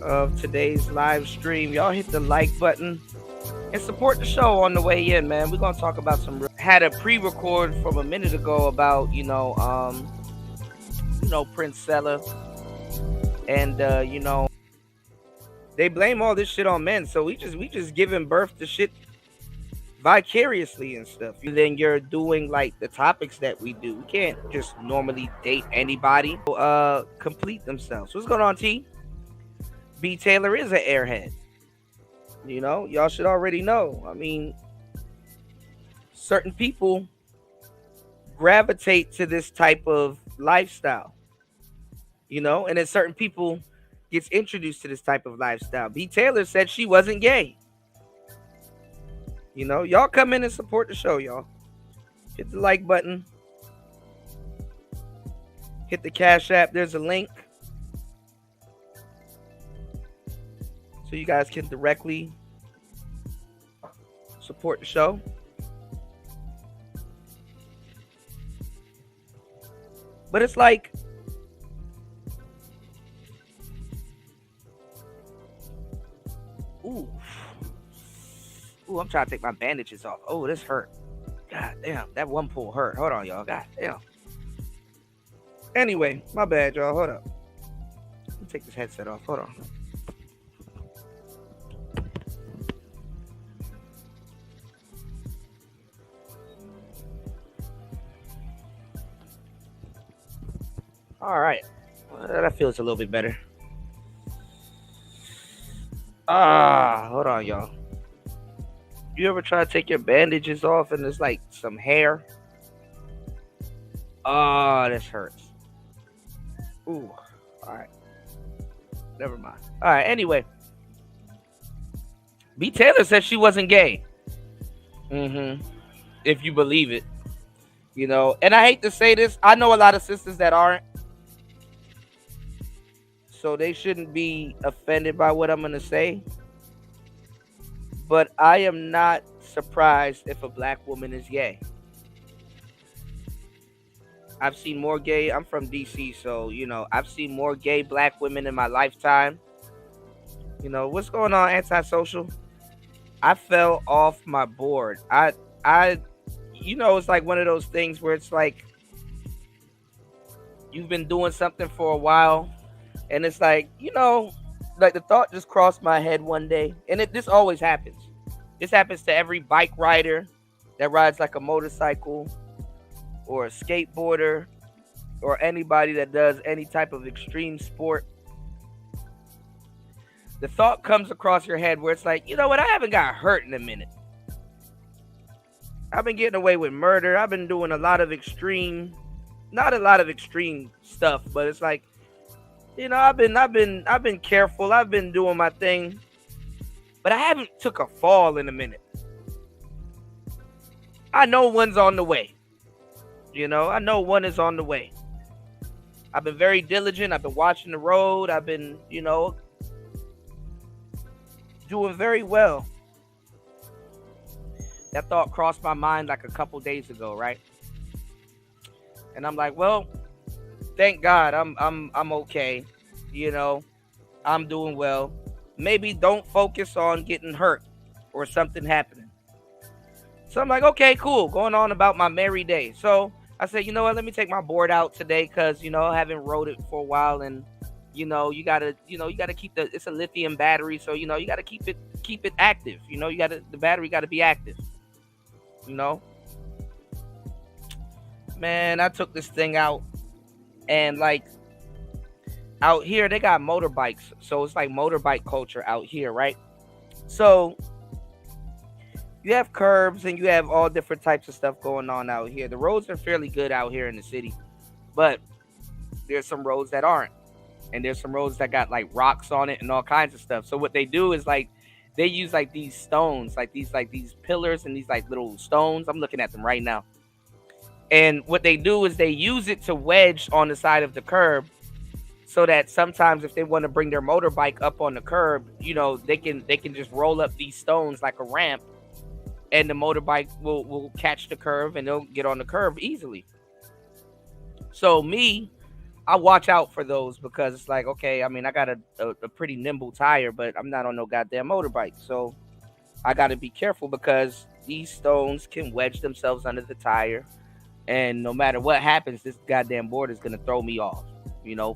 of today's live stream. Y'all hit the like button and support the show on the way in, man. We're gonna talk about some. Had a pre-record from a minute ago about PrinceFella, and they blame all this shit on men. So we just giving birth to shit vicariously and stuff. And then you're doing like the topics that we do. We can't just normally date anybody. Complete themselves. What's going on, T? B Taylor is an airhead. Y'all should already know. I mean, certain people gravitate to this type of lifestyle. And then certain people gets introduced to this type of lifestyle. B Taylor said she wasn't gay. Y'all come in and support the show, y'all. Hit the like button. Hit the Cash App. There's a link. So you guys can directly support the show. But it's like, ooh, I'm trying to take my bandages off. Oh, this hurt. God damn, that one pull hurt. Hold on, y'all. God damn. Anyway, my bad, y'all. Hold up. Let me take this headset off. Hold on. All right. That feels a little bit better. Hold on, y'all. You ever try to take your bandages off and there's like some hair? Oh, this hurts. Ooh. All right. Never mind. All right. Anyway. B. Taylor said she wasn't gay. If you believe it. And I hate to say this. I know a lot of sisters that aren't. So they shouldn't be offended by what I'm going to say. But I am not surprised if a black woman is gay. I've seen more gay. I'm from DC, so, I've seen more gay black women in my lifetime. What's going on, Antisocial? I fell off my board. It's like one of those things where it's like you've been doing something for a while. And it's like, like the thought just crossed my head one day. And this always happens. This happens to every bike rider that rides like a motorcycle or a skateboarder or anybody that does any type of extreme sport. The thought comes across your head where it's like, you know what? I haven't got hurt in a minute. I've been getting away with murder. I've been doing not a lot of extreme stuff, but it's like, I've been careful. I've been doing my thing, but I haven't took a fall in a minute. I know one's on the way. I know one is on the way. I've been very diligent. I've been watching the road. I've been, doing very well. That thought crossed my mind like a couple days ago, right? And I'm like, well, thank God I'm okay. I'm doing well. Maybe don't focus on getting hurt or something happening. So I'm like, okay, cool. Going on about my merry day. So I said, you know what? Let me take my board out today because, I haven't rode it for a while. And, you gotta keep it's a lithium battery. So, you gotta keep it active. The battery gotta be active. Man, I took this thing out. And like out here, they got motorbikes. So it's like motorbike culture out here, right? So you have curbs and you have all different types of stuff going on out here. The roads are fairly good out here in the city, but there's some roads that aren't. And there's some roads that got like rocks on it and all kinds of stuff. So what they do is like they use like these stones, like these pillars and these like little stones. I'm looking at them right now. And what they do is they use it to wedge on the side of the curb so that sometimes if they want to bring their motorbike up on the curb, they can just roll up these stones like a ramp and the motorbike will catch the curve and they'll get on the curve easily. So me, I watch out for those because it's like, okay, I mean, I got a pretty nimble tire, but I'm not on no goddamn motorbike. So I got to be careful because these stones can wedge themselves under the tire. And no matter what happens, this goddamn board is going to throw me off,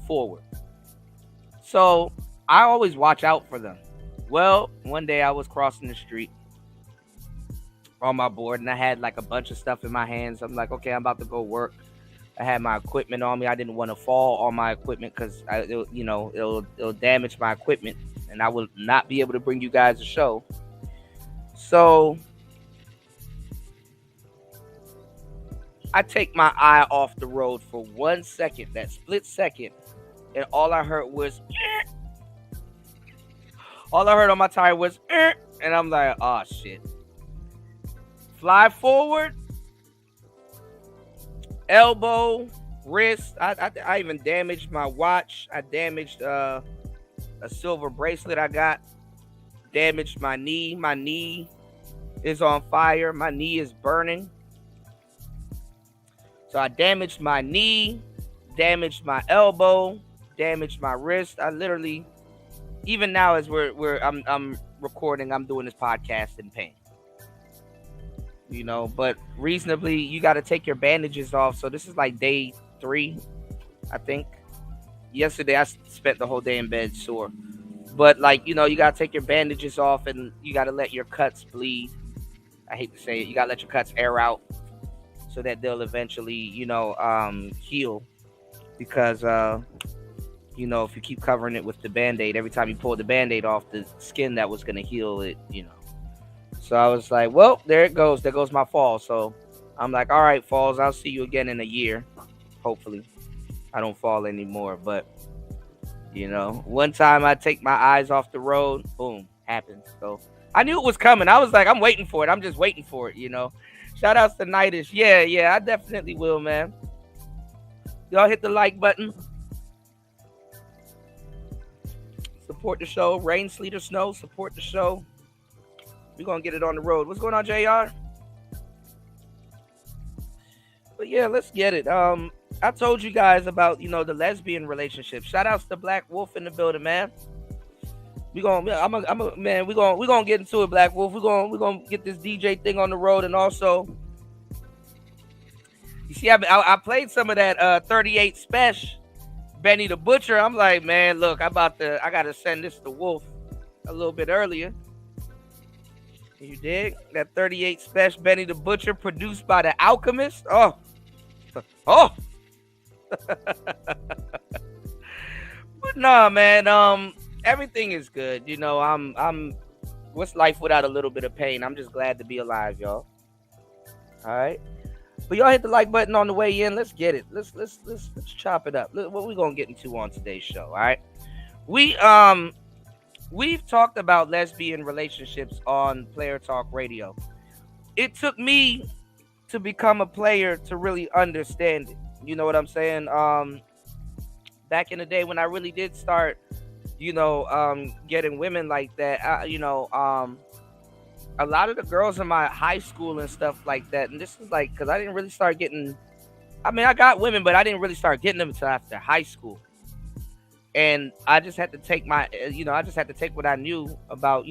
forward. So I always watch out for them. Well, one day I was crossing the street on my board and I had like a bunch of stuff in my hands. I'm like, okay, I'm about to go work. I had my equipment on me. I didn't want to fall on my equipment because it'll damage my equipment and I will not be able to bring you guys a show. So I take my eye off the road for 1 second, that split second, and all I heard was all I heard on my tire was and I'm like, oh shit. Fly forward, elbow, wrist. I even damaged my watch. I damaged a silver bracelet I got. Damaged my knee. My knee is on fire. My knee is burning. So I damaged my knee, damaged my elbow, damaged my wrist. I literally, even now as I'm recording, I'm doing this podcast in pain. But reasonably, you got to take your bandages off. So this is like day 3, I think. Yesterday, I spent the whole day in bed sore. But like, you got to take your bandages off and you got to let your cuts bleed. I hate to say it. You got to let your cuts air out so that they'll eventually, heal. Because, if you keep covering it with the Band-Aid, every time you pull the Band-Aid off, the skin that was going to heal it, So I was like, well, there it goes. There goes my fall. So I'm like, all right, Falls, I'll see you again in a year. Hopefully I don't fall anymore. But, one time I take my eyes off the road, boom, happens. So I knew it was coming. I was like, I'm waiting for it. I'm just waiting for it, Shout outs to Nightish. Yeah, I definitely will, man. Y'all hit the like button. Support the show. Rain, sleet, or snow. Support the show. We're going to get it on the road. What's going on, JR? But yeah, let's get it. I told you guys about, the lesbian relationship. Shout outs to Black Wolf in the building, man. We're gonna get into it, Black Wolf. We're gonna get this DJ thing on the road, and also, you see, I played some of that 38 Special, Benny the Butcher. I'm like, man, look, I gotta send this to Wolf a little bit earlier. You dig? That 38 Special, Benny the Butcher, produced by The Alchemist. Oh. But nah, man. Everything is good. I'm what's life without a little bit of pain? I'm just glad to be alive, y'all. All right. But y'all hit the like button on the way in. Let's get it. Let's chop it up. What we gonna get into on today's show? All right. We've talked about lesbian relationships on Player Talk Radio. It took me to become a player to really understand it. You know what I'm saying? Back in the day when I really did start, getting women like that, a lot of the girls in my high school and stuff like that, and this is like, because I didn't really start getting, I got women, but I didn't really start getting them until after high school. And I just had to take what I knew about,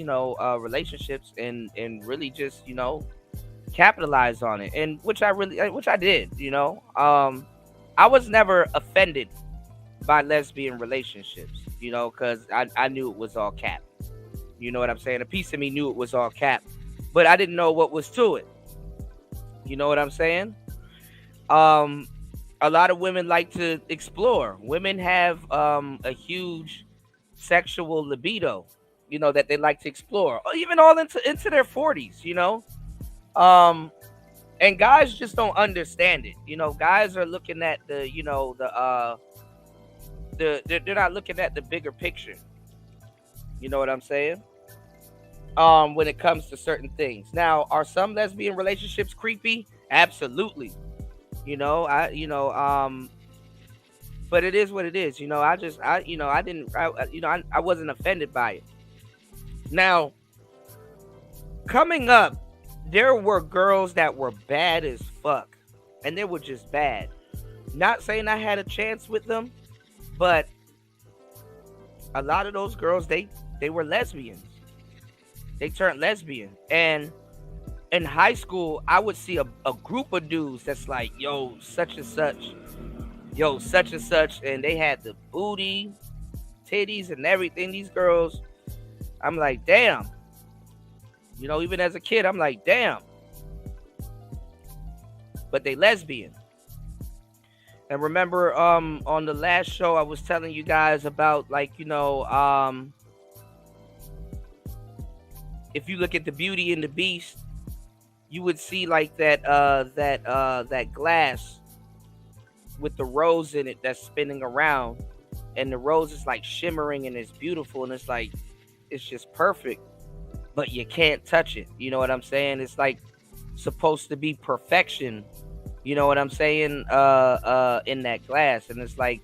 relationships and really just, capitalize on it. And which I did, I was never offended by lesbian relationships, because I knew it was all cap. You know what I'm saying? A piece of me knew it was all cap, but I didn't know what was to it. You know what I'm saying? A lot of women like to explore. Women have a huge sexual libido, that they like to explore, or even all into their 40s, and guys just don't understand it. Guys are looking at they're not looking at the bigger picture. You know what I'm saying? When it comes to certain things. Now, are some lesbian relationships creepy? Absolutely. But it is what it is. I wasn't offended by it. Now, coming up, there were girls that were bad as fuck, and they were just bad. Not saying I had a chance with them, But a lot of those girls, they were lesbians. They turned lesbian. And in high school, I would see a group of dudes that's like, yo, such and such, yo, such and such, and they had the booty, titties, and everything. These girls, I'm like, damn. You know, even as a kid, I'm like, damn. But they lesbian. And remember, on the last show, I was telling you guys about, like, you know, if you look at the Beauty and the Beast, you would see like that glass with the rose in it that's spinning around, and the rose is like shimmering and it's beautiful, and it's like, it's just perfect, but you can't touch it. You know what I'm saying? It's like supposed to be perfection. You know what I'm saying? In that glass, and it's like,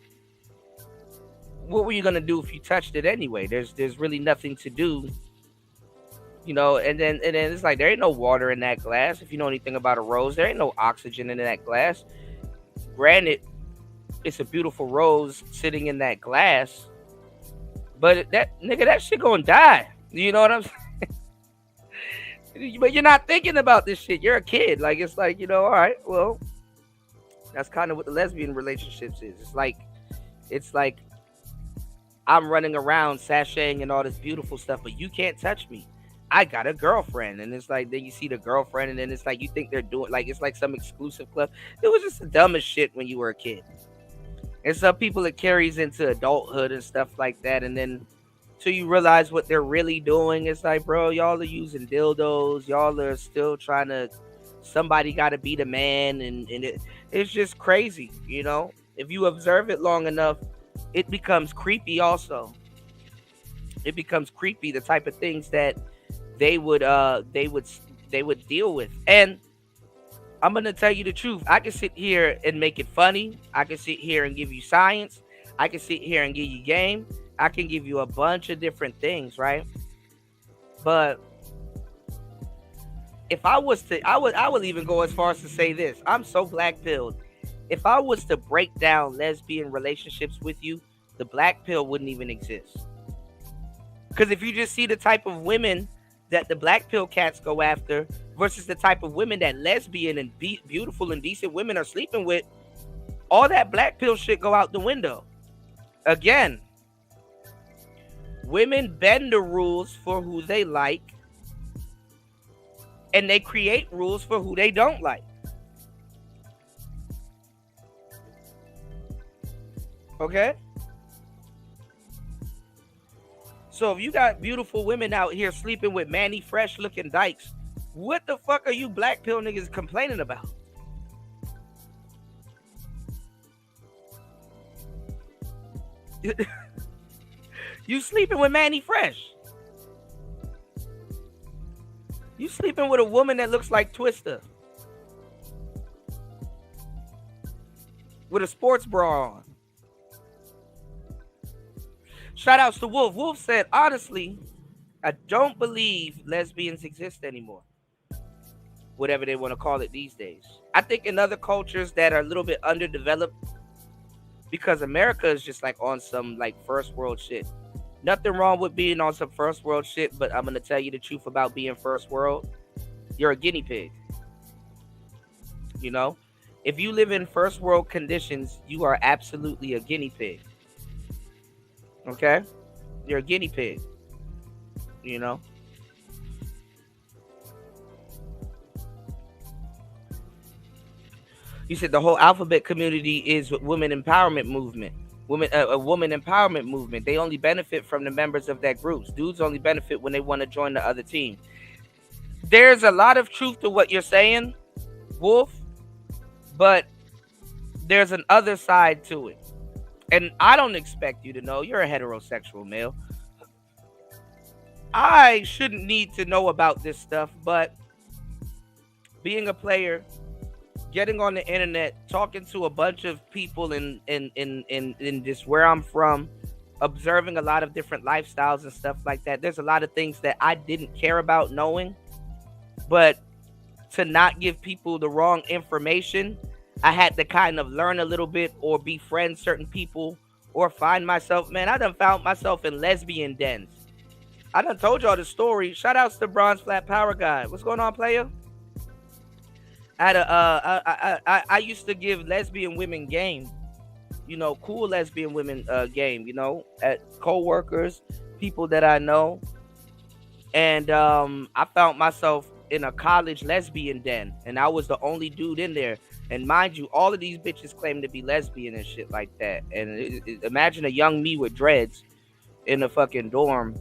what were you gonna do if you touched it anyway? There's really nothing to do. You know, and then it's like, there ain't no water in that glass. If you know anything about a rose, there ain't no oxygen in that glass. Granted, it's a beautiful rose sitting in that glass, but that shit gonna die. You know what I'm saying? But you're not thinking about this shit. You're a kid. Like, it's like, you know, all right, well, that's kind of what the lesbian relationships is. It's like I'm running around sashaying and all this beautiful stuff, but you can't touch me. I got a girlfriend. And it's like, then you see the girlfriend, and then it's like, you think they're doing, like, it's like some exclusive club. It was just the dumbest shit when you were a kid. And some people, it carries into adulthood and stuff like that. And then till you realize what they're really doing, it's like, bro, y'all are using dildos. Y'all are still trying to, somebody got to be the man. And it's just crazy, you know? If you observe it long enough, it becomes creepy also. It becomes creepy, the type of things that they would deal with. And I'm gonna tell you the truth. I can sit here and make it funny. I can sit here and give you science. I can sit here and give you game. I can give you a bunch of different things, right? But if I was to, I would even go as far as to say this. I'm so black pilled. If I was to break down lesbian relationships with you, the black pill wouldn't even exist. Because if you just see the type of women that the black pill cats go after versus the type of women that lesbian and beautiful and decent women are sleeping with, all that black pill shit go out the window. Again, women bend the rules for who they like, and they create rules for who they don't like. Okay? So if you got beautiful women out here sleeping with Manny Fresh looking dykes, what the fuck are you black pill niggas complaining about? You sleeping with Manny Fresh. You sleeping with a woman that looks like Twister with a sports bra on. Shout outs to Wolf. Wolf said, honestly, I don't believe lesbians exist anymore. Whatever they want to call it these days. I think in other cultures that are a little bit underdeveloped, because America is just like on some like first world shit. Nothing wrong with being on some first world shit, but I'm going to tell you the truth about being first world. You're a guinea pig. You know? If you live in first world conditions, you are absolutely a guinea pig. Okay? You're a guinea pig. You know? You said the whole alphabet community is women empowerment movement. A woman empowerment movement. They only benefit from the members of that group. Dudes only benefit when they want to join the other team. There's a lot of truth to what you're saying, Wolf, but there's an other side to it. And I don't expect you to know. You're a heterosexual male. I shouldn't need to know about this stuff, but being a player, getting on the internet, talking to a bunch of people in this where I'm from, observing a lot of different lifestyles and stuff like that. There's a lot of things that I didn't care about knowing, but to not give people the wrong information, I had to kind of learn a little bit or befriend certain people or find myself, man, I done found myself in lesbian dens. I done told y'all the story. Shout outs to Bronze Flat Power Guy. What's going on, player? I had I used to give lesbian women game, cool lesbian women game, at co-workers, people that I know. And I found myself in a college lesbian den, and I was the only dude in there. And mind you, all of these bitches claim to be lesbian and shit like that. And imagine a young me with dreads in a fucking dorm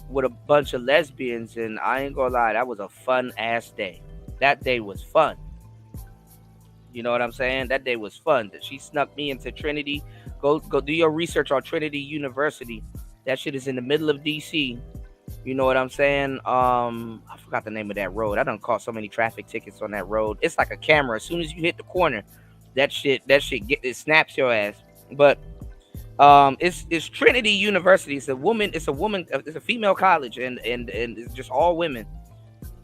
with a bunch of lesbians. And I ain't gonna lie, that was a fun ass day. That day was fun. You know what I'm saying? That day was fun. She snuck me into Trinity. Go do your research on Trinity University. That shit is in the middle of DC. You know what I'm saying? I forgot the name of that road. I done caught so many traffic tickets on that road. It's like a camera. As soon as you hit the corner, that shit it snaps your ass. But it's Trinity University. It's a female college, and it's just all women.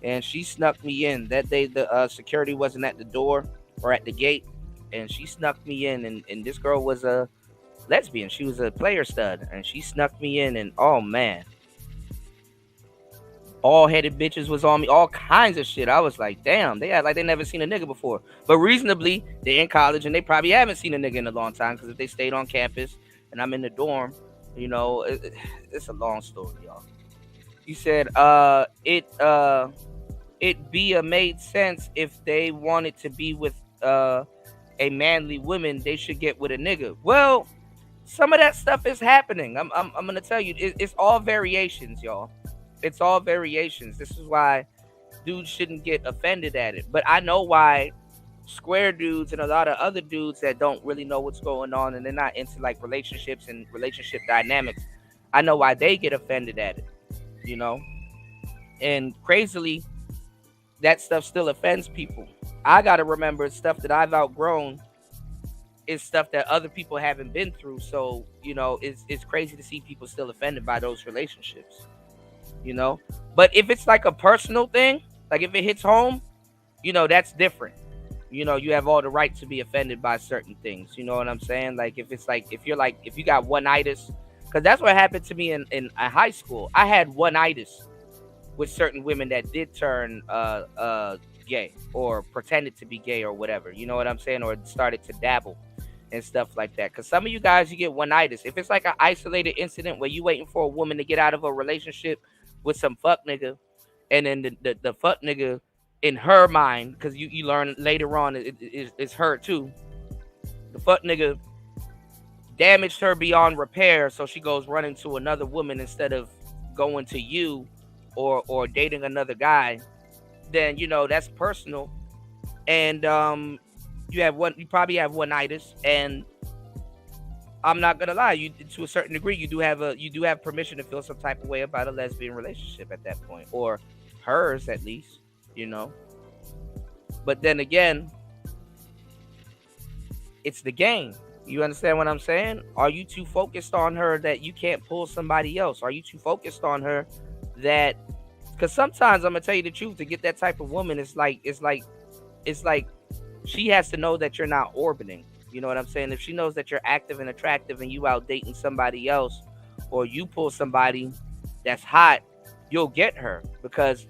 And she snuck me in. That day the security wasn't at the door or at the gate, and she snuck me in, and this girl was a lesbian. She was a player stud, and she snuck me in, and oh man, all-headed bitches was on me, all kinds of shit. I was like, damn, they act like they never seen a nigga before. But reasonably, they're in college, and they probably haven't seen a nigga in a long time, because if they stayed on campus, and I'm in the dorm, it's a long story, y'all. He said, it made sense if they wanted to be with a manly woman, they should get with a nigga. Well, some of that stuff is happening. I'm gonna tell you, it's all variations, y'all. It's all variations. This is why dudes shouldn't get offended at it. But I know why square dudes and a lot of other dudes that don't really know what's going on, and they're not into like relationships and relationship dynamics, I know why they get offended at it, and crazily, that stuff still offends people. I gotta remember stuff that I've outgrown is stuff that other people haven't been through. So, it's crazy to see people still offended by those relationships. But if it's like a personal thing, like if it hits home, that's different. You have all the right to be offended by certain things. You know what I'm saying? Like if you got one-itis, because that's what happened to me in high school. I had one-itis with certain women that did turn gay or pretended to be gay or whatever. You know what I'm saying? Or started to dabble and stuff like that. Because some of you guys, you get one-itis. If it's like an isolated incident where you waiting for a woman to get out of a relationship with some fuck nigga, and then the fuck nigga, in her mind, because you learn later on it's her too, the fuck nigga damaged her beyond repair, so she goes running to another woman instead of going to you or dating another guy, then that's personal. And you probably have one-itis, and I'm not gonna lie, you to a certain degree you do have permission to feel some type of way about a lesbian relationship at that point, or hers at least, But then again, it's the game. You understand what I'm saying? Are you too focused on her that you can't pull somebody else? Are you too focused on her that? Because sometimes I'm gonna tell you the truth, to get that type of woman, it's like she has to know that you're not orbiting. You know what I'm saying? If she knows that you're active and attractive and you out dating somebody else, or you pull somebody that's hot, you'll get her. Because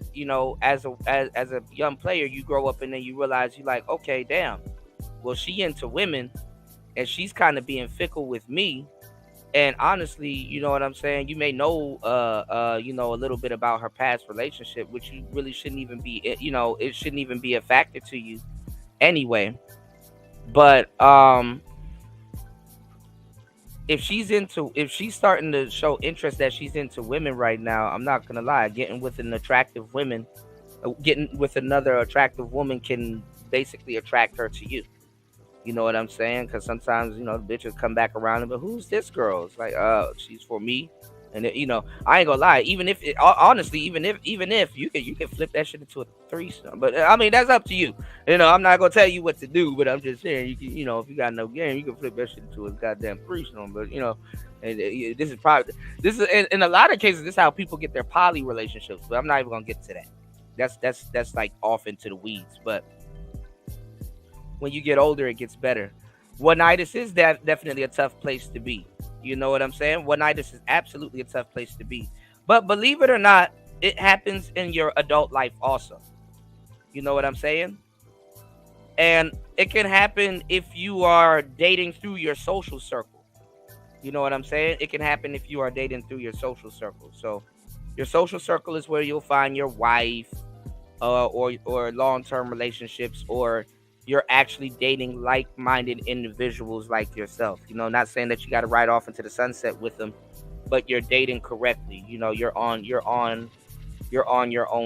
as a young player, you grow up and then you realize, you like, okay, damn, well, she into women and she's kind of being fickle with me. And honestly, you know what I'm saying, you may know a little bit about her past relationship, which you really shouldn't even be, it shouldn't even be a factor to you anyway. But if she's starting to show interest that she's into women right now, I'm not gonna lie, getting with another attractive woman can basically attract her to you. You know what I'm saying? Because sometimes, bitches come back around and but who's this girl? It's like, she's for me. And I ain't gonna lie. Even if you can flip that shit into a threesome, but I mean that's up to you. I'm not gonna tell you what to do, but I'm just saying you can. If you got no game, you can flip that shit into a goddamn threesome. But and this is in a lot of cases, this is how people get their poly relationships. But I'm not even gonna get to that. That's like off into the weeds. But when you get older, it gets better. One-itis is definitely a tough place to be. You know what I'm saying? One-itis is absolutely a tough place to be. But believe it or not, it happens in your adult life also. You know what I'm saying? And it can happen if you are dating through your social circle. You know what I'm saying? It can happen if you are dating through your social circle. So your social circle is where you'll find your wife, or long-term relationships, or you're actually dating like-minded individuals like yourself. You know, not saying that you got to ride off into the sunset with them, but you're dating correctly. You know, you're on your own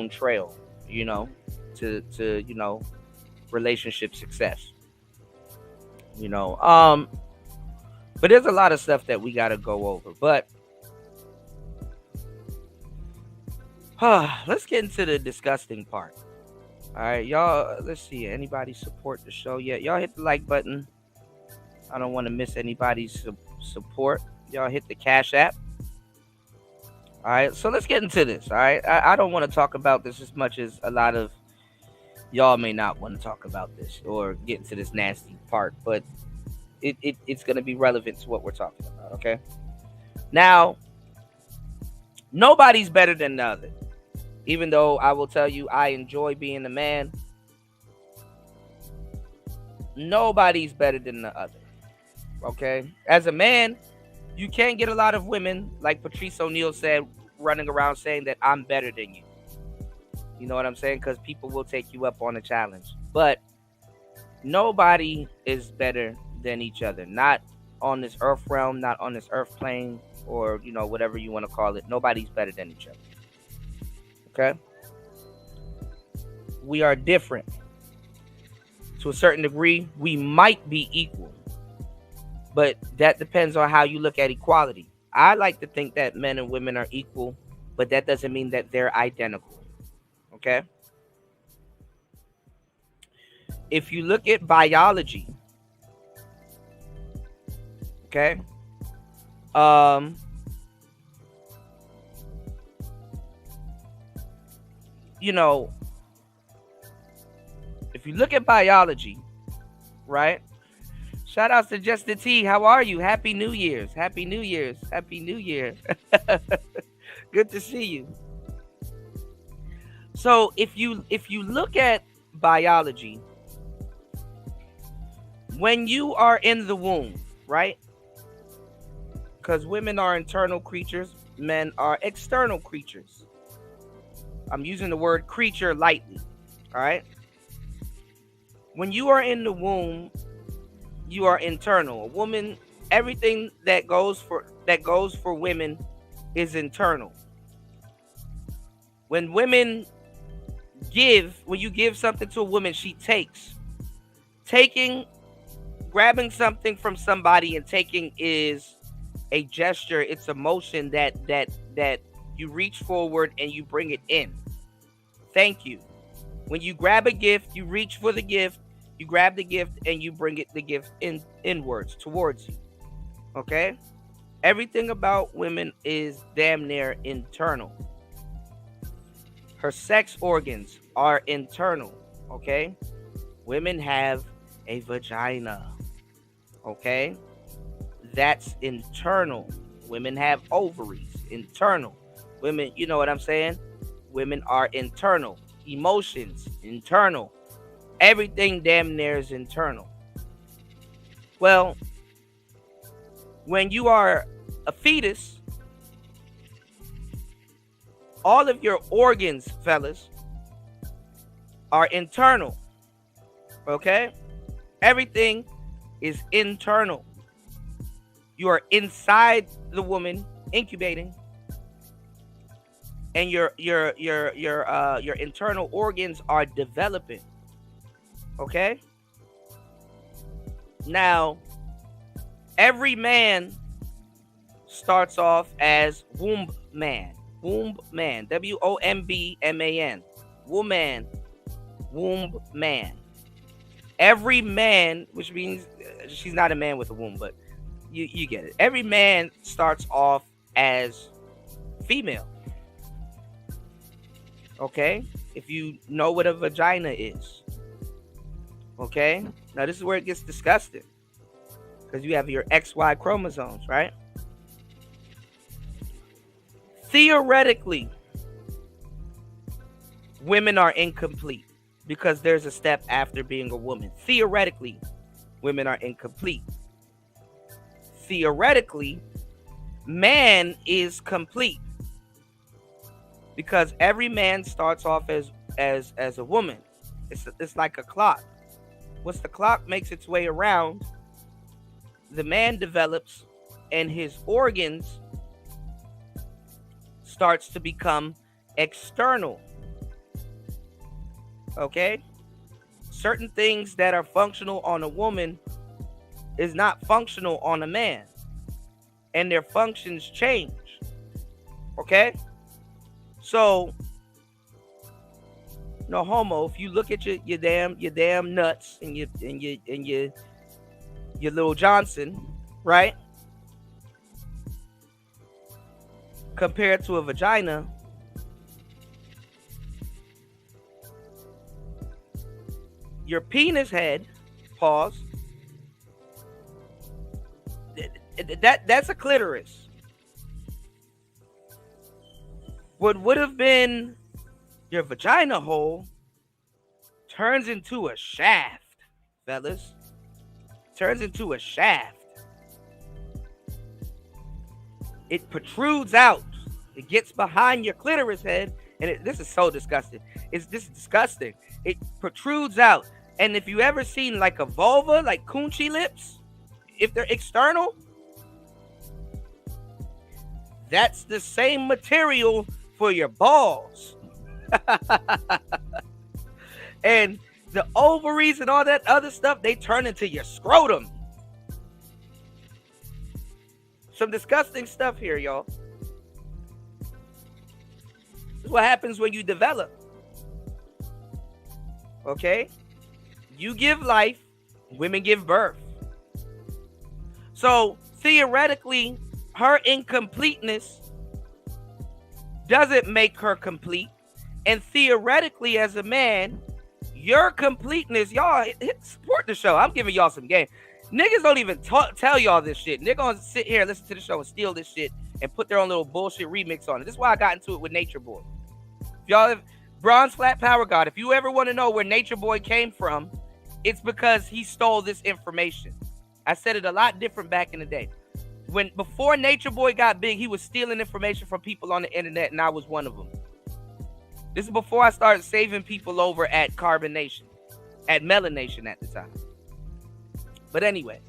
trail. You know, to relationship success. You know, but there's a lot of stuff that we got to go over. But let's get into the disgusting part. All right, y'all. Let's see. Anybody support the show yet? Y'all hit the like button. I don't want to miss anybody's support. Y'all hit the Cash App. All right, so let's get into this. All right, I don't want to talk about this as much as a lot of y'all may not want to talk about this or get into this nasty part, but it's going to be relevant to what we're talking about. Okay. Now, nobody's better than the other. Even though I will tell you I enjoy being a man, nobody's better than the other. Okay? As a man, you can't get a lot of women, like Patrice O'Neal said, running around saying that I'm better than you. You know what I'm saying? Because people will take you up on a challenge. But nobody is better than each other. Not on this earth realm, not on this earth plane, or, whatever you want to call it. Nobody's better than each other. Okay? We are different. To a certain degree, we might be equal. But that depends on how you look at equality. I like to think that men and women are equal, but that doesn't mean that they're identical. Okay? If you look at biology, okay? If you look at biology, right? Shout outs to Justin T. How are you? Happy New Year's. Happy New Year's. Happy New Year. Good to see you. So if you look at biology, when you are in the womb, right? Because women are internal creatures, men are external creatures. I'm using the word creature lightly. All right. When you are in the womb, you are internal. A woman, everything that goes for women is internal. When you give something to a woman, she takes. Grabbing something from somebody and taking is a gesture. It's a motion that you reach forward and you bring it in. Thank you. When you grab a gift, you reach for the gift, you grab the gift, and you bring the gift inwards, towards you. Okay? Everything about women is damn near internal. Her sex organs are internal. Okay? Women have a vagina. Okay? That's internal. Women have ovaries. Internal. Women, you know what I'm saying? Women are internal. Emotions, internal. Everything damn near is internal. Well, when you are a fetus, all of your organs, fellas, are internal. Okay? Everything is internal. You are inside the woman, incubating, and your internal organs are developing. Okay? Now, every man starts off as womb man. Womb man. WOMBMAN. Woman. Womb man. Every man, which means she's not a man with a womb, but you get it. Every man starts off as female. Okay? If you know what a vagina is. Okay? Now this is where it gets disgusting. because you have your XY chromosomes, right? Theoretically, women are incomplete because there's a step after being a woman. Theoretically, women are incomplete. Theoretically, man is complete because every man starts off as a woman. It's like a clock. Once the clock makes its way around, the man develops and his organs starts to become external. Okay? Certain things that are functional on a woman is not functional on a man. And their functions change. Okay? So, no homo, if you look at your damn nuts and your little Johnson, right? Compared to a vagina, your penis head, pause, that's a clitoris. What would have been your vagina hole turns into a shaft, fellas. Turns into a shaft. It protrudes out. It gets behind your clitoris head, and this is so disgusting. This is disgusting. It protrudes out, and if you ever seen like a vulva, like coochie lips, if they're external, that's the same material for your balls. And the ovaries and all that other stuff, they turn into your scrotum. Some disgusting stuff here, y'all. This is what happens when you develop. Okay? You give life, women give birth. So, theoretically, her incompleteness doesn't make her complete. And theoretically, as a man, your completeness, y'all, support the show. I'm giving y'all some game. Niggas don't even tell y'all this shit. They're gonna sit here, listen to the show, and steal this shit and put their own little bullshit remix on it. This is why I got into it with Nature Boy. If y'all have Bronze Flat Power God, if you ever want to know where Nature Boy came from, it's because he stole this information. I said it a lot different back in the day. Before Nature Boy got big, he was stealing information from people on the internet, and I was one of them. This is before I started saving people over at Carbon Nation, at Melanation at the time. But anyway,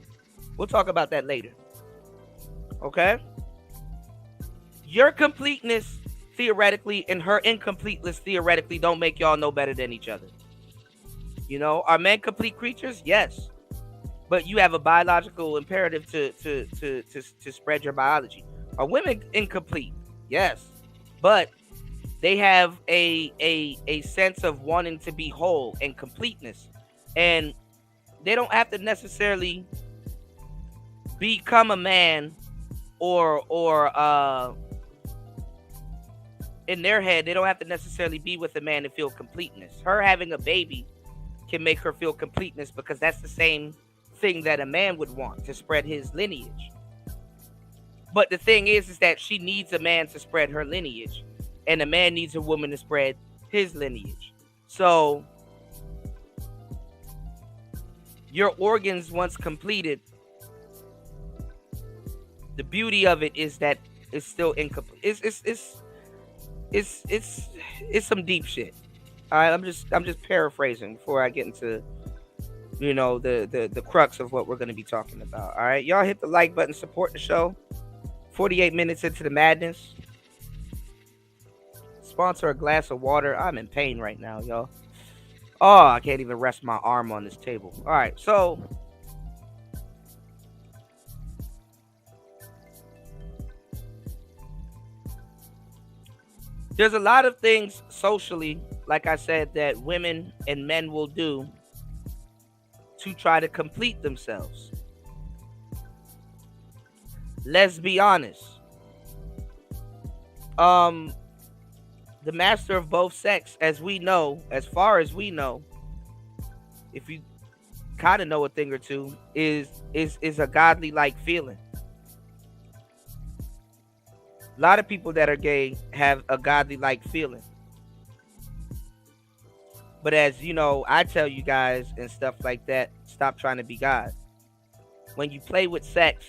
we'll talk about that later. Okay? Your completeness, theoretically, and her incompleteness, theoretically, don't make y'all no better than each other. You know, are men complete creatures? Yes. But you have a biological imperative to spread your biology. Are women incomplete? Yes. But they have a sense of wanting to be whole and completeness. And they don't have to necessarily become a man or in their head, they don't have to necessarily be with a man to feel completeness. Her having a baby can make her feel completeness because that's the same thing that a man would want, to spread his lineage. But the thing is that she needs a man to spread her lineage, and a man needs a woman to spread his lineage. So your organs, once completed, the beauty of it is that it's still incomplete. It's some deep shit. All right, I'm just paraphrasing before I get into, you know, the crux of what we're going to be talking about. All right, y'all hit the like button, support the show. 48 minutes into the madness. Sponsor a glass of water. I'm in pain right now, y'all. Oh, I can't even rest my arm on this table. All right, so there's a lot of things socially, like I said, that women and men will do to try to complete themselves. Let's be honest. The master of both sex, as we know, as far as we know, if you kind of know a thing or two, is a godly like feeling. A lot of people that are gay have a godly like feeling. But as you know, I tell you guys and stuff like that, stop trying to be God. When you play with sex,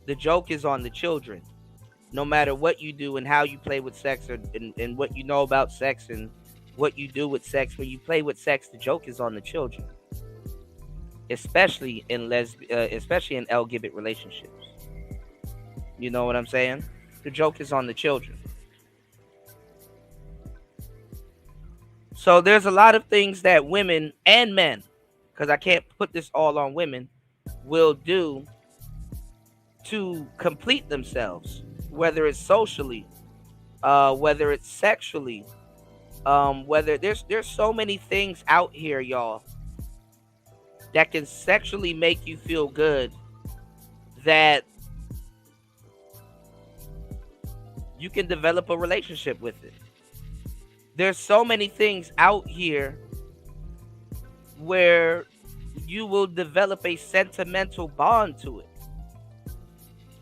the joke is on the children. No matter what you do and how you play with sex, and what you know about sex and what you do with sex, when you play with sex, the joke is on the children. Especially in LGBT relationships. You know what I'm saying? The joke is on the children. So there's a lot of things that women and men, because I can't put this all on women, will do to complete themselves, whether it's socially, whether it's sexually, whether there's so many things out here, y'all, that can sexually make you feel good, that you can develop a relationship with it. There's so many things out here where you will develop a sentimental bond to it.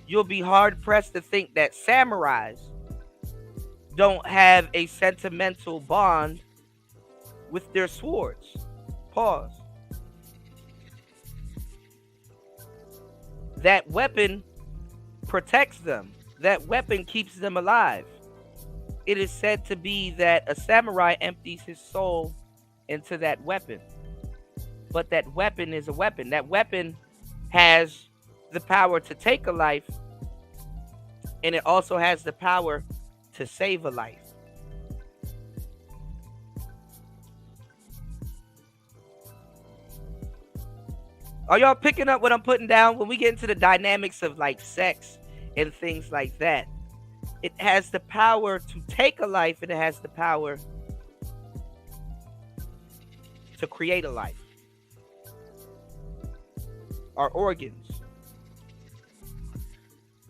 You'll be hard pressed to think that samurais don't have a sentimental bond with their swords. Pause. That weapon protects them. That weapon keeps them alive. It is said to be that a samurai empties his soul into that weapon. But that weapon is a weapon. That weapon has the power to take a life, and it also has the power to save a life. Are y'all picking up what I'm putting down? When we get into the dynamics of like sex and things like that, it has the power to take a life, and it has the power to create a life. Our organs.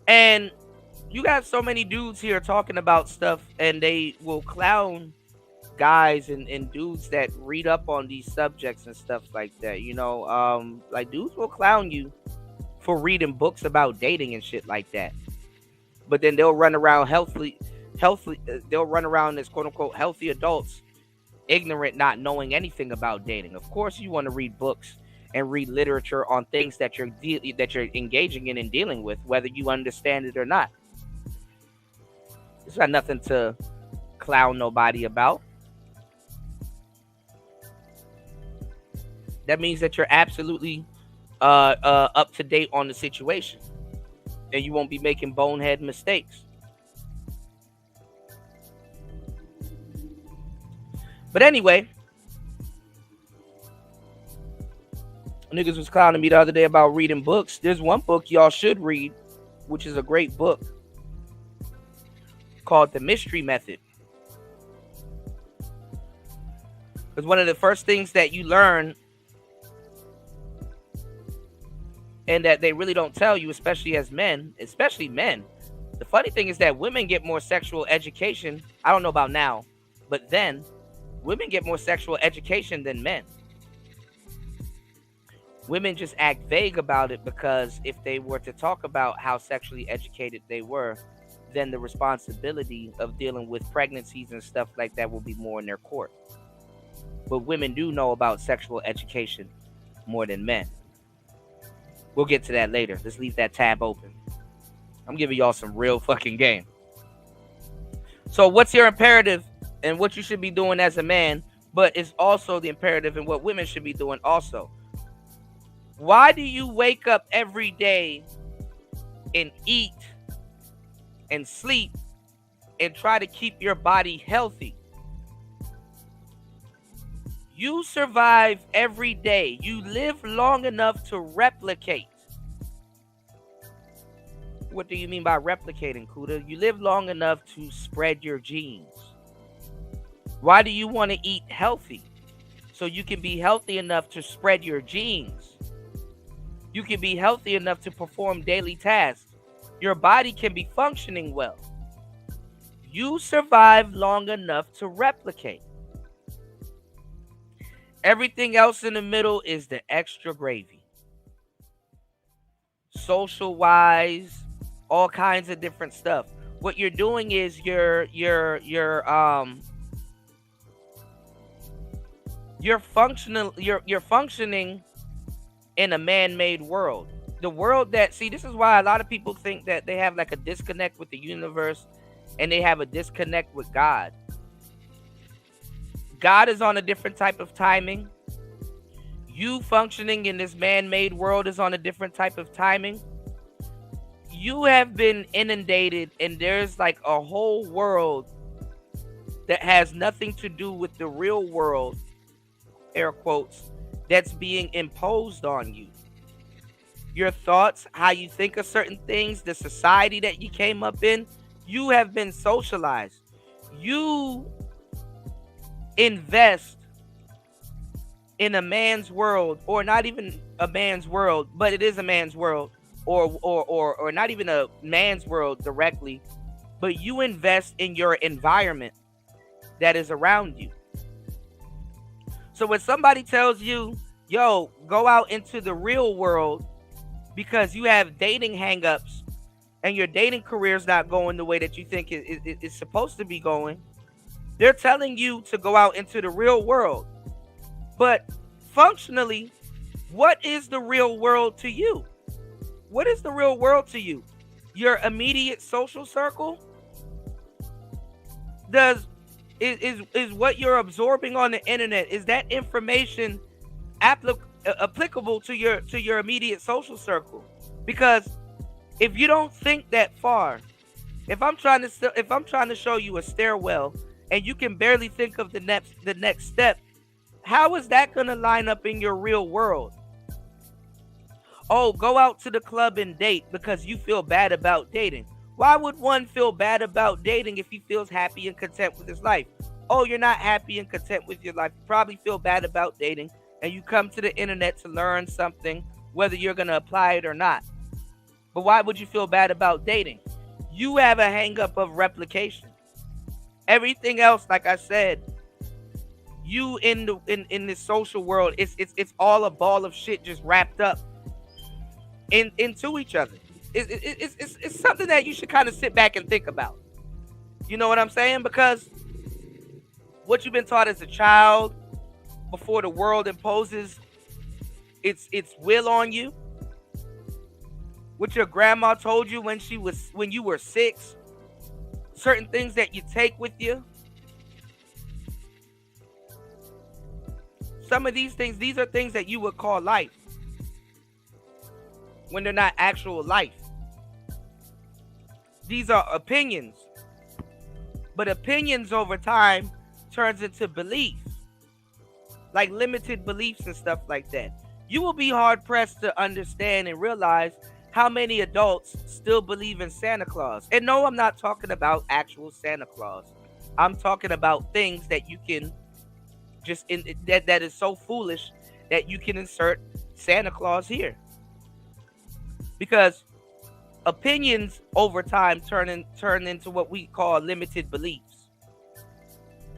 And you got so many dudes here talking about stuff, and they will clown guys and dudes that read up on these subjects and stuff like that. You know, like dudes will clown you for reading books about dating and shit like that. But then they'll run around they'll run around as quote unquote healthy adults, ignorant, not knowing anything about dating. Of course you want to read books and read literature on things that you're engaging in and dealing with, whether you understand it or not. It's got nothing to clown nobody about. That means that you're absolutely up to date on the situation, and you won't be making bonehead mistakes. But anyway, niggas was clowning me the other day about reading books. There's one book y'all should read, which is a great book, called The Mystery Method. Because one of the first things that you learn, and that they really don't tell you, especially as men, especially men. The funny thing is that women get more sexual education. I don't know about now, but then women get more sexual education than men. Women just act vague about it, because if they were to talk about how sexually educated they were, then the responsibility of dealing with pregnancies and stuff like that will be more in their court. But women do know about sexual education more than men. We'll get to that later. Let's leave that tab open. I'm giving y'all some real fucking game. So what's your imperative and what you should be doing as a man, but it's also the imperative in what women should be doing also. Why do you wake up every day and eat and sleep and try to keep your body healthy? You survive every day. You live long enough to replicate. What do you mean by replicating, Kuda? You live long enough to spread your genes. Why do you want to eat healthy? So you can be healthy enough to spread your genes. You can be healthy enough to perform daily tasks. Your body can be functioning well. You survive long enough to replicate. Everything else in the middle is the extra gravy. Social wise, all kinds of different stuff. What you're doing is you're functional you're functioning in a man-made world. The world that, see, this is why a lot of people think that they have like a disconnect with the universe and they have a disconnect with God. God is on a different type of timing. You functioning in this man-made world is on a different type of timing. You have been inundated, and there's like a whole world that has nothing to do with the real world, air quotes, that's being imposed on you. Your thoughts, how you think of certain things, the society that you came up in, you have been socialized. You invest in a man's world, or not even a man's world, but it is a man's world, or not even a man's world directly, but you invest in your environment that is around you. So when somebody tells you, yo, go out into the real world because you have dating hangups and your dating career is not going the way that you think it's supposed to be going, they're telling you to go out into the real world. But functionally, what is the real world to you? What is the real world to you? Your immediate social circle? Is what you're absorbing on the internet, is that information applicable to your immediate social circle? Because if you don't think that far, if I'm trying to show you a stairwell and you can barely think of the next step, how is that going to line up in your real world? Oh, go out to the club and date because you feel bad about dating. Why would one feel bad about dating if he feels happy and content with his life? Oh, you're not happy and content with your life. You probably feel bad about dating, and you come to the internet to learn something, whether you're going to apply it or not. But why would you feel bad about dating? You have a hang-up of replication. Everything else, like I said, you in this social world, it's all a ball of shit just wrapped up into each other. It's something that you should kind of sit back and think about. You know what I'm saying? Because what you've been taught as a child before the world imposes its will on you, what your grandma told you when you were 6, certain things that you take with you. Some of these things, these are things that you would call life when they're not actual life. These are opinions. But opinions over time turns into belief. Like limited beliefs and stuff like that. You will be hard pressed to understand and realize how many adults still believe in Santa Claus. And no, I'm not talking about actual Santa Claus. I'm talking about things that you can just that is so foolish that you can insert Santa Claus here. Because opinions over time turn into what we call limited beliefs.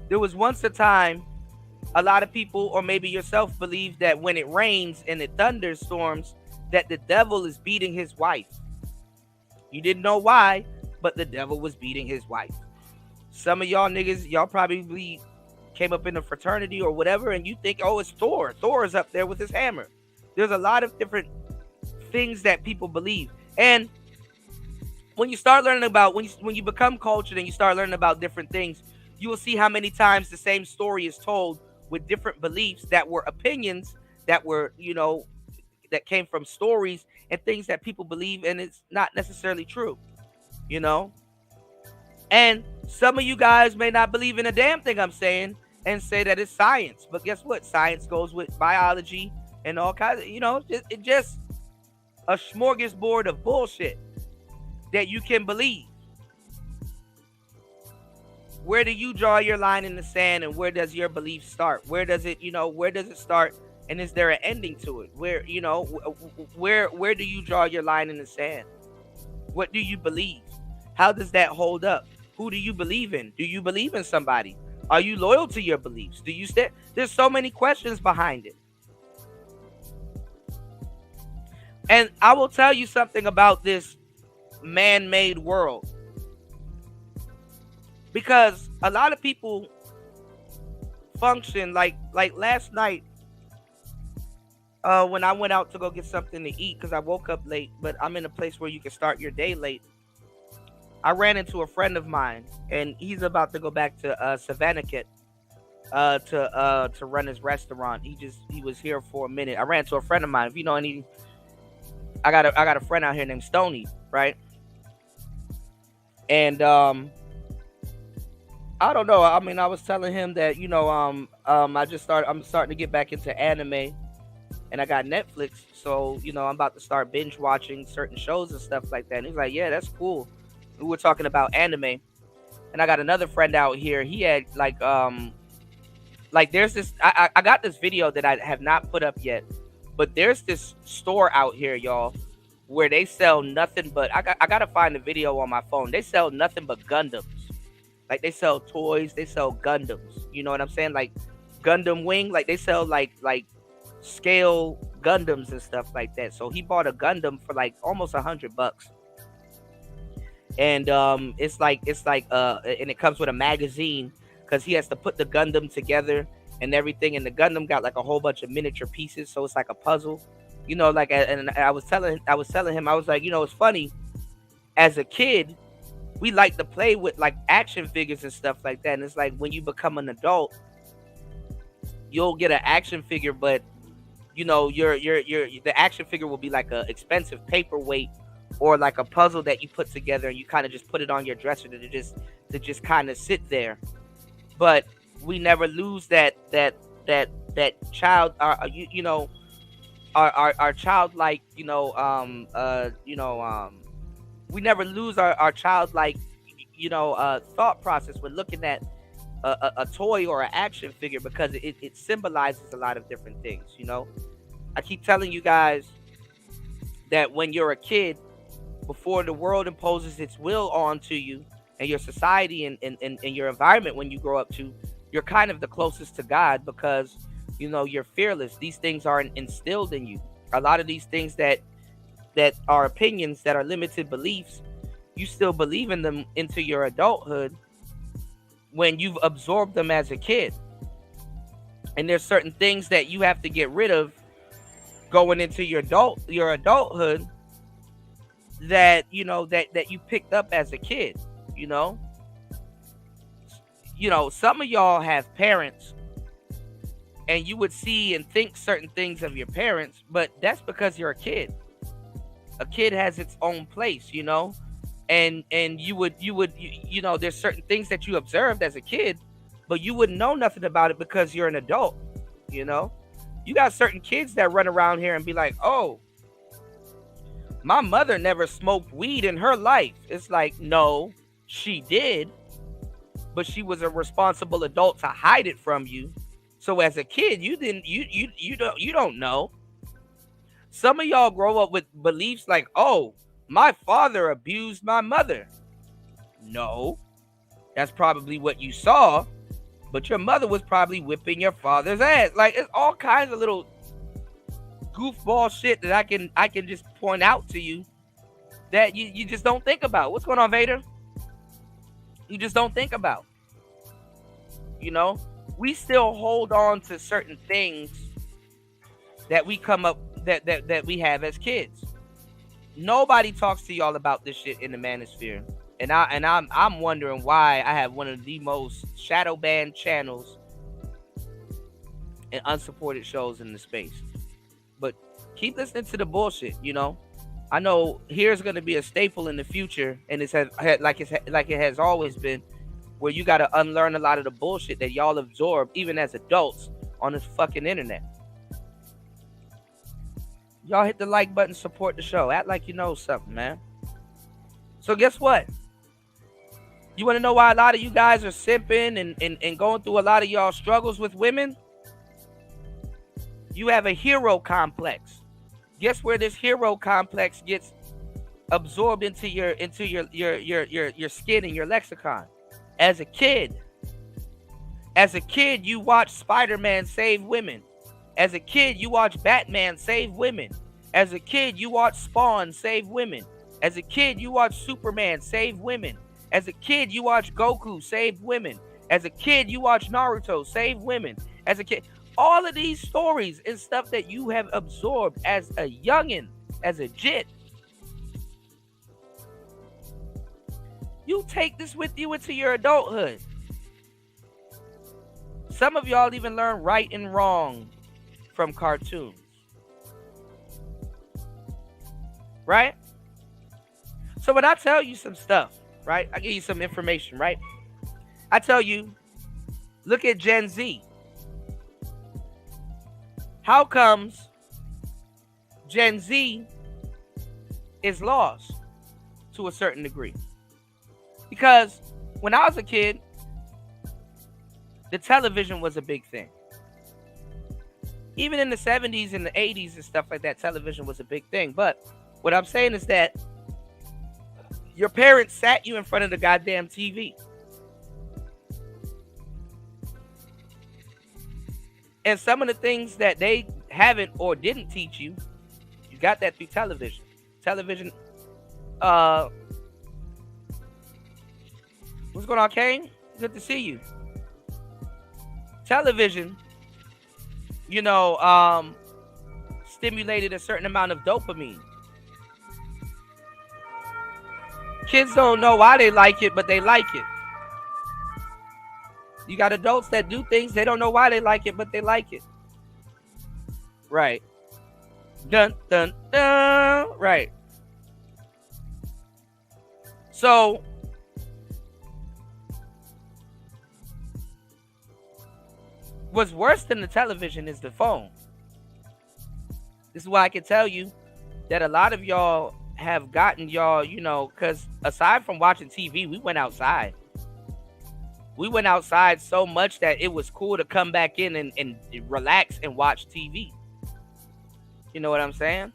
There was once a time a lot of people, or maybe yourself, believe that when it rains and it thunderstorms, that the devil is beating his wife. You didn't know why, but the devil was beating his wife. Some of y'all niggas, y'all probably came up in a fraternity or whatever, and you think, oh, it's Thor. Thor is up there with his hammer. There's a lot of different things that people believe. And when you start learning about, when you become cultured and you start learning about different things, you will see how many times the same story is told with different beliefs that were opinions, that were, that came from stories and things that people believe, and it's not necessarily true, And some of you guys may not believe in a damn thing I'm saying and say that it's science. But guess what? Science goes with biology and all kinds of, it's just a smorgasbord of bullshit that you can believe. Where do you draw your line in the sand, and where does your belief start? Where does it start, and is there an ending to it? Where do you draw your line in the sand? What do you believe? How does that hold up? Who do you believe in? Do you believe in somebody? Are you loyal to your beliefs? Do you stand? There's so many questions behind it. And I will tell you something about this man-made world. Because a lot of people function like last night, when I went out to go get something to eat, because I woke up late, but I'm in a place where you can start your day late. I ran into a friend of mine, and he's about to go back to Savannah to run his restaurant. He was here for a minute. I ran into a friend of mine. If you know any, I got a friend out here named Stony, right? And I don't know. I mean, I was telling him that I'm starting to get back into anime, and I got Netflix, so I'm about to start binge watching certain shows and stuff like that. And he's like, "Yeah, that's cool." We were talking about anime, and I got another friend out here. He had there's this. I got this video that I have not put up yet, but there's this store out here, y'all, where they sell nothing but I gotta find the video on my phone. They sell nothing but Gundams. Like, they sell toys, they sell Gundams. You know what I'm saying? Like Gundam Wing, like they sell like scale Gundams and stuff like that. So he bought a Gundam for like almost $100, and it's like and it comes with a magazine, because he has to put the Gundam together and everything, and the Gundam got like a whole bunch of miniature pieces, so it's like a puzzle. And I was telling him, I was like, it's funny, as a kid we like to play with like action figures and stuff like that, and it's like when you become an adult, you'll get an action figure, but the action figure will be like a expensive paperweight, or like a puzzle that you put together, and you kind of just put it on your dresser to just kind of sit there. But we never lose that child, our childlike, we never lose our childlike, thought process when looking at a toy or an action figure, because it symbolizes a lot of different things. I keep telling you guys that when you're a kid, before the world imposes its will onto you, and your society and your environment, when you grow up to, you're kind of the closest to God, because you're fearless. These things are instilled in you. A lot of these things that are opinions, that are limited beliefs, you still believe in them into your adulthood when you've absorbed them as a kid. And there's certain things that you have to get rid of going into your adulthood, that that you picked up as a kid. Some of y'all have parents, and you would see and think certain things of your parents, but that's because you're a kid. A kid has its own place, and you would there's certain things that you observed as a kid, but you wouldn't know nothing about it because you're an adult. You got certain kids that run around here and be like, "Oh, my mother never smoked weed in her life." It's like, no, she did, but she was a responsible adult to hide it from you. So as a kid, you don't know. Some of y'all grow up with beliefs like, "Oh, my father abused my mother." No, that's probably what you saw, but your mother was probably whipping your father's ass. Like, it's all kinds of little goofball shit that I can just point out to you that you just don't think about. What's going on, Vader? You just don't think about. We still hold on to certain things that we come up that we have as kids. Nobody talks to y'all about this shit in the manosphere. And I'm wondering why I have one of the most shadow banned channels and unsupported shows in the space. But keep listening to the bullshit. I know here's going to be a staple in the future, and like it has always been, where you got to unlearn a lot of the bullshit that y'all absorb even as adults on this fucking internet. Y'all hit the like button, support the show, act like you know something, man. So guess what? You want to know why a lot of you guys are simping and going through a lot of y'all struggles with women? You have a hero complex. Guess where this hero complex gets absorbed into your skin and your lexicon? As a kid. As a kid, you watch Spider-Man save women. As a kid, you watch Batman save women. As a kid, you watch Spawn save women. As a kid, you watch Superman save women. As a kid, you watch Goku save women. As a kid, you watch Naruto save women. As a kid, all of these stories and stuff that you have absorbed as a youngin', as a jit, you take this with you into your adulthood. Some of y'all even learn right and wrong from cartoons. Right? So when I tell you some stuff, right? I give you some information, right? I tell you, look at Gen Z. How comes Gen Z is lost to a certain degree? Because when I was a kid, the television was a big thing. Even in the 70s and the 80s and stuff like that, television was a big thing. But what I'm saying is that your parents sat you in front of the goddamn TV. And some of the things that they haven't or didn't teach you, you got that through television. Television, what's going on, Kane? Good to see you. Television, stimulated a certain amount of dopamine. Kids don't know why they like it, but they like it. You got adults that do things, they don't know why they like it, but they like it. Right. Dun, dun, dun. Right. So, what's worse than the television is the phone. This is why I can tell you that a lot of y'all have gotten y'all, because aside from watching TV, we went outside. We went outside so much that it was cool to come back in and relax and watch TV. You know what I'm saying?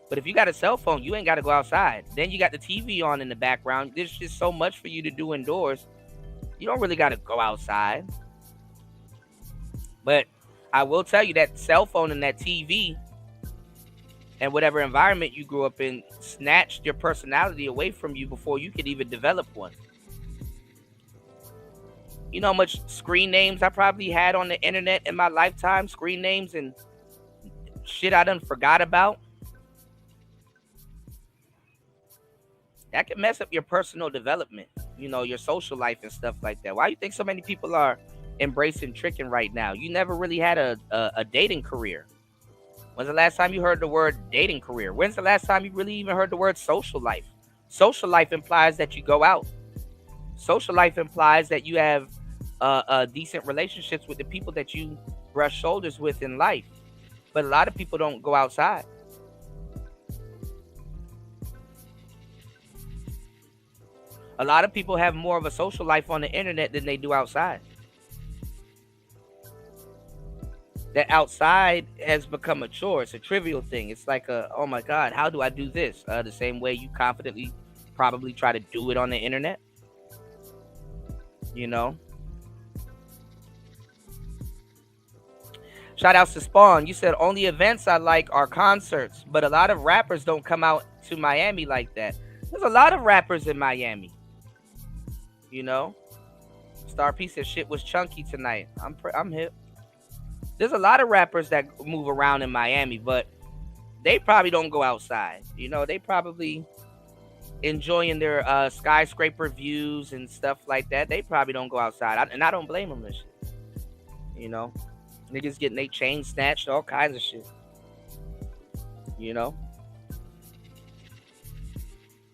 But if you got a cell phone, you ain't got to go outside. Then you got the TV on in the background. There's just so much for you to do indoors. You don't really got to go outside. But I will tell you that cell phone and that TV and whatever environment you grew up in snatched your personality away from you before you could even develop one. You know how much screen names I probably had on the internet in my lifetime? Screen names and shit I done forgot about. That can mess up your personal development, your social life and stuff like that. Why do you think so many people are embracing tricking right now? You never really had a dating career. When's the last time you heard the word dating career? When's the last time you really even heard the word social life? Social life implies that you go out. Social life implies that you have decent relationships with the people that you brush shoulders with in life. But a lot of people don't go outside. A lot of people have more of a social life on the internet than they do outside. That outside has become a chore. It's a trivial thing. It's like oh my God, how do I do this? The same way you confidently probably try to do it on the internet. Shout outs to Spawn. You said only events I like are concerts, but a lot of rappers don't come out to Miami like that. There's a lot of rappers in Miami. Star P said shit was chunky tonight. I'm hip. There's a lot of rappers that move around in Miami, but they probably don't go outside. They probably enjoying their skyscraper views and stuff like that. They probably don't go outside. And I don't blame them this shit. Niggas getting their chain snatched, all kinds of shit.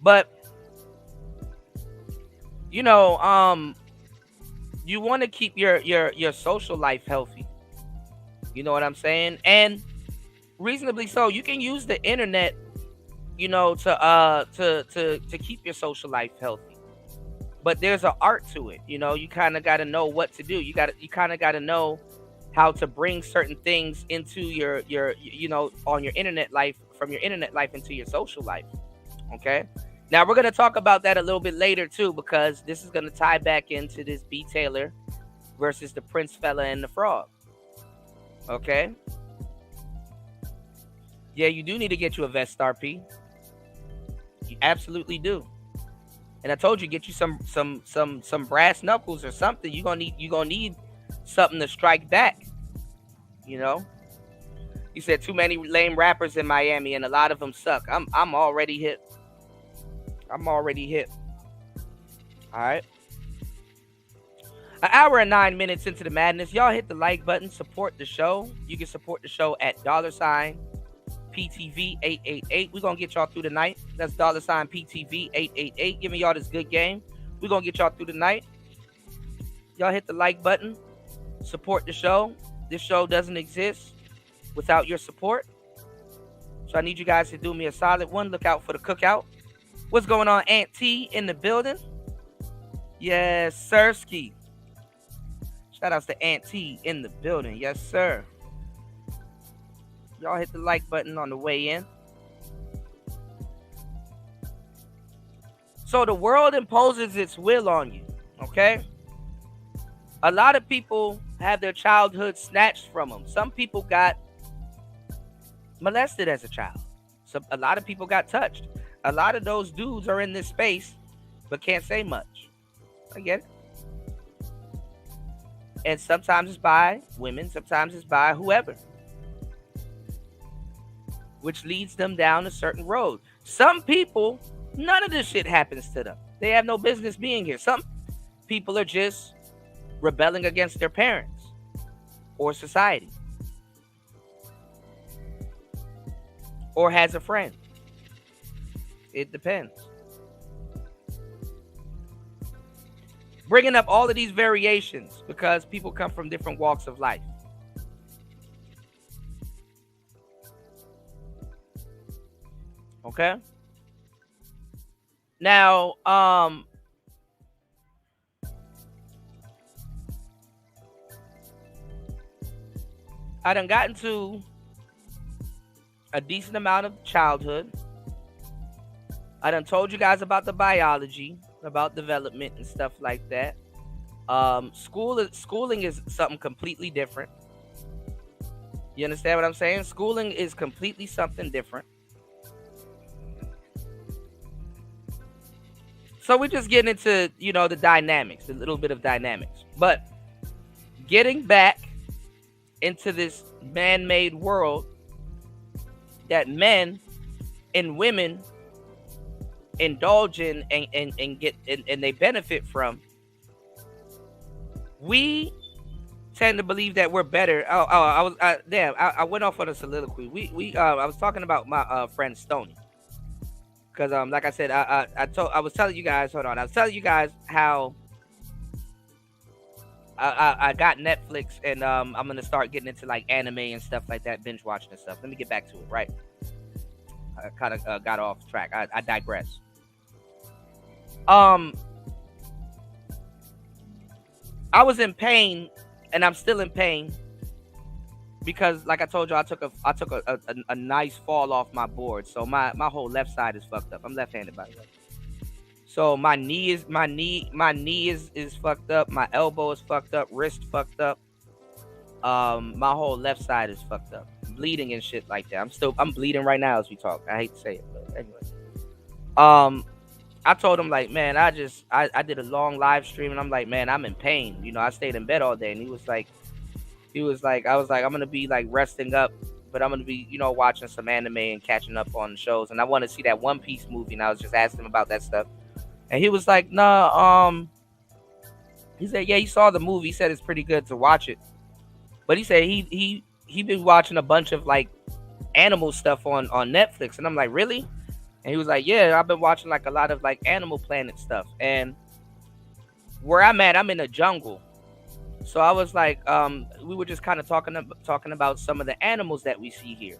But, you want to keep your social life healthy. You know what I'm saying? And reasonably so. You can use the internet, to keep your social life healthy. But there's an art to it. You kind of got to know what to do. You kind of got to know how to bring certain things into your on your internet life, from your internet life into your social life. Okay? Now we're going to talk about that a little bit later too, because this is going to tie back into this B. Taylor versus the PrinceFella and the Frog. Okay? Yeah, you do need to get you a vest, Star P. You absolutely do. And I told you, get you some brass knuckles or something. You gonna need something to strike back. You know? You said too many lame rappers in Miami and a lot of them suck. I'm already hit. I'm already hit. Alright. An hour and 9 minutes into the madness. Y'all hit the like button. Support the show. You can support the show at $PTV888. We're going to get y'all through the night. That's $PTV888. Giving y'all this good game. We're going to get y'all through the night. Y'all hit the like button. Support the show. This show doesn't exist without your support. So I need you guys to do me a solid one. Look out for the cookout. What's going on, Aunt T in the building? Yes, Sirski. Shout outs to Aunt T in the building. Yes, sir. Y'all hit the like button on the way in. So the world imposes its will on you, okay? A lot of people have their childhood snatched from them. Some people got molested as a child. A lot of people got touched. A lot of those dudes are in this space, but can't say much. I get it. And sometimes it's by women, sometimes it's by whoever, which leads them down a certain road. Some people, none of this shit happens to them. They have no business being here. Some people are just rebelling against their parents or society or has a friend. It depends. Bringing up all of these variations because people come from different walks of life. Okay? Now, I done gotten to a decent amount of childhood. I done told you guys about the biology, about development and stuff like that. Schooling is something completely different. You understand what I'm saying? Schooling is completely something different. So we're just getting into, the dynamics, a little bit of dynamics. But getting back into this man-made world that men and women indulge in and get and they benefit from, we tend to believe that we're better. I went off on a soliloquy. I was talking about my friend Stony, because like I said, I was telling you guys. Hold on, I was telling you guys how I got Netflix, and I'm gonna start getting into like anime and stuff like that, binge watching and stuff. Let me get back to it. Right, I kind of got off track. I digress. I was in pain, and I'm still in pain because, like I told you, I took a nice fall off my board, so my whole left side is fucked up. I'm left-handed, by the way. So my knee is fucked up. My elbow is fucked up. Wrist fucked up. My whole left side is fucked up. Bleeding and shit like that. I'm bleeding right now as we talk. I hate to say it, but anyway. I told him, like, man, I did a long live stream, and I'm like, man, I'm in pain. I stayed in bed all day, and he was like, I was like, I'm gonna be like resting up, but I'm gonna be, watching some anime and catching up on the shows, and I want to see that One Piece movie. And I was just asking him about that stuff, and he was like, nah, he said, yeah, he saw the movie. He said it's pretty good to watch it, but he said he been watching a bunch of like animal stuff on Netflix, and I'm like, really? And he was like, yeah, I've been watching like a lot of like Animal Planet stuff. And where I'm at, I'm in a jungle. So I was like, we were just kind of talking about some of the animals that we see here.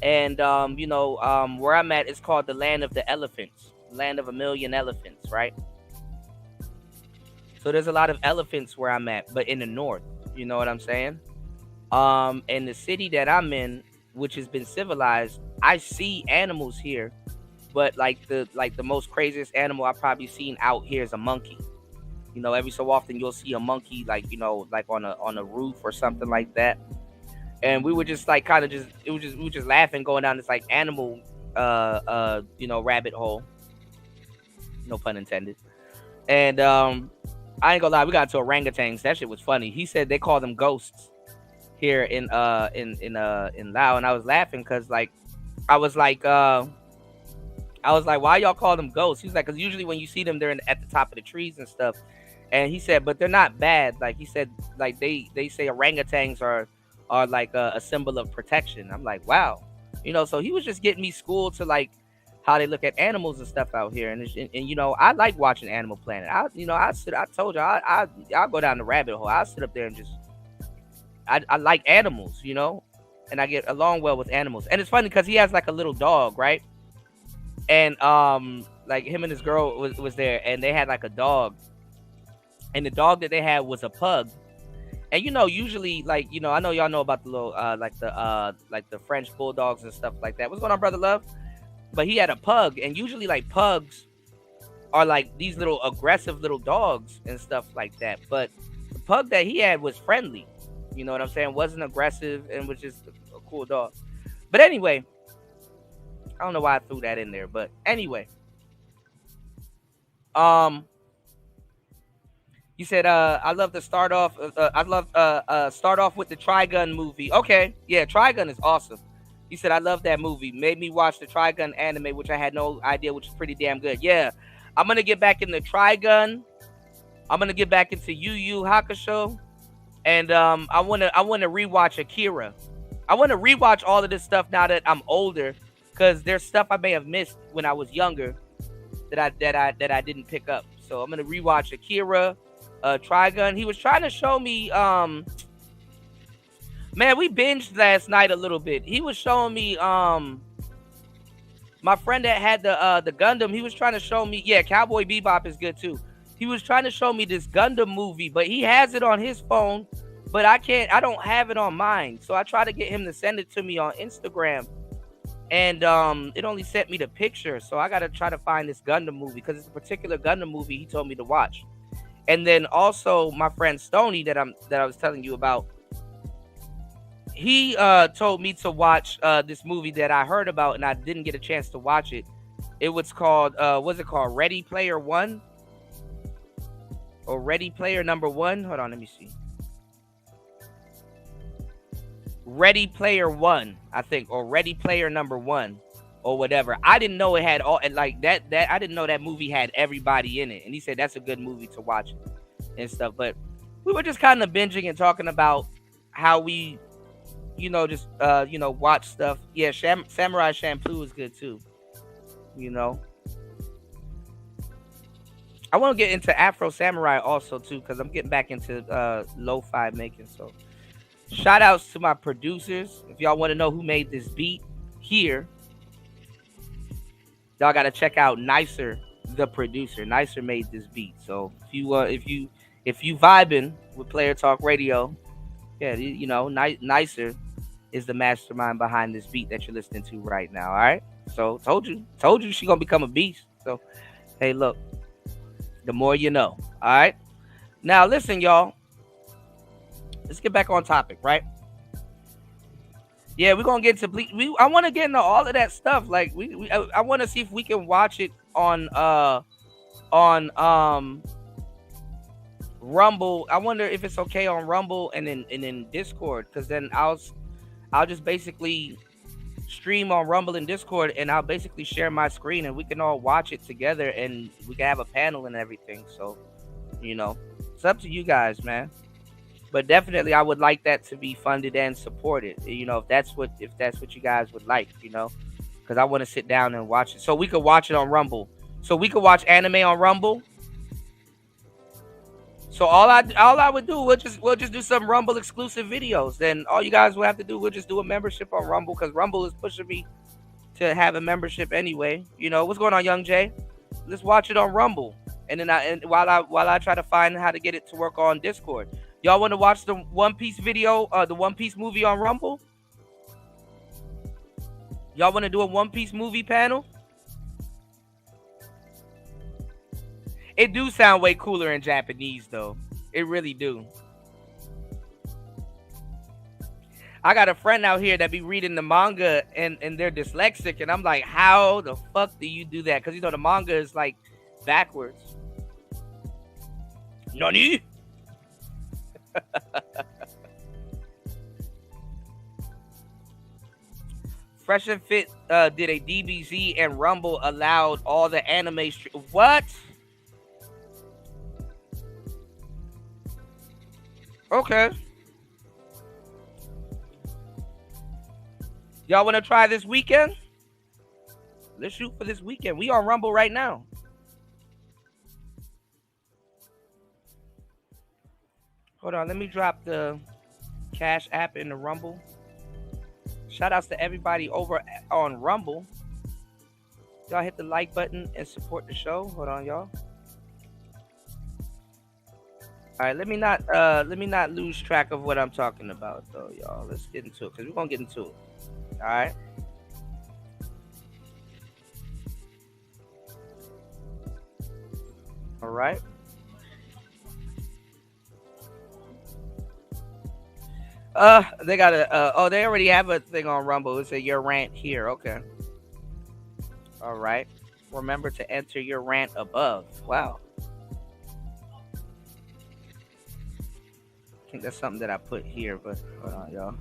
And, where I'm at is called the Land of the Elephants, Land of a Million Elephants, right? So there's a lot of elephants where I'm at, but in the north, you know what I'm saying? And the city that I'm in, which has been civilized, I see animals here, but like the most craziest animal I've probably seen out here is a monkey. You know, every so often you'll see a monkey, like, you know, like on a roof or something like that. And we would just like kind of just we were just laughing going down this like animal you know, rabbit hole. No pun intended. And I ain't gonna lie, we got to orangutans. That shit was funny. He said they call them ghosts here in Lao, and I was laughing because like I was like why y'all call them ghosts? He's like, because usually when you see them, they're at the top of the trees and stuff. And he said, but they're not bad. Like he said, like they say orangutans are like a symbol of protection. I'm like, wow, you know. So he was just getting me schooled to like how they look at animals and stuff out here. And you know, I like watching Animal Planet. I told you, I'll go down the rabbit hole. I'll sit up there and just I like animals, you know, and I get along well with animals. And it's funny because he has like a little dog, right? And like him and his girl was there, and they had like a dog, and the dog that they had was a pug. And you know, usually, like, you know, I know y'all know about the little like the French bulldogs and stuff like that. What's going on, brother Love? But he had a pug, and usually like pugs are like these little aggressive little dogs and stuff like that. But the pug that he had was friendly. You know what I'm saying? Wasn't aggressive and was just a cool dog. But anyway, I don't know why I threw that in there, but anyway, you said I love to start off. I love start off with the Trigun movie. Okay, yeah, Trigun is awesome. He said I love that movie. Made me watch the Trigun anime, which I had no idea, which is pretty damn good. Yeah, I'm gonna get back into Trigun. I'm gonna get back into Yu Yu Hakusho, and I wanna rewatch Akira. I want to rewatch all of this stuff now that I'm older, because there's stuff I may have missed when I was younger that I didn't pick up. So I'm gonna rewatch Akira, Trigun. He was trying to show me. Man, we binged last night a little bit. He was showing me. My friend that had the Gundam. He was trying to show me. Yeah, Cowboy Bebop is good too. He was trying to show me this Gundam movie, but he has it on his phone, but I don't have it on mine. So I tried to get him to send it to me on Instagram, and it only sent me the picture. So I gotta try to find this Gundam movie, because it's a particular Gundam movie he told me to watch. And then also my friend Stony that I was telling you about, he told me to watch this movie that I heard about and I didn't get a chance to watch it. It was called what's it called? Ready Player One? Or Ready Player Number One? Hold on, let me see. Ready Player One, I think, or Ready Player Number One, or whatever. I didn't know it had all like that. I didn't know that movie had everybody in it. And he said that's a good movie to watch and stuff. But we were just kind of binging and talking about how we, you know, just watch stuff. Yeah, Samurai Champloo is good too. You know, I want to get into Afro Samurai also too, because I'm getting back into lo-fi making. So shout outs to my producers. If y'all want to know who made this beat here, y'all got to check out Nicer, the producer. Nicer made this beat. So if you vibing with Player Talk Radio, yeah, you know, Nicer is the mastermind behind this beat that you're listening to right now. All right. So told you she gonna become a beast. So hey, look, the more you know. All right. Now listen, y'all. Let's get back on topic, right? Yeah, we're gonna get to I want to get into all of that stuff. Like I want to see if we can watch it on Rumble. I wonder if it's okay on Rumble and in Discord, because then I'll just basically stream on Rumble and Discord, and I'll basically share my screen, and we can all watch it together, and we can have a panel and everything. So, you know, it's up to you guys, man. But definitely, I would like that to be funded and supported. You know, if that's what you guys would like, you know, because I want to sit down and watch it, so we could watch it on Rumble. So we could watch anime on Rumble. So all I would do, we'll just do some Rumble exclusive videos. Then all you guys will have to do, we'll just do a membership on Rumble, because Rumble is pushing me to have a membership anyway. You know what's going on, Young Jay? Let's watch it on Rumble, and then while I try to find how to get it to work on Discord. Y'all want to watch the One Piece video, the One Piece movie on Rumble? Y'all want to do a One Piece movie panel? It do sound way cooler in Japanese though. It really do. I got a friend out here that be reading the manga and they're dyslexic, and I'm like, how the fuck do you do that? Because the manga is like backwards. Nani? Fresh and Fit did a DBZ and Rumble allowed all the anime. What? Okay. Y'all want to try this weekend? Let's shoot for this weekend. We on Rumble right now. Hold on. Let me drop the Cash App in the Rumble. Shout outs to everybody over on Rumble. Y'all hit the like button and support the show. Hold on, y'all. All right, let me not lose track of what I'm talking about though, y'all. Let's get into it because we're gonna get into it. All right. All right. They got a they already have a thing on Rumble. It's a your rant here. Okay. All right. Remember to enter your rant above. Wow. I think that's something that I put here, but hold on, y'all.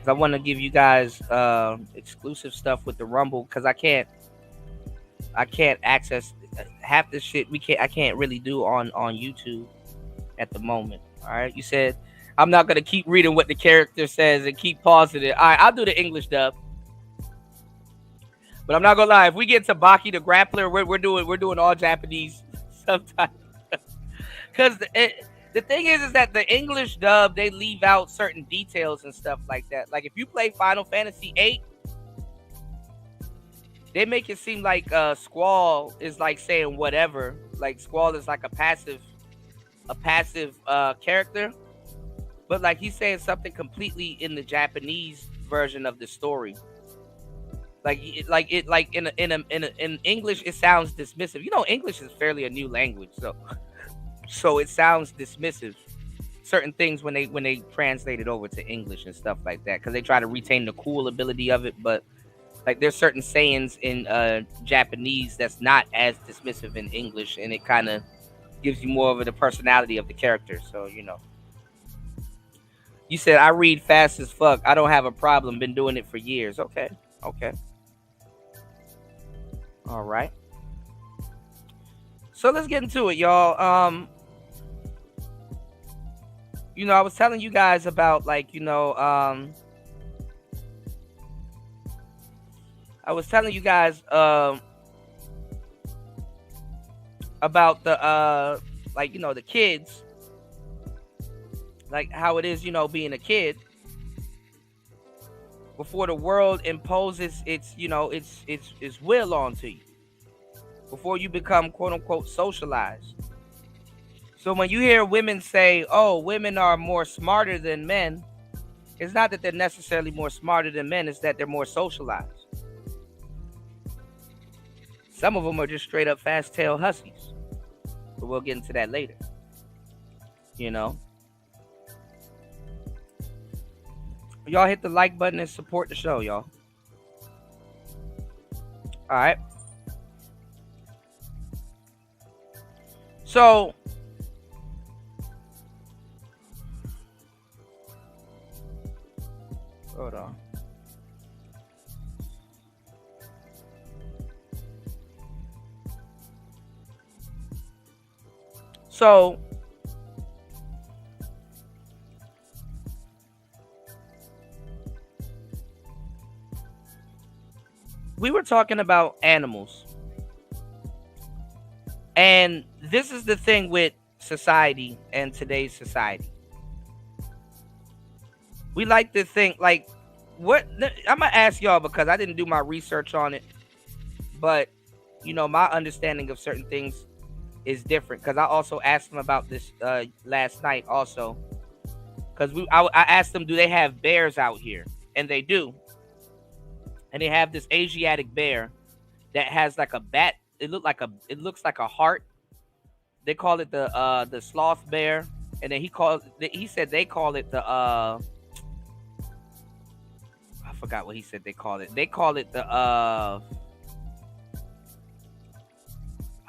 I want to give you guys exclusive stuff with the Rumble because I can't access half this shit. I can't really do on YouTube at the moment. All right, you said I'm not gonna keep reading what the character says and keep pausing it. All right, I'll do the English dub, but I'm not gonna lie. If we get to Baki the Grappler, we're doing all Japanese sometimes because the thing is that the English dub, they leave out certain details and stuff like that. Like if you play Final Fantasy VIII, they make it seem like Squall is like saying whatever. Like Squall is like a passive character, but like he's saying something completely in the Japanese version of the story. Like in English, it sounds dismissive. English is fairly a new language, so it sounds dismissive. Certain things when they translate it over to English and stuff like that, because they try to retain the cool ability of it, but like there's certain sayings in Japanese that's not as dismissive in English, and it kind of gives you more of the personality of the character. So you said I read fast as fuck. I don't have a problem. Been doing it for years. Okay. All right. So let's get into it, y'all. I was telling you guys about I was telling you guys about the the kids, like how it is, being a kid before the world imposes its will onto you, before you become quote unquote socialized. So when you hear women say, "Oh, women are more smarter than men," it's not that they're necessarily more smarter than men, it's that they're more socialized. Some of them are just straight up fast tail hussies. But we'll get into that later. Y'all hit the like button and support the show, y'all. All right. So hold on. So we were talking about animals. And this is the thing with society and today's society. We like to think like what I'm gonna ask y'all because I didn't do my research on it, but my understanding of certain things is different because I also asked them about this last night also, because I asked them, do they have bears out here? And they do. And they have this Asiatic bear, that has like a bat. It looks like a heart. They call it the sloth bear, and then he said they call it the I forgot what he said they call it. They call it the I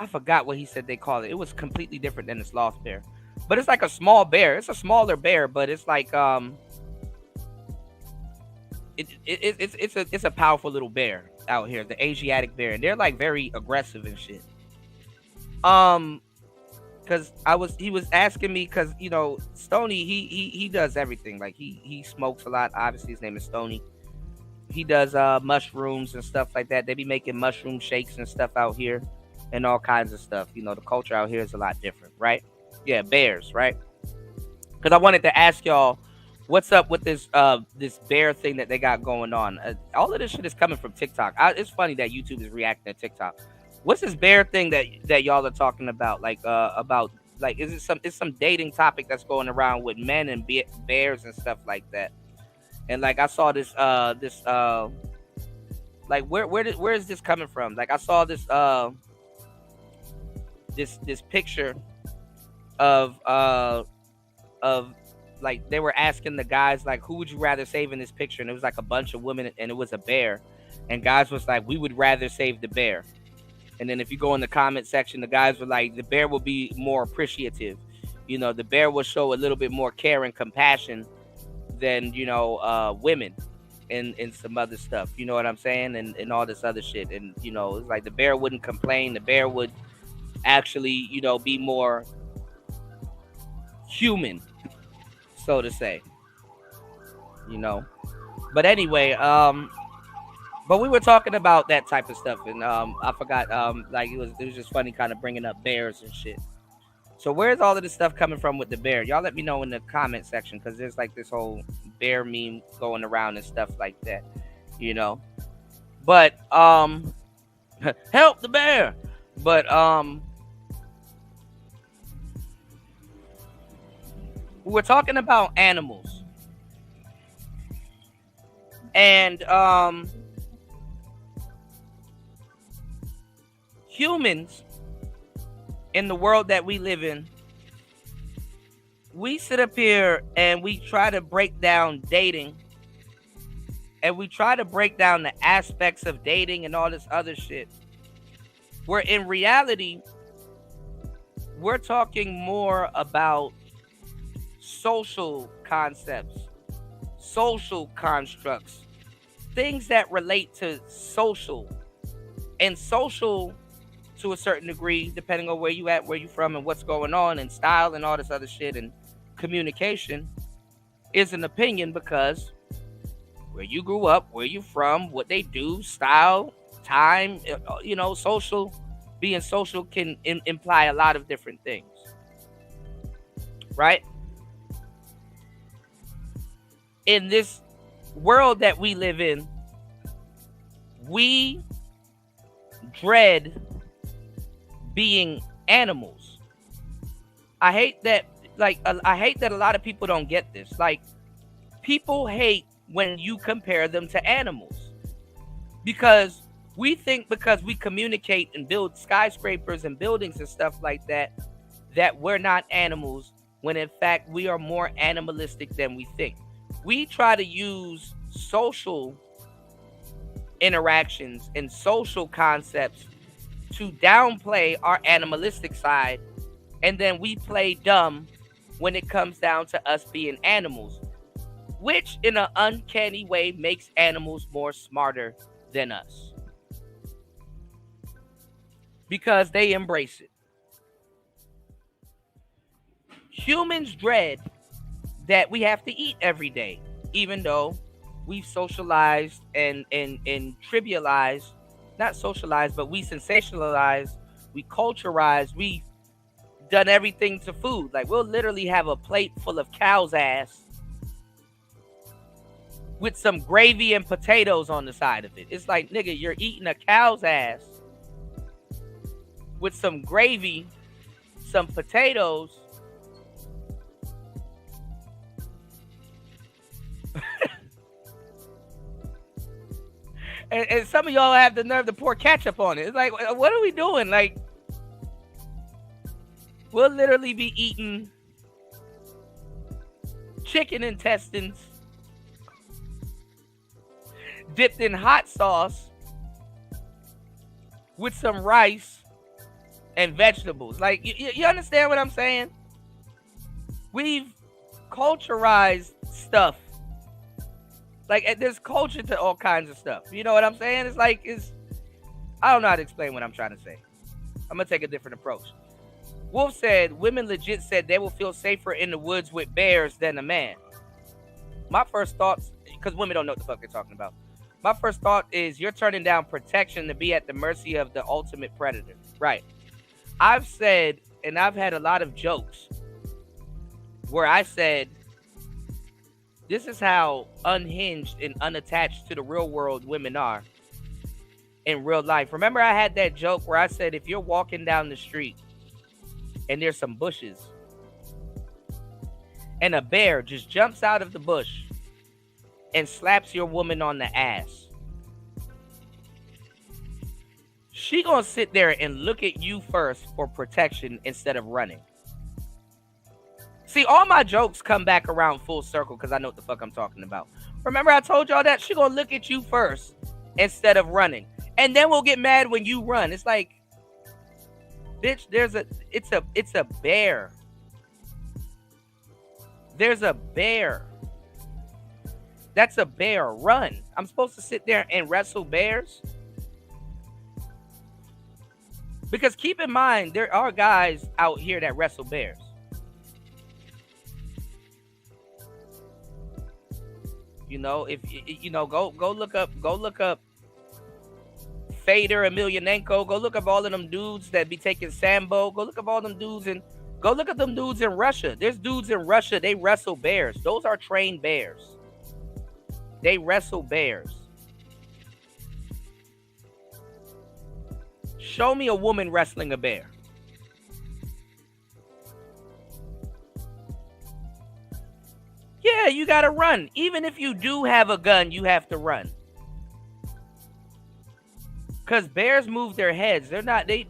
forgot what he said they call it. It was completely different than the sloth bear. But it's like a small bear. It's a smaller bear, but it's like it's a powerful little bear out here, the Asiatic bear, and they're like very aggressive and shit. Because he was asking me, because Stony, he does everything. Like he smokes a lot. Obviously his name is Stony. He does mushrooms and stuff like that. They be making mushroom shakes and stuff out here and all kinds of stuff. The culture out here is a lot different, right? Yeah, bears, right? Because I wanted to ask y'all, what's up with this bear thing that they got going on? All of this shit is coming from TikTok. It's funny that YouTube is reacting to TikTok. What's this bear thing that y'all are talking about? Like is it some dating topic that's going around with men and bears and stuff like that? And like I saw this like where is this coming from? Like I saw this this picture of like they were asking the guys, like, who would you rather save in this picture? And it was like a bunch of women and it was a bear, and guys was like, we would rather save the bear. And then if you go in the comment section, the guys were like, the bear will be more appreciative, the bear will show a little bit more care and compassion than women and some other stuff, you know what I'm saying, and all this other shit. And it's like the bear wouldn't complain, the bear would actually be more human, so to say. But anyway, but we were talking about that type of stuff, and I forgot, like it was just funny kind of bringing up bears and shit. So where's all of this stuff coming from with the bear? Y'all let me know in the comment section, because there's like this whole bear meme going around and stuff like that, but help the bear. But we're talking about animals, and humans in the world that we live in. We sit up here and we try to break down dating, and we try to break down the aspects of dating and all this other shit, where in reality we're talking more about social concepts, social constructs, things that relate to social, and social to a certain degree, depending on where you at, where you from, and what's going on, and style and all this other shit, and communication is an opinion, because where you grew up, where you from, what they do, style, time, social, being social can imply a lot of different things, right? In this world that we live in, we dread being animals. I hate that a lot of people don't get this. Like, people hate when you compare them to animals, because we think, because we communicate and build skyscrapers and buildings and stuff like that, that we're not animals, when in fact we are more animalistic than we think. We try to use social interactions and social concepts to downplay our animalistic side, and then we play dumb when it comes down to us being animals, which in an uncanny way makes animals more smarter than us, because they embrace it. Humans dread that we have to eat every day, even though we've socialized and trivialized, not socialized, but we sensationalized, we culturized, we've done everything to food. Like, we'll literally have a plate full of cow's ass with some gravy and potatoes on the side of it. It's like, nigga, you're eating a cow's ass with some gravy, some potatoes, And some of y'all have the nerve to pour ketchup on it. It's like, what are we doing? Like, we'll literally be eating chicken intestines dipped in hot sauce with some rice and vegetables. Like, you understand what I'm saying? We've culturized stuff. Like, there's culture to all kinds of stuff. You know what I'm saying? It's like, I don't know how to explain what I'm trying to say. I'm going to take a different approach. Wolf said, women legit said they will feel safer in the woods with bears than a man. My first thoughts, because women don't know what the fuck they're talking about. My first thought is you're turning down protection to be at the mercy of the ultimate predator. Right. I've said, and I've had a lot of jokes where I said, this is how unhinged and unattached to the real world women are in real life. Remember, I had that joke where I said, if you're walking down the street and there's some bushes and a bear just jumps out of the bush and slaps your woman on the ass, she gonna sit there and look at you first for protection instead of running. See, all my jokes come back around full circle because I know what the fuck I'm talking about. Remember, I told y'all that she gonna look at you first instead of running, and then we'll get mad when you run. It's like, bitch, it's a bear. There's a bear. That's a bear. Run. I'm supposed to sit there and wrestle bears? Because keep in mind, there are guys out here that wrestle bears. You know, if you know, go look up Fader Emelianenko. Go look up all of them dudes that be taking Sambo. Go look up all them dudes and go look at them dudes in Russia. There's dudes in Russia, they wrestle bears. Those are trained bears. They wrestle bears. Show me a woman wrestling a bear. Yeah, you gotta run. Even if you do have a gun, you have to run. Cause bears move their heads. They're not. They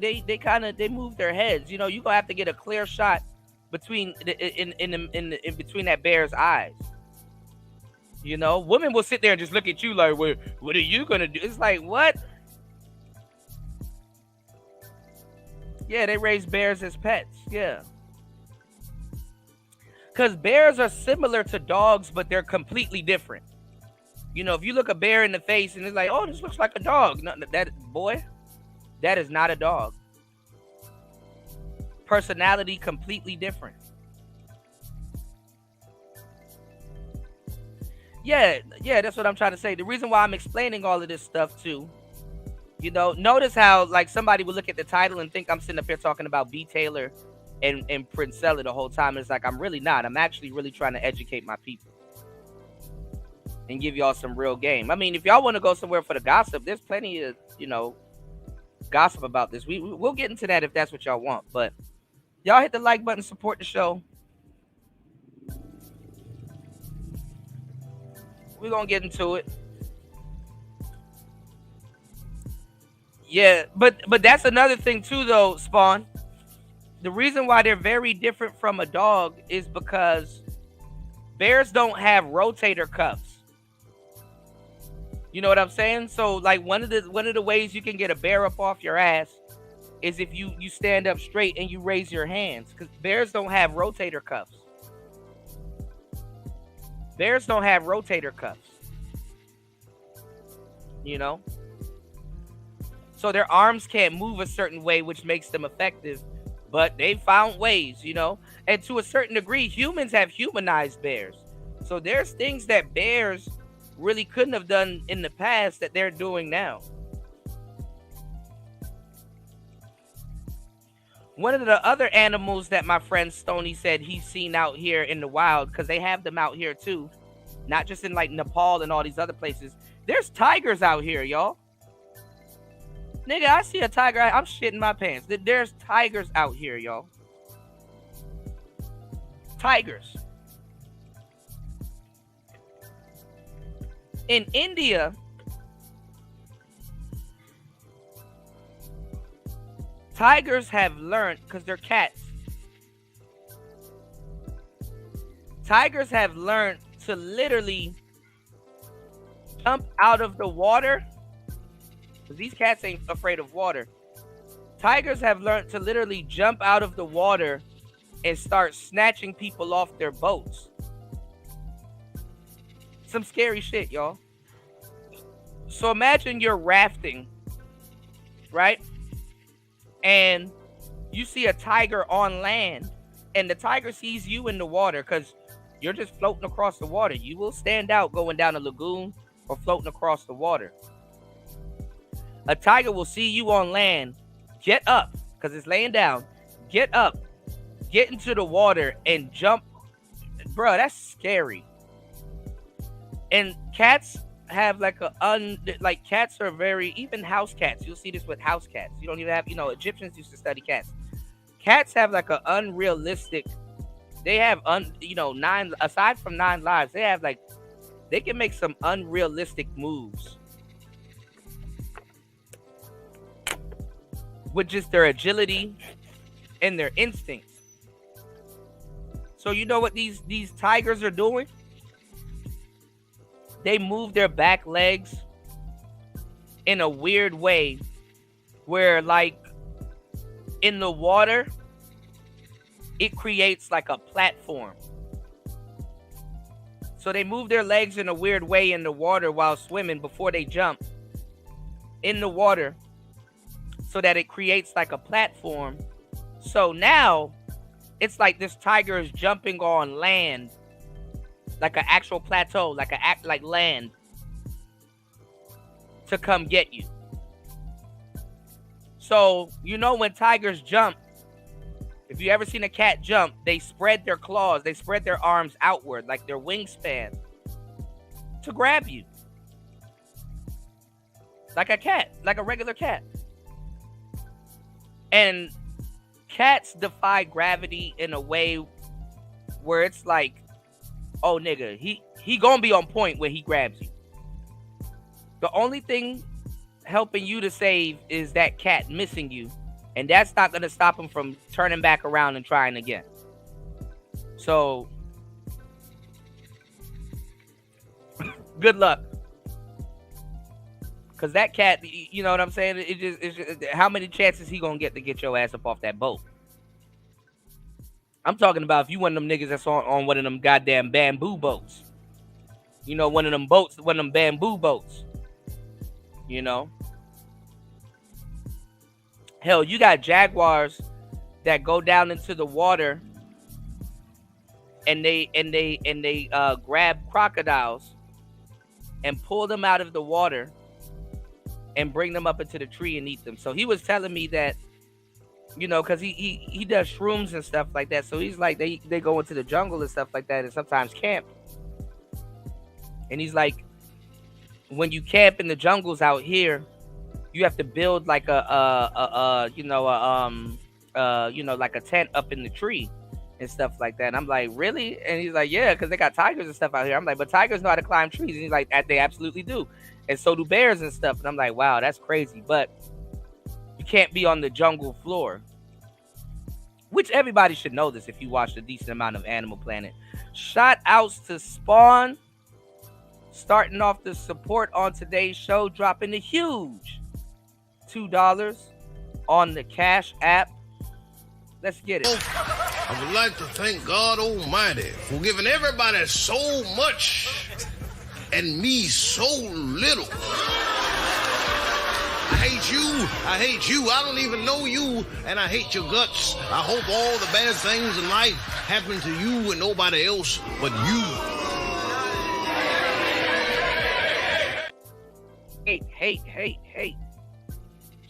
move their heads. You know, you gonna have to get a clear shot between in between that bear's eyes. You know, women will sit there and just look at you like, what are you gonna do? It's like, what? Yeah, they raise bears as pets. Yeah. Because bears are similar to dogs, but they're completely different. You know, if you look a bear in the face and it's like, oh, this looks like a dog. No, that is not a dog. Personality completely different. Yeah, that's what I'm trying to say. The reason why I'm explaining all of this stuff too, you know, notice how like somebody would look at the title and think I'm sitting up here talking about B. Taylor and PrinceFella the whole time. It's like, I'm really not. I'm actually really trying to educate my people and give y'all some real game. I mean, if y'all want to go somewhere for the gossip, there's plenty of, you know, gossip about this. We'll get into that if that's what y'all want. But y'all hit the like button, support the show. We're going to get into it. Yeah, but that's another thing too, though, Spawn. The reason why they're very different from a dog is because bears don't have rotator cuffs. You know what I'm saying? So like one of the ways you can get a bear up off your ass is if you stand up straight and you raise your hands, because bears don't have rotator cuffs. Bears don't have rotator cuffs. You know? So their arms can't move a certain way, which makes them effective. But they found ways, you know? And to a certain degree, humans have humanized bears. So there's things that bears really couldn't have done in the past that they're doing now. One of the other animals that my friend Stoney said he's seen out here in the wild, because they have them out here too, not just in like Nepal and all these other places. There's tigers out here, y'all. Nigga, I see a tiger, I'm shitting my pants. There's tigers out here, y'all. Tigers. In India, Tigers have learned, because they're cats, tigers have learned to literally jump out of the water, because these cats ain't afraid of water. Tigers have learned to literally jump out of the water and start snatching people off their boats. Some scary shit, y'all. So imagine you're rafting, right? And you see a tiger on land, and the tiger sees you in the water because you're just floating across the water. You will stand out going down a lagoon or floating across the water. A tiger will see you on land, get up, because it's laying down, get up, get into the water, and jump. Bro, that's scary. And cats have like cats are very, even house cats. You'll see this with house cats. You don't even have, Egyptians used to study cats. Cats have like an unrealistic, they have, aside from 9 lives, they can make some unrealistic moves with just their agility and their instincts. So you know what these tigers are doing? They move their back legs in a weird way where, like, in the water, it creates like a platform. So they move their legs in a weird way in the water while swimming before they jump in the water so that it creates like a platform. So now it's like this tiger is jumping on land, like an actual plateau, like land, to come get you. So, when tigers jump, if you ever seen a cat jump, they spread their claws, they spread their arms outward, like their wingspan, to grab you. Like a cat, like a regular cat. And cats defy gravity in a way where it's like, oh nigga, he gonna be on point when he grabs you. The only thing helping you to save is that cat missing you, and that's not gonna stop him from turning back around and trying again. So good luck, because that cat, you know what I'm saying, it's just how many chances he gonna get to get your ass up off that boat? I'm talking about if you one of them niggas that's on one of them goddamn bamboo boats. One of them boats, one of them bamboo boats. Hell, you got jaguars that go down into the water and they grab crocodiles and pull them out of the water and bring them up into the tree and eat them. So he was telling me that, because he does shrooms and stuff like that. So he's like, they go into the jungle and stuff like that and sometimes camp. And he's like, when you camp in the jungles out here, you have to build like like a tent up in the tree and stuff like that. And I'm like, really? And he's like, yeah, because they got tigers and stuff out here. I'm like, but tigers know how to climb trees. And he's like, they absolutely do. And so do bears and stuff. And I'm like, wow, that's crazy. But you can't be on the jungle floor, which everybody should know this if you watched a decent amount of Animal Planet. Shout outs to Spawn, starting off the support on today's show, dropping a huge $2 on the Cash App. Let's get it. I would like to thank God Almighty for giving everybody so much and me so little. I hate you. I don't even know you, and I hate your guts. I hope all the bad things in life happen to you and nobody else but you. Hate.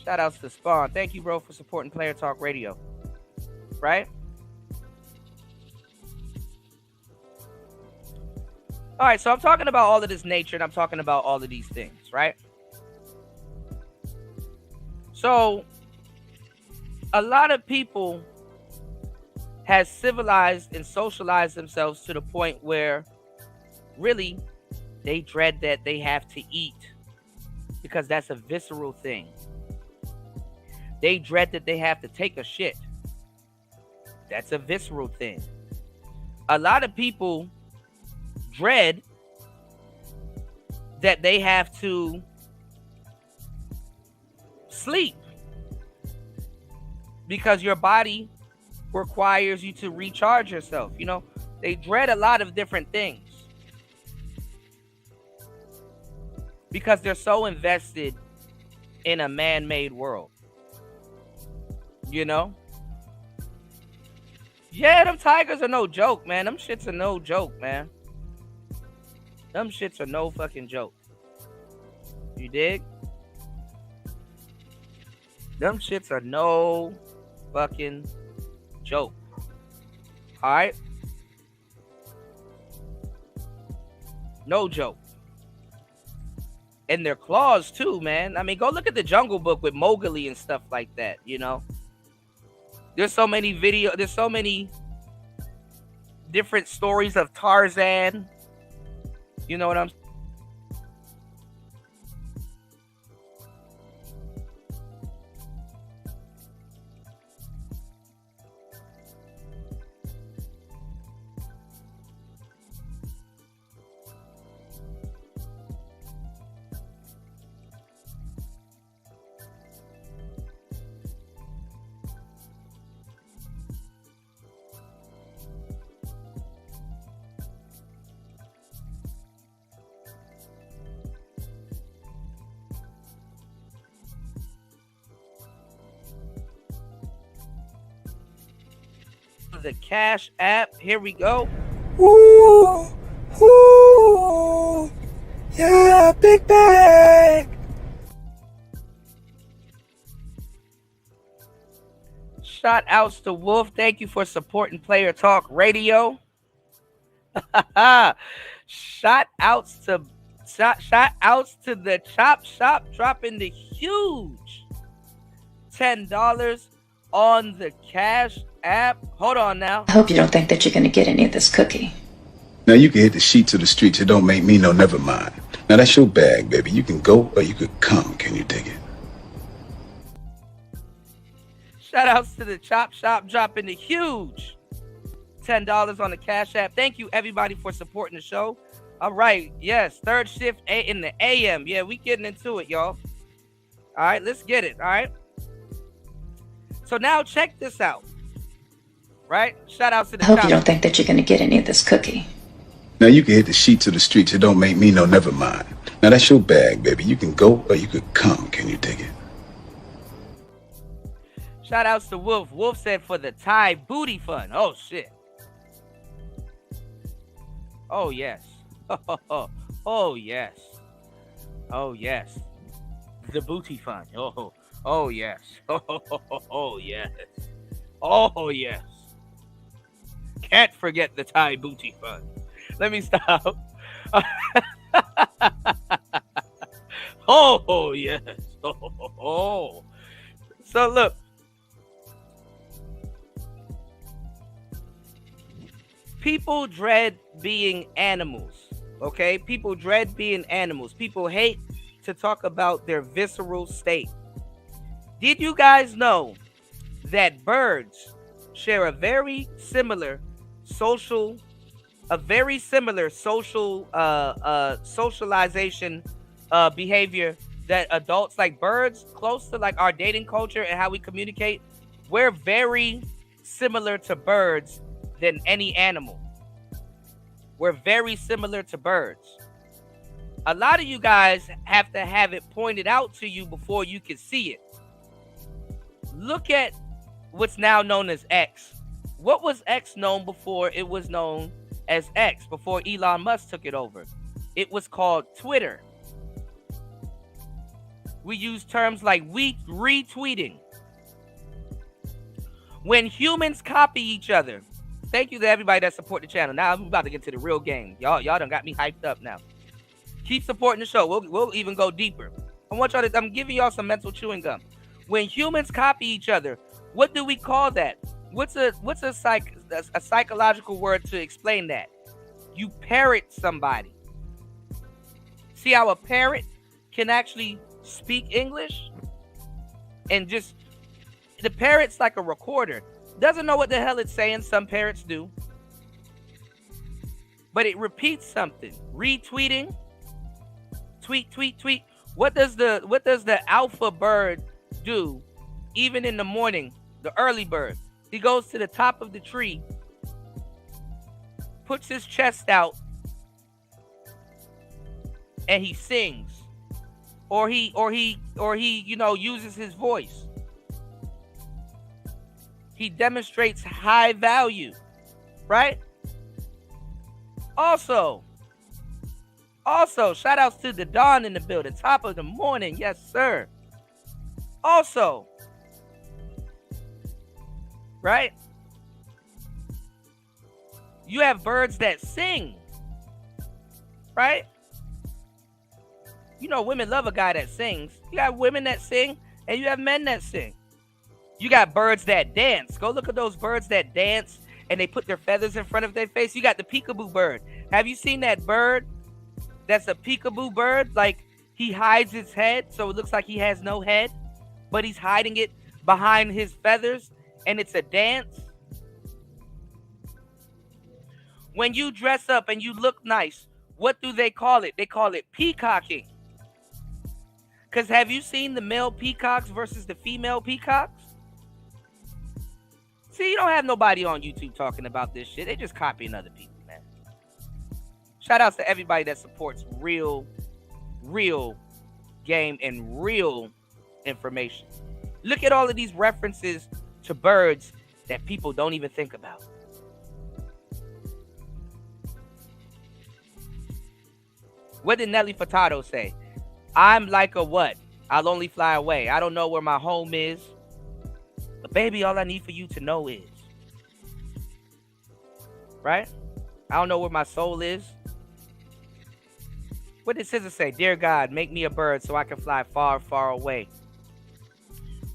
Shout outs to Spawn. Thank you, bro, for supporting Player Talk Radio. Right? All right, so I'm talking about all of this nature, and I'm talking about all of these things, right? So, a lot of people has civilized and socialized themselves to the point where really they dread that they have to eat because that's a visceral thing. They dread that they have to take a shit. That's a visceral thing. A lot of people dread that they have to sleep because your body requires you to recharge yourself. You know, they dread a lot of different things because they're so invested in a man-made world. You know? Yeah, them tigers are no joke, man. Them shits are no joke, man. Them shits are no fucking joke. You dig? Them shits are no fucking joke. Alright? No joke. And their claws too, man. I mean, go look at the Jungle Book with Mowgli and stuff like that, you know? There's so many there's so many different stories of Tarzan. You know what I'm saying? The Cash App. Here we go. Ooh, ooh, yeah, big bag. Shout outs to Wolf. Thank you for supporting Player Talk Radio. Shout outs to the Chop Shop dropping the huge $10 on the Cash App. Hold on now. I hope you don't think that you're going to get any of this cookie. Now you can hit the sheets of the streets. It don't make me no never mind. Now that's your bag, baby. You can go or you could come. Can you dig it? Shout outs to the Chop Shop dropping the huge $10 on the Cash App. Thank you everybody for supporting the show. All right, yes, third shift in the AM. Yeah, we getting into it, y'all. All right, let's get it. All right. So now check this out. Right? Shout outs to the I hope Chop you don't think that you're going to get any of this cookie. Now you can hit the sheets of the streets. It don't make me no never mind. Now that's your bag, baby. You can go or you could come. Can you dig it? Shout outs to Wolf. Wolf said for the Thai booty fun. Oh shit. Oh yes. Oh yes. Oh yes. The booty fun. Oh yes. Oh yes. Oh yes. Can't forget the Thai booty fun. Let me stop. Oh yes. Oh. So look. People dread being animals, okay? People dread being animals. People hate to talk about their visceral state. Did you guys know that birds share a very similar social socialization behavior that adults, like birds, close to like our dating culture and how we communicate? We're very similar to birds than any animal. We're very similar to birds. A lot of you guys have to have it pointed out to you before you can see it. Look at what's now known as X. What was X known before it was known as X, before Elon Musk took it over? It was called Twitter. We use terms like retweeting. When humans copy each other, thank you to everybody that support the channel. Now I'm about to get to the real game. Y'all done got me hyped up now. Keep supporting the show. We'll even go deeper. I'm giving y'all some mental chewing gum. When humans copy each other, what do we call that? What's a psychological word to explain that? You parrot somebody. See how a parrot can actually speak English and just The parrot's like a recorder. Doesn't know what the hell it's saying. Some parrots do. But it repeats something. Retweeting. Tweet, tweet, tweet. What does the alpha bird do? Even in the morning, the early bird. He goes to the top of the tree, puts his chest out, and he sings. Or he, uses his voice. He demonstrates high value, right? Also, shout outs to the Dawn in the building. Top of the morning, yes, sir. Also, right? You have birds that sing, right? You know, women love a guy that sings. You got women that sing, and you have men that sing. You got birds that dance. Go look at those birds that dance, and they put their feathers in front of their face. You got the peekaboo bird. Have you seen that bird? That's a peekaboo bird. Like, he hides his head, so it looks like he has no head, but he's hiding it behind his feathers, and it's a dance. When you dress up and you look nice, what do they call it? They call it peacocking. Because have you seen the male peacocks versus the female peacocks? See, you don't have nobody on YouTube talking about this shit. They just copying other people, man. Shout outs to everybody that supports real game and real information. Look at all of these references to birds that people don't even think about. What did Nelly Furtado say? I'm like a what? I'll only fly away. I don't know where my home is. But baby, all I need for you to know is. Right? I don't know where my soul is. What did Scissor say? Dear God, make me a bird so I can fly far, far away.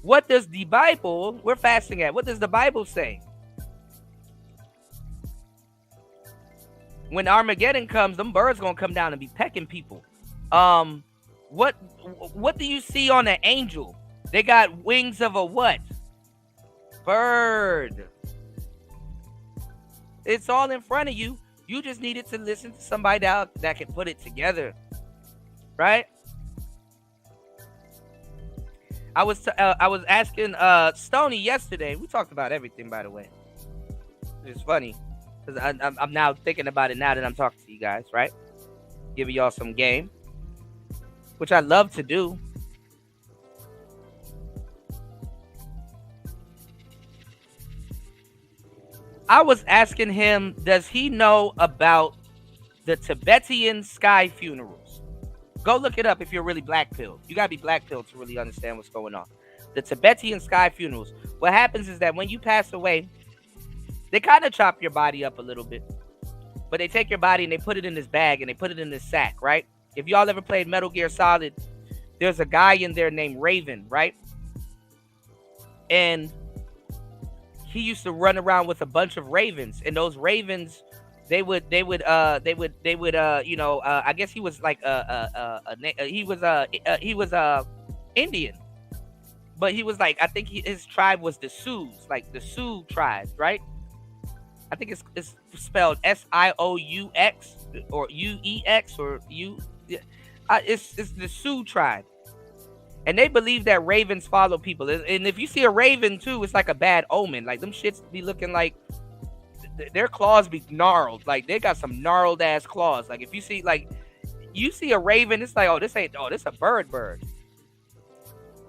What does the Bible, we're fasting at, what does the Bible say? When Armageddon comes, them birds gonna come down and be pecking people. What do you see on an angel? They got wings of a what? Bird. It's all in front of you. You just needed to listen to somebody that can put it together, right? I was asking Stony yesterday. We talked about everything, by the way. It's funny because I'm now thinking about it now that I'm talking to you guys, right? Giving y'all some game, which I love to do. I was asking him, does he know about the Tibetan sky funerals? Go look it up if you're really black pilled. You gotta be black pilled to really understand what's going on. The Tibetan sky funerals. What happens is that when you pass away, they kind of chop your body up a little bit, but they take your body and they put it in this bag and they put it in this sack, right? If y'all ever played Metal Gear Solid, there's a guy in there named Raven, right? And he used to run around with a bunch of ravens, and those ravens, I guess he was like he was Indian, but he was like, I think his tribe was the Sioux, like the Sioux tribe, right? I think it's spelled Sioux or UEX or U. It's the Sioux tribe. And they believe that ravens follow people. And if you see a raven too, it's like a bad omen. Like them shits be looking like their claws be gnarled. Like they got some gnarled ass claws. Like if you see a raven, it's like, this a bird.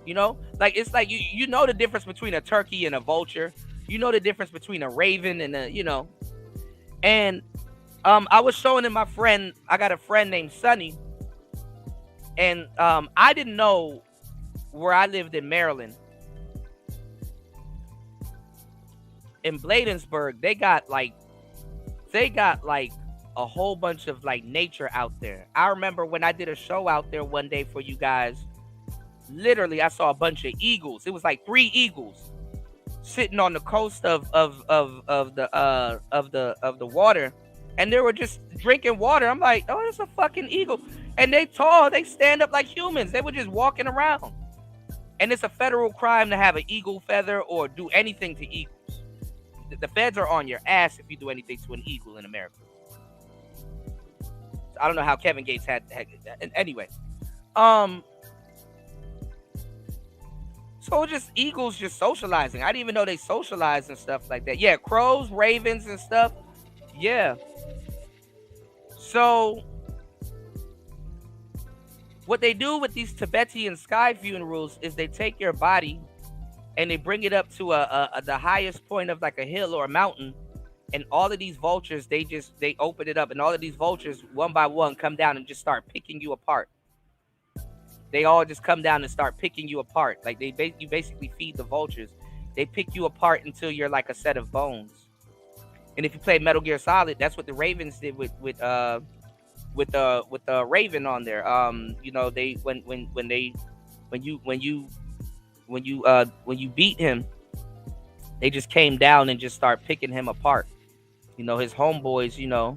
You know? Like it's like you know the difference between a turkey and a vulture. You know the difference between a raven and a. And I was showing him my friend. I got a friend named Sonny. And I didn't know where I lived in Maryland. In Bladensburg, they got like a whole bunch of like nature out there. I remember when I did a show out there one day for you guys, literally I saw a bunch of eagles. It was like 3 eagles sitting on the coast of the water, and they were just drinking water. I'm like, oh, that's a fucking eagle. And they tall, they stand up like humans. They were just walking around. And it's a federal crime to have an eagle feather or do anything to eagles. The feds are on your ass if you do anything to an eagle in America. So I don't know how Kevin Gates had anyway. So just eagles just socializing. I didn't even know they socialized and stuff like that. Yeah, crows, ravens, and stuff. Yeah. So what they do with these Tibetan sky funerals is they take your body and they bring it up to the highest point of like a hill or a mountain, and all of these vultures, they open it up, and all of these vultures one by one come down and just start picking you apart. They all just come down and start picking you apart. Like you basically feed the vultures. They pick you apart until you're like a set of bones. And if you play Metal Gear Solid, that's what the Ravens did with the Raven on there. You know, they when you beat him, they just came down and just start picking him apart. You know, his homeboys. You know,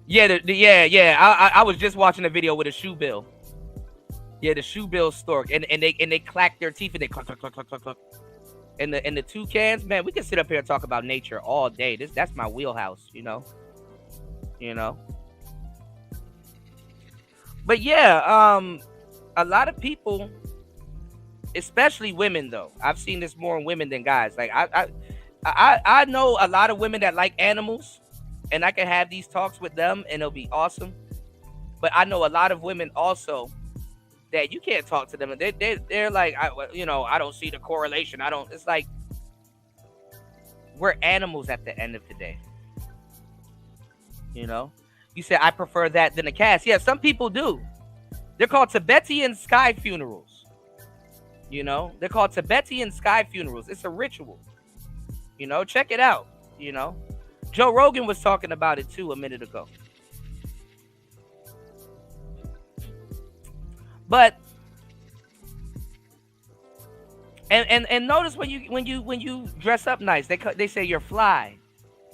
yeah. I was just watching a video with a shoe bill. Yeah, the shoebill stork, and they clack their teeth and they cluck cluck cluck cluck cluck cluck. And the toucans, man, we can sit up here and talk about nature all day. That's my wheelhouse, you know. But yeah, a lot of people, especially women, though. I've seen this more in women than guys. Like I know a lot of women that like animals, and I can have these talks with them, and it'll be awesome. But I know a lot of women also that you can't talk to them, and they're like, I don't see the correlation. It's like we're animals at the end of the day. You know, you say I prefer that than a cast. Yeah, some people do. They're called Tibetan sky funerals. You know, they're called Tibetan sky funerals. It's a ritual. You know, check it out. You know, Joe Rogan was talking about it too a minute ago. But and notice when you dress up nice, they say you're fly.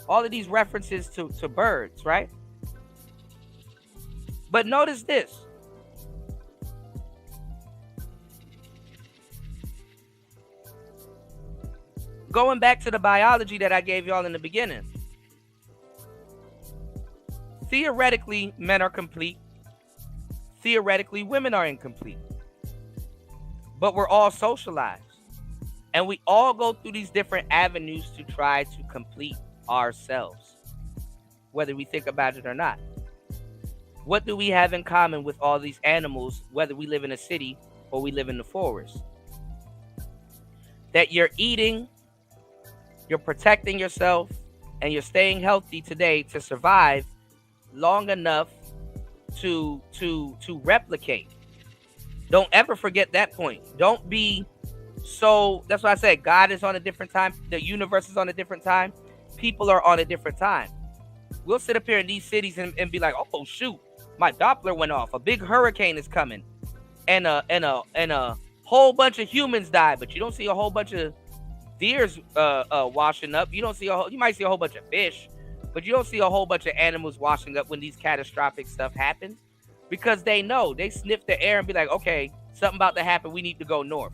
All of these references to birds, right? But notice this. Going back to the biology that I gave y'all in the beginning. Theoretically, men are complete. Theoretically, women are incomplete. But we're all socialized. And we all go through these different avenues to try to complete ourselves, whether we think about it or not. What do we have in common with all these animals, whether we live in a city or we live in the forest? That you're eating, you're protecting yourself, and you're staying healthy today to survive long enough to replicate. Don't ever forget that point. Don't be so, that's why I said God is on a different time, the universe is on a different time, people are on a different time. We'll sit up here in these cities and be like, oh shoot, my Doppler went off, a big hurricane is coming, and a whole bunch of humans die, but you don't see a whole bunch of deers washing up. You might see a whole bunch of fish, but you don't see a whole bunch of animals washing up when these catastrophic stuff happens, because they know, they sniff the air and be like, okay, something about to happen, we need to go north.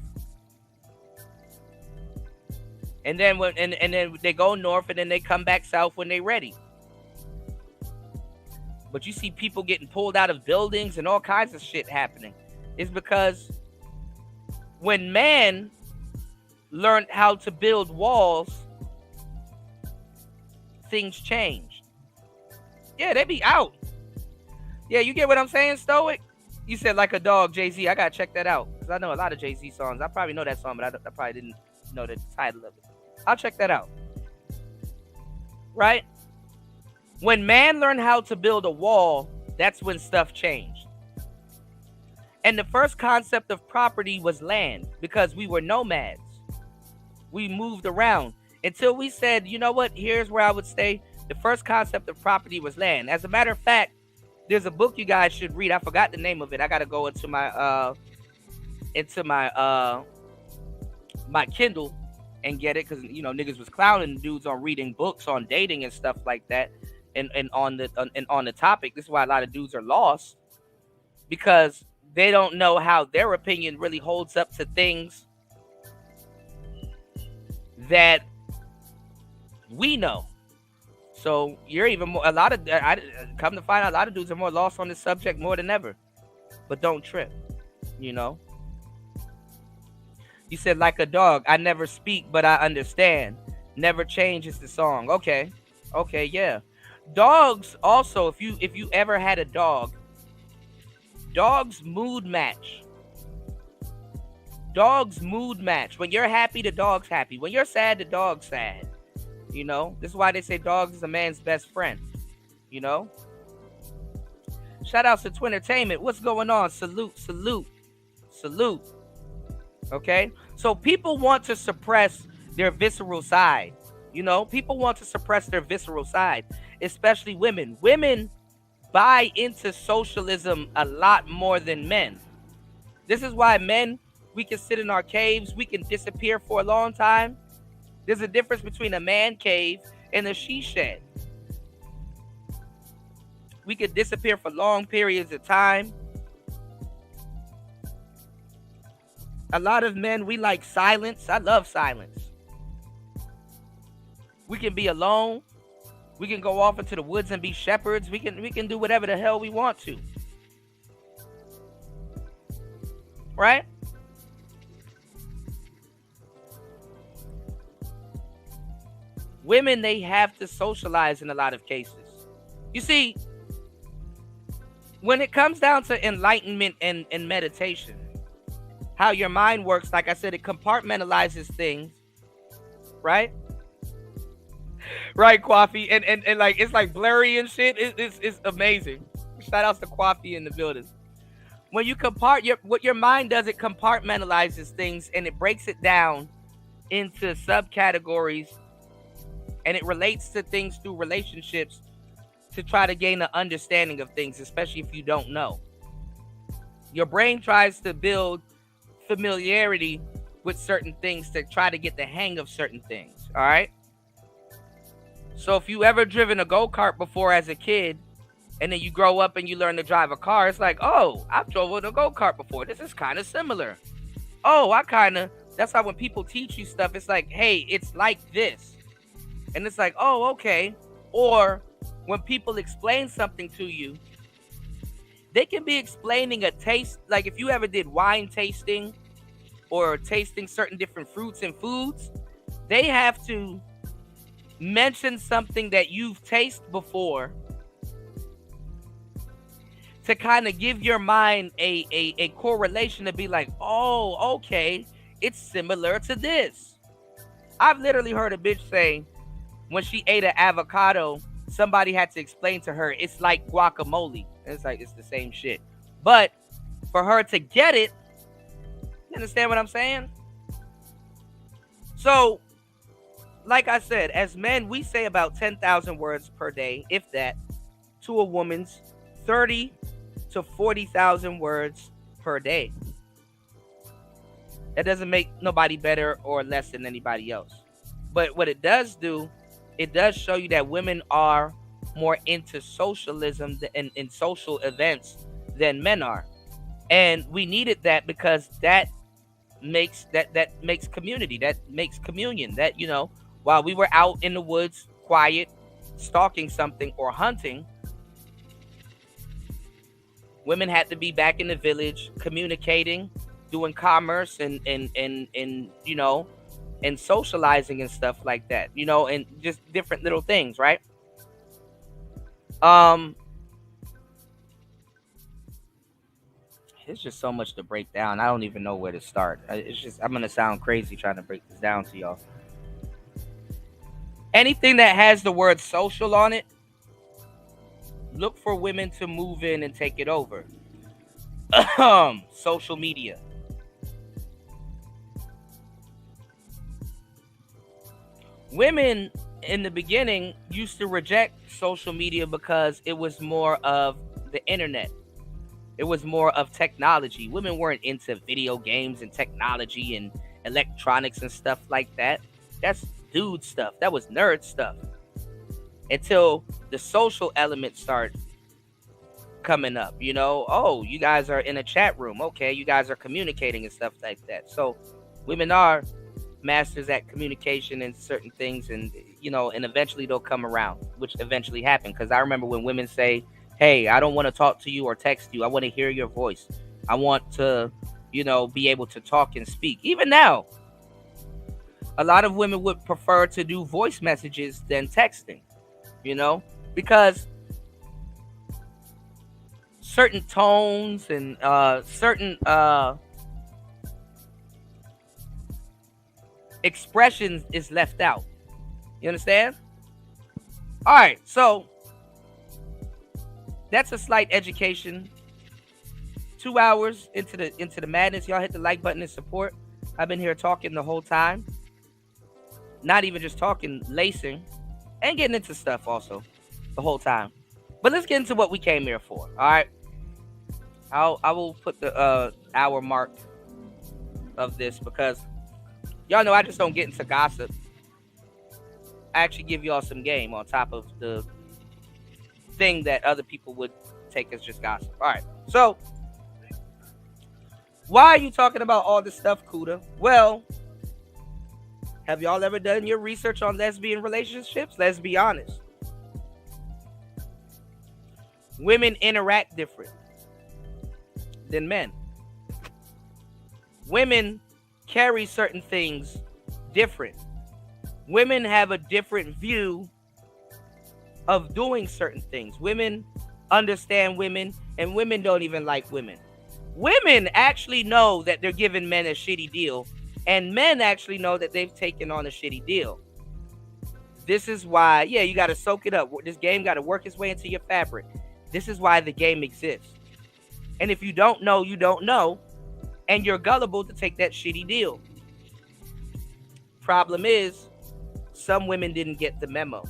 And then then they go north, and then they come back south when they're ready. But you see people getting pulled out of buildings and all kinds of shit happening. It's because when man learned how to build walls, things changed. Yeah, they be out. Yeah, you get what I'm saying, Stoic? You said like a dog, Jay-Z. I gotta check that out, because I know a lot of Jay-Z songs. I probably know that song, but I probably didn't know the title of it. I'll check that out. Right? When man learned how to build a wall, that's when stuff changed. And the first concept of property was land, because we were nomads. We moved around until we said, you know what, here's where I would stay. The first concept of property was land. As a matter of fact, there's a book you guys should read. I forgot the name of it. I got to go into my my Kindle and get it, because niggas was clowning dudes on reading books on dating and stuff like that, and on the topic. This is why a lot of dudes are lost, because they don't know how their opinion really holds up to things that we know. So you're even more, come to find out, a lot of dudes are more lost on this subject more than ever. But don't trip, you know. You said like a dog, I never speak, but I understand. Never changes the song. Okay, yeah. Dogs also, if you ever had a dog, dogs mood match. Dogs mood match. When you're happy, the dog's happy. When you're sad, the dog's sad. You know, this is why they say dogs is a man's best friend. You know, shout outs to Twintertainment. What's going on? Salute. Okay, so people want to suppress their visceral side. You know, people want to suppress their visceral side, especially women. Women buy into socialism a lot more than men. This is why men, we can sit in our caves, we can disappear for a long time. There's a difference between a man cave and a she shed. We could disappear for long periods of time. A lot of men, we like silence. I love silence. We can be alone. We can go off into the woods and be shepherds. We can do whatever the hell we want to. Right? Women, they have to socialize in a lot of cases. You see, when it comes down to enlightenment and meditation, how your mind works, like I said, it compartmentalizes things, right? Right, Kwafi, and like it's like blurry and shit. It's amazing. Shout outs to Kwafi in the building. When you what your mind does, it compartmentalizes things and it breaks it down into subcategories, and it relates to things through relationships to try to gain an understanding of things, especially if you don't know. Your brain tries to build familiarity with certain things to try to get the hang of certain things. All right. So if you ever driven a go-kart before as a kid, and then you grow up and you learn to drive a car, it's like, oh, I've driven a go-kart before. This is kind of similar. Oh, that's how when people teach you stuff, it's like, hey, it's like this. And it's like, oh, okay. Or when people explain something to you, they can be explaining a taste. Like if you ever did wine tasting or tasting certain different fruits and foods, they have to mention something that you've tasted before to kind of give your mind a correlation to be like, oh, okay, it's similar to this. I've literally heard a bitch say when she ate an avocado, somebody had to explain to her it's like guacamole. And it's like, it's the same shit. But for her to get it, you understand what I'm saying? So, like I said, as men, we say about 10,000 words per day, if that, to a woman's 30 to 40,000 words per day. That doesn't make nobody better or less than anybody else. But what it does do, it does show you that women are more into socialism and in social events than men are. And we needed that because that makes community, that makes communion. That, you know, while we were out in the woods, quiet, stalking something or hunting, women had to be back in the village, communicating, doing commerce and you know, and socializing and stuff like that, you know, and just different little things, right? It's just so much to break down. I don't even know where to start. It's just, I'm gonna sound crazy trying to break this down to y'all. Anything that has the word social on it, look for women to move in and take it over. Social media. Women in the beginning used to reject social media because it was more of the internet. It was more of technology. Women weren't into video games and technology and electronics and stuff like that. That's dude stuff. That was nerd stuff. Until the social element started coming up, you know. Oh, you guys are in a chat room. Okay, you guys are communicating and stuff like that. So women are masters at communication and certain things, and you know, and eventually they'll come around, which eventually happen. Because I remember when women say, hey, I don't want to talk to you or text you, I want to hear your voice, I want to, you know, be able to talk and speak. Even now, a lot of women would prefer to do voice messages than texting, you know, because certain tones and certain expressions is left out. You understand? All right, so that's a slight education. 2 hours into the madness. Y'all hit the like button and support. I've been here talking the whole time. Not even just talking, lacing, and getting into stuff also the whole time. But let's get into what we came here for. All right. I will put the hour mark of this because y'all know I just don't get into gossip. I actually give y'all some game on top of the thing that other people would take as just gossip. All right. So why are you talking about all this stuff, Kuda? Well, have y'all ever done your research on lesbian relationships? Let's be honest. Women interact different than men. Women carry certain things different. Women have a different view of doing certain things. Women understand women, and women don't even like women. Women actually know that they're giving men a shitty deal, and men actually know that they've taken on a shitty deal. This is why, yeah, you got to soak it up. This game got to work its way into your fabric. This is why the game exists. And if you don't know, you don't know, and you're gullible to take that shitty deal. Problem is, some women didn't get the memo.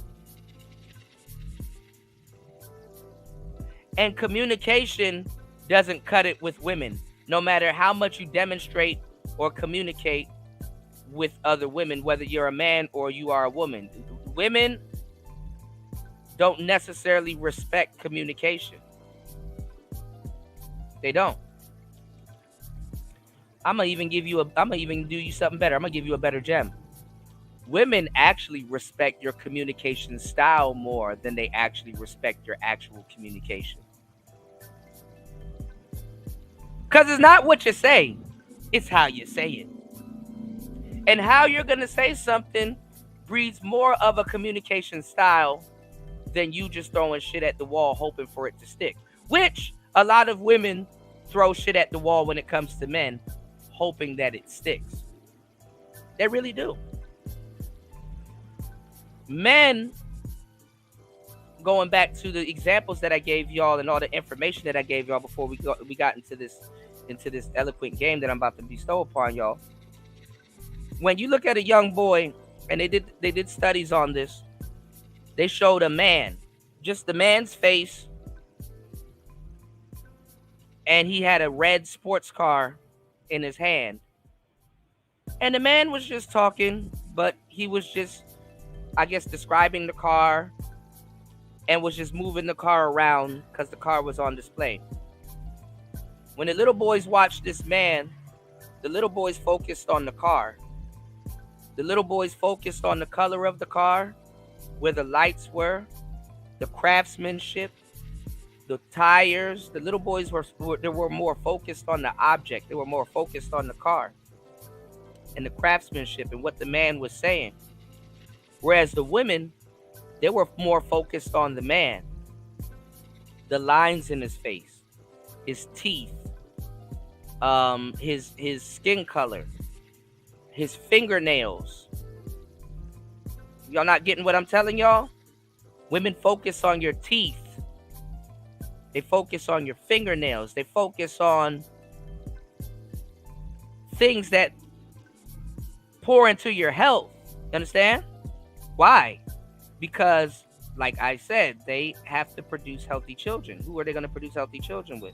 And communication doesn't cut it with women. No matter how much you demonstrate or communicate with other women, whether you're a man or you are a woman. Women don't necessarily respect communication. They don't. I'm gonna even do you something better. I'm gonna give you a better gem. Women actually respect your communication style more than they actually respect your actual communication. Because it's not what you say, it's how you say it. And how you're going to say something breeds more of a communication style than you just throwing shit at the wall hoping for it to stick. Which a lot of women throw shit at the wall when it comes to men, hoping that it sticks. They really do. Men, going back to the examples that I gave y'all and all the information that I gave y'all before we got into this eloquent game that I'm about to bestow upon y'all. When you look at a young boy, and they did studies on this, they showed a man, just the man's face, and he had a red sports car in his hand. And the man was just talking, but he was just, I guess, describing the car and was just moving the car around because the car was on display. When the little boys watched this man, the little boys focused on the car. The little boys focused on the color of the car, where the lights were, the craftsmanship, the tires. The little boys were more focused on the object. They were more focused on the car and the craftsmanship and what the man was saying. Whereas the women, they were more focused on the man, the lines in his face, his teeth, his skin color, his fingernails. Y'all not getting what I'm telling y'all? Women focus on your teeth. They focus on your fingernails. They focus on things that pour into your health. You understand? Why? Because, like I said, they have to produce healthy children. Who are they going to produce healthy children with?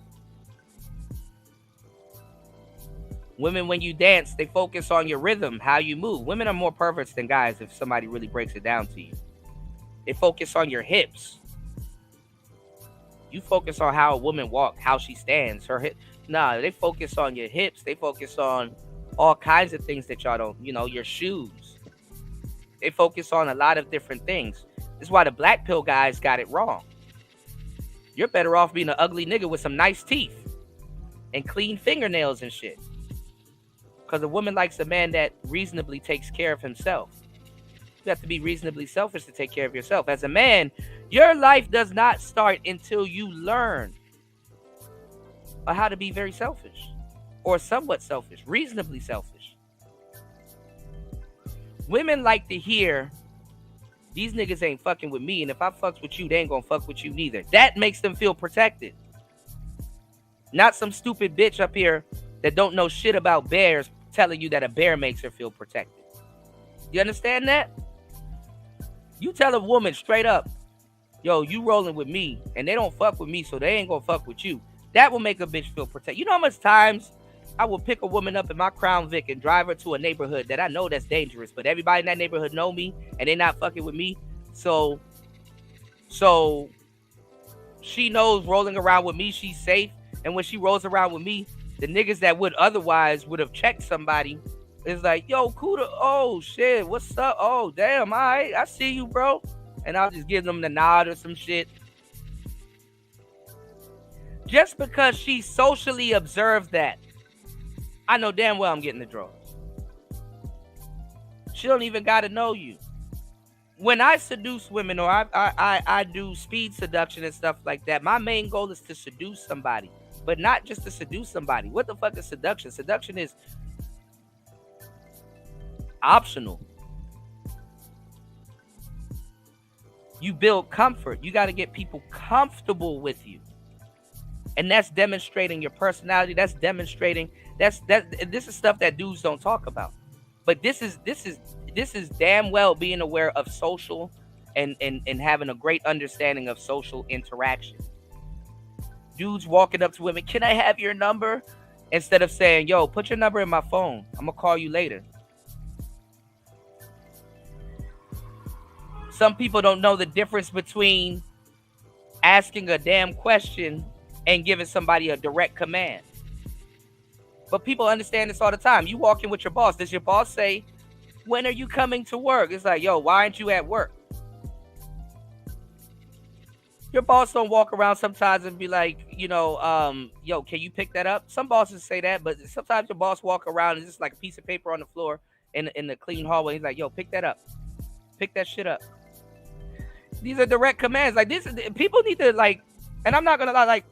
Women, when you dance, they focus on your rhythm, how you move. Women are more perverts than guys if somebody really breaks it down to you. They focus on your hips. You focus on how a woman walks, how she stands, her hip. Nah, they focus on your hips. They focus on all kinds of things that y'all don't, your shoes. They focus on a lot of different things. This is why the black pill guys got it wrong. You're better off being an ugly nigga with some nice teeth and clean fingernails and shit. Because a woman likes a man that reasonably takes care of himself. You have to be reasonably selfish to take care of yourself. As a man, your life does not start until you learn how to be very selfish or somewhat selfish, reasonably selfish. Women like to hear, these niggas ain't fucking with me, and if I fucks with you, they ain't gonna fuck with you neither. That makes them feel protected. Not some stupid bitch up here that don't know shit about bears telling you that a bear makes her feel protected. You understand that? You tell a woman straight up, yo, you rolling with me, and they don't fuck with me, so they ain't gonna fuck with you. That will make a bitch feel protected. You know how much times I will pick a woman up in my Crown Vic and drive her to a neighborhood that I know that's dangerous, but everybody in that neighborhood know me, and they not fucking with me. So she knows rolling around with me, she's safe. And when she rolls around with me, the niggas that would have checked somebody is like, yo, Kuda, oh shit, what's up? Oh damn, all right, I see you, bro. And I'll just give them the nod or some shit. Just because she socially observes that, I know damn well I'm getting the draws. She don't even gotta know you. When I seduce women, or I do speed seduction and stuff like that, my main goal is to seduce somebody. But not just to seduce somebody. What the fuck is seduction? Seduction is optional. You build comfort. You got to get people comfortable with you. And that's demonstrating your personality. That's demonstrating this is stuff that dudes don't talk about. But this is damn well being aware of social and having a great understanding of social interaction. Dudes walking up to women, can I have your number? Instead of saying, yo, put your number in my phone. I'm going to call you later. Some people don't know the difference between asking a damn question and giving somebody a direct command. But people understand this all the time. You walk in with your boss. Does your boss say, when are you coming to work? It's like, yo, why aren't you at work? Your boss don't walk around sometimes and be like, yo, can you pick that up? Some bosses say that, but sometimes your boss walk around and it's just like a piece of paper on the floor in the clean hallway. He's like, yo, pick that up. Pick that shit up. These are direct commands. Like this, people need to like, and I'm not gonna lie, like,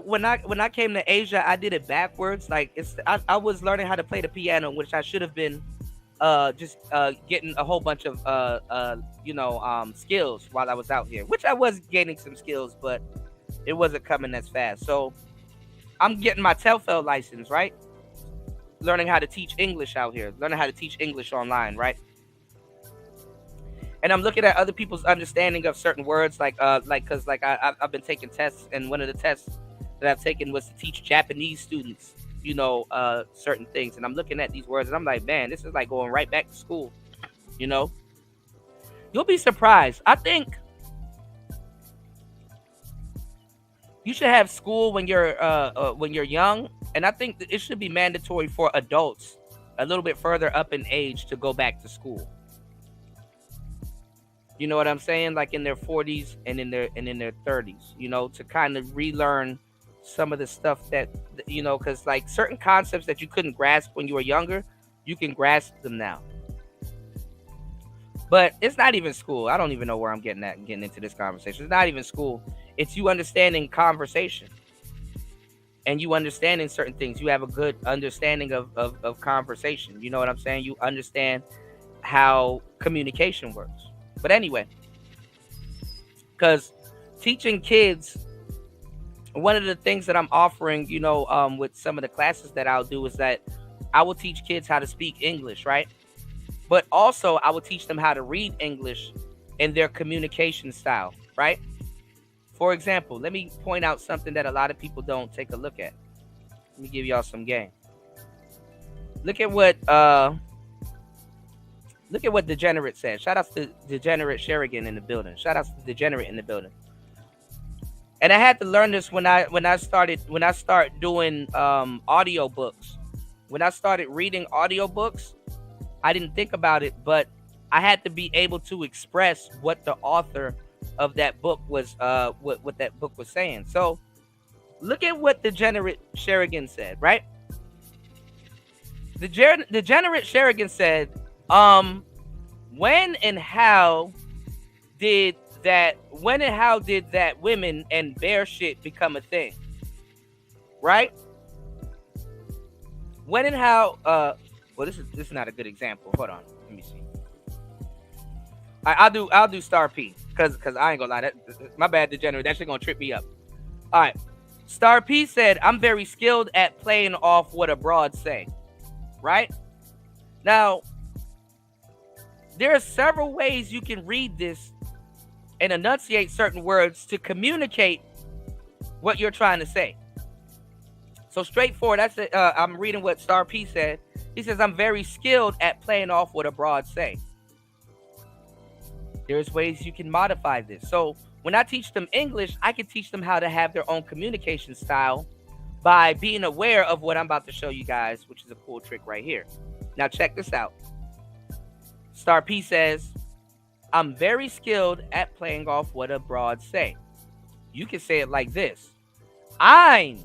when I came to Asia, I did it backwards. Like I was learning how to play the piano, which I should have been getting a whole bunch of skills while I was out here, which I was gaining some skills, but it wasn't coming as fast. So I'm getting my TEFL license, right? Learning how to teach English out here, learning how to teach English online, right? And I'm looking at other people's understanding of certain words, I've been taking tests, and one of the tests that I've taken was to teach Japanese students certain things, and I'm looking at these words and I'm like, man, this is like going right back to school. You'll be surprised. I think you should have school when you're young, and I think that it should be mandatory for adults a little bit further up in age to go back to school. You know what I'm saying? Like in their 40s and in their 30s, to kind of relearn some of the stuff that, because like certain concepts that you couldn't grasp when you were younger, you can grasp them now. But it's not even school. I don't even know where I'm getting into this conversation. It's not even school. It's you understanding conversation. And you understanding certain things. You have a good understanding of conversation. You know what I'm saying? You understand how communication works. But anyway, because teaching kids, one of the things that I'm offering, with some of the classes that I'll do is that I will teach kids how to speak English, right? But also I will teach them how to read English in their communication style, right? For example, let me point out something that a lot of people don't take a look at. Let me give y'all some game. Look at what Look at what Degenerate said. Shout out to Degenerate Sherigan in the building. Shout out to Degenerate in the building. And I had to learn this when I started doing audio books. When I started reading audiobooks, I didn't think about it, but I had to be able to express what the author of that book was what that book was saying. So look at what Degenerate Sherigan said, right? Degenerate Sherigan said, when and how did that women and bear shit become a thing? Right? When and how well, this is not a good example. Hold on. Let me see. I'll do Star P because I ain't gonna lie. My bad, Degenerate. That shit gonna trip me up. All right. Star P said, I'm very skilled at playing off what a broad say. Right? Now, there are several ways you can read this and enunciate certain words to communicate what you're trying to say. So straightforward, that's it. I'm reading what Star P said. He says, I'm very skilled at playing off what a broad say. There's ways you can modify this. So when I teach them English, I can teach them how to have their own communication style by being aware of what I'm about to show you guys, which is a cool trick right here. Now check this out. Star P says, I'm very skilled at playing off what a broad say. You can say it like this. I'm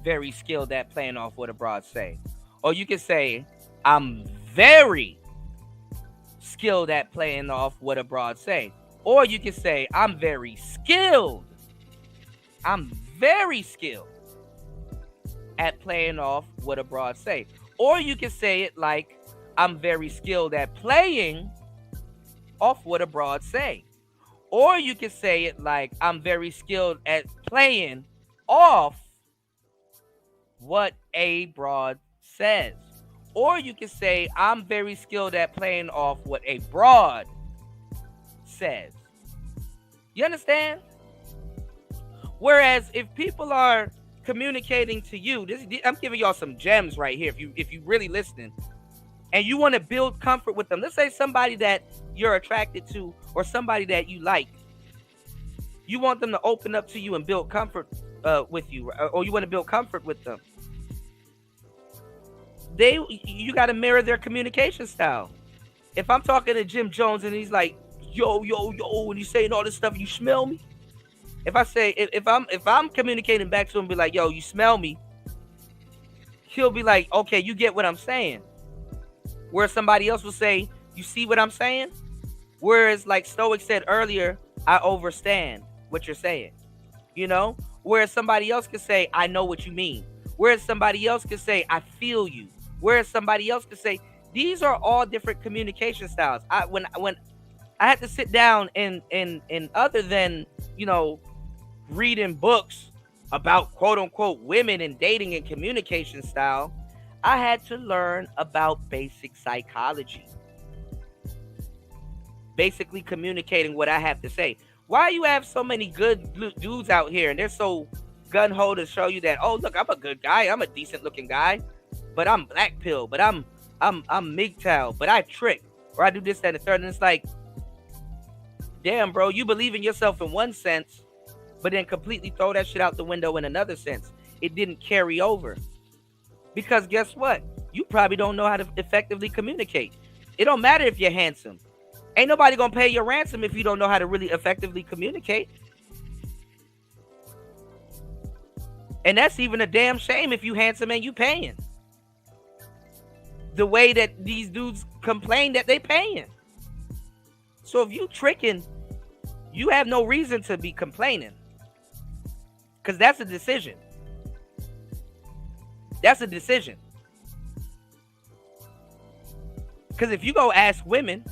very skilled at playing off what a broad say. Or you can say, I'm very skilled at playing off what a broad say. Or you can say, I'm very skilled. I'm very skilled at playing off what a broad say. Or you can say it like, I'm very skilled at playing off what a broad say. Or you can say it like, I'm very skilled at playing off what a broad says. Or you can say, I'm very skilled at playing off what a broad says. You understand? Whereas if people are communicating to you, I'm giving y'all some gems right here. If you really listening and you want to build comfort with them, let's say somebody that you're attracted to or somebody that you like, you want them to open up to you and build comfort with you, or you want to build comfort with them. You got to mirror their communication style. If I'm talking to Jim Jones and he's like, yo, and he's saying all this stuff, you smell me? If I say, if I'm communicating back to him, be like, yo, you smell me? He'll be like, okay, you get what I'm saying. Where somebody else will say, you see what I'm saying? Whereas, like Stoic said earlier, I understand what you're saying. You know? Whereas somebody else could say, I know what you mean. Whereas somebody else could say, I feel you. Whereas somebody else could say, these are all different communication styles. When I had to sit down and other than, you know, reading books about quote unquote women and dating and communication style, I had to learn about basic psychology. Basically communicating what I have to say. Why you have so many good dudes out here and they're so gun-ho to show you that, oh, look, I'm a good guy. I'm a decent looking guy, but I'm black pill, but I'm MGTOW, but I trick, or I do this, that, and the third. And it's like, damn, bro, you believe in yourself in one sense, but then completely throw that shit out the window in another sense. It didn't carry over. Because guess what? You probably don't know how to effectively communicate. It don't matter if you're handsome. Ain't nobody gonna pay your ransom if you don't know how to really effectively communicate. And that's even a damn shame if you handsome and you paying. The way that these dudes complain that they paying. So if you tricking, you have no reason to be complaining. Because that's a decision. That's a decision. Because if you go ask women,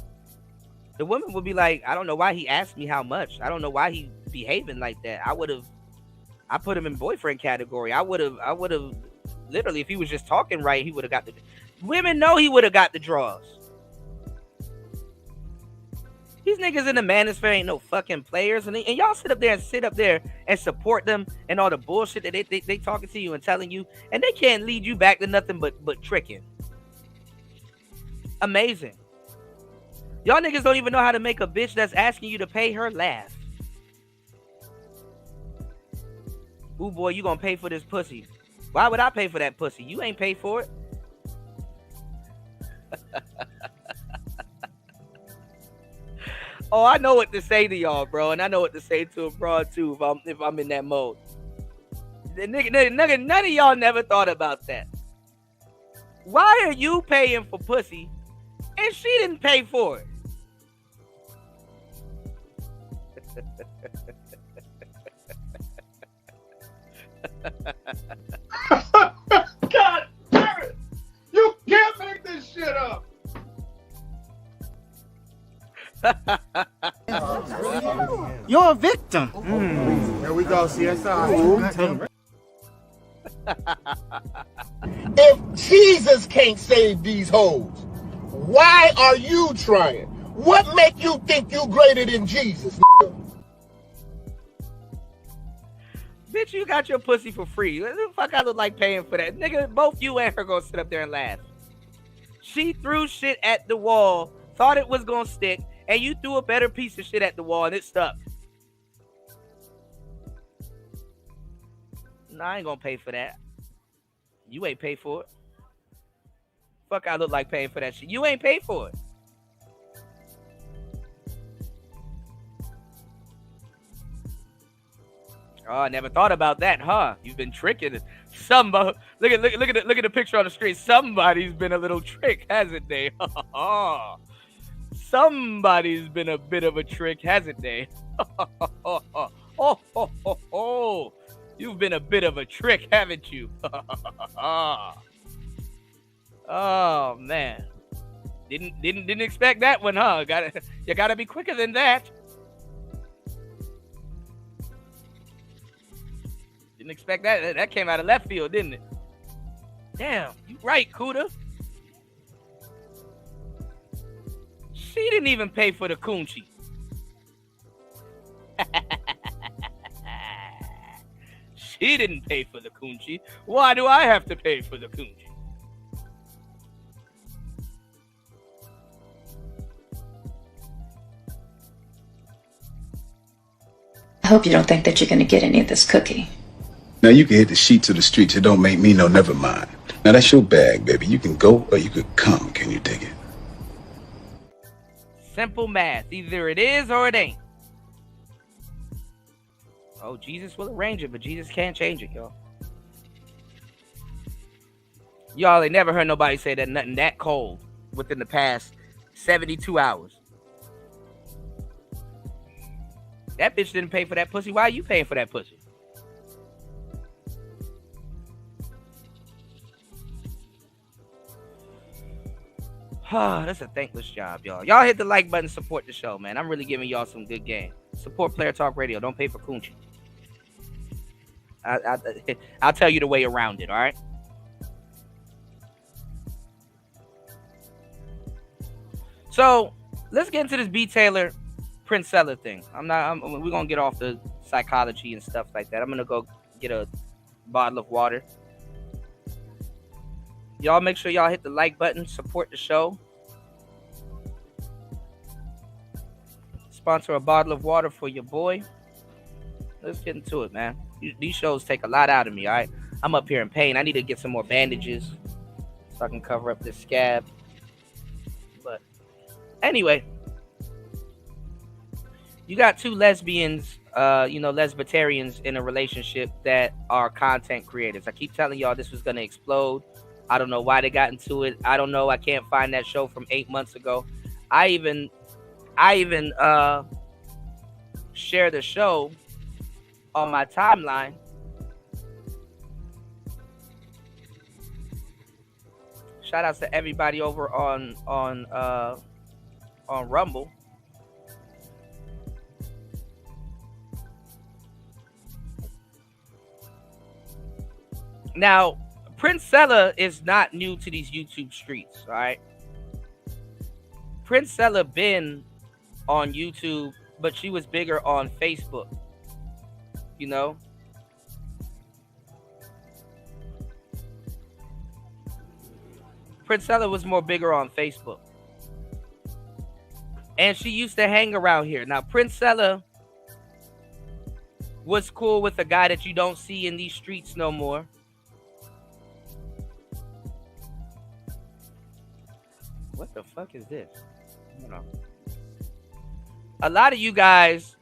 the women will be like, I don't know why he asked me how much. I don't know why he behaving like that. I put him in boyfriend category. I would have literally, if he was just talking right, he would have got the. Women know he would have got the draws. These niggas in the manosphere ain't no fucking players, and y'all sit up there and support them and all the bullshit that they talking to you and telling you, and they can't lead you back to nothing but tricking. Amazing. Y'all niggas don't even know how to make a bitch that's asking you to pay her laugh. Ooh, boy, you gonna pay for this pussy. Why would I pay for that pussy? You ain't pay for it. Oh, I know what to say to y'all, bro. And I know what to say to a broad, too, if I'm in that mode. Nigga, none of y'all never thought about that. Why are you paying for pussy and she didn't pay for it? God damn it! You can't make this shit up! You're a victim. Here we go, CSI. If Jesus can't save these hoes, why are you trying? What make you think you greater than Jesus? Bitch, you got your pussy for free. What the fuck I look like paying for that? Nigga, both you and her gonna sit up there and laugh. She threw shit at the wall, thought it was gonna stick, and you threw a better piece of shit at the wall and it stuck. Nah, I ain't gonna pay for that. You ain't pay for it. Fuck I look like paying for that shit. You ain't pay for it. Oh, I never thought about that, huh? You've been tricking somebody. Look at the picture on the screen. Somebody's been a little trick, hasn't they? Somebody's been a bit of a trick, hasn't they? You've been a bit of a trick, haven't you? Oh man, didn't expect that one, huh? You gotta be quicker than that. Didn't expect that. That came out of left field, didn't it? Damn, you right, Kuda. She didn't even pay for the coochie. She didn't pay for the coochie. Why do I have to pay for the coochie? I hope you don't think that you're going to get any of this cookie. Now you can hit the sheets of the streets. It don't make me no never mind. Now that's your bag, baby. You can go or you could come. Can you dig it? Simple math. Either it is or it ain't. Oh, Jesus will arrange it, but Jesus can't change it, y'all. Y'all ain't never heard nobody say that nothing that cold within the past 72 hours. That bitch didn't pay for that pussy. Why are you paying for that pussy? That's a thankless job, y'all. Y'all hit the like button, support the show, man. I'm really giving y'all some good game. Support Player Talk Radio. Don't pay for coochie. I'll tell you the way around it, all right? So, let's get into this B. Taylor-Princella thing. We're going to get off the psychology and stuff like that. I'm going to go get a bottle of water. Y'all make sure y'all hit the like button, support the show. Sponsor a bottle of water for your boy. Let's get into it, man. These shows take a lot out of me, all right? I'm up here in pain. I need to get some more bandages so I can cover up this scab. But anyway, you got two lesbians, lesbitarians in a relationship that are content creators. I keep telling y'all this was going to explode. I don't know why they got into it. I don't know. I can't find that show from 8 months ago. I even share the show on my timeline. Shout outs to everybody over on Rumble. Now, PrinceFella is not new to these YouTube streets, all right? PrinceFella been on YouTube, but she was bigger on Facebook, you know? PrinceFella was more bigger on Facebook. And she used to hang around here. Now, PrinceFella was cool with a guy that you don't see in these streets no more. What the fuck is this? I don't know. A lot of you guys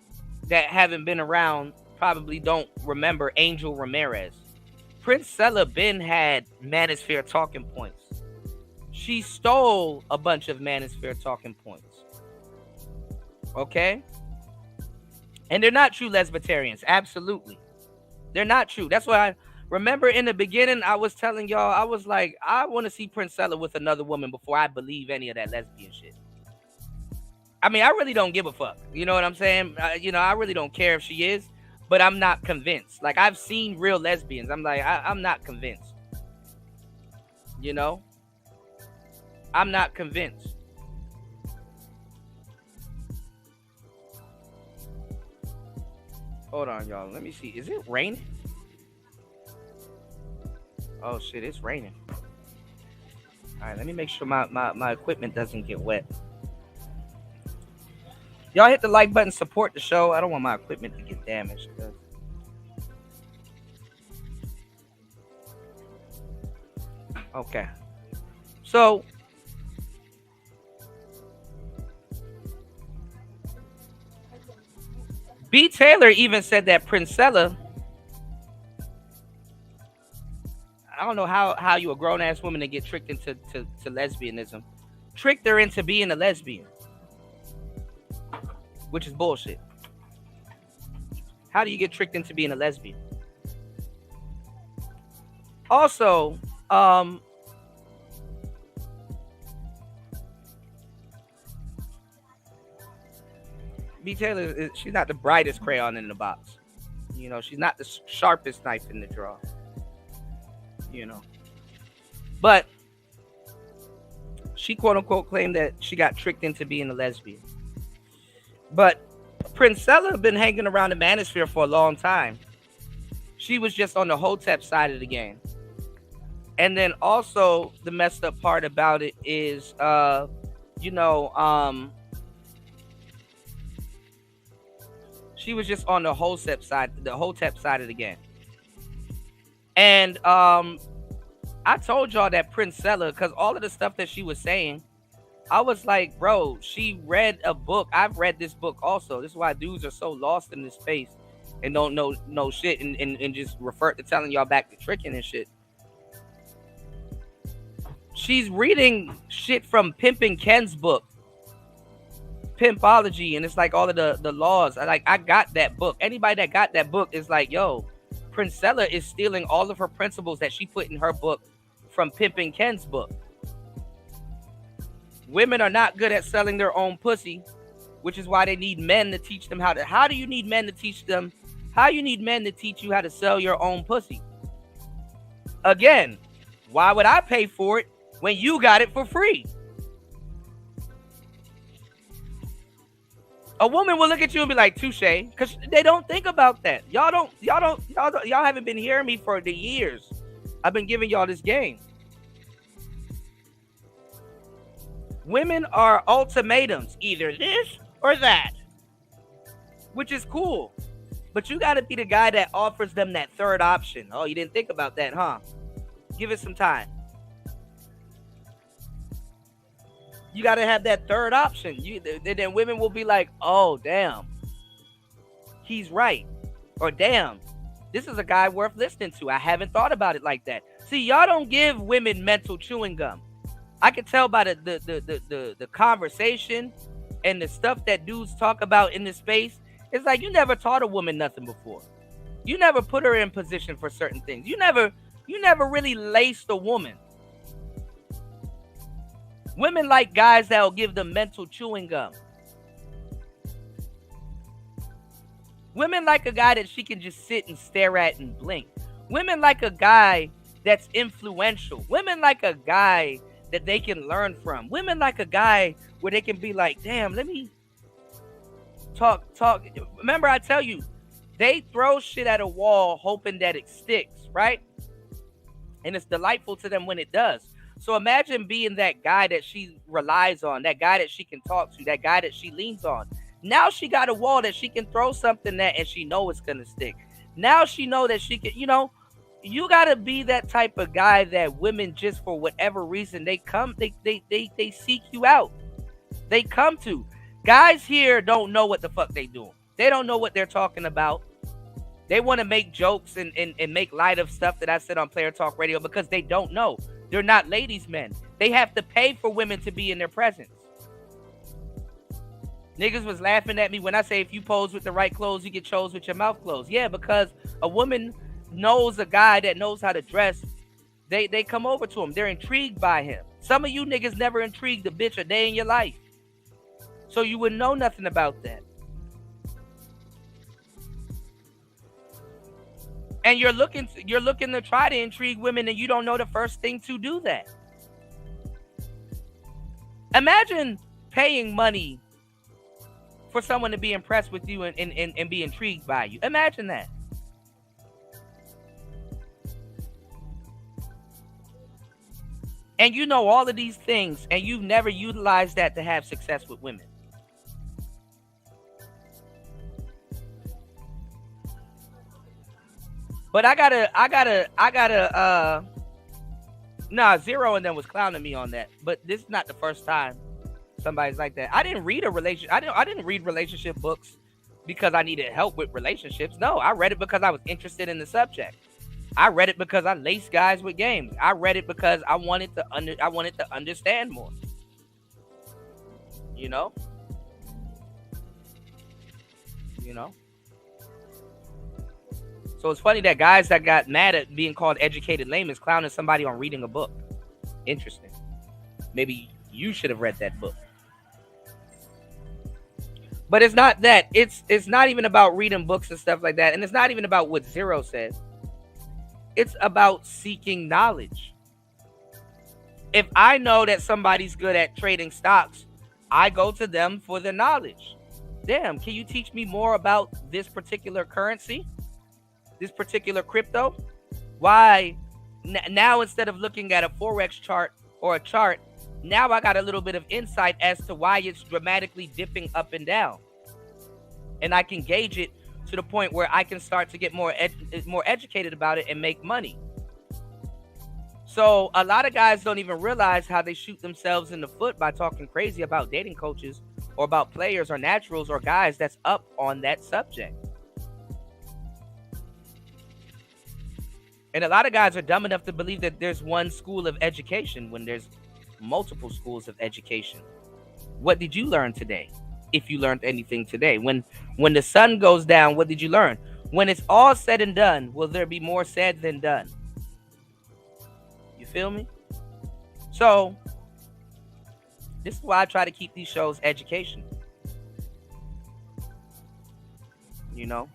that haven't been around probably don't remember Angel Ramirez. PrinceFella Ben had Manosphere talking points. She stole a bunch of Manosphere talking points. Okay? And they're not true lesbitarians. Absolutely. They're not true. That's why I remember in the beginning, I was telling y'all, I was like, I want to see PrinceFella with another woman before I believe any of that lesbian shit. I mean, I really don't give a fuck. You know what I'm saying? I really don't care if she is, but I'm not convinced. Like, I've seen real lesbians. I'm like, I'm not convinced. You know? I'm not convinced. Hold on, y'all. Let me see. Is it raining? Oh, shit. It's raining. All right. Let me make sure my equipment doesn't get wet. Y'all hit the like button. Support the show. I don't want my equipment to get damaged. Okay. So, B. Taylor even said that PrinceFella, I don't know how you a grown-ass woman to get tricked into lesbianism, tricked her into being a lesbian, which is bullshit. How do you get tricked into being a lesbian? Also, B. Taylor, she's not the brightest crayon in the box. You know, she's not the sharpest knife in the drawer. You know. But she quote-unquote claimed that she got tricked into being a lesbian. But PrinceFella been hanging around the Manosphere for a long time. She was just on the Hotep side of the game. And then also the messed up part about it is, she was just on the Hotep side of the game. And I told y'all that PrinceFella, because all of the stuff that she was saying, I was like, bro, she read a book. I've read this book also. This is why dudes are so lost in this space and don't know shit and just refer to telling y'all back to tricking and shit. She's reading shit from Pimpin' Ken's book, Pimpology, and it's like all of the laws. I got that book. Anybody that got that book is like, yo, PrinceFella is stealing all of her principles that she put in her book from Pimpin' Ken's book. Women are not good at selling their own pussy, which is why they need men to teach them how do you need men to teach them? How you need men to teach you how to sell your own pussy? Again, why would I pay for it when you got it for free? A woman will look at you and be like, touche, because they don't think about that. Y'all haven't been hearing me for the years. I've been giving y'all this game. Women are ultimatums, either this or that, which is cool. But you got to be the guy that offers them that third option. Oh, you didn't think about that, huh? Give it some time. You got to have that third option. Then women will be like, oh, damn, he's right. Or damn, this is a guy worth listening to. I haven't thought about it like that. See, y'all don't give women mental chewing gum. I can tell by the conversation and the stuff that dudes talk about in this space. It's like you never taught a woman nothing before. You never put her in position for certain things. You never really laced a woman. Women like guys that will give them mental chewing gum. Women like a guy that she can just sit and stare at and blink. Women like a guy that's influential. Women like a guy that they can learn from. Women like a guy where they can be like, damn, let me talk. Remember, I tell you, they throw shit at a wall hoping that it sticks, right? And it's delightful to them when it does. So imagine being that guy that she relies on, that guy that she can talk to, that guy that she leans on. Now she got a wall that she can throw something at and she know it's gonna stick. Now she know that she can, you gotta be that type of guy that women, just for whatever reason, they seek you out. They come to. Guys here don't know what the fuck they doing. They don't know what they're talking about. They want to make jokes and make light of stuff that I said on Player Talk Radio because they don't know. They're not ladies' men. They have to pay for women to be in their presence. Niggas was laughing at me when I say if you pose with the right clothes, you get chose with your mouth closed. Yeah, because a woman knows a guy that knows how to dress. They come over to him. They're intrigued by him. Some of you niggas never intrigued a bitch a day in your life. So you wouldn't know nothing about that. And you're looking to try to intrigue women and you don't know the first thing to do that. Imagine paying money for someone to be impressed with you and be intrigued by you. Imagine that. And you know all of these things and you've never utilized that to have success with women. But I gotta, Zero and them was clowning me on that. But this is not the first time somebody's like that. I didn't read I didn't read relationship books because I needed help with relationships. No, I read it because I was interested in the subject. I read it because I laced guys with games. I read it because I wanted to understand more. You know? So it's funny that guys that got mad at being called educated lame is clowning somebody on reading a book. Interesting. Maybe you should have read that book. But it's not that. It's not even about reading books and stuff like that. And it's not even about what Zero said. It's about seeking knowledge. If I know that somebody's good at trading stocks, I go to them for the knowledge. Damn, can you teach me more about this particular currency? This particular crypto? Why now instead of looking at a Forex chart or a chart, now I got a little bit of insight as to why it's dramatically dipping up and down. And I can gauge it to the point where I can start to get more educated about it and make money. So a lot of guys don't even realize how they shoot themselves in the foot by talking crazy about dating coaches or about players or naturals or guys that's up on that subject. And a lot of guys are dumb enough to believe that there's one school of education when there's multiple schools of education. What did you learn today? If you learned anything today. When the sun goes down, what did you learn? When it's all said and done, will there be more said than done? You feel me? So, this is why I try to keep these shows educational. You know?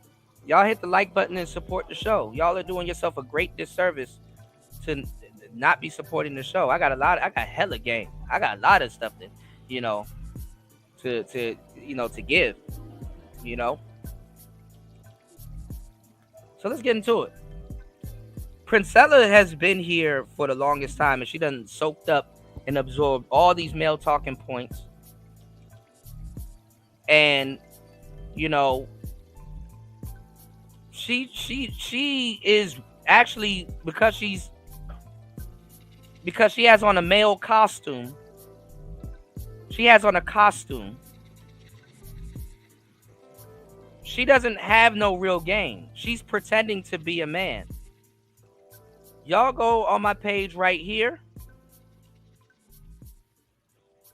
Y'all hit the like button and support the show. Y'all are doing yourself a great disservice to not be supporting the show. I got hella game. I got a lot of stuff that, to give, So let's get into it. PrinceFella has been here for the longest time, and she done soaked up and absorbed all these male talking points. And, she is actually, because she has on a male costume. She has on a costume. She doesn't have no real game. She's pretending to be a man. Y'all go on my page right here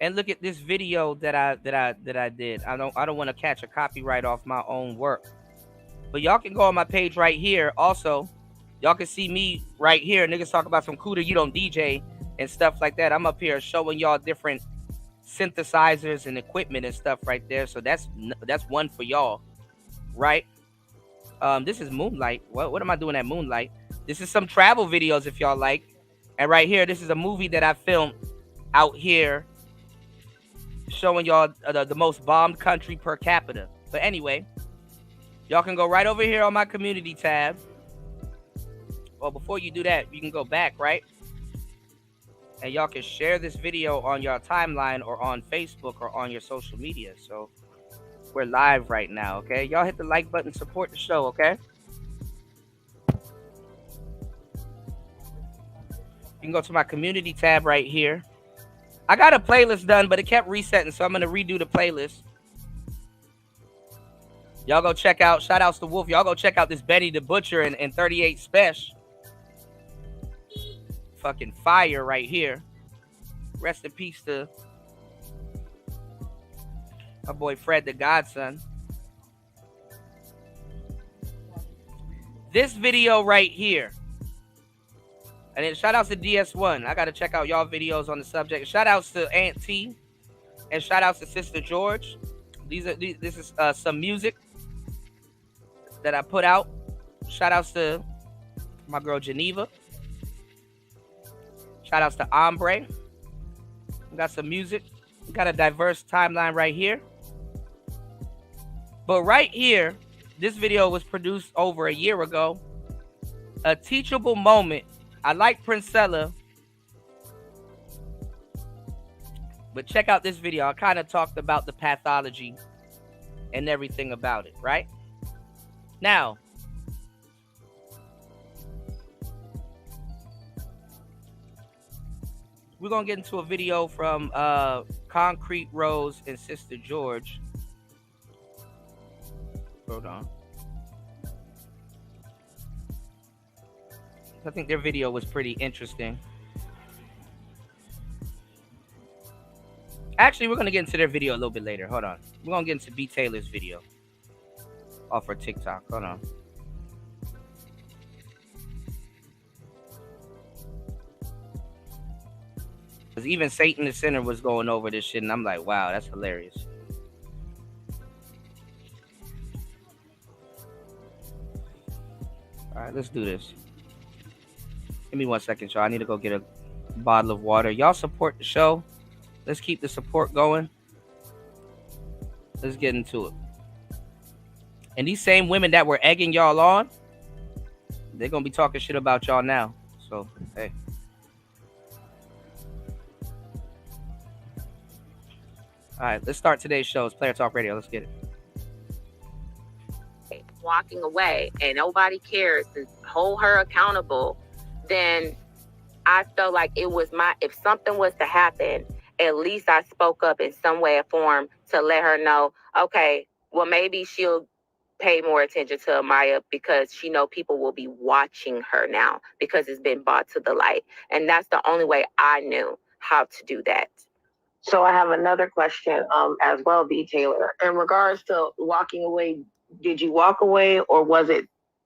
and look at this video that I did. I don't want to catch a copyright off my own work. But y'all can go on my page right here. Also, y'all can see me right here. Niggas talk about some cooter, you don't DJ and stuff like that. I'm up here showing y'all different synthesizers and equipment and stuff right there. So that's one for y'all, right? This is Moonlight. What am I doing at Moonlight? This is some travel videos if y'all like. And right here, this is a movie that I filmed out here showing y'all the most bombed country per capita. But anyway, y'all can go right over here on my community tab. Well, before you do that, you can go back, right? And y'all can share this video on your timeline or on Facebook or on your social media. So we're live right now, okay? Y'all hit the like button, support the show, okay? You can go to my community tab right here. I got a playlist done, but it kept resetting, so I'm going to redo the playlist. Y'all go check out, shout outs to Wolf. Y'all go check out this Betty the Butcher and 38 Special. Fucking fire right here. Rest in peace to my boy Fred the Godson. This video right here. And then shout outs to DS1. I got to check out y'all videos on the subject. Shout outs to Aunt T. And shout outs to Sister George. This is some music that I put out. Shout outs to my girl Geneva. Shout outs to Ombre. We got some music. We got a diverse timeline right here. But right here, this video was produced over a year ago. A teachable moment. I like PrinceFella. But check out this video. I kind of talked about the pathology and everything about it, right? Now, we're going to get into a video from Concrete Rose and Sister George. Hold on. I think their video was pretty interesting. Actually, we're going to get into their video a little bit later. Hold on. We're going to get into B. Taylor's video off her TikTok. Hold on. Because even Satan the Sinner was going over this shit, and I'm like, wow, that's hilarious. All right, let's do this. Give me 1 second, y'all. I need to go get a bottle of water. Y'all support the show. Let's keep the support going. Let's get into it. And these same women that were egging y'all on, they're going to be talking shit about y'all now. So, hey. All right, let's start today's show. It's Player Talk Radio. Let's get it. Walking away and nobody cares to hold her accountable, then I felt like it was if something was to happen, at least I spoke up in some way or form to let her know, okay, well, maybe she'll pay more attention to Amaya because she know people will be watching her now because it's been brought to the light. And that's the only way I knew how to do that. So I have another question as well, B. Taylor. In regards to walking away, did you walk away or was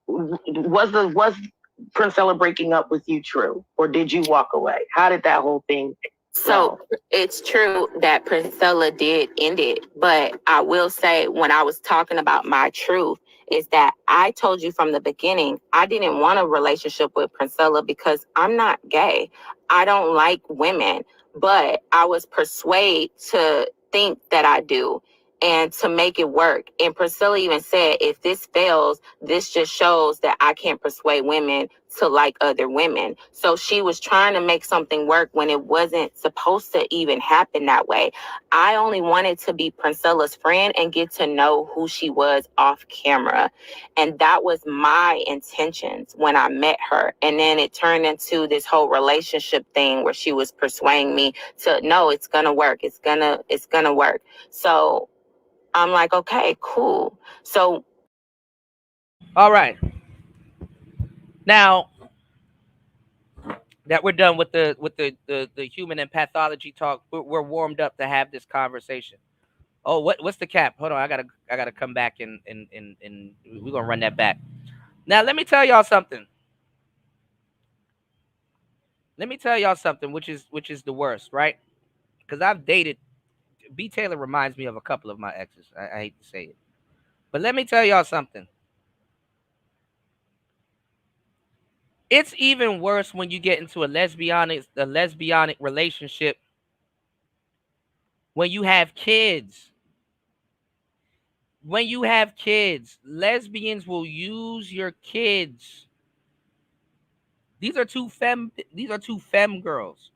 PrinceFella breaking up with you true? Or did you walk away? How did that whole thing So it's true that PrinceFella did end it, but I will say when I was talking about my truth is that I told you from the beginning, I didn't want a relationship with PrinceFella because I'm not gay. I don't like women, but I was persuaded to think that I do and to make it work. And Priscilla even said, if this fails, this just shows that I can't persuade women to like other women. So she was trying to make something work when it wasn't supposed to even happen that way. I only wanted to be PrinceFella's friend and get to know who she was off camera. And that was my intentions when I met her. And then it turned into this whole relationship thing where she was persuading me to, no, it's going to work. It's going to work. So I'm like, okay, cool. So, all right. Now that we're done with the human and pathology talk, we're warmed up to have this conversation. Oh, what's the cap? Hold on, I gotta come back and we're gonna run that back. Now let me tell y'all something. Which is the worst, right? Because I've dated. B. Taylor reminds me of a couple of my exes. I hate to say it, but let me tell y'all something. It's even worse when you get into a lesbianic relationship when you have kids. When you have kids, lesbians will use your kids. These are two femme girls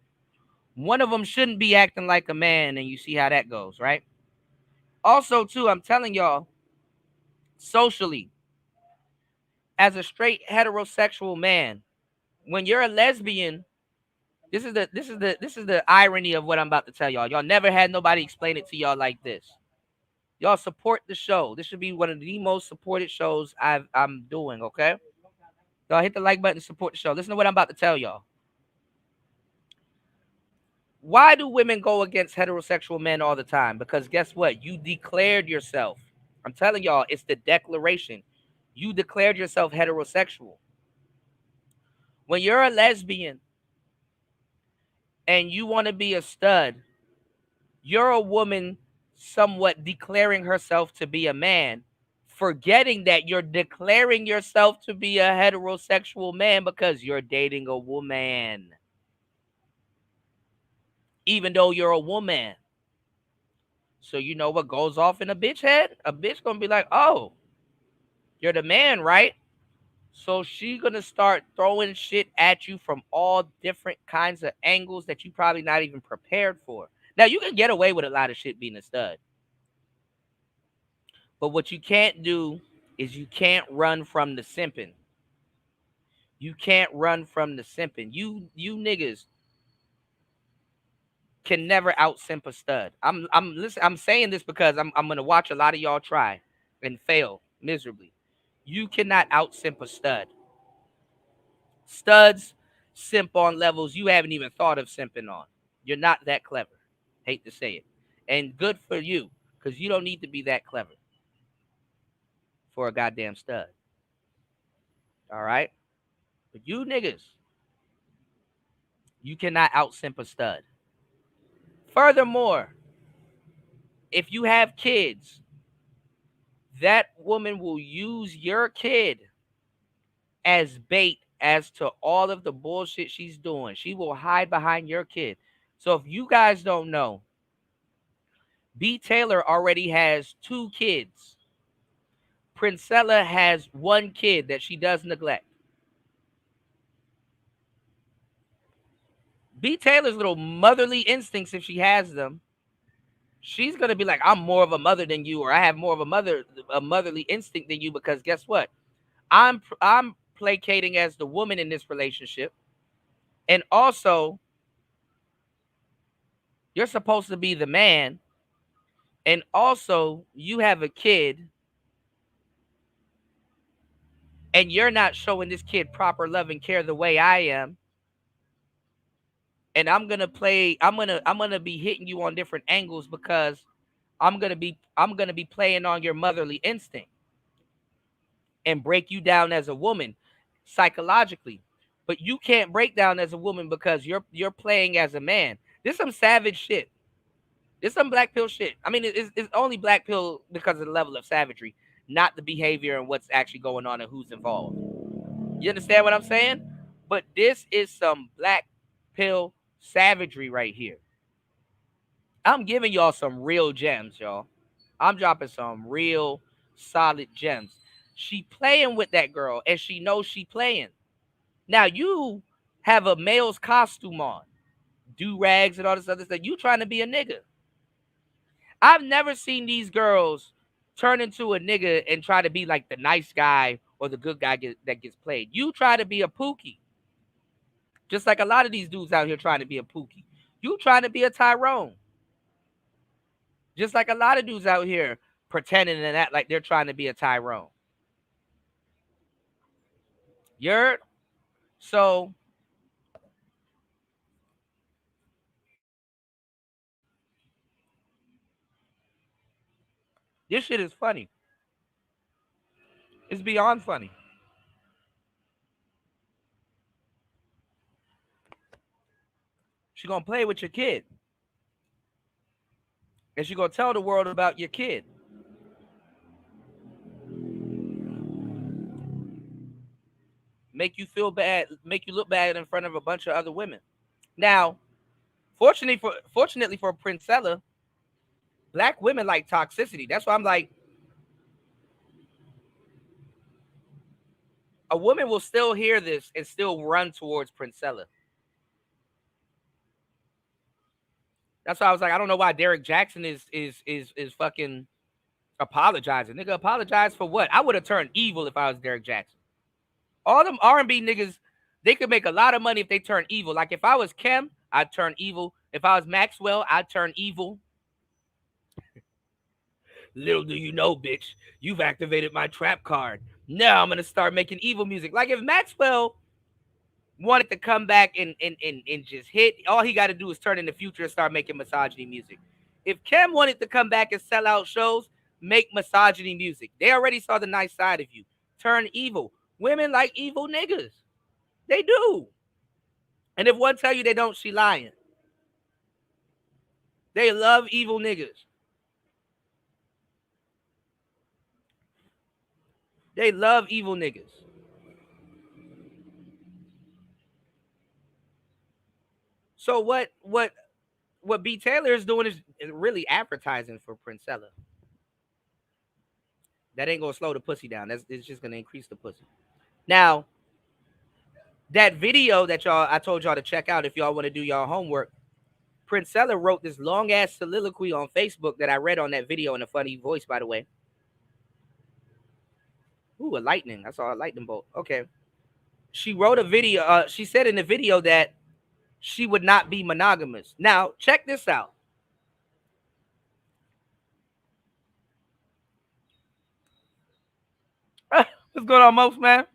One of them shouldn't be acting like a man, and you see how that goes, right? Also, too, I'm telling y'all, socially, as a straight heterosexual man, when you're a lesbian, this is the irony of what I'm about to tell y'all. Y'all never had nobody explain it to y'all like this. Y'all support the show. This should be one of the most supported shows I'm doing, okay? Y'all hit the like button to support the show. Listen to what I'm about to tell y'all. Why do women go against heterosexual men all the time? Because guess what? You declared yourself. I'm telling y'all, it's the declaration. You declared yourself heterosexual. When you're a lesbian and you want to be a stud, you're a woman somewhat declaring herself to be a man, forgetting that you're declaring yourself to be a heterosexual man because you're dating a woman. Even though you're a woman. So you know what goes off in a bitch head? A bitch gonna be like, oh, you're the man, right? So she gonna start throwing shit at you from all different kinds of angles that you probably not even prepared for. Now you can get away with a lot of shit being a stud. But what you can't do is you can't run from the simping. You can't run from the simping. You niggas can never out simp a stud. I'm saying this because I'm gonna watch a lot of y'all try and fail miserably. You cannot out simp a stud. Studs simp on levels you haven't even thought of simping on. You're not that clever. Hate to say it. And good for you, because you don't need to be that clever for a goddamn stud. All right? But you niggas, you cannot out simp a stud. Furthermore, if you have kids, that woman will use your kid as bait as to all of the bullshit she's doing. She will hide behind your kid. So if you guys don't know, B. Taylor already has 2 kids. PrinceFella has 1 kid that she does neglect. B. Taylor's little motherly instincts, if she has them, she's gonna be like, I'm more of a mother than you, or I have more of a motherly instinct than you, because guess what? I'm placating as the woman in this relationship. And also, you're supposed to be the man. And also, you have a kid. And you're not showing this kid proper love and care the way I am. And I'm gonna be hitting you on different angles because I'm gonna be playing on your motherly instinct and break you down as a woman psychologically. But you can't break down as a woman because you're playing as a man. This is some savage shit. This is some black pill shit. I mean, it's only black pill because of the level of savagery, not the behavior and what's actually going on and who's involved. You understand what I'm saying? But this is some black pill savagery right here. I'm giving y'all some real gems, y'all. I'm dropping some real solid gems. She playing with that girl, and she knows she playing. Now you have a male's costume on, do-rags and all this other stuff. You trying to be a nigga. I've never seen these girls turn into a nigga and try to be like the nice guy or the good guy that gets played. You try to be a pookie. Just like a lot of these dudes out here trying to be a pookie. You trying to be a Tyrone. Just like a lot of dudes out here pretending and act like they're trying to be a Tyrone. You're so this shit is funny. It's beyond funny. She gonna play with your kid. And she gonna tell the world about your kid. Make you feel bad, make you look bad in front of a bunch of other women. Now, fortunately for PrinceFella, black women like toxicity. That's why I'm like, a woman will still hear this and still run towards PrinceFella. That's why I was like, I don't know why Derek Jackson is fucking apologizing. Nigga, apologize for what? I would have turned evil if I was Derek Jackson. All them R&B niggas, they could make a lot of money if they turn evil. Like if I was Kim, I'd turn evil. If I was Maxwell, I'd turn evil. Little do you know, bitch, you've activated my trap card. Now I'm gonna start making evil music. Like if Maxwell wanted to come back and just hit, all he got to do is turn in the future and start making misogyny music. If Kim wanted to come back and sell out shows, make misogyny music. They already saw the nice side of you. Turn evil. Women like evil niggas. They do. And if one tell you they don't, she lying. They love evil niggas. They love evil niggas. So what B. Taylor is doing is really advertising for PrinceFella. That ain't gonna slow the pussy down. It's just gonna increase the pussy. Now, that video that I told y'all to check out if y'all want to do y'all homework. PrinceFella wrote this long ass soliloquy on Facebook that I read on that video in a funny voice, by the way. Ooh, a lightning. I saw a lightning bolt. Okay. She wrote a video. She said in the video that she would not be monogamous. Now, check this out. What's going on, Most Man?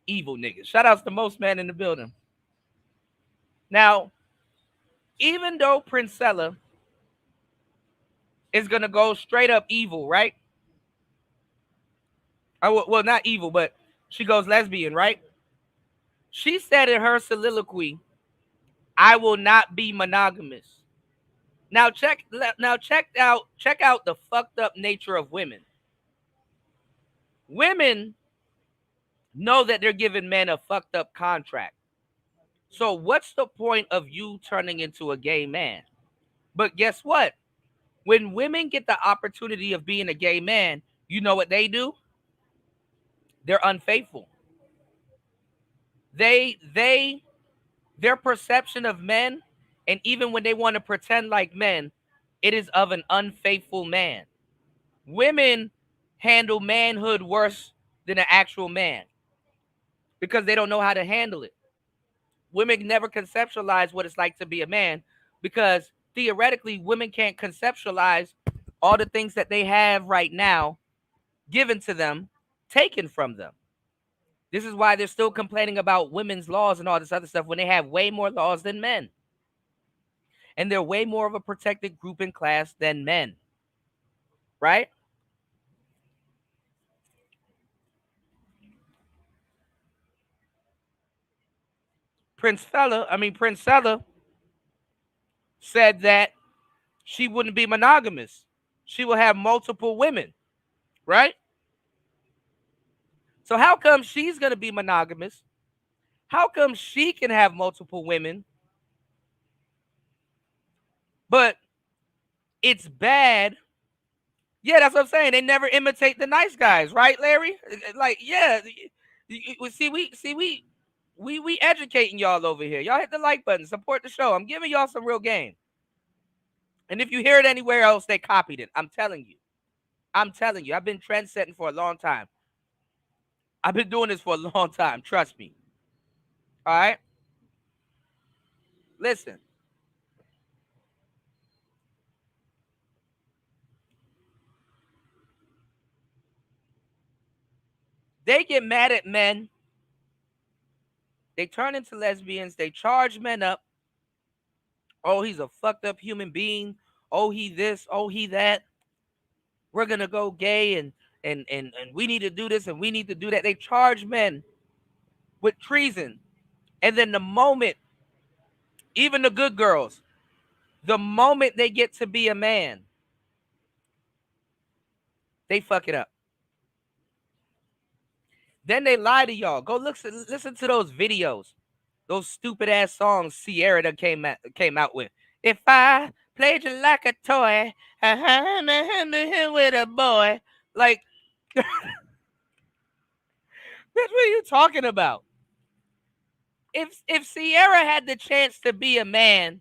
Evil niggas. Shout outs to Most Man in the building. Now, even though PrinceFella is going to go straight up evil, right? Well, not evil, but she goes lesbian, right? She said in her soliloquy, I will not be monogamous. Now check out the fucked up nature of women. Women know that they're giving men a fucked up contract. So what's the point of you turning into a gay man? But guess what? When women get the opportunity of being a gay man, you know what they do? They're unfaithful. Their perception of men, and even when they want to pretend like men, it is of an unfaithful man. Women handle manhood worse than an actual man because they don't know how to handle it. Women never conceptualize what it's like to be a man because theoretically women can't conceptualize all the things that they have right now given to them, taken from them. This is why they're still complaining about women's laws and all this other stuff when they have way more laws than men. And they're way more of a protected group in class than men. Right? PrinceFella said that she wouldn't be monogamous. She will have multiple women. Right? So how come she's going to be monogamous? How come she can have multiple women? But it's bad. Yeah, that's what I'm saying. They never imitate the nice guys, right, Larry? Like, yeah. We educating y'all over here. Y'all hit the like button. Support the show. I'm giving y'all some real game. And if you hear it anywhere else, they copied it. I'm telling you. I've been trend setting for a long time. I've been doing this for a long time. Trust me. All right? Listen. They get mad at men. They turn into lesbians. They charge men up. Oh, he's a fucked up human being. Oh, he this. Oh, he that. We're going to go gay and we need to do this and we need to do that. They charge men with treason. And then the moment, even the good girls, the moment they get to be a man, they fuck it up. Then they lie to y'all. Go listen to those videos. Those stupid ass songs Sierra that came out with. If I played you like a toy, with a boy. Like, bitch, what are you talking about? If Sierra had the chance to be a man,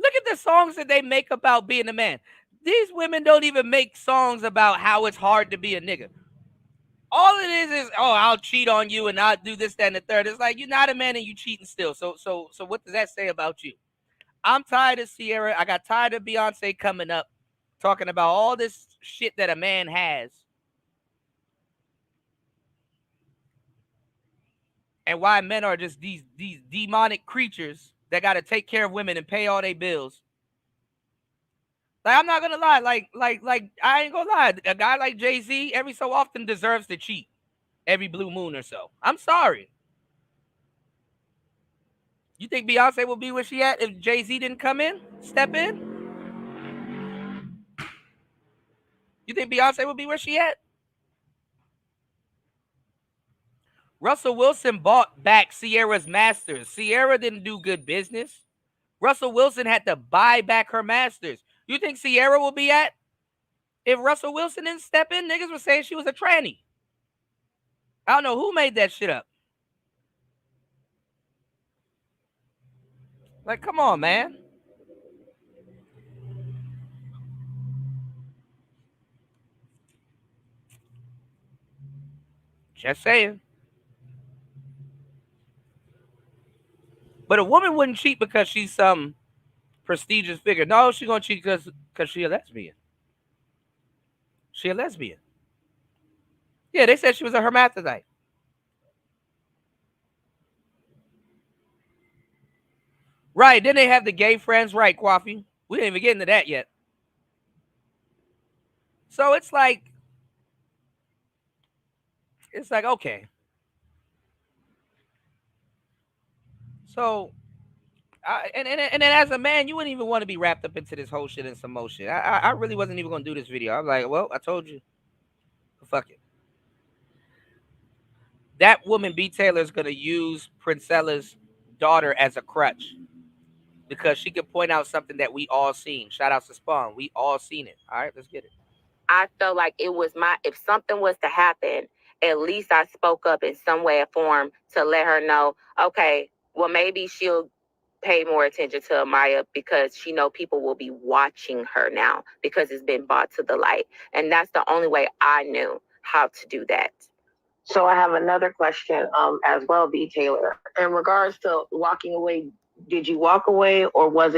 Look at the songs that they make about being a man. These women don't even make songs about how it's hard to be a nigga. All it is, oh, I'll cheat on you and I'll do this, that, and the third. It's like, you're not a man and you cheating still. So what does that say about you? I'm tired of Sierra. I got tired of Beyonce coming up, talking about all this shit that a man has. And why men are just these demonic creatures that got to take care of women and pay all their bills. Like, I'm not gonna lie, like I ain't gonna lie. A guy like Jay-Z every so often deserves to cheat every blue moon or so. I'm sorry. You think Beyonce will be where she at if Jay-Z didn't come in, step in? You think Beyonce will be where she at? Russell Wilson bought back Sierra's masters. Sierra didn't do good business. Russell Wilson had to buy back her masters. You think Sierra will be at if Russell Wilson didn't step in? Niggas were saying she was a tranny. I don't know who made that shit up. Like, come on, man. Just saying. But a woman wouldn't cheat because she's some prestigious figure. No, she's gonna cheat because she's a lesbian. She a lesbian. Yeah, they said she was a hermaphrodite. Right, then they have the gay friends. Right, Coffee. We didn't even get into that yet. So it's like, okay. So, and then as a man, you wouldn't even want to be wrapped up into this whole shit and some more shit. I really wasn't even going to do this video. I'm like, well, I told you. Fuck it. That woman, B. Taylor, is going to use PrinceFella's daughter as a crutch because she could point out something that we all seen. Shout out to Spawn. We all seen it. All right, let's get it. I felt like it was if something was to happen, at least I spoke up in some way or form to let her know, okay, well, maybe she'll pay more attention to Amaya because she know people will be watching her now because it's been brought to the light. And that's the only way I knew how to do that. So I have another question as well, B. Taylor. In regards to walking away, did you walk away or was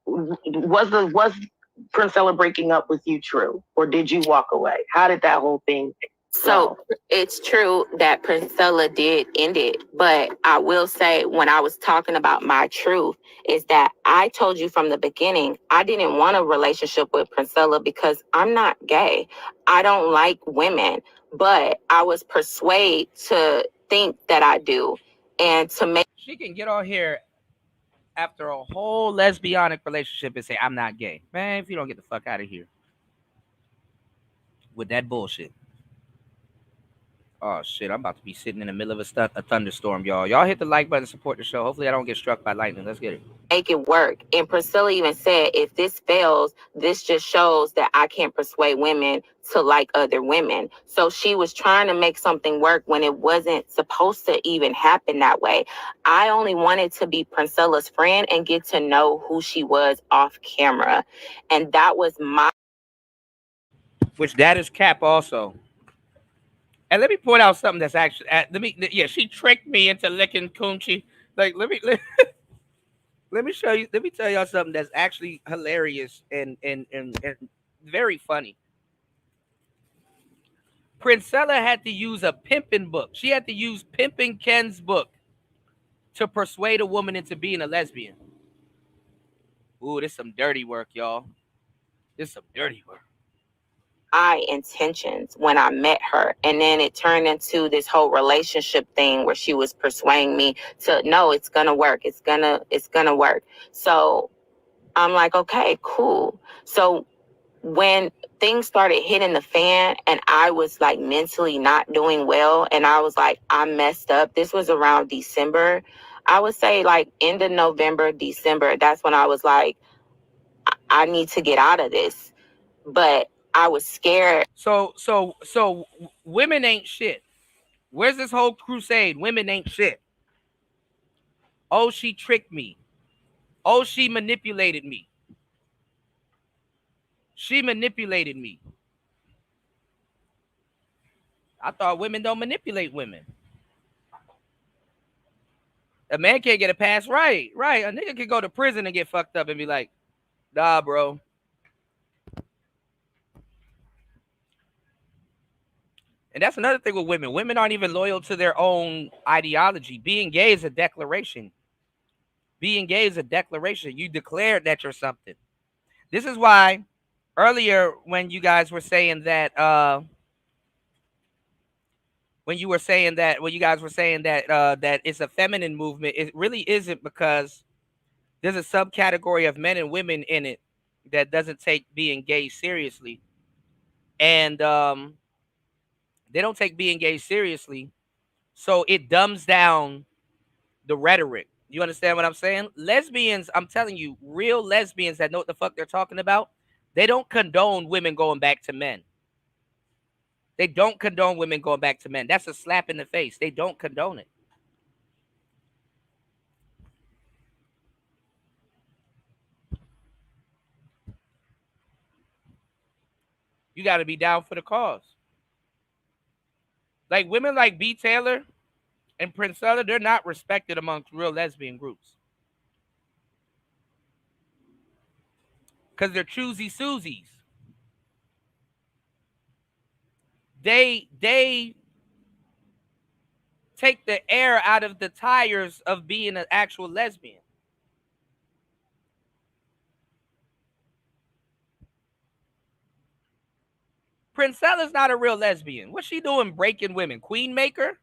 PrinceFella breaking up with you true? Or did you walk away? How did that whole thing go? So it's true that PrinceFella did end it, but I will say when I was talking about my truth is that I told you from the beginning, I didn't want a relationship with PrinceFella because I'm not gay. I don't like women, but I was persuaded to think that I do and to make. She can get on here after a whole lesbianic relationship and say, I'm not gay. Man, if you don't get the fuck out of here with that bullshit. Oh, shit. I'm about to be sitting in the middle of a thunderstorm, y'all. Y'all hit the like button, support the show. Hopefully I don't get struck by lightning. Let's get it. Make it work. And Priscilla even said, if this fails, this just shows that I can't persuade women to like other women. So she was trying to make something work when it wasn't supposed to even happen that way. I only wanted to be PrinceFella's friend and get to know who she was off camera. And that was my... Which that is cap also. And let me point out something that's actually, she tricked me into licking coochie. Like, let me show you, let me tell y'all something that's actually hilarious and very funny. PrinceFella had to use a pimping book. She had to use Pimpin' Ken's book to persuade a woman into being a lesbian. Ooh, this some dirty work, y'all. This some dirty work. Intentions when I met her, and then it turned into this whole relationship thing where she was persuading me to no, it's gonna work, it's gonna work. So I'm like, okay, cool. So when things started hitting the fan and I was like mentally not doing well and I was like, I messed up, this was around December, I would say like end of November, December, that's when I was like, I need to get out of this. But I was scared. So women ain't shit. Where's this whole crusade? Women ain't shit. Oh, she tricked me. Oh, she manipulated me. She manipulated me. I thought women don't manipulate women. A man can't get a pass. Right. A nigga can go to prison and get fucked up and be like, nah, bro. And that's another thing with women. Women aren't even loyal to their own ideology. Being gay is a declaration. Being gay is a declaration. You declared that you're something. This is why earlier when you guys were saying that when you guys were saying that that it's a feminine movement, it really isn't, because there's a subcategory of men and women in it that doesn't take being gay seriously. And they don't take being gay seriously. So it dumbs down the rhetoric. You understand what I'm saying? Lesbians, I'm telling you, real lesbians that know what the fuck they're talking about, they don't condone women going back to men. They don't condone women going back to men. That's a slap in the face. They don't condone it. You got to be down for the cause. Like women like B. Taylor and PrinceFella, they're not respected amongst real lesbian groups. Because they're choosy Susies. They take the air out of the tires of being an actual lesbian. PrinceFella's not a real lesbian. What's she doing breaking women? Queen maker?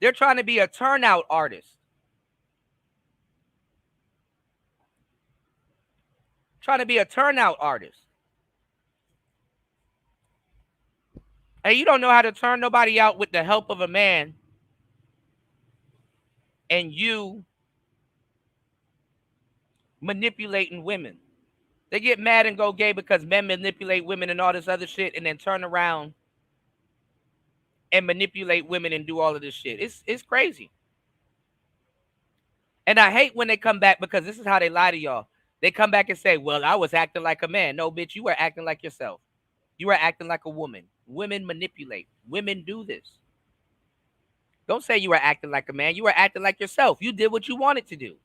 They're trying to be a turnout artist. Trying to be a turnout artist. And you don't know how to turn nobody out with the help of a man. And you manipulating women. They get mad and go gay because men manipulate women and all this other shit, and then turn around and manipulate women and do all of this shit. It's crazy. And I hate when they come back, because this is how they lie to y'all. They come back and say, well, I was acting like a man. No, bitch, you were acting like yourself. You were acting like a woman. Women manipulate. Women do this. Don't say you were acting like a man. You were acting like yourself. You did what you wanted to do.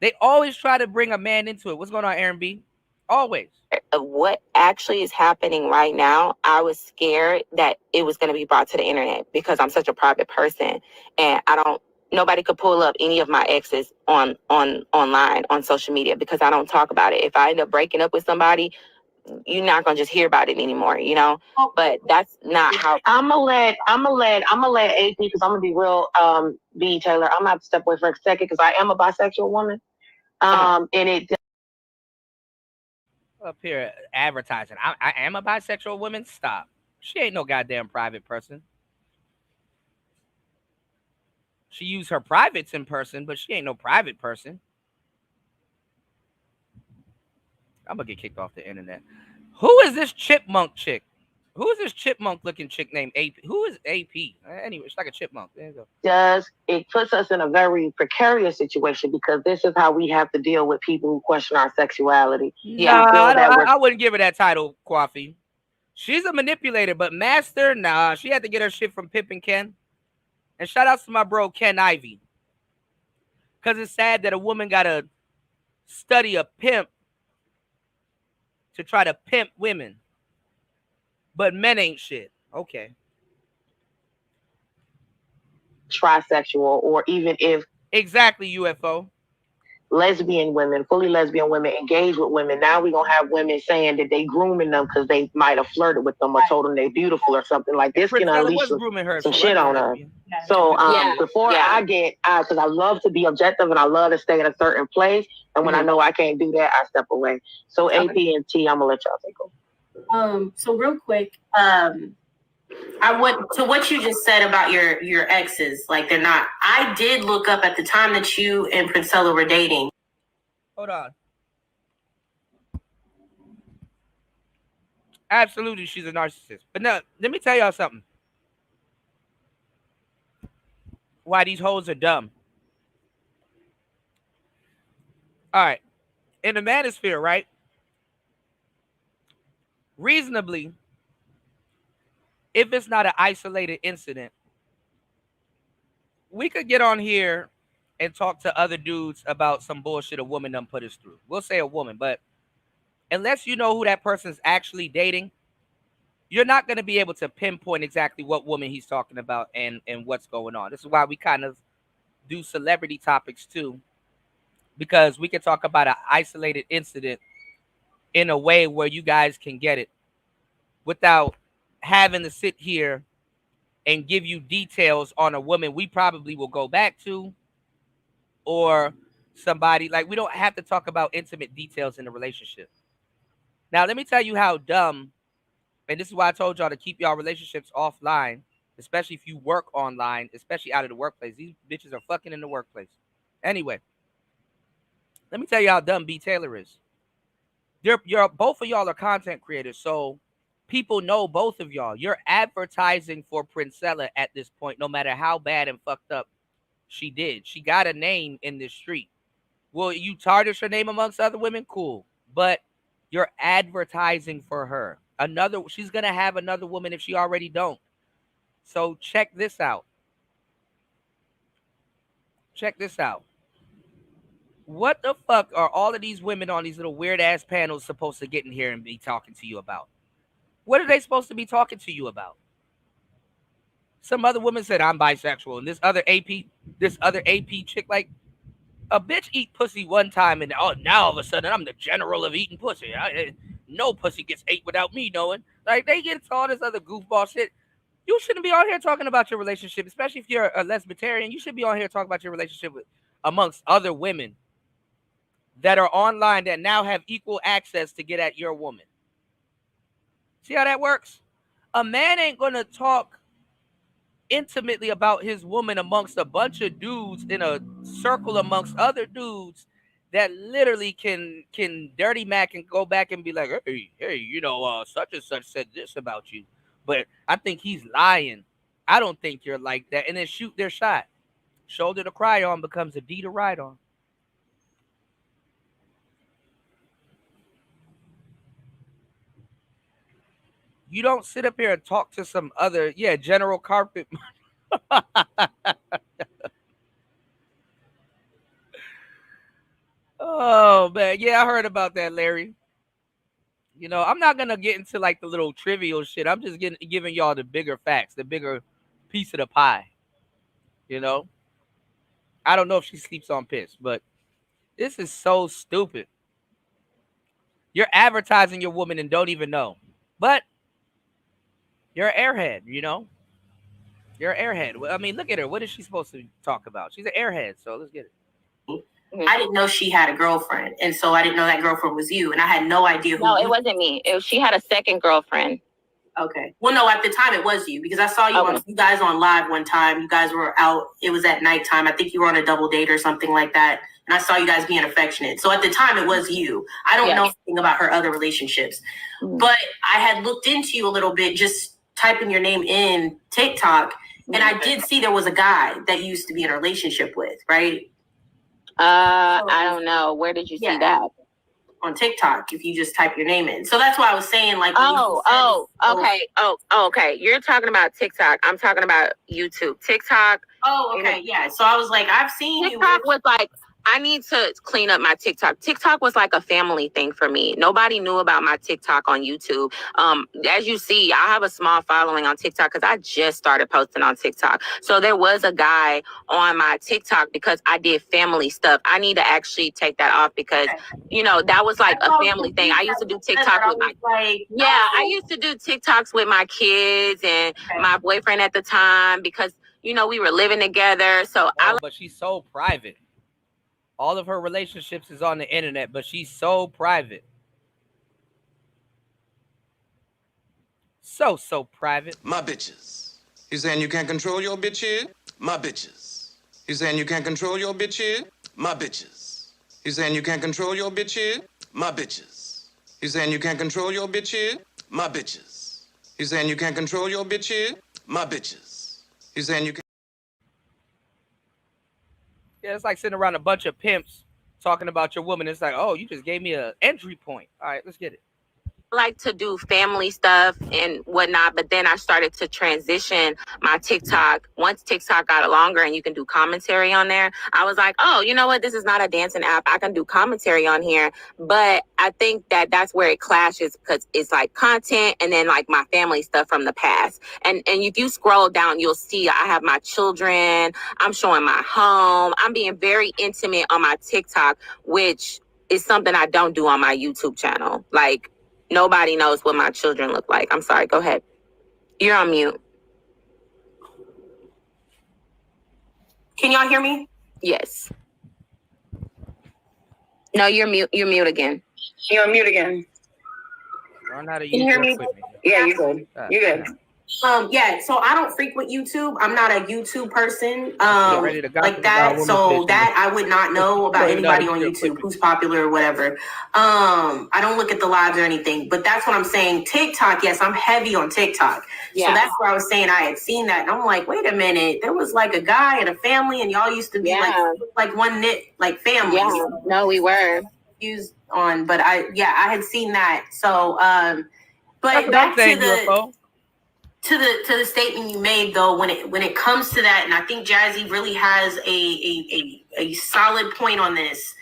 They always try to bring a man into it. What's going on, Aaron B? Always. What actually is happening right now, I was scared that it was going to be brought to the internet because I'm such a private person, and nobody could pull up any of my exes online on social media because I don't talk about it. If I end up breaking up with somebody, you're not gonna just hear about it anymore, you know. But that's not how. I'm gonna let AP, because I'm gonna be real. B. Taylor, I'm gonna have to step away for a second because I am a bisexual woman. And it Up here advertising. I am a bisexual woman. Stop. She ain't no goddamn private person. She used her privates in person, but she ain't no private person. I'm gonna get kicked off the internet. Who is this chipmunk chick? Who is this chipmunk looking chick named AP? Who is AP? Anyway, it's like a chipmunk. There you go. It puts us in a very precarious situation because this is how we have to deal with people who question our sexuality. Yeah, I wouldn't give her that title, Coffee. She's a manipulator, but master, nah, she had to get her shit from Pip and Ken. And shout outs to my bro Ken Ivey. Because it's sad that a woman gotta study a pimp to try to pimp women. But men ain't shit. Okay. Trisexual, or even if exactly UFO. Lesbian women, fully lesbian women engage with women. Now we're gonna have women saying that they grooming them because they might have flirted with them or told them they're beautiful or something like this. Can unleash some shit on her. So before I get because I love to be objective and I love to stay in a certain place, and when I know I can't do that, I step away. So AP and T, I'm gonna let y'all take over. So real quick, to what you just said about your exes, like they're not. I did look up at the time that you and PrinceFella were dating. Hold on. Absolutely, she's a narcissist. But no, let me tell y'all something. why these hoes are dumb. All right. In the manosphere, right? Reasonably, if it's not an isolated incident, we could get on here and talk to other dudes about some bullshit a woman done put us through. We'll say a woman, but unless you know who that person's actually dating, you're not going to be able to pinpoint exactly what woman he's talking about and what's going on. This is why we kind of do celebrity topics too, because we can talk about an isolated incident in a way where you guys can get it without having to sit here and give you details on a woman we probably will go back to, or somebody. Like, we don't have to talk about intimate details in the relationship. Now, let me tell you how dumb, and this is why I told y'all to keep y'all relationships offline, especially if you work online, especially out of the workplace. These bitches are fucking in the workplace. Anyway, let me tell you how dumb B. Taylor is. Both of y'all are content creators, so people know both of y'all. You're advertising for PrinceFella at this point, no matter how bad and fucked up she did. She got a name in this street. Will you tarnish her name amongst other women? Cool. But you're advertising for her. She's going to have another woman if she already don't. So check this out. Check this out. What the fuck are all of these women on these little weird ass panels supposed to get in here and be talking to you about? What are they supposed to be talking to you about? Some other woman said, I'm bisexual. And this other AP chick, like, a bitch eat pussy one time and now all of a sudden I'm the general of eating pussy. No pussy gets ate without me knowing. Like, they get to all this other goofball shit. You shouldn't be on here talking about your relationship, especially if you're a lesbitarian. You should be on here talking about your relationship amongst other women that are online that now have equal access to get at your woman. See how that works? A man ain't going to talk intimately about his woman amongst a bunch of dudes in a circle amongst other dudes that literally can dirty mac and go back and be like, hey, you know, such and such said this about you, but I think he's lying. I don't think you're like that. And then shoot their shot. Shoulder to cry on becomes a D to ride on. You don't sit up here and talk to some other, general carpet. Oh, man. Yeah, I heard about that, Larry. You know, I'm not going to get into like the little trivial shit. I'm just giving y'all the bigger facts, the bigger piece of the pie. You know, I don't know if she sleeps on piss, but this is so stupid. You're advertising your woman and don't even know. But you're an airhead, you know? You're an airhead. I mean, look at her. What is she supposed to talk about? She's an airhead, so let's get it. I didn't know she had a girlfriend, and so I didn't know that girlfriend was you, and I had no idea who. No, it wasn't me. She had a second girlfriend. Okay. Well, no, at the time it was you, because I saw you you guys on live one time. You guys were out. It was at nighttime. I think you were on a double date or something like that, and I saw you guys being affectionate. So at the time it was you. I don't know anything about her other relationships, but I had looked into you a little bit, just typing your name in TikTok, and I did see there was a guy that you used to be in a relationship with, right? I don't know. Where did you see that? On TikTok, if you just type your name in. So that's why I was saying, like, okay. You're talking about TikTok. I'm talking about YouTube. TikTok. Oh, okay. Yeah. So I was like, I've seen TikTok was like, I need to clean up my TikTok. TikTok was like a family thing for me. Nobody knew about my TikTok on YouTube. As you see, I have a small following on TikTok because I just started posting on TikTok. So there was a guy on my TikTok because I did family stuff. I need to actually take that off because, you know, that was like a family thing. I used to do TikTok with my I used to do TikToks with my kids and my boyfriend at the time because, you know, we were living together. So but she's so private. All of her relationships is on the internet, but she's so private. So private. My bitches. You saying you can't control your bitch here? My bitches. You saying you can't control your bitch here? My bitches. You saying you can't control your bitch here? My bitches. You saying you can't control your bitch here? My bitches. You saying you can't control your bitch here? My bitches. You saying you can't. Yeah, it's like sitting around a bunch of pimps talking about your woman. It's like, oh, you just gave me an entry point. All right, let's get it. Like to do family stuff and whatnot, but then I started to transition my TikTok. Once TikTok got longer and you can do commentary on there, I was like, oh, you know what? This is not a dancing app. I can do commentary on here. But I think that that's where it clashes because it's like content and then like my family stuff from the past. And if you scroll down, you'll see I have my children. I'm showing my home. I'm being very intimate on my TikTok, which is something I don't do on my YouTube channel. Like, nobody knows what my children look like. I'm sorry. Go ahead. You're on mute. Can y'all hear me? Yes. No, you're mute. You're mute again. You're on mute again. Can you hear me? Yeah, you're good. You're good. Yeah, so I don't frequent YouTube. I'm not a YouTube person like that. So that I would not know about anybody on YouTube who's popular or whatever. I don't look at the lives or anything, but that's what I'm saying. TikTok, yes, I'm heavy on TikTok. Yeah. So that's where I was saying I had seen that. And I'm like, wait a minute. There was like a guy and a family and y'all used to be like one knit, like family. Yeah. No, we were. Used on, but I had seen that. So, but back to the statement you made though, when it comes to that, and I think Jazzy really has a solid point on this.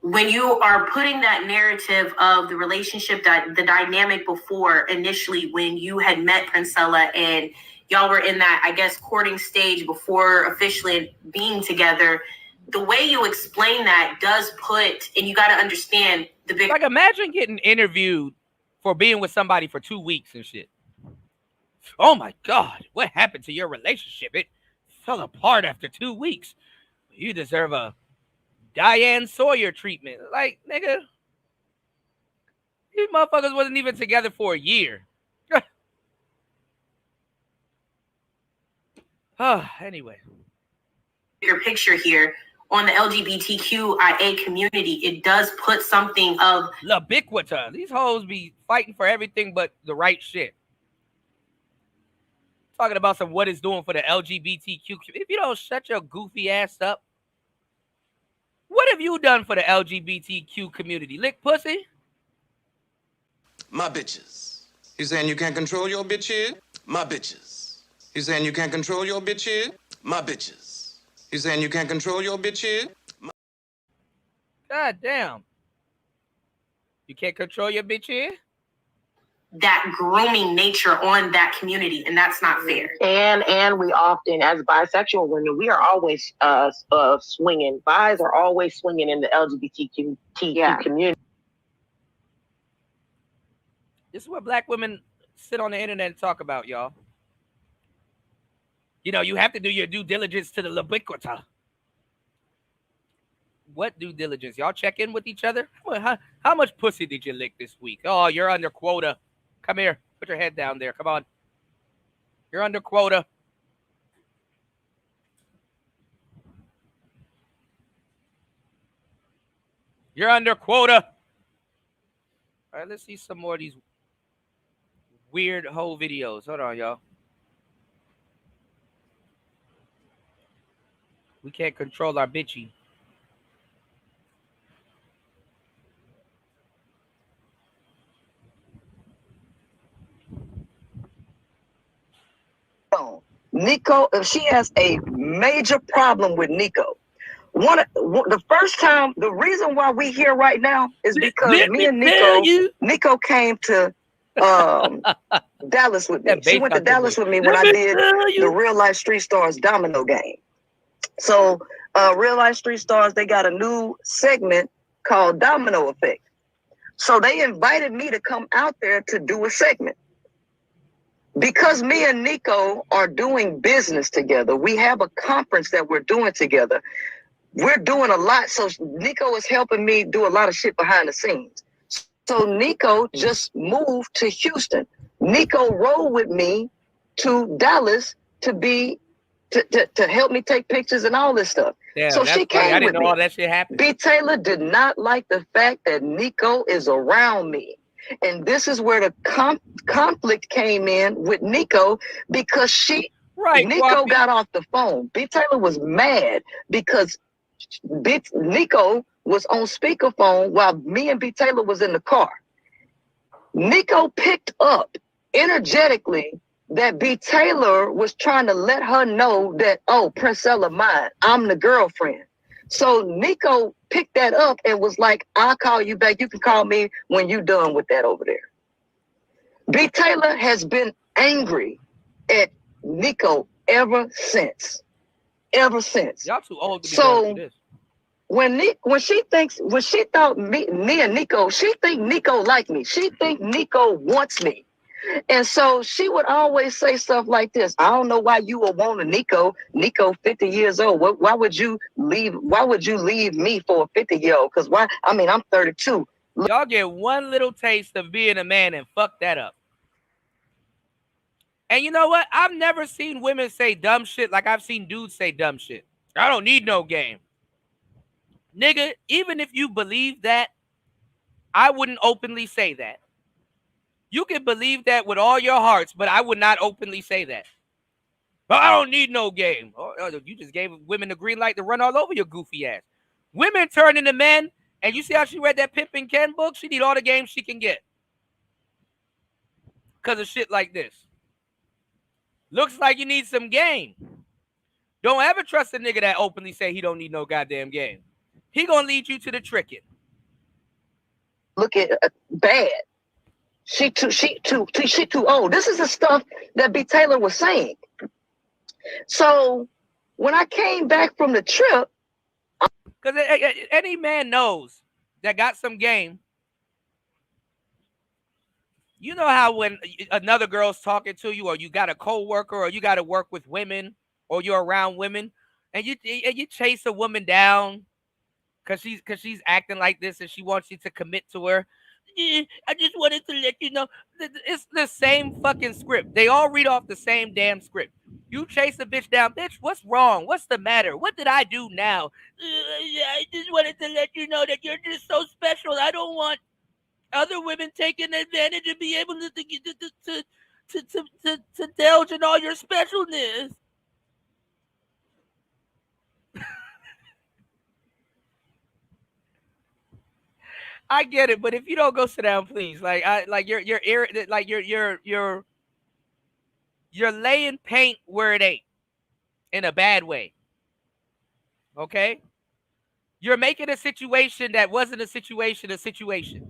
When you are putting that narrative of the relationship, the dynamic before initially when you had met PrinceFella and y'all were in that, I guess, courting stage before officially being together, the way you explain that does put, and you got to understand the big. Like, imagine getting interviewed for being with somebody for 2 weeks and shit. Oh my God, what happened to your relationship? It fell apart after 2 weeks. You deserve a Diane Sawyer treatment. Like, nigga, these motherfuckers wasn't even together for a year. Anyway. Bigger picture here on the LGBTQIA community, it does put something of ubiquitous. These hoes be fighting for everything but the right shit. Talking about some what it's doing for the LGBTQ. If you don't shut your goofy ass up, what have you done for the LGBTQ community? Lick pussy? My bitches. You saying you can't control your bitch here? My bitches. You saying you can't control your bitch here? My bitches. You saying you can't control your bitch here? God damn. You can't control your bitch here? That grooming nature on that community, and that's not fair. And we often, as bisexual women, we are always swinging. Bis are always swinging in the LGBTQ community. This is what black women sit on the internet and talk about, y'all. You know, you have to do your due diligence to the ubiquitous. What due diligence? Y'all check in with each other? How much pussy did you lick this week? Oh, you're under quota. Come here. Put your head down there. Come on. You're under quota. You're under quota. All right, let's see some more of these weird whole videos. Hold on, y'all. We can't control our bitchy. Nico, she has a major problem with Nico. The first time, the reason why we here right now is because me and Nico came to Dallas with me. She went to Dallas with me when I did the Real Life Street Stars domino game. So Real Life Street Stars, they got a new segment called Domino Effect. So they invited me to come out there to do a segment. Because me and Nico are doing business together, we have a conference that we're doing together. We're doing a lot. So Nico is helping me do a lot of shit behind the scenes. So Nico just moved to Houston. Nico rode with me to Dallas to help me take pictures and all this stuff. Damn, so she came I didn't with know me. all that shit happened. B. Taylor did not like the fact that Nico is around me. And this is where the conflict came in with Nico because Nico got off the phone. B. Taylor was mad because Nico was on speakerphone while me and B. Taylor was in the car. Nico picked up energetically that B. Taylor was trying to let her know that, oh, PrinceFella mine, I'm the girlfriend. So Nico picked that up and was like, I'll call you back. You can call me when you're done with that over there. B. Taylor has been angry at Nico ever since. Ever since. Y'all too old to be going through this. When she thought me and Nico, she think Nico like me. She think Nico wants me. And so she would always say stuff like this. I don't know why you would want a Nico. Nico 50 years old. Why would you leave me for a 50-year-old? Because why? I mean, I'm 32. Y'all get one little taste of being a man and fuck that up. And you know what? I've never seen women say dumb shit like I've seen dudes say dumb shit. I don't need no game. Nigga, even if you believe that, I wouldn't openly say that. You can believe that with all your hearts, but I would not openly say that. But I don't need no game. Oh, you just gave women the green light to run all over your goofy ass. Women turn into men, and you see how she read that Pimp and Ken book? She need all the games she can get. Because of shit like this. Looks like you need some game. Don't ever trust a nigga that openly say he don't need no goddamn game. He gonna lead you to the tricking. Look at bad. She too old. This is the stuff that B. Taylor was saying. So when I came back from the trip, because any man knows that got some game. You know how when another girl's talking to you, or you got a coworker, or you got to work with women, or you're around women, and you chase a woman down because she's acting like this and she wants you to commit to her. I just wanted to let you know it's the same fucking script. They all read off the same damn script. You chase a bitch down, bitch. What's wrong? What's the matter? What did I do now? I just wanted to let you know that you're just so special. I don't want other women taking advantage of being able to indulge in all your specialness. I get it, but if you don't go sit down, please. You're laying paint where it ain't in a bad way. Okay? You're making a situation that wasn't a situation a situation.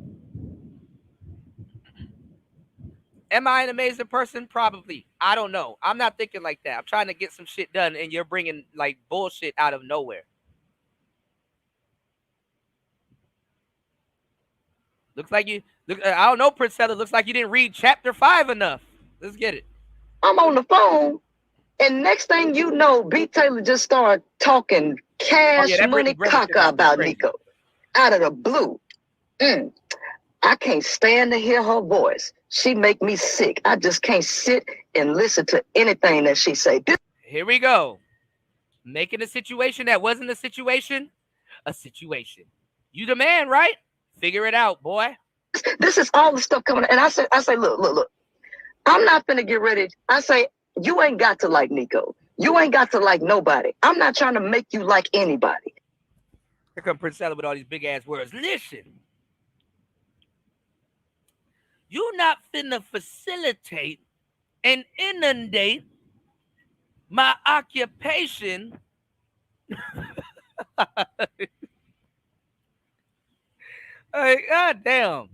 Am I an amazing person? Probably. I don't know. I'm not thinking like that. I'm trying to get some shit done, and you're bringing like bullshit out of nowhere. Looks like you look. I don't know, PrinceFella. Looks like you didn't read chapter 5 enough. Let's get it. I'm on the phone, and next thing you know, B. Taylor just started talking cash money caca about Nico out of the blue. I can't stand to hear her voice. She make me sick. I just can't sit and listen to anything that she say. Here we go. Making a situation that wasn't a situation. You the man, right? Figure it out, boy. This is all the stuff coming. And I say, look. I'm not finna get ready. I say, you ain't got to like Nico. You ain't got to like nobody. I'm not trying to make you like anybody. Here come PrinceFella with all these big ass words. Listen. You not finna facilitate and inundate my occupation. God damn.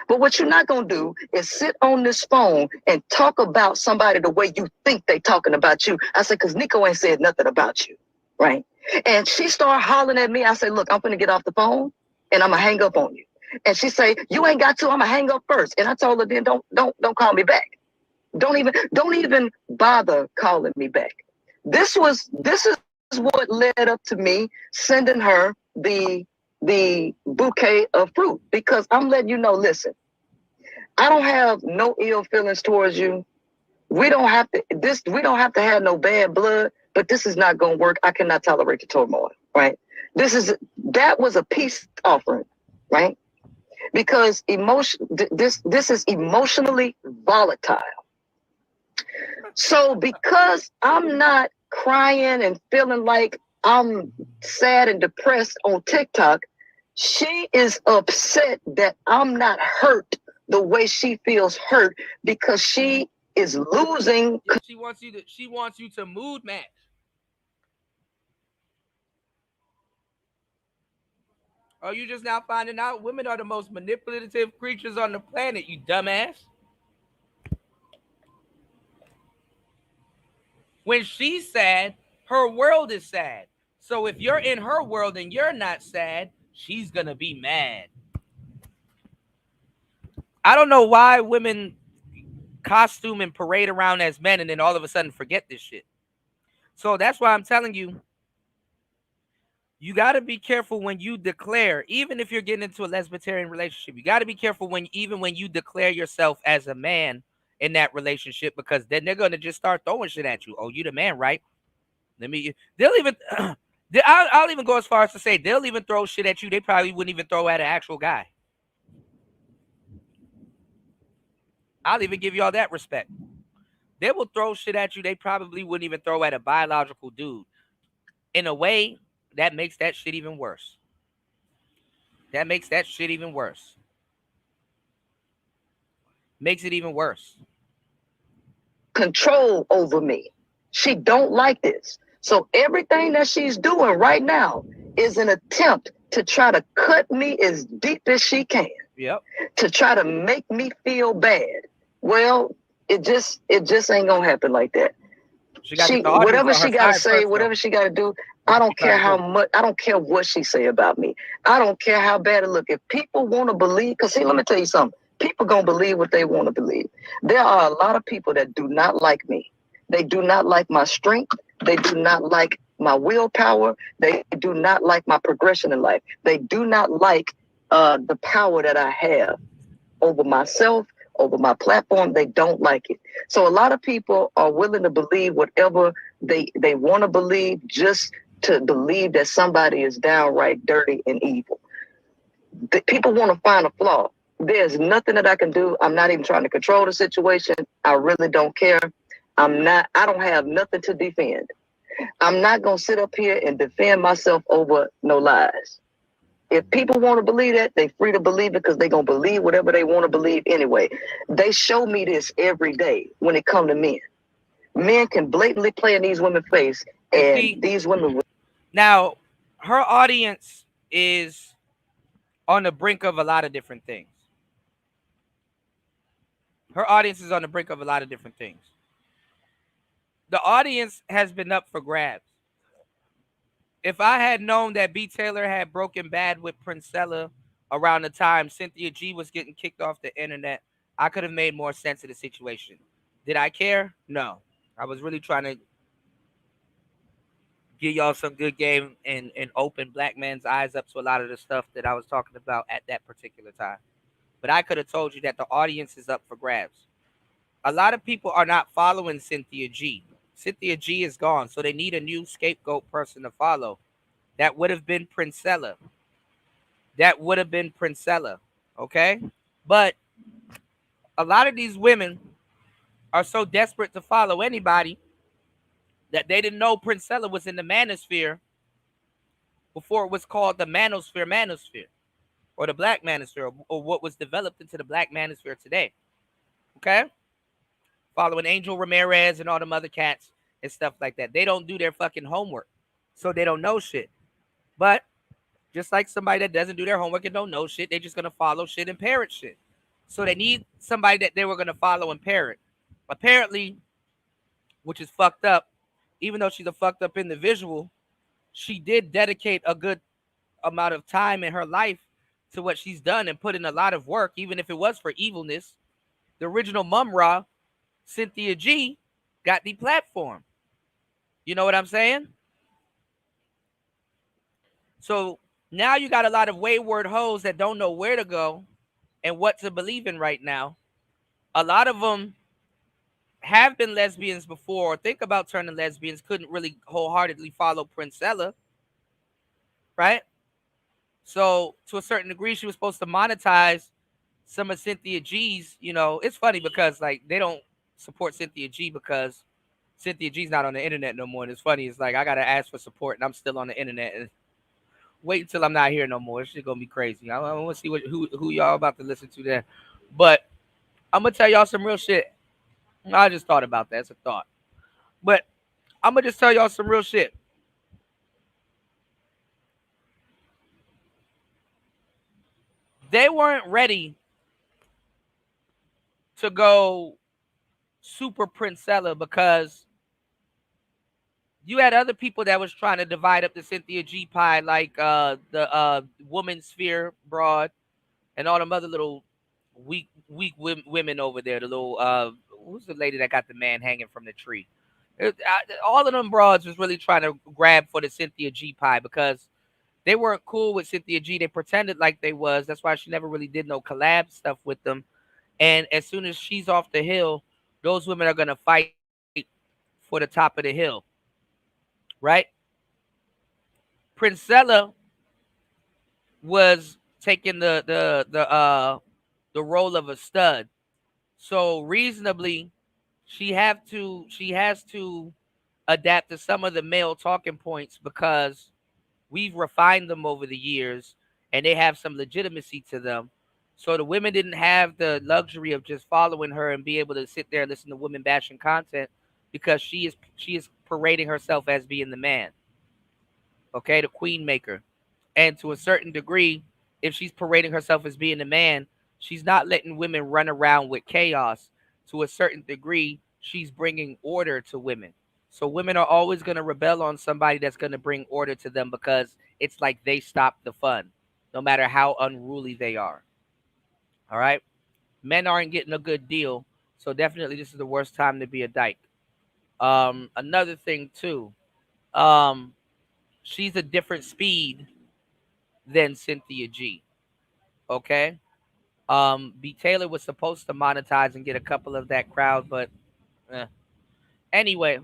But what you're not going to do is sit on this phone and talk about somebody the way you think they talking about you. I said, because Nico ain't said nothing about you, right? And she started hollering at me. I said, look, I'm going to get off the phone and I'm going to hang up on you. And she say, you ain't got to, I'm going to hang up first. And I told her, then don't call me back. Don't even bother calling me back. This is what led up to me sending her the bouquet of fruit, because I'm letting you know, listen, I don't have no ill feelings towards you. We don't have to have no bad blood, but this is not going to work. I cannot tolerate the turmoil, right? That was a peace offering, right? Because this is emotionally volatile. So because I'm not crying and feeling like I'm sad and depressed on TikTok, she is upset that I'm not hurt the way she feels hurt because she is losing. She wants you to mood match. Are you just now finding out women are the most manipulative creatures on the planet, you dumbass? When she's sad, her world is sad. So if you're in her world and you're not sad, she's gonna be mad. I don't know why women costume and parade around as men and then all of a sudden forget this shit. So that's why I'm telling you, you got to be careful when you declare, even if you're getting into a lesbian relationship, you got to be careful when you declare yourself as a man in that relationship, because then they're going to just start throwing shit at you. Oh, you the man, right? They'll even, I'll even go as far as to say they'll even throw shit at you they probably wouldn't even throw at an actual guy. I'll even give y'all that respect. They will throw shit at you they probably wouldn't even throw at a biological dude. In a way, that makes that shit even worse. That makes that shit even worse. Makes it even worse. Control over me. She don't like this. So everything that she's doing right now is an attempt to try to cut me as deep as she can. Yep. To try to make me feel bad. Well, it just ain't gonna happen like that. Whatever she gotta say, whatever she gotta do, I don't care how much, I don't care what she say about me. I don't care how bad it look. If people want to believe, because see, let me tell you something. People gonna believe what they want to believe. There are a lot of people that do not like me. They do not like my strength. They do not like my willpower. They do not like my progression in life. They do not like the power that I have over myself, over my platform. They don't like it. So a lot of people are willing to believe whatever they want to believe, just to believe that somebody is downright dirty and evil. People want to find a flaw. There's nothing that I can do. I'm not even trying to control the situation. I really don't care. I don't have nothing to defend. I'm not going to sit up here and defend myself over no lies. If people want to believe that, they're free to believe it, because they're going to believe whatever they want to believe anyway. They show me this every day when it comes to men. Men can blatantly play in these women's face, and these women... Now, her audience is on the brink of a lot of different things. Her audience is on the brink of a lot of different things. The audience has been up for grabs. If I had known that B. Taylor had broken bad with PrinceFella around the time Cynthia G was getting kicked off the internet, I could have made more sense of the situation. Did I care? No. I was really trying to give y'all some good game and open black men's eyes up to a lot of the stuff that I was talking about at that particular time. But I could have told you that the audience is up for grabs. A lot of people are not following Cynthia G. Cynthia G is gone, so they need a new scapegoat person to follow. That would have been PrinceFella. That would have been PrinceFella, okay? But a lot of these women are so desperate to follow anybody that they didn't know PrinceFella was in the manosphere before it was called the manosphere, or the black manosphere, or what was developed into the black manosphere today, okay? Following Angel Ramirez and all them other cats and stuff like that. They don't do their fucking homework, so they don't know shit. But just like somebody that doesn't do their homework and don't know shit, they're just going to follow shit and parrot shit. So they need somebody that they were going to follow and parrot. Apparently, which is fucked up, even though she's a fucked up individual, she did dedicate a good amount of time in her life to what she's done and put in a lot of work, even if it was for evilness. The original Mum Ra, Cynthia G, got the platform. You know what I'm saying? So now you got a lot of wayward hoes that don't know where to go and what to believe in right now. A lot of them have been lesbians before or think about turning lesbians, couldn't really wholeheartedly follow PrinceFella, right? So to a certain degree, she was supposed to monetize some of Cynthia G's, you know. It's funny because like they don't support Cynthia G because Cynthia G's not on the internet no more. And it's funny. It's like I gotta ask for support, and I'm still on the internet. And wait until I'm not here no more. It's just gonna be crazy. I want to see who y'all about to listen to there. But I'm gonna tell y'all some real shit. I just thought about that. It's a thought. But I'm gonna just tell y'all some real shit. They weren't ready to go super PrinceFella because you had other people that was trying to divide up the Cynthia G pie, like the woman sphere broad and all them other little weak women over there. The little who's the lady that got the man hanging from the tree? All of them broads was really trying to grab for the Cynthia G pie because they weren't cool with Cynthia G. They pretended like they was. That's why she never really did no collab stuff with them. And as soon as she's off the hill, those women are gonna fight for the top of the hill. Right? PrinceFella was taking the role of a stud. So reasonably, she has to adapt to some of the male talking points because we've refined them over the years and they have some legitimacy to them. So the women didn't have the luxury of just following her and be able to sit there and listen to women bashing content because she is parading herself as being the man. Okay, the queen maker. And to a certain degree, if she's parading herself as being the man, she's not letting women run around with chaos. To a certain degree, she's bringing order to women. So women are always going to rebel on somebody that's going to bring order to them because it's like they stop the fun, no matter how unruly they are. All right? Men aren't getting a good deal, so definitely this is the worst time to be a dyke. Another thing, too, she's a different speed than Cynthia G. Okay? B. Taylor was supposed to monetize and get a couple of that crowd, but anyway,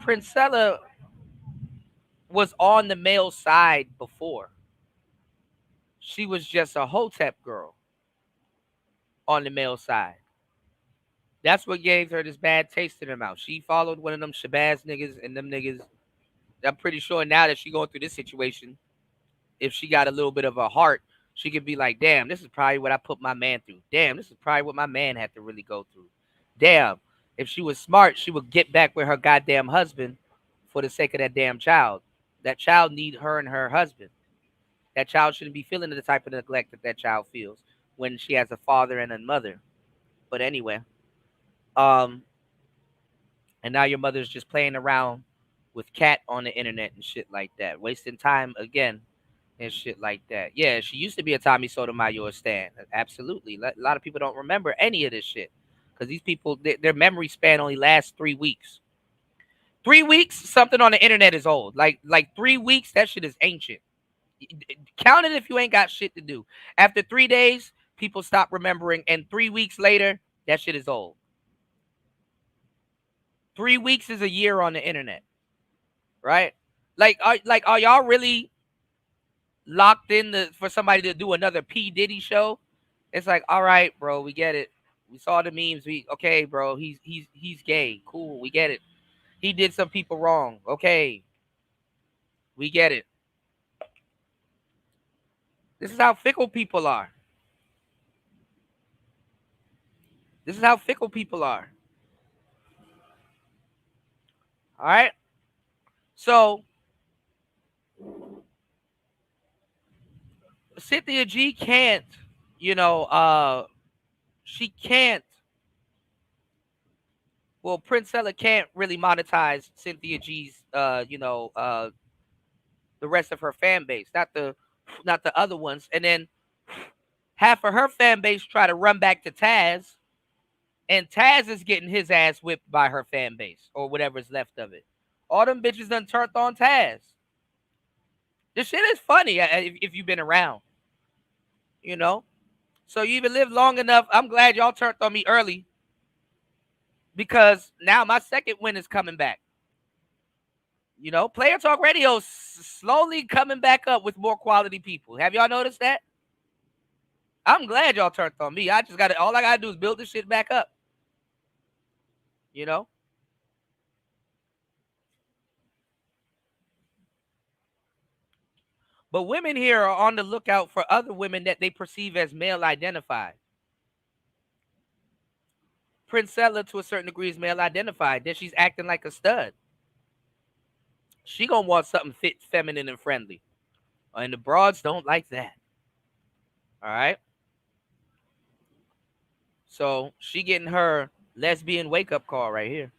PrinceFella was on the male side before. She was just a hotep girl on the male side. That's what gave her this bad taste in her mouth. She followed one of them Shabazz niggas, and them niggas, I'm pretty sure now that she going through this situation, if she got a little bit of a heart, she could be like, damn, this is probably what I put my man through. Damn, this is probably what my man had to really go through. Damn, if she was smart, she would get back with her goddamn husband for the sake of that damn child. That child need her and her husband. That child shouldn't be feeling the type of neglect that child feels when she has a father and a mother. But anyway, and now your mother's just playing around with Cat on the internet and shit like that, wasting time again and shit like that. Yeah, she used to be a Tommy Sotomayor stan. Absolutely. A lot of people don't remember any of this shit because these people, their memory span only lasts 3 weeks. 3 weeks, something on the internet is old. Like 3 weeks, that shit is ancient. Count it if you ain't got shit to do. After 3 days, people stop remembering, and 3 weeks later, that shit is old. 3 weeks is a year on the internet, right? Are y'all really locked in for somebody to do another P. Diddy show? It's like, all right, bro, we get it. We saw the memes. Okay, bro, he's gay. Cool, we get it. He did some people wrong. Okay, we get it. This is how fickle people are. This is how fickle people are. All right? So, Cynthia G can't, she can't, well, PrinceFella can't really monetize Cynthia G's, the rest of her fan base, not the other ones. And then half of her fan base try to run back to Taz, and Taz is getting his ass whipped by her fan base or whatever's left of it. All them bitches done turned on Taz. This shit is funny if you've been around, So you even lived long enough. I'm glad y'all turned on me early because now my second win is coming back. Player Talk Radio slowly coming back up with more quality people. Have y'all noticed that? I'm glad y'all turned on me. I just got all I gotta do is build this shit back up. You know? But women here are on the lookout for other women that they perceive as male identified. PrinceFella, to a certain degree, is male identified. Then she's acting like a stud. She gonna want something fit, feminine, and friendly. And the broads don't like that. All right? So she getting her lesbian wake-up call right here.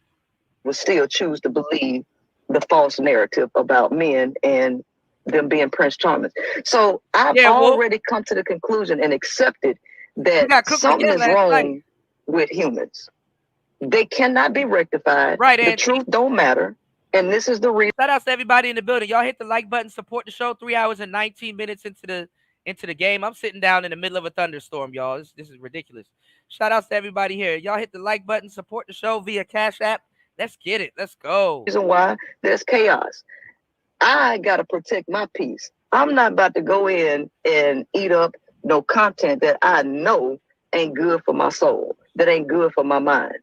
Will still choose to believe the false narrative about men and them being Prince Charming. So I've already come to the conclusion and accepted that something is wrong with humans. They cannot be rectified. Right, the truth don't matter. And this is the reason. Shout out to everybody in the building. Y'all hit the like button, support the show. 3 hours and 19 minutes into the game. I'm sitting down in the middle of a thunderstorm, y'all. This is ridiculous. Shout outs to everybody here. Y'all hit the like button, support the show via Cash App. Let's get it. Let's go. Reason why there's chaos. I gotta protect my peace. I'm not about to go in and eat up no content that I know ain't good for my soul, that ain't good for my mind.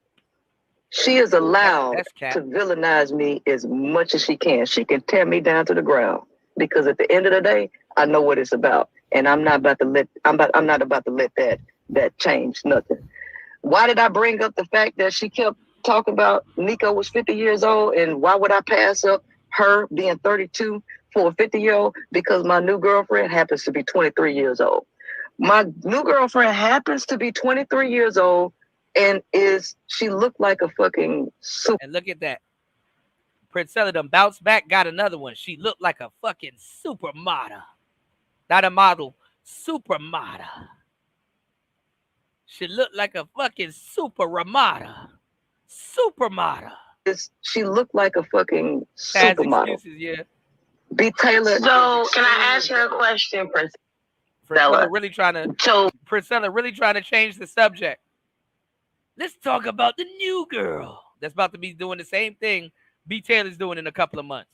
She is allowed to villainize me as much as she can. She can tear me down to the ground because at the end of the day, I know what it's about, and I'm not about to let that change nothing. Why did I bring up the fact that she kept talking about Nico was 50 years old, and why would I pass up her being 32 for a 50-year-old? Because my new girlfriend happens to be 23 years old. My new girlfriend happens to be 23 years old, and she looked like a fucking super. And look at that. PrinceFella done bounced back, got another one. She looked like a fucking supermodel. Not a model, supermodel. She looked like a fucking supermodel. Supermodel. She looked like a fucking supermodel. Excuses, yeah. B. Taylor. So, can I ask you a question, PrinceFella really trying to change the subject. Let's talk about the new girl that's about to be doing the same thing B. Taylor's doing in a couple of months.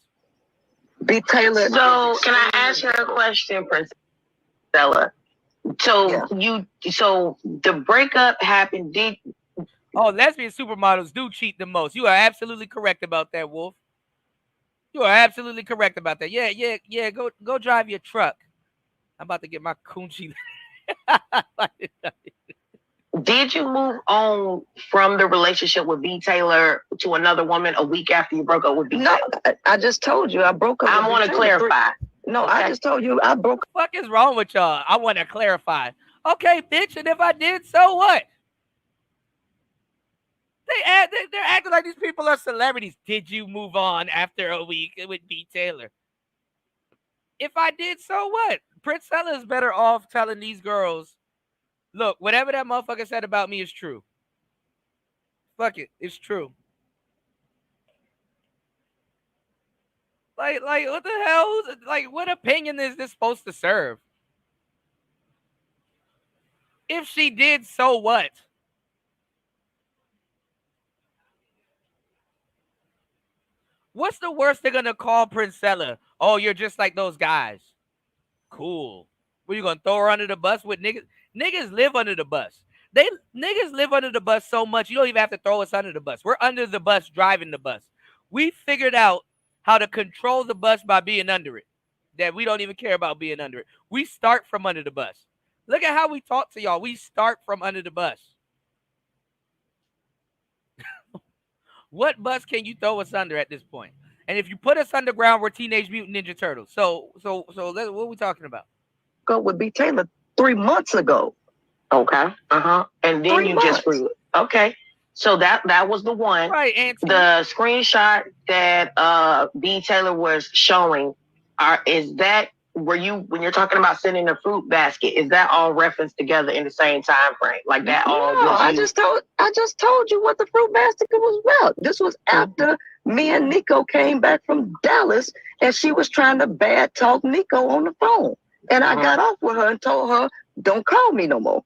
B. Taylor. So, can I ask you a question, PrinceFella? So, so the breakup happened. Lesbian supermodels do cheat the most. You are absolutely correct about that, Wolf. You are absolutely correct about that. Yeah. Go drive your truck. I'm about to get my coochie. Did you move on from the relationship with B. Taylor to another woman a week after you broke up with B. Taylor? No, I just told you I broke up. I want to clarify. No, okay. I just told you I broke. What the fuck is wrong with y'all? I want to clarify. Okay, bitch, and if I did, so what? They're acting like these people are celebrities. Did you move on after a week with B. Taylor? If I did, so what? PrinceFella is better off telling these girls, look, whatever that motherfucker said about me is true. Fuck it, it's true. Like, what the hell? Like, what opinion is this supposed to serve? If she did, so what? What's the worst they're gonna call PrinceFella? Oh, you're just like those guys. Cool. What, you gonna throw her under the bus with niggas? Niggas live under the bus. Niggas live under the bus so much you don't even have to throw us under the bus. We're under the bus, driving the bus. We figured out how to control the bus by being under it. That we don't even care about being under it. We start from under the bus. Look at how we talk to y'all. We start from under the bus. What bus can you throw us under at this point? And if you put us underground, we're Teenage Mutant Ninja Turtles. So what are we talking about? Go with B. Taylor 3 months ago. Okay. And then you just grew it. Okay. So that was the one. Right, Auntie. The screenshot that B. Taylor was showing, when you're talking about sending a fruit basket, is that all referenced together in the same time frame? Like that all? No, I just told you what the fruit basket was about. This was after me and Nico came back from Dallas, and she was trying to bad talk Nico on the phone, and I got off with her and told her, "Don't call me no more."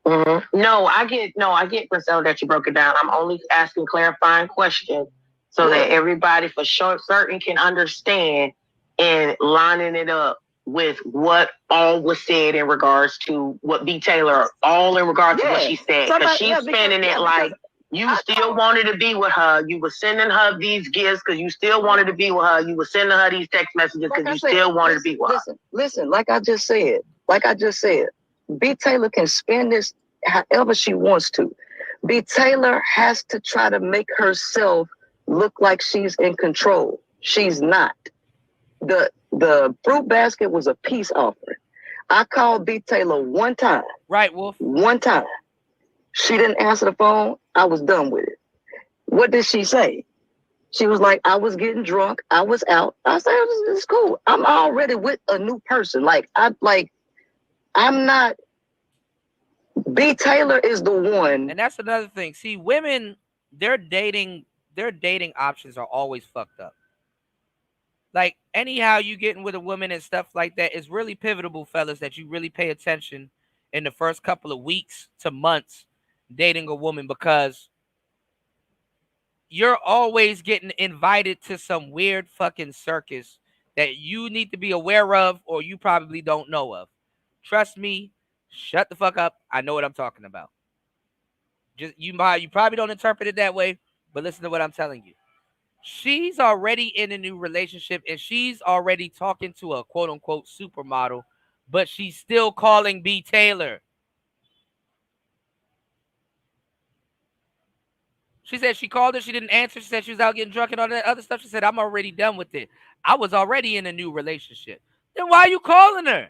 No, I get PrinceFella that you broke it down. I'm only asking clarifying questions so that everybody for certain can understand and lining it up with what all was said in regards to what B. Taylor, all in regards to what she said. Because she's spinning it like you still wanted to be with her. You were sending her these gifts because you still wanted to be with her. You were sending her these text messages because you still wanted to be with her. Listen, like I just said, B. Taylor can spin this however she wants to. B. Taylor has to try to make herself look like she's in control. She's not. The fruit basket was a peace offering. I called B. Taylor one time. Right, Wolf. One time. She didn't answer the phone. I was done with it. What did she say? She was like, I was getting drunk. I was out. I said, this is cool. I'm already with a new person. I'm not. B. Taylor is the one. And that's another thing. See, women, their dating options are always fucked up. Like, anyhow you getting with a woman and stuff like that is really pivotal, fellas, that you really pay attention in the first couple of weeks to months dating a woman, because you're always getting invited to some weird fucking circus that you need to be aware of or you probably don't know of. Trust me, shut the fuck up. I know what I'm talking about. Just you probably don't interpret it that way, but listen to what I'm telling you. She's already in a new relationship and she's already talking to a quote unquote supermodel, but she's still calling B. Taylor. She said she called her, she didn't answer. She said she was out getting drunk and all that other stuff. She said, I'm already done with it. I was already in a new relationship. Then why are you calling her?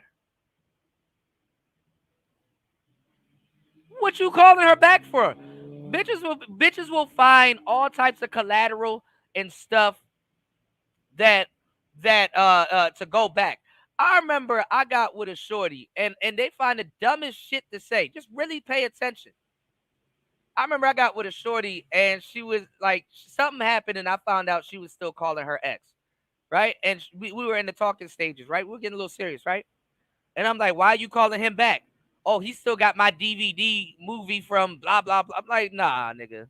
What you calling her back for? Bitches will find all types of collateral and stuff that to go back. I remember I got with a shorty and they find the dumbest shit to say. Just really pay attention. I remember I got with a shorty and she was like, something happened and I found out she was still calling her ex, right? And we were in the talking stages, right? We were getting a little serious, right? And I'm like, why are you calling him back? Oh, he still got my DVD movie from blah, blah, blah. I'm like, nah, nigga.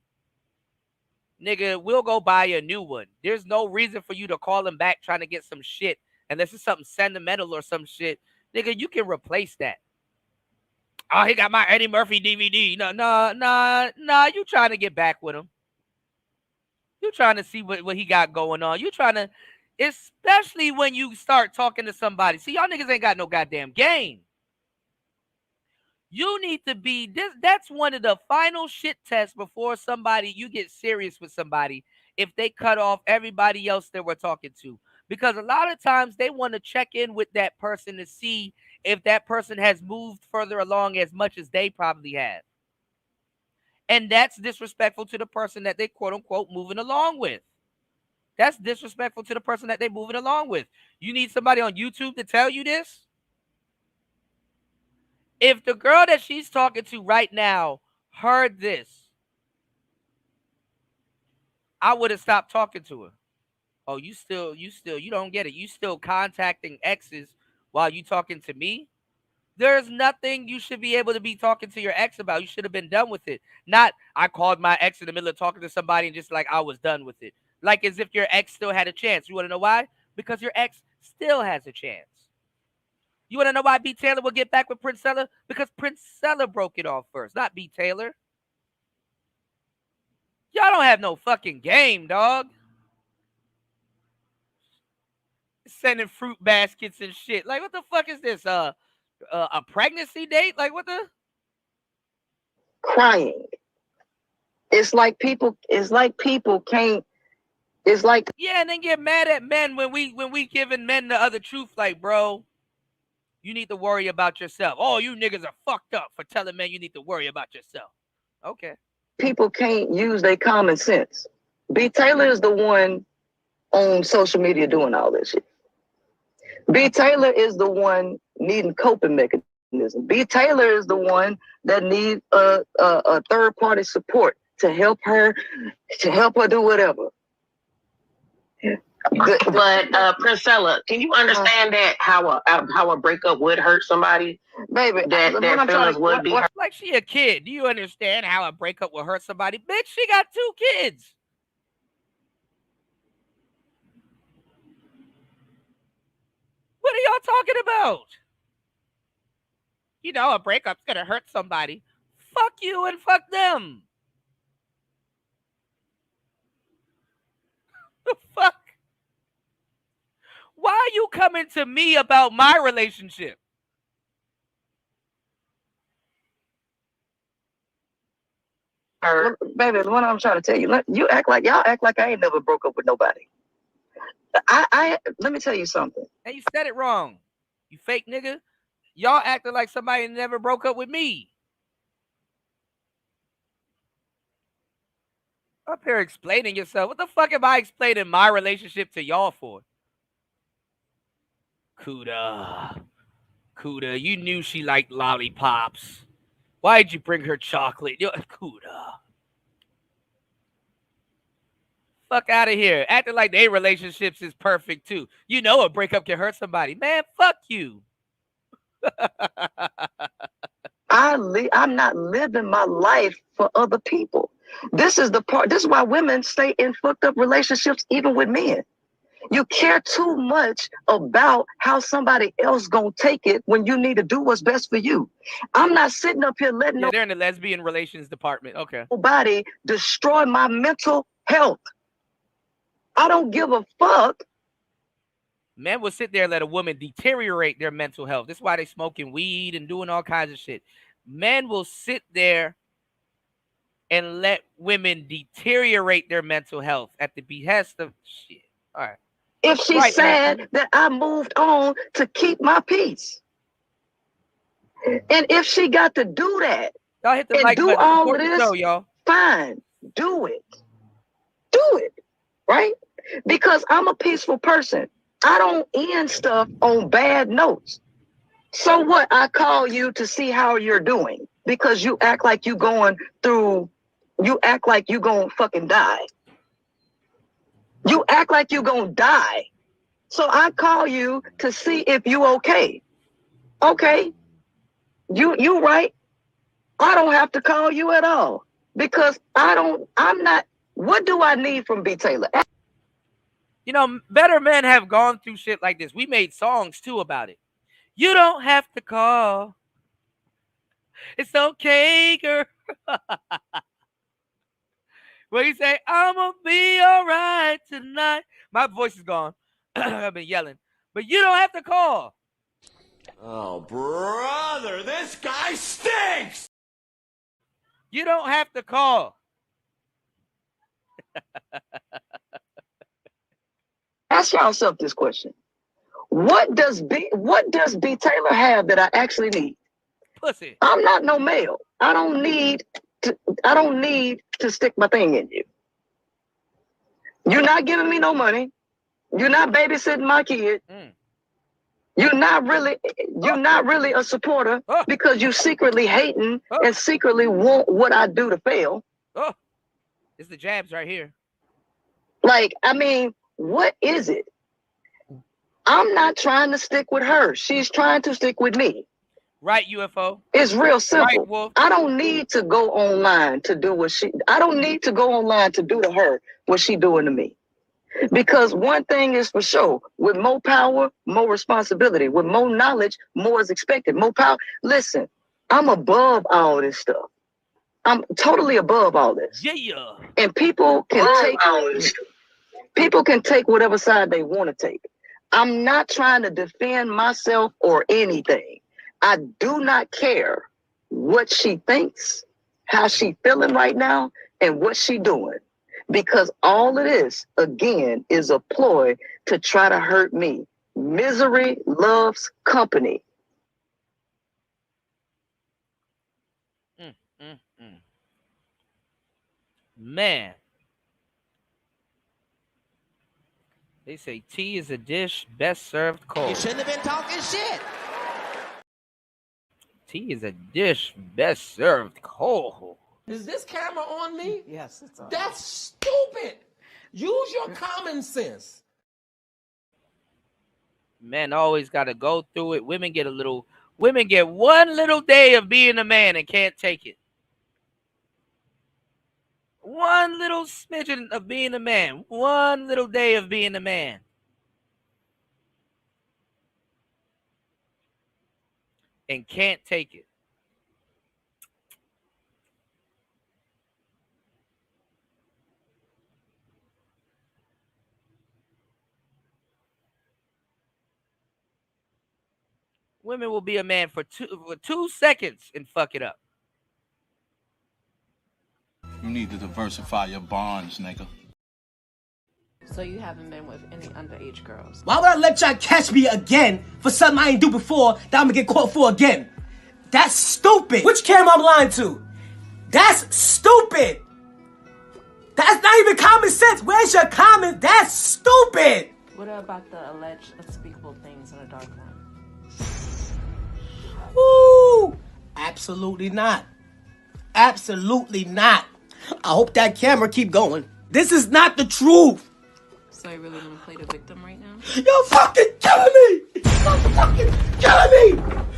Nigga, we'll go buy a new one. There's no reason for you to call him back trying to get some shit. Unless it's something sentimental or some shit. Nigga, you can replace that. Oh, he got my Eddie Murphy DVD. No. You trying to get back with him. You trying to see what he got going on. You trying to, especially when you start talking to somebody. See, y'all niggas ain't got no goddamn game. You need to be this. That's one of the final shit tests before you get serious with somebody. If they cut off everybody else that we're talking to, because a lot of times they want to check in with that person to see if that person has moved further along as much as they probably have. And that's disrespectful to the person that they quote unquote moving along with. That's disrespectful to the person that they're moving along with. You need somebody on YouTube to tell you this? If the girl that she's talking to right now heard this, I would have stopped talking to her. Oh, you don't get it. You still contacting exes while you talking to me? There's nothing you should be able to be talking to your ex about. You should have been done with it. Not, I called my ex in the middle of talking to somebody and just like I was done with it. Like as if your ex still had a chance. You want to know why? Because your ex still has a chance. You want to know why B. Taylor will get back with PrinceFella? Because PrinceFella broke it off first, not B. Taylor. Y'all don't have no fucking game, dog. Sending fruit baskets and shit. Like, what the fuck is this? A pregnancy date? Like, what the? Crying. It's like people can't. It's like, yeah, and then get mad at men when we giving men the other truth. Like, bro, you need to worry about yourself. Oh, you niggas are fucked up for telling men you need to worry about yourself. Okay. People can't use their common sense. B. Taylor is the one on social media doing all this shit. B. Taylor is the one needing coping mechanism. B. Taylor is the one that needs a third party support to help her do whatever. But PrinceFella, can you understand that how a breakup would hurt somebody, baby? That feelings would be hurt. Like she a kid. Do you understand how a breakup will hurt somebody? Bitch, she got 2 kids. What are y'all talking about? You know, a breakup's gonna hurt somebody. Fuck you and fuck them. The fuck? Why are you coming to me about my relationship? Baby, what I'm trying to tell you, y'all act like I ain't never broke up with nobody. Let me tell you something. And you said it wrong. You fake nigga. Y'all acting like somebody never broke up with me. Up here explaining yourself. What the fuck am I explaining my relationship to y'all for? Kuda, you knew she liked lollipops. Why'd you bring her chocolate? Kuda. Fuck out of here. Acting like their relationships is perfect too. You know a breakup can hurt somebody. Man, fuck you. I'm not living my life for other people. This is the part. This is why women stay in fucked up relationships, even with men. You care too much about how somebody else gonna take it when you need to do what's best for you. I'm not sitting up here letting they're in the lesbian relations department. Okay. Nobody destroy my mental health. I don't give a fuck. Men will sit there and let a woman deteriorate their mental health. This is why they smoking weed and doing all kinds of shit. Men will sit there and let women deteriorate their mental health at the behest of shit. All right. If she's sad that I moved on to keep my peace. And if she got to do that y'all hit the and like do button. all Support of the this, show, y'all. Fine, do it. Do it, right? Because I'm a peaceful person. I don't end stuff on bad notes. So what? I call you to see how you're doing because you act like you going through, you act like you gonna fucking die. You act like you gonna die. So I call you to see if you okay. Okay. You right. I don't have to call you at all because I'm not, what do I need from B. Taylor? You know, better men have gone through shit like this. We made songs too about it. You don't have to call. It's okay, girl. What you say? I'm gonna be all right tonight. My voice is gone. I've been yelling. But you don't have to call. Oh, brother, this guy stinks! You don't have to call. Ask yourself this question. What does B Taylor have that I actually need? Pussy. I'm not no male. I don't need to stick my thing in you. You're not giving me no money. You're not babysitting my kid. You're not really a supporter because you secretly hating and secretly want what I do to fail. It's the jabs right here. Like, I mean, what is it? I'm not trying to stick with her. She's trying to stick with me. Right, UFO. It's real simple. Right, Wolf. I don't need to go online to do I don't need to go online to do to her what she doing to me. Because one thing is for sure, with more power, more responsibility. With more knowledge, more is expected. More power. Listen, I'm above all this stuff. I'm totally above all this. Yeah. And people can take whatever side they want to take. I'm not trying to defend myself or anything. I do not care what she thinks, how she feeling right now, and what she doing. Because all it is, again, is a ploy to try to hurt me. Misery loves company. Man. They say tea is a dish best served cold. You shouldn't have been talking shit. Tea is a dish best served cold. Is this camera on me? Yes, it's on. That's stupid. Use your common sense. Men always got to go through it. Women get one little day of being a man and can't take it. One little smidgen of being a man. One little day of being a man. and can't take it. Women will be a man for 2 seconds and fuck it up. You need to diversify your bonds, nigga. So you haven't been with any underage girls? Why would I let y'all catch me again for something I ain't do before that I'm gonna get caught for again? That's stupid. Which camera I'm lying to? That's stupid. That's not even common sense. Where's your comment? That's stupid. What about the alleged unspeakable things in the dark room? Woo! Absolutely not. Absolutely not. I hope that camera keep going. This is not the truth. So you really want to play the victim right now? You're fucking killing me. You're fucking killing me.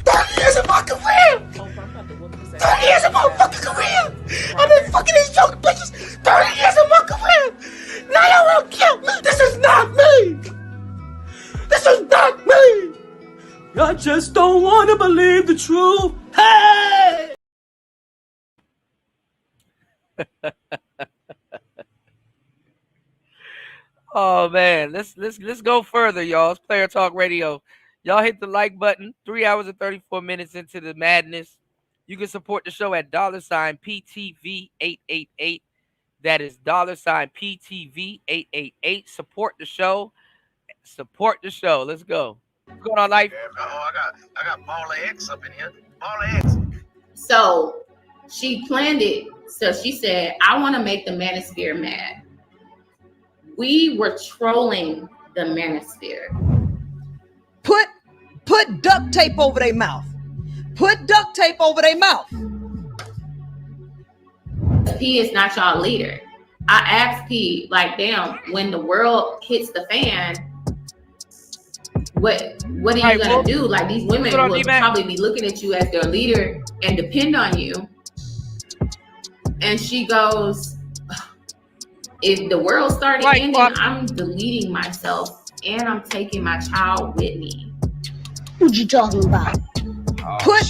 30 years of my career. 30 years of my fucking career. I've been fucking these young bitches 30 years of my career. Now y'all want to kill me. This is not me. This is not me. Y'all just don't want to believe the truth. Hey! Oh man, let's go further, y'all. It's Player Talk Radio. Y'all hit the like button. 3 hours and 34 minutes into the madness. You can support the show at $PTV888. That is $PTV888. Support the show. Support the show. Let's go. What's going on, Life? I got Baller X up in here. Baller X. So she planned it. So she said, I want to make the manosphere mad. We were trolling the manosphere. Put duct tape over their mouth. Put duct tape over their mouth. P is not y'all leader. I asked P, like, damn, when the world hits the fan, what are you gonna do? Like, these women will probably be looking at you as their leader and depend on you. And she goes, if the world started ending, I'm deleting myself and I'm taking my child with me. What you talking about? Put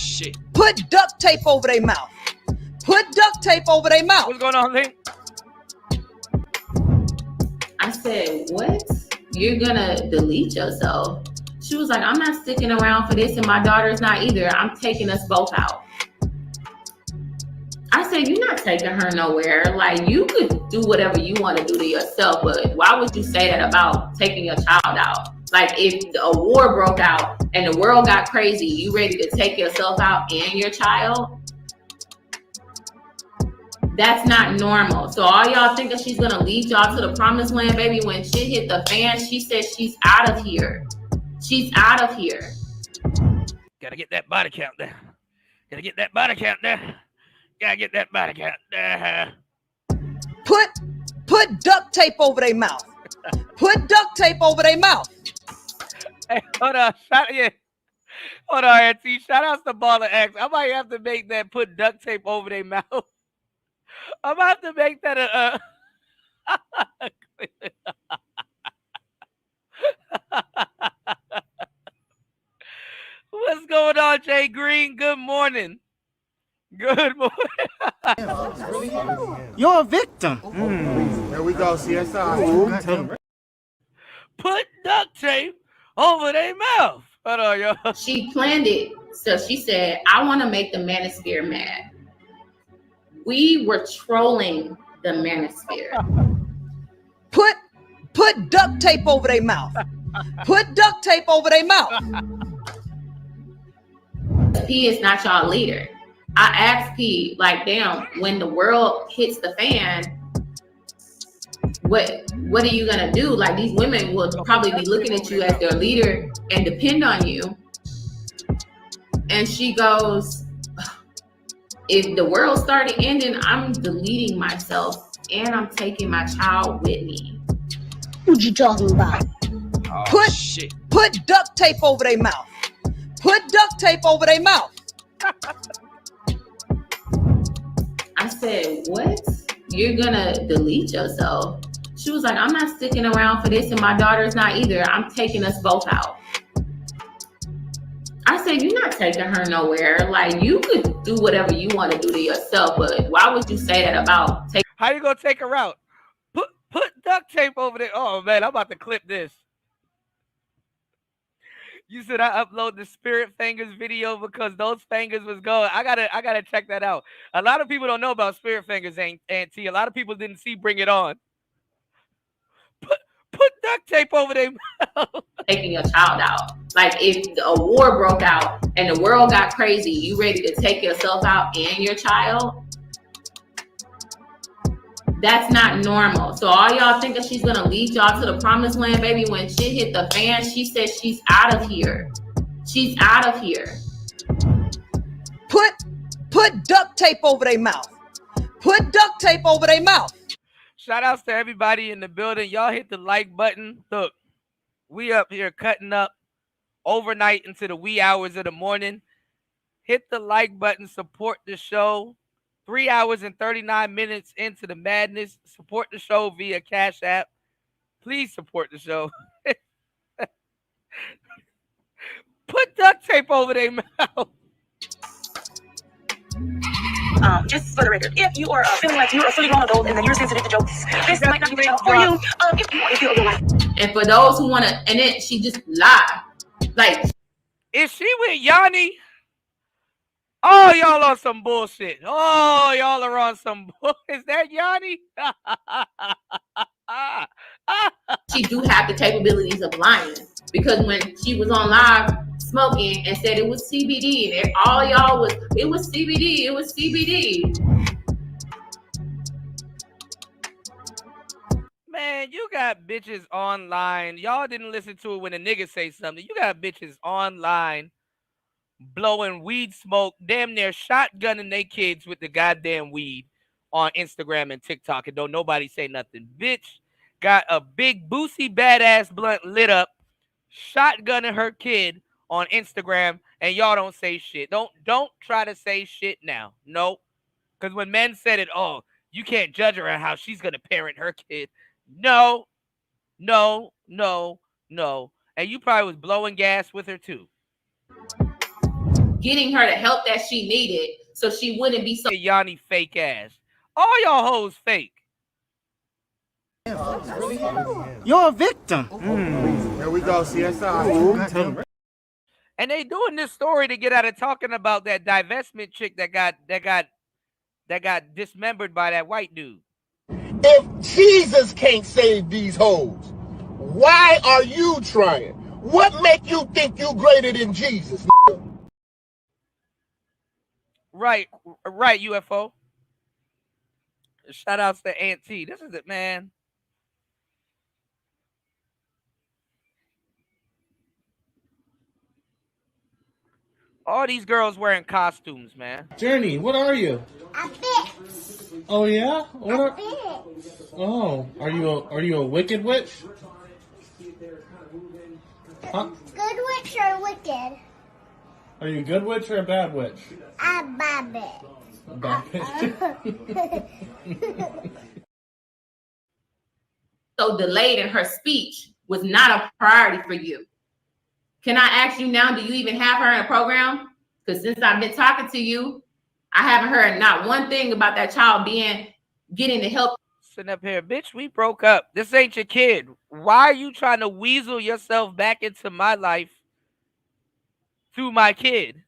duct tape over their mouth. Put duct tape over their mouth. What's going on, Link? I said, what? You're gonna delete yourself? She was like, I'm not sticking around for this and my daughter's not either. I'm taking us both out. I said, you're not taking her nowhere. Like, you could do whatever you want to do to yourself, but why would you say that about taking your child out? Like, if a war broke out and the world got crazy, you ready to take yourself out and your child? That's not normal. So all y'all thinking she's gonna lead y'all to the promised land, baby, when shit hit the fan, she said she's out of here. She's out of here. Gotta get that body count there. Gotta get that body count there. Gotta get that body count there. Put duct tape over their mouth. Put duct tape over their mouth. Hey, hold on. Hold on, Auntie. Shout out to Baller X. I might have to make that put duct tape over their mouth. I'm about to make that a What's going on, Jay Green? Good morning. Good morning. You're a victim. There we go, CSI. Put duct tape over their mouth. Hold on, y'all. She planned it. So she said, I want to make the manosphere mad. We were trolling the manosphere. Put duct tape over their mouth. Put duct tape over their mouth. P is not y'all leader. I asked P, like, damn, when the world hits the fan, what are you gonna do? Like, these women will probably be looking at you as their leader and depend on you. And she goes, if the world started ending, I'm deleting myself and I'm taking my child with me. What you talking about? Put duct tape over their mouth. Put duct tape over their mouth. I said, what? You're gonna delete yourself? She was like, I'm not sticking around for this and my daughter's not either. I'm taking us both out. I said, you're not taking her nowhere. Like, you could do whatever you want to do to yourself, but why would you say that about taking? How you gonna take her out? Put duct tape over there. Oh man, I'm about to clip this. You said I upload the Spirit Fingers video because those fingers was going. I gotta check that out. A lot of people don't know about Spirit Fingers, Auntie. A lot of people didn't see Bring It On. Put duct tape over their mouth. Taking your child out. Like, if a war broke out and the world got crazy, you ready to take yourself out and your child? That's not normal. So all y'all think that she's gonna lead y'all to the promised land, baby? When shit hit the fan, she said she's out of here. She's out of here. Put duct tape over their mouth. Put duct tape over their mouth. Shout outs to everybody in the building. Y'all hit the like button. Look, we up here cutting up overnight into the wee hours of the morning. Hit the like button. Support the show. 3 hours and 39 minutes into the madness. Support the show via Cash App. Please support the show. Put duct tape over their mouth. Just for the record, if you are feeling like you're a fully grown adult and then you're sensitive to jokes, this might not be the show for you. If you feel like. And for those who want to, and then she just lied. Like, is she with Yanni? Oh, y'all on some bullshit. Oh, y'all are on some bullshit. Is that Yanni? She do have the capabilities of lying, because when she was on live smoking and said it was CBD, and all y'all was, it was CBD, it was CBD. Man, you got bitches online. Y'all didn't listen to it when a nigga say something. You got bitches online blowing weed smoke, damn near shotgunning their kids with the goddamn weed on Instagram and TikTok, and don't nobody say nothing. Bitch got a big boosie badass blunt lit up, shotgunning her kid on Instagram, and y'all don't say shit. Don't try to say shit now. Nope. Because when men said it, oh, you can't judge her on how she's gonna parent her kid. No. And you probably was blowing gas with her too. Getting her the help that she needed so she wouldn't be so Yanni fake ass. All y'all hoes fake. You're a victim. Here we go, CSI. And they doing this story to get out of talking about that divestment chick that got dismembered by that white dude. If Jesus can't save these hoes, why are you trying? What make you think you greater than Jesus? Right, UFO. Shout outs to Aunt T. This is it, man. All these girls wearing costumes, man. Journey, what are you? A bitch. Oh yeah? What are? Bitch. Oh, are you a wicked witch? Huh? Good witch or wicked? Are you a good witch or a bad witch? A bad bitch. A bad bitch. so delayed in her speech was not a priority for you. Can I ask you now, do you even have her in a program? Because since I've been talking to you, I haven't heard not one thing about that child getting the help. Sitting up here, bitch, we broke up. This ain't your kid. Why are you trying to weasel yourself back into my life through my kid?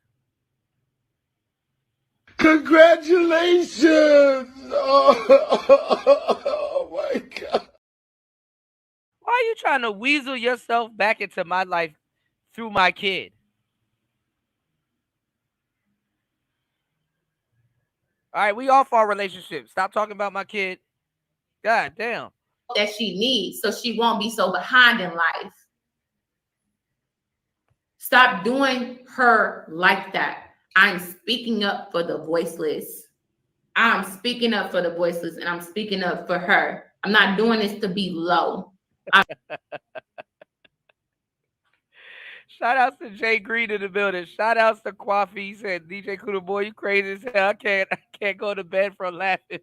Congratulations! Oh my God. Why are you trying to weasel yourself back into my life through my kid? All right, we off our relationship. Stop talking about my kid. God damn. That she needs so she won't be so behind in life. Stop doing her like that. I'm speaking up for the voiceless. I'm speaking up for the voiceless, and I'm speaking up for her. I'm not doing this to be low. Shout outs to Jay Green in the building. Shout outs to Kwafi. He said, DJ Kuda boy, you crazy as hell. I can't go to bed from laughing.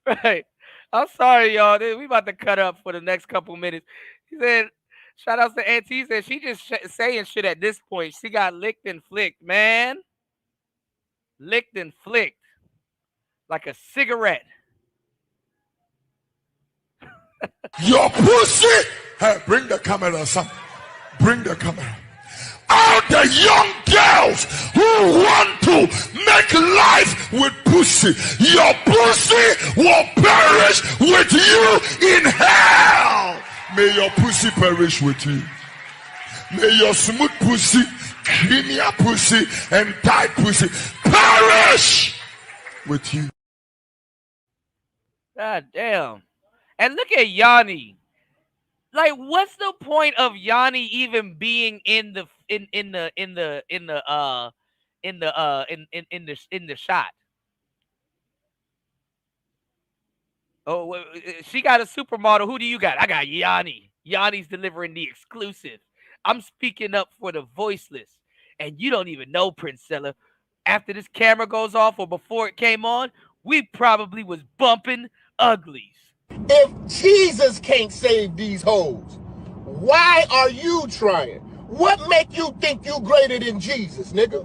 Right. I'm sorry, y'all. We about to cut up for the next couple minutes. He said, Shout outs to Auntie, said she just saying shit at this point. She got licked and flicked, man. Licked and flicked. Like a cigarette. Your pussy. Hey, bring the camera, son. Bring the camera. All the young girls who want to make life with pussy, your pussy will perish with you in hell. May your pussy perish with you. May your smooth pussy, creamy pussy, and tight pussy perish with you. God damn. And look at Yanni. Like, what's the point of Yanni even being in the shot? Oh, she got a supermodel. Who do you got? I got Yanni. Yanni's delivering the exclusive. I'm speaking up for the voiceless. And you don't even know, PrinceFella. After this camera goes off or before it came on, we probably was bumping uglies. If Jesus can't save these hoes, why are you trying? What make you think you greater than Jesus, nigga?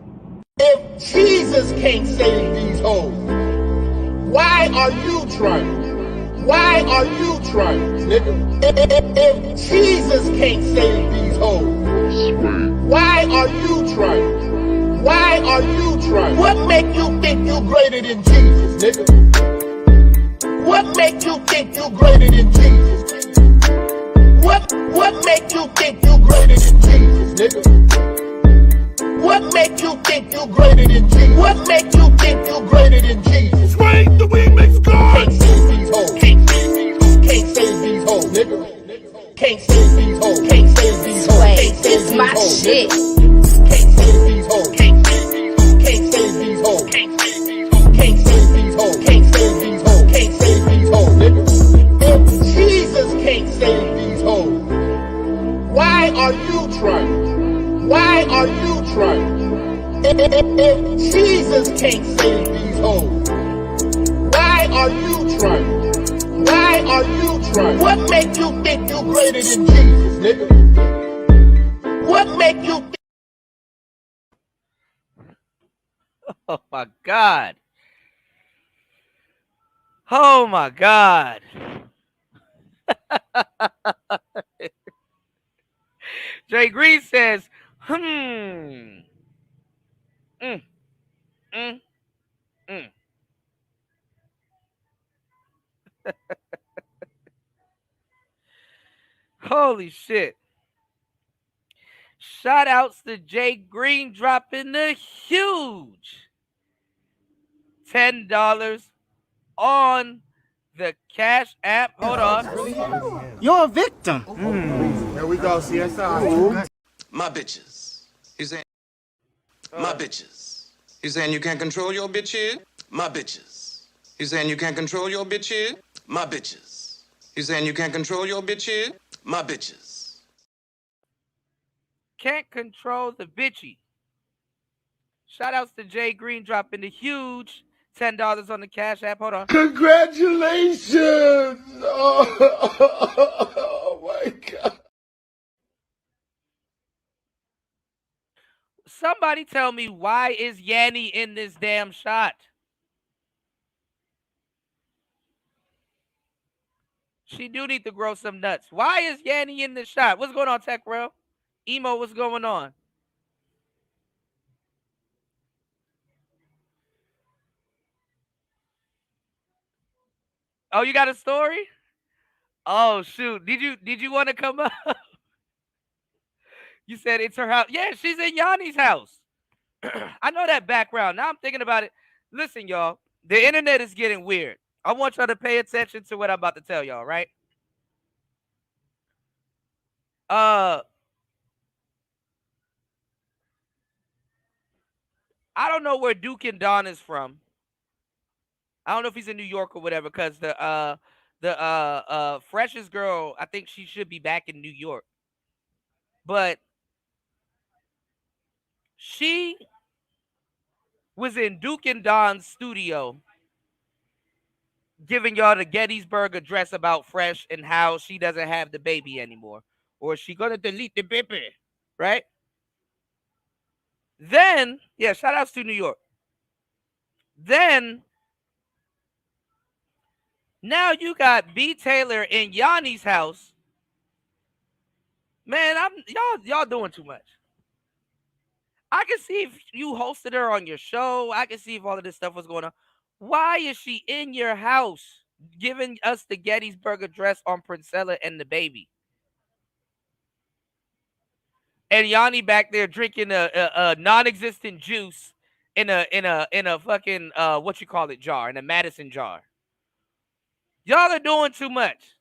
If Jesus can't save these hoes, why are you trying? Why are you trying, nigga? If Jesus can't save these hoes, why are you trying? Why are you trying? What make you think you greater than Jesus, nigga? What make you think you greater than Jesus? What make you think you greater than Jesus, nigga? What make you think you greater than Jesus? What make you think you greater than Jesus? Swing the remix God! Can't save these hoes. Can't save these hoes, nigga. Can't save these hoes. Can't save these hoes. Can't save these my hoes. shit. Can't save these hoes. Can't save these hoes. Can't save these hoes. Can't save these hoes. Can't save these hoes. Can't save these hoes. Can't save these hoes, nigga. If Jesus can't save these hoes, why are you trying? Why are you trying? If Jesus can't save these hoes, why are you trying? Why are you trying? What make you think you greater than Jesus, nigga? What make you think? Oh my God. Oh my God. Jay Green says, mm. Holy shit. Shout outs to Jay Green dropping the huge $10 on the Cash App. Hold on. You're a victim. Here we go, CSI. My bitches. He's saying, my bitches. He's saying you can't control your bitch here? My bitches. He's saying you can't control your bitch here? My bitches. He's saying you can't control your bitch here? My bitches. Can't control the bitchy. Shout outs to Jay Green dropping the huge $10 on the Cash App. Hold on. Congratulations! Oh my God. Somebody tell me, why is Yanni in this damn shot? She do need to grow some nuts. Why is Yanni in this shot? What's going on, Tech Rail? Emo, what's going on? Oh, you got a story? Oh shoot. Did you want to come up? You said it's her house. Yeah, she's in Yanni's house. I know that background. Now I'm thinking about it. Listen, y'all. The internet is getting weird. I want y'all to pay attention to what I'm about to tell y'all, right? I don't know where Duke and Don is from. I don't know if he's in New York or whatever, because the freshest girl, I think she should be back in New York. But she was in Duke and Don's studio giving y'all the Gettysburg Address about Fresh and how she doesn't have the baby anymore. or she gonna delete the baby, right? Then, yeah, shout outs to New York. Then, now you got B. Taylor in Yanni's house. Man, y'all doing too much. I can see if you hosted her on your show. I can see if all of this stuff was going on. Why is she in your house giving us the Gettysburg Address on PrinceFella and the baby? And Yanni back there drinking a non-existent juice in a fucking what you call it jar, in a Madison jar. Y'all are doing too much.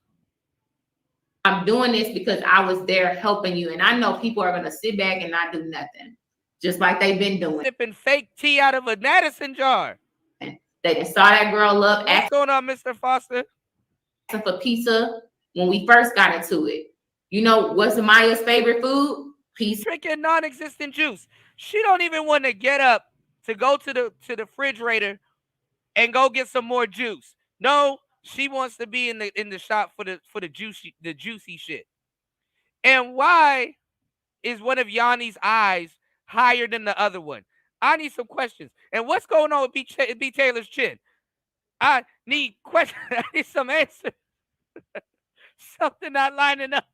I'm doing this because I was there helping you, and I know people are gonna sit back and not do nothing, just like they've been doing. Sipping fake tea out of a Madison jar. They just saw that girl up. What's going on, Mr. Foster? Asking for pizza when we first got into it. You know what's Maya's favorite food? Pizza. Drinking non-existent juice. She don't even want to get up to go to the refrigerator and go get some more juice. No, she wants to be in the shop for the juicy shit. And why is one of Yanni's eyes higher than the other one? I need some questions. And what's going on with B. Taylor's chin? I need questions. I need some answers. Something not lining up.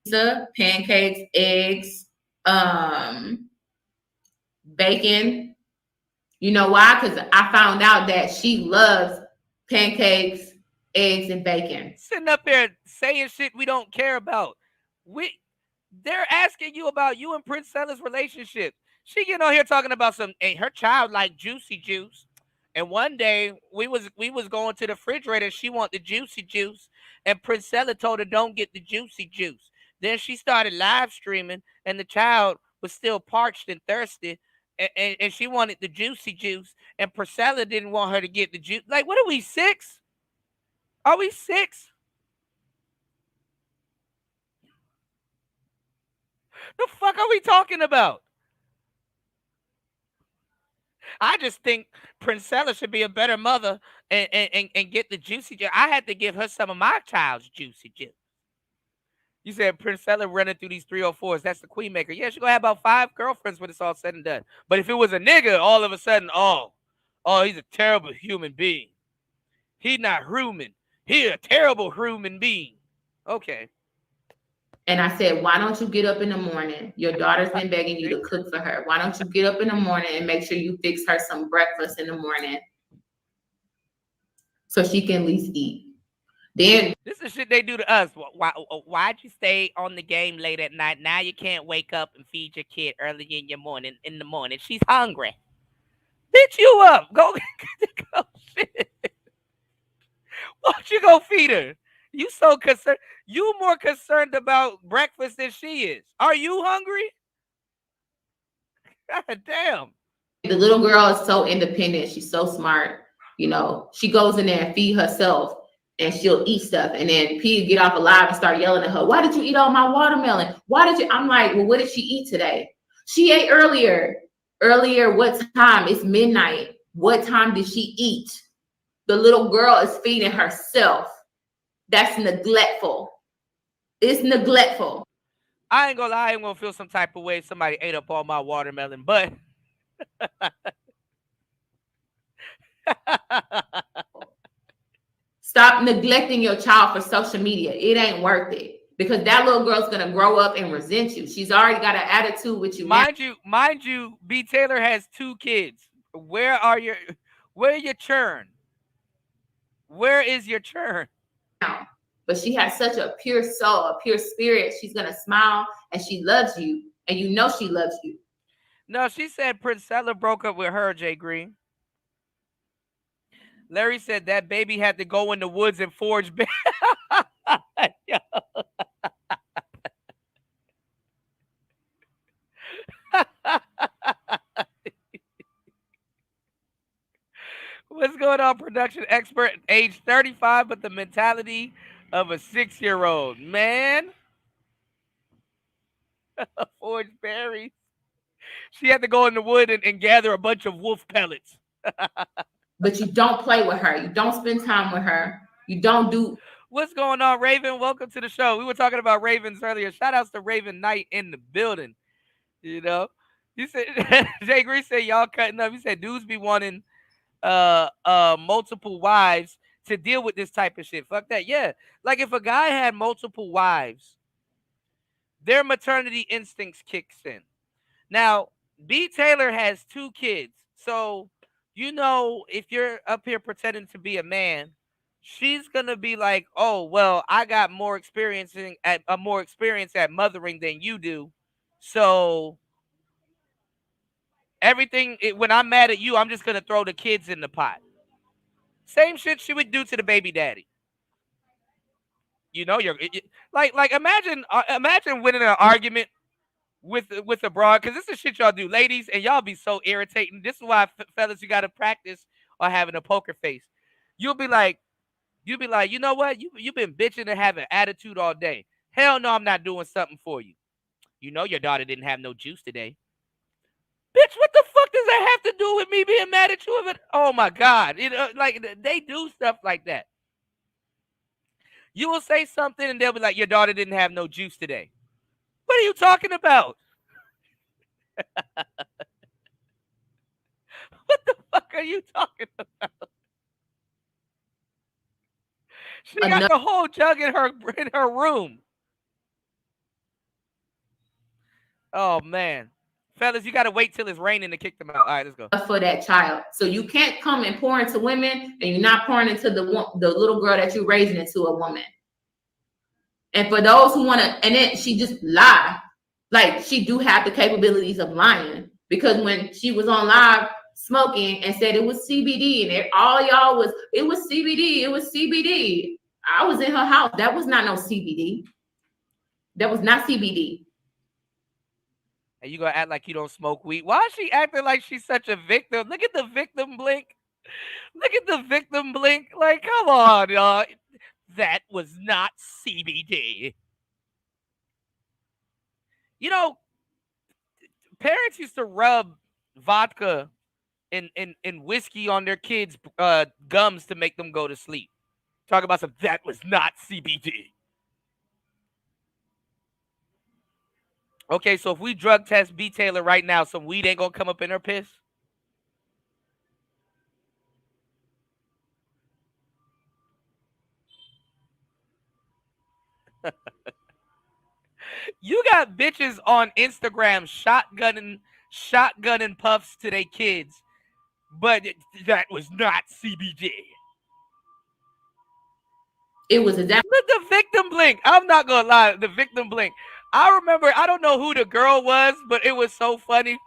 Pizza, pancakes, eggs, bacon. You know why? Because I found out that she loves pancakes, eggs, and bacon. Sitting up there saying shit we don't care about. They're asking you about you and PrinceFella's relationship. She getting on here talking about her child like juicy juice. And one day we was going to the refrigerator. She want the juicy juice, and PrinceFella told her don't get the juicy juice. Then she started live streaming, and the child was still parched and thirsty, and she wanted the juicy juice, and PrinceFella didn't want her to get the juice. Like, what are we, 6? Are we 6? The fuck are we talking about? I just think PrinceFella should be a better mother and get the juicy juice. I had to give her some of my child's juicy juice. You said PrinceFella running through these 304s. That's the queen maker. Yeah, she's going to have about 5 girlfriends when it's all said and done. But if it was a nigga, all of a sudden, oh, he's a terrible human being. He's not human. He's a terrible human being. Okay. And I said, why don't you get up in the morning? Your daughter's been begging you to cook for her. Why don't you get up in the morning and make sure you fix her some breakfast in the morning so she can at least eat? Then this is shit they do to us. Why'd you stay on the game late at night? Now you can't wake up and feed your kid early in the morning. She's hungry. Bitch, you up. Go shit. Why don't you go feed her? You so concerned. You more concerned about breakfast than she is. Are you hungry? God damn. The little girl is so independent. She's so smart. You know, she goes in there and feed herself, and she'll eat stuff. And then P get off alive and start yelling at her. Why did you eat all my watermelon? Why did you? I'm like, well, what did she eat today? She ate earlier. Earlier, what time? It's midnight. What time did she eat? The little girl is feeding herself. That's neglectful. It's neglectful. I ain't gonna lie, I ain't gonna feel some type of way if somebody ate up all my watermelon, but stop neglecting your child for social media. It ain't worth it, because that little girl's gonna grow up and resent you. She's already got an attitude with you. Mind you, B. Taylor has 2 kids. Where your churn? Where is your churn? But she has such a pure soul, a pure spirit. She's gonna smile, and she loves you, and you know she loves you. No, she said PrinceFella broke up with her, Jay Green. Larry said that baby had to go in the woods and forge. What's going on, production expert, age 35, but the mentality of a 6-year-old. Man. Forge berries. She had to go in the wood and gather a bunch of wolf pellets. But you don't play with her. You don't spend time with her. You don't do. What's going on, Raven? Welcome to the show. We were talking about Ravens earlier. Shout outs to Raven Knight in the building. You know, you said Jay Green said y'all cutting up. He said dudes be wanting multiple wives to deal with this type of shit. Fuck that. Yeah, like if a guy had multiple wives, their maternity instincts kicks in. Now, B. Taylor has 2 kids, so you know if you're up here pretending to be a man, she's gonna be like, "Oh, well, I got more experience at mothering than you do, so everything. When I'm mad at you, I'm just gonna throw the kids in the pot." Same shit she would do to the baby daddy. You know, like imagine winning an argument with a broad, because this is shit y'all do, ladies, and y'all be so irritating. This is why, fellas, you got to practice on having a poker face. You'll be like, you know what? You've been bitching and having attitude all day. Hell no, I'm not doing something for you. You know your daughter didn't have no juice today. Bitch, what the fuck does that have to do with me being mad at you? Oh my God. You know, like they do stuff like that. You will say something and they'll be like, your daughter didn't have no juice today. What are you talking about? What the fuck are you talking about? She got the whole jug in her room. Oh man. Fellas, you gotta wait till it's raining to kick them out. All right, let's go. For that child. So you can't come and pour into women and you're not pouring into the little girl that you're raising into a woman. And for those who want to, and then she just lie. Like she do have the capabilities of lying, because when she was on live smoking and said it was CBD and all y'all was, it was CBD. I was in her house. That was not no CBD. That was not CBD. And you gonna act like you don't smoke weed? Why is she acting like she's such a victim? Look at the victim blink. Look at the victim blink. Like, come on, y'all. That was not CBD. You know, parents used to rub vodka and whiskey on their kids' gums to make them go to sleep. Talk about some, that was not CBD. Okay, so if we drug test B. Taylor right now, some weed ain't gonna come up in her piss? You got bitches on Instagram shotgunning puffs to their kids, but that was not CBD. It was exactly the victim blink. I'm not gonna lie, the victim blink. I remember, I don't know who the girl was, but it was so funny.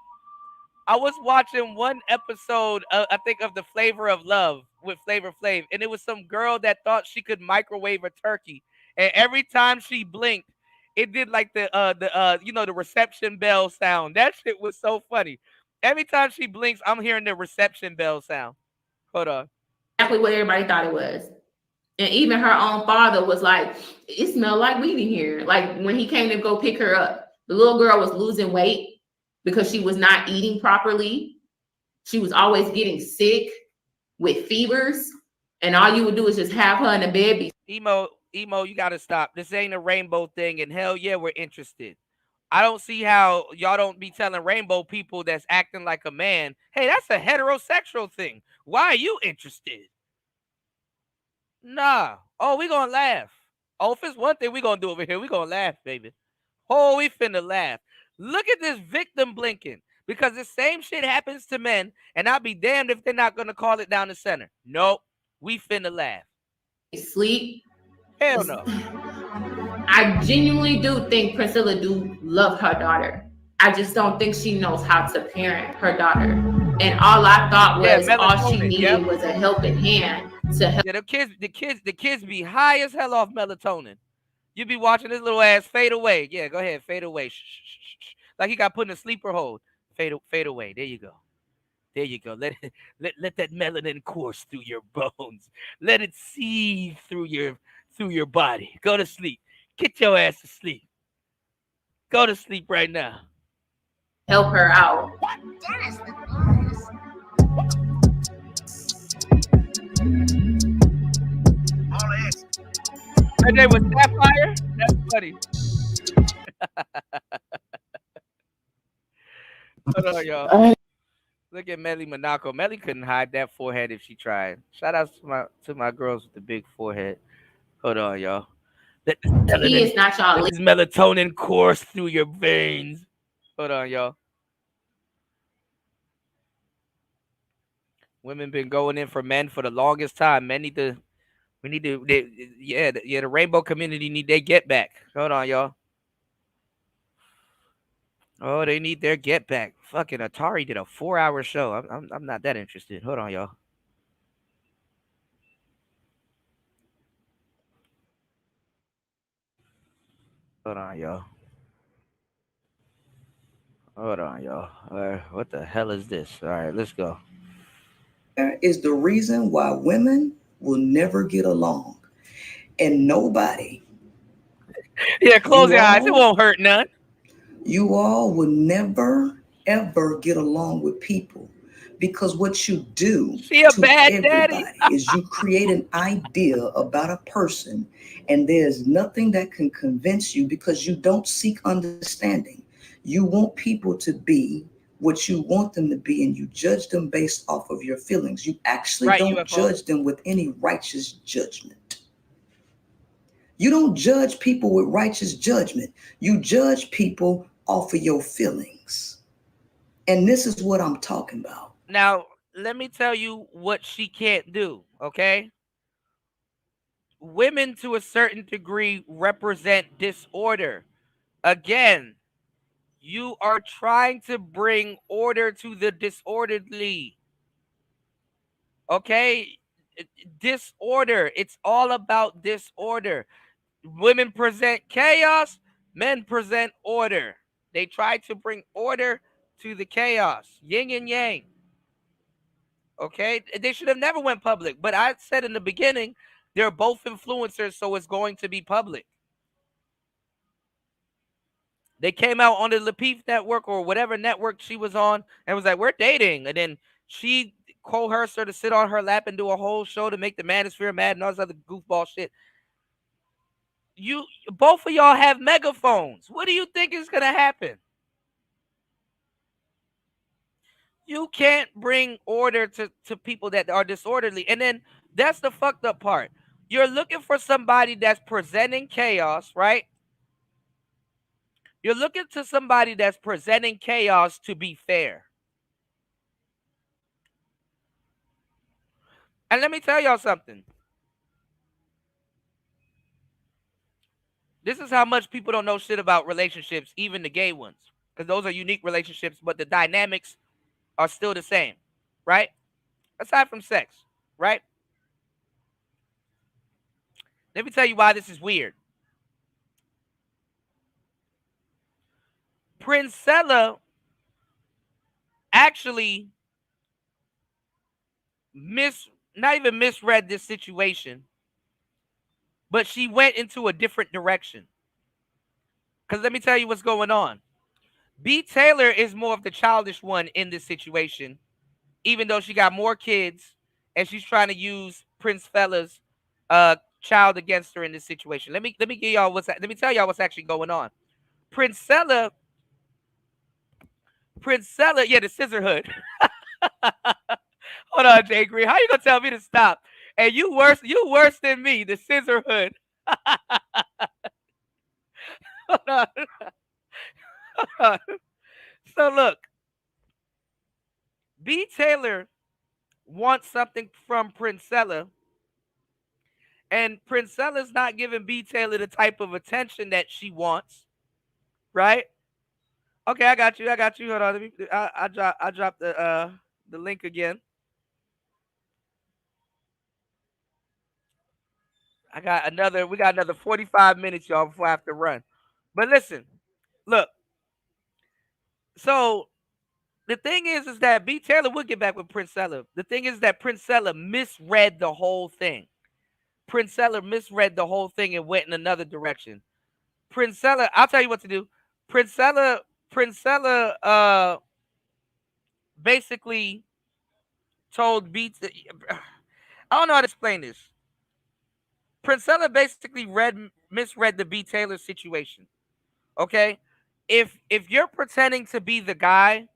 I was watching one episode, I think, of The Flavor of Love with Flavor Flav, and it was some girl that thought she could microwave a turkey, and every time she blinked, it did like the reception bell sound. That shit was so funny. Every time she blinks, I'm hearing the reception bell sound. Hold on. Exactly what everybody thought it was. And even her own father was like, it smelled like weed in here. Like when he came to go pick her up, the little girl was losing weight because she was not eating properly. She was always getting sick with fevers. And all you would do is just have her in the bed. Emo, you got to stop. This ain't a rainbow thing. And hell yeah, we're interested. I don't see how y'all don't be telling rainbow people that's acting like a man, hey, that's a heterosexual thing. Why are you interested? Nah. Oh, we gonna laugh. Oh, if it's one thing we gonna do over here, we gonna laugh, baby. Oh, we finna laugh. Look at this victim blinking. Because the same shit happens to men, and I'll be damned if they're not gonna call it down the center. Nope. We finna laugh. Sleep. Hell no. I genuinely do think PrinceFella do love her daughter. I just don't think she knows how to parent her daughter. And all I thought was all she needed was a helping hand to help. Yeah, the kids be high as hell off melatonin. You be watching this little ass fade away. Yeah, go ahead, fade away. Shh. Like he got put in a sleeper hold. Fade away. There you go. There you go. Let that melanin course through your bones. Let it seep through your body. Go to sleep. Get your ass to sleep. Go to sleep right now. Help her out. Dennis the boss. All I ask name was Sapphire? That's funny. Hold on, y'all. Look at Melly Monaco. Melly couldn't hide that forehead if she tried. Shout out to my girls with the big forehead. Hold on, y'all. Let this melatonin course through your veins. Hold on, y'all. Women been going in for men for the longest time. Men need to. We need to. The rainbow community need their get back. Hold on, y'all. Oh, they need their get back. Fucking Atari did a 4-hour show. I'm not that interested. Hold on, y'all. Hold on, y'all. Hold on, y'all. All right, what the hell is this? All right, let's go. Is the reason why women will never get along, and nobody. Yeah, close your eyes. It won't hurt none. You all will never ever get along with people because what you do to everybody is you create an idea about a person, and there's nothing that can convince you because you don't seek understanding. You want people to be what you want them to be, and you judge them based off of your feelings. You actually don't judge them with any righteous judgment. You don't judge people with righteous judgment. You judge people off of your feelings. And this is what I'm talking about. Now, let me tell you what she can't do, okay? Women, to a certain degree, represent disorder. Again, you are trying to bring order to the disorderly. Okay? Disorder. It's all about disorder. Women present chaos, men present order. They try to bring order to the chaos. Yin and yang. Okay? They should have never went public. But I said in the beginning, they're both influencers, so it's going to be public. They came out on the Lapeef network or whatever network she was on and was like, we're dating. And then she coerced her to sit on her lap and do a whole show to make the manosphere mad and all this other goofball shit. Both of y'all have megaphones. What do you think is going to happen? You can't bring order to people that are disorderly. And then that's the fucked up part. You're looking for somebody that's presenting chaos, right? You're looking to somebody that's presenting chaos to be fair. And let me tell y'all something. This is how much people don't know shit about relationships, even the gay ones. Because those are unique relationships, but the dynamics are still the same, right? Aside from sex, right? Let me tell you why this is weird. PrinceFella actually not even misread this situation, but she went into a different direction. Because let me tell you what's going on. B. Taylor is more of the childish one in this situation, even though she got more kids and she's trying to use PrinceFella's child against her in this situation. Let me give y'all let me tell y'all what's actually going on. PrinceFella, yeah, the scissorhood. Hold on, Jay Green. How you gonna tell me to stop? And you worse than me, the scissorhood. Hold on. Hold on. So look, B. Taylor wants something from PrinceFella, and PrinceFella's not giving B. Taylor the type of attention that she wants, right? Okay, I got you. Hold on, I dropped the link again. We got another 45 minutes, y'all, before I have to run. But listen, look. So the thing is that B. Taylor would get back with PrinceFella. The thing is that PrinceFella misread the whole thing. PrinceFella misread the whole thing and went in another direction. PrinceFella, I'll tell you what to do. PrinceFella basically told B. I don't know how to explain this. PrinceFella basically misread the B. Taylor situation. Okay, if you're pretending to be the guy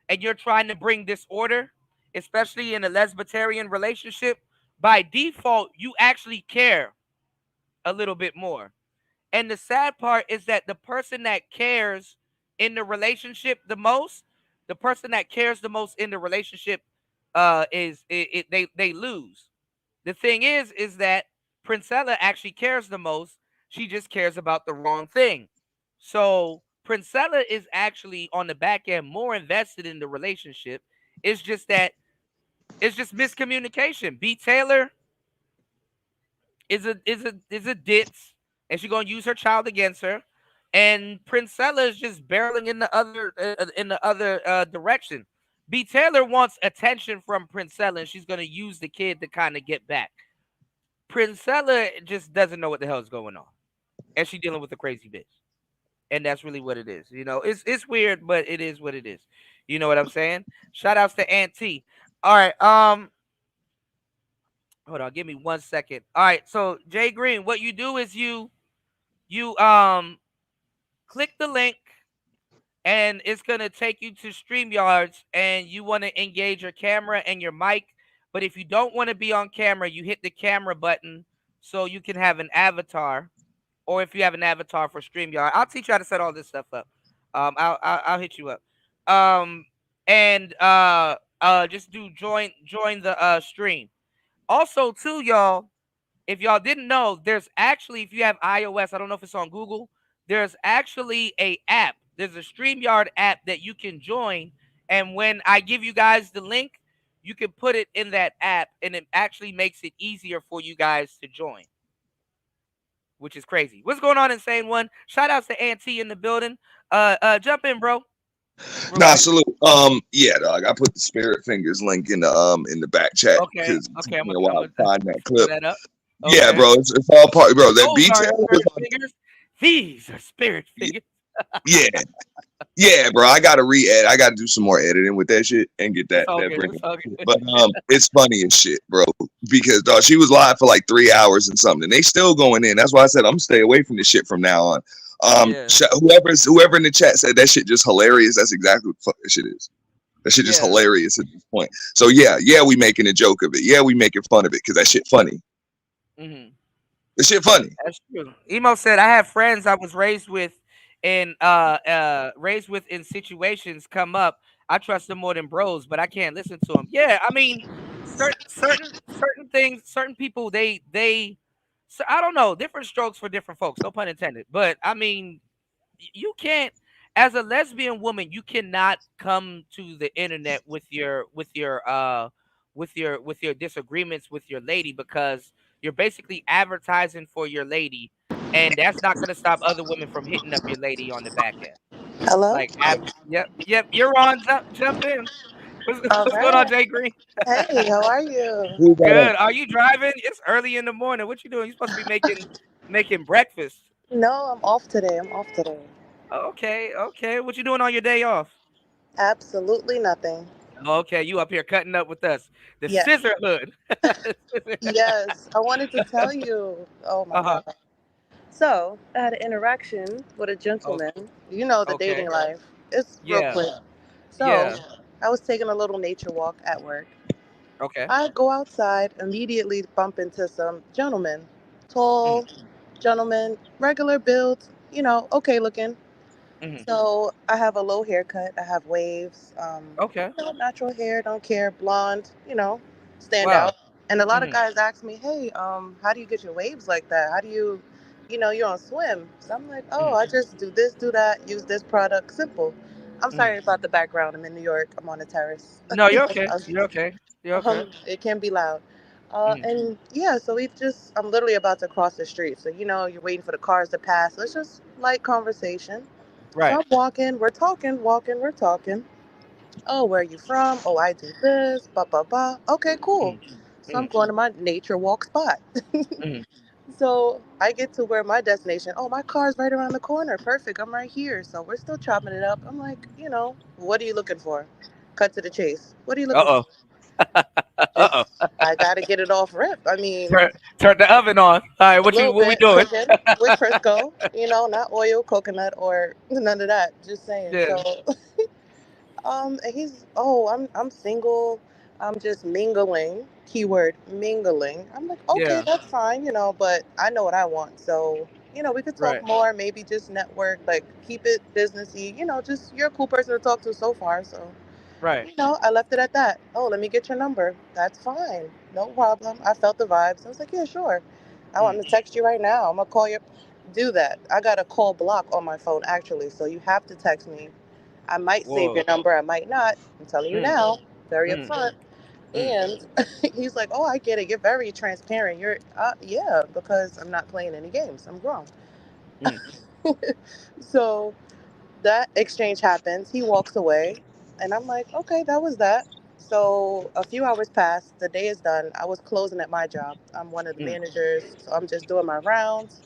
and you're trying to bring disorder, especially in a lesbitarian relationship, by default you actually care a little bit more. And the sad part is that the person that cares in the relationship the most, the person that cares the most in the relationship, they lose. The thing is that PrinceFella actually cares the most. She just cares about the wrong thing. So PrinceFella is actually on the back end more invested in the relationship. It's just that it's just miscommunication. B. Taylor is a ditz, and she's gonna use her child against her. And PrinceFella is just barreling in the other direction. B. Taylor wants attention from PrinceFella, and she's gonna use the kid to kind of get back. PrinceFella just doesn't know what the hell is going on, and she's dealing with a crazy bitch, and that's really what it is. You know, it's weird, but it is what it is. You know what I'm saying? Shout outs to Aunt T. All right, hold on, give me 1 second. All right, so Jay Green, what you do is you click the link, and it's gonna take you to Streamyards, and you want to engage your camera and your mic. But if you don't want to be on camera, you hit the camera button so you can have an avatar, or if you have an avatar for StreamYard, I'll teach you how to set all this stuff up. I'll hit you up. And just do join the stream. Also, too, y'all, if y'all didn't know, there's actually, if you have iOS, I don't know if it's on Google, there's actually a app. There's a StreamYard app that you can join, and when I give you guys the link, you can put it in that app, and it actually makes it easier for you guys to join, which is crazy. What's going on, Insane One? Shout outs to Auntie in the building. Jump in, bro. Nah, salute. Yeah, dog. I put the Spirit Fingers link in the back chat. Okay. Okay. I'm gonna find that clip. That up. Okay. Yeah, bro. It's all part, bro. That B. Fingers. These are Spirit Fingers. Yeah. Yeah, bro. I gotta re-edit. I gotta do some more editing with that shit and get that. But it's funny as shit, bro. Because dog, she was live for like 3 hours and something. And they still going in. That's why I said I'm gonna stay away from this shit from now on. Whoever in the chat said that shit just hilarious. That's exactly what the fuck that shit is. That shit just hilarious at this point. So yeah, we making a joke of it. Yeah, we making fun of it because that shit funny. Mm-hmm. That shit funny. That's true. Emo said, I have friends I was raised with in situations come up. I trust them more than bros, but I can't listen to them. Yeah, I mean, certain things, certain people, so I don't know, different strokes for different folks, no pun intended. But I mean, you can't, as a lesbian woman, you cannot come to the internet with your disagreements with your lady, because you're basically advertising for your lady, and that's not going to stop other women from hitting up your lady on the back end. Hello? Like, yep, you're on. Jump in. What's going on, Jay Green? Hey, how are you? Good. Are you driving? It's early in the morning. What you doing? You're supposed to be making breakfast. No, I'm off today. Okay. What you doing on your day off? Absolutely nothing. Okay, you up here cutting up with us. The sisterhood. Yes, I wanted to tell you. Oh my God. So I had an interaction with a gentleman. You know the dating life. It's real quick. So I was taking a little nature walk at work. Okay. I go outside, immediately bump into some gentlemen. Tall gentlemen, regular build, okay looking. So I have a low haircut. I have waves. Natural hair, don't care. Blonde, stand out. And a lot of guys ask me, hey, how do you get your waves like that? How do you, you're on swim. So I'm like, I just do this, do that, use this product. Simple. I'm sorry about the background. I'm in New York. I'm on a terrace. No, you're okay. You're okay. It can be loud. And so I'm literally about to cross the street. So, you're waiting for the cars to pass. So it's just light conversation. Right. So I'm walking, we're talking. Oh, where are you from? Oh, I do this, blah, blah, blah. Okay, cool. So I'm going to my nature walk spot. So I get to where my destination. Oh, my car's right around the corner. Perfect. I'm right here. So we're still chopping it up. I'm like, what are you looking for? Cut to the chase. What are you looking for? I gotta get it off rip. I mean, turn the oven on. All right, what we doing? Cooking with Crisco, not oil, coconut, or none of that. Just saying. Yeah. So, and he's, I'm single. I'm just mingling. Keyword mingling. I'm like, okay, that's fine, but I know what I want. So, we could talk more. Maybe just network. Like, keep it businessy. Just you're a cool person to talk to so far. So. Right. I left it at that. Oh, let me get your number. That's fine. No problem. I felt the vibes. I was like, yeah, sure. I want to text you right now. I'm going to call you. Do that. I got a call block on my phone, actually. So you have to text me. I might save your number. I might not. I'm telling you now. Very upfront. And he's like, oh, I get it. You're very transparent. You're, yeah, because I'm not playing any games. I'm grown. So that exchange happens. He walks away. And I'm like, okay, that was that. So a few hours pass. The day is done. I was closing at my job. I'm one of the managers. So I'm just doing my rounds.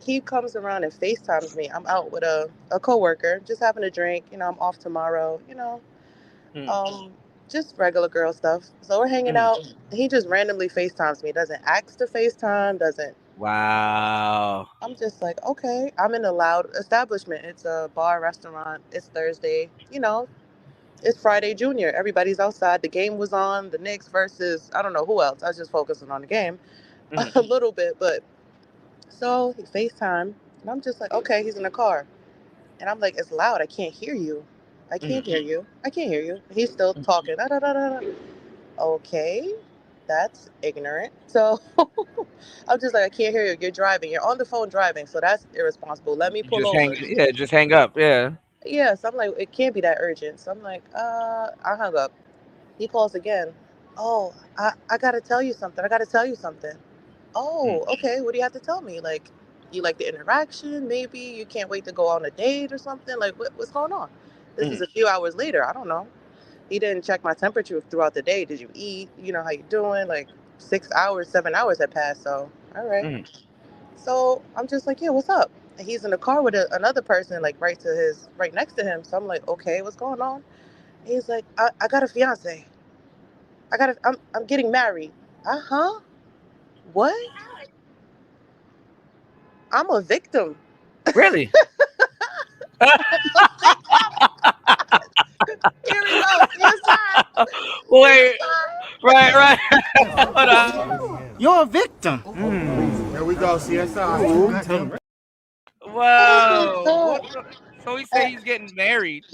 He comes around and FaceTimes me. I'm out with a coworker, just having a drink. I'm off tomorrow, just regular girl stuff. So we're hanging out. He just randomly FaceTimes me. Doesn't ask to FaceTime, doesn't. Wow. I'm just like, okay. I'm in a loud establishment. It's a bar, restaurant. It's Thursday. It's Friday Junior. Everybody's outside. The game was on. The Knicks versus, I don't know who else. I was just focusing on the game a little bit. But so he FaceTime. And I'm just like, okay, he's in the car. And I'm like, it's loud. I can't hear you. I can't hear you. I can't hear you. He's still talking. Da, da, da, da. Okay, that's ignorant. So I'm just like, I can't hear you. You're driving. You're on the phone driving. So that's irresponsible. Let me pull over. Just hang up. Yeah. Yeah, so I'm like, it can't be that urgent. So I'm like, I hung up. He calls again. Oh, I gotta tell you something. Oh, okay. What do you have to tell me? Like, you like the interaction? Maybe you can't wait to go on a date or something? Like, what's going on? This is a few hours later. I don't know. He didn't check my temperature throughout the day. Did you eat? How you doing? Like 6 hours, 7 hours had passed. So, all right. So I'm just like, yeah, what's up? And he's in the car with another person, like right next to him. So I'm like, okay, what's going on? And he's like, I got a fiance. I'm getting married. Uh-huh. What? I'm a victim. Really? Here we go. Inside. Wait. Right. Hold on. You're a victim. Here we go, CSI. Whoa. So he said he's getting married.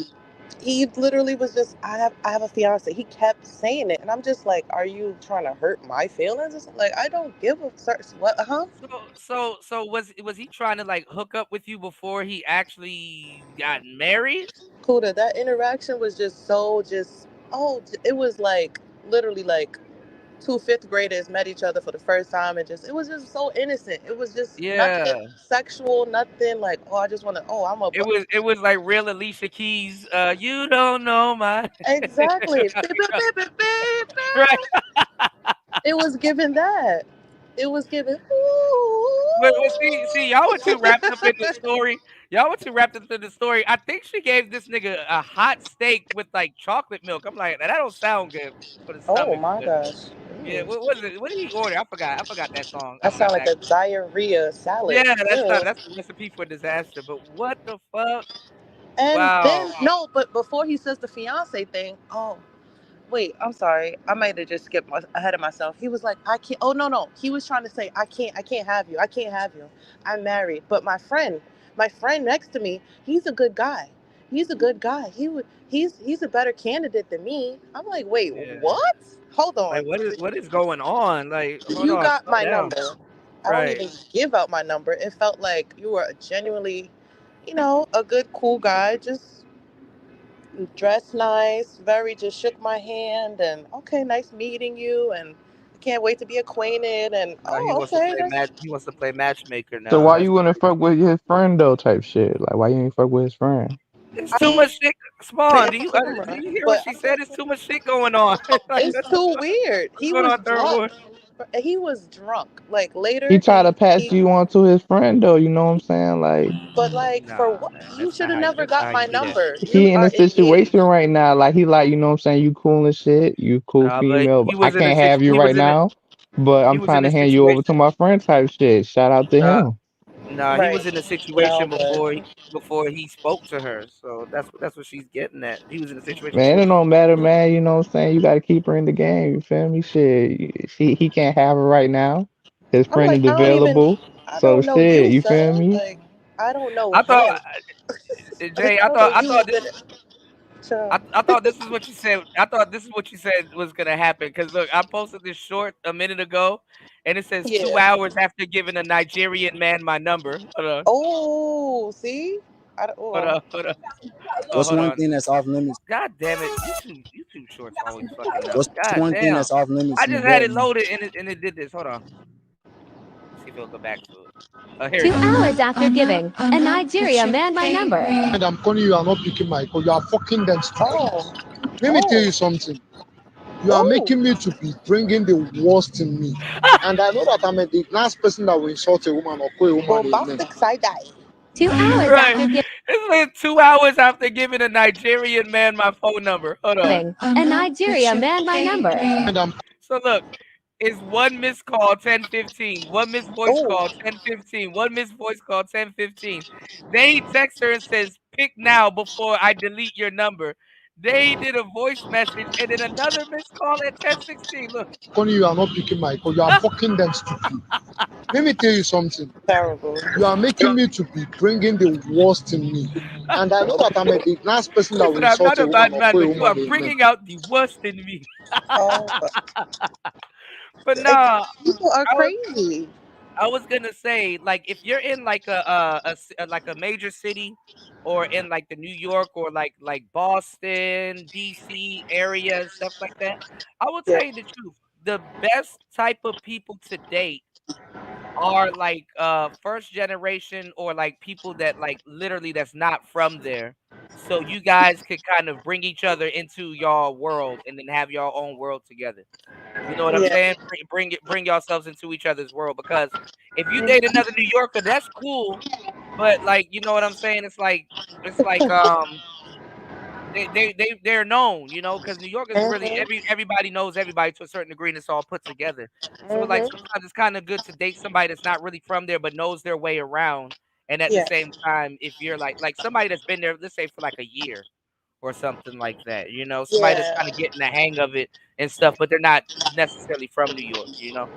He literally was just, I have a fiance. He kept saying it, and I'm just like, are you trying to hurt my feelings or something? Like, I don't give a what? So was he trying to like hook up with you before he actually got married? Kuda, that interaction was just it was like literally like 2 5th graders met each other for the first time, and it was just so innocent. It was just nothing sexual, nothing like, I just want to, It was like real Alicia Keys. You don't know my exactly. Right. It was given that. It was given. But see, y'all were too wrapped up in the story. I think she gave this nigga a hot steak with like chocolate milk. I'm like, that don't sound good for the stomach. Oh my gosh. Yeah, what was it? What did he order? I forgot that song. That sound like a diarrhea salad. Yeah, that's the recipe for disaster. But what the fuck? And then but before he says the fiance thing, wait, I'm sorry. I might have just skipped ahead of myself. He was like, I can't. Oh, no. He was trying to say, I can't have you. I'm married. But my friend next to me, he's a good guy. He's a better candidate than me. I'm like, wait, what? Hold on. Like, what is going on? Like, you got my number. I don't even give out my number. It felt like you were genuinely, a good, cool guy. Just dressed nice, just shook my hand, and okay, nice meeting you, and can't wait to be acquainted. And he wants to play matchmaker now. So why you wouldn't fuck with his friend though? Type shit. Like why you ain't fuck with his friend? It's too much shit. Spawn, do you hear what she said? It's too much shit going on. It's too weird. He was drunk. He was drunk. Like later, He tried to pass you on to his friend though. You know what I'm saying? Like but like for what? You should have never got my number. You he in are a situation engaged. right now. Like he like, you know what I'm saying? You cool and shit. You cool But female. But he I was in a can't have you right now. But he I'm was trying in to a hand you over to situation. my friend type shit. Shout out to him. Nah, he was Right. in a No, situation but before he spoke to her. So that's what she's getting at. He was in a situation Man, before it she don't spoke matter, to her. man. You know what I'm saying? You gotta keep her in the game. You feel me? Shit. He can't have her right now. His I'm friend like, is available. I So don't know shit, you, you sir. feel me? Like, I don't know I thought him. Jay, I don't know you. I thought this is what you said. I thought this is what you said was gonna happen. Cause look, I posted this short a minute ago, and it says 2 hours after giving a Nigerian man my number. Hold on. Oh, see? Hold on. Hold on. Oh, What's hold one on. thing that's off limits? God damn it! YouTube shorts always fucking up. What's God one thing damn. that's off limits I in the just had it bedroom? loaded and it did this. Hold on. Let's see if it'll go back to it. Oh, here 2 it is. hours after giving a Nigeria man my number. And I'm calling you are not picking my call. You are fucking them stupid. Let me tell you something. You are making me to be bringing the worst in me. And I know that I'm the last person that will insult a woman or call a woman a man. Bombastic side eye. 2 hours Right. after It's like 2 hours after giving a Nigerian man my phone number. Hold on. giving a Nigeria man my number. So look, it's one missed call 10:15, one missed voice call 10:15, one missed voice call 10:15. Then he texts her and says, "Pick now before I delete your number." They did a voice message and then another missed call at 10:16. Look. Calling you are not picking my call. You are fucking them stupid. Let me tell you something. Terrible. You are making me to be bringing the worst in me. And I know that I'm the last person that will Listen, I'm insult not a a woman bad or man, call a but you are woman a man. bringing out the worst in me. Oh, But nah, people are I was crazy. I was gonna say, like, if you're in like like a major city, or in like the New York or like Boston, DC area and stuff like that, I will Yeah. tell you the truth. The best type of people to date are like first generation, or like people that like literally that's not from there. So you guys could kind of bring each other into your world and then have your own world together. You know what I'm Yeah. saying? Bring yourselves into each other's world, because if you date another New Yorker, that's cool, but like, you know what I'm saying? It's like they're known, you know, because New York is really everybody knows everybody to a certain degree, and it's all put together. So like sometimes it's kind of good to date somebody that's not really from there but knows their way around. And at the Yeah. same time, if you're like somebody that's been there, let's say for like a year or something like that, you know, somebody that's Yeah. kind of getting the hang of it and stuff, but they're not necessarily from New York, you know,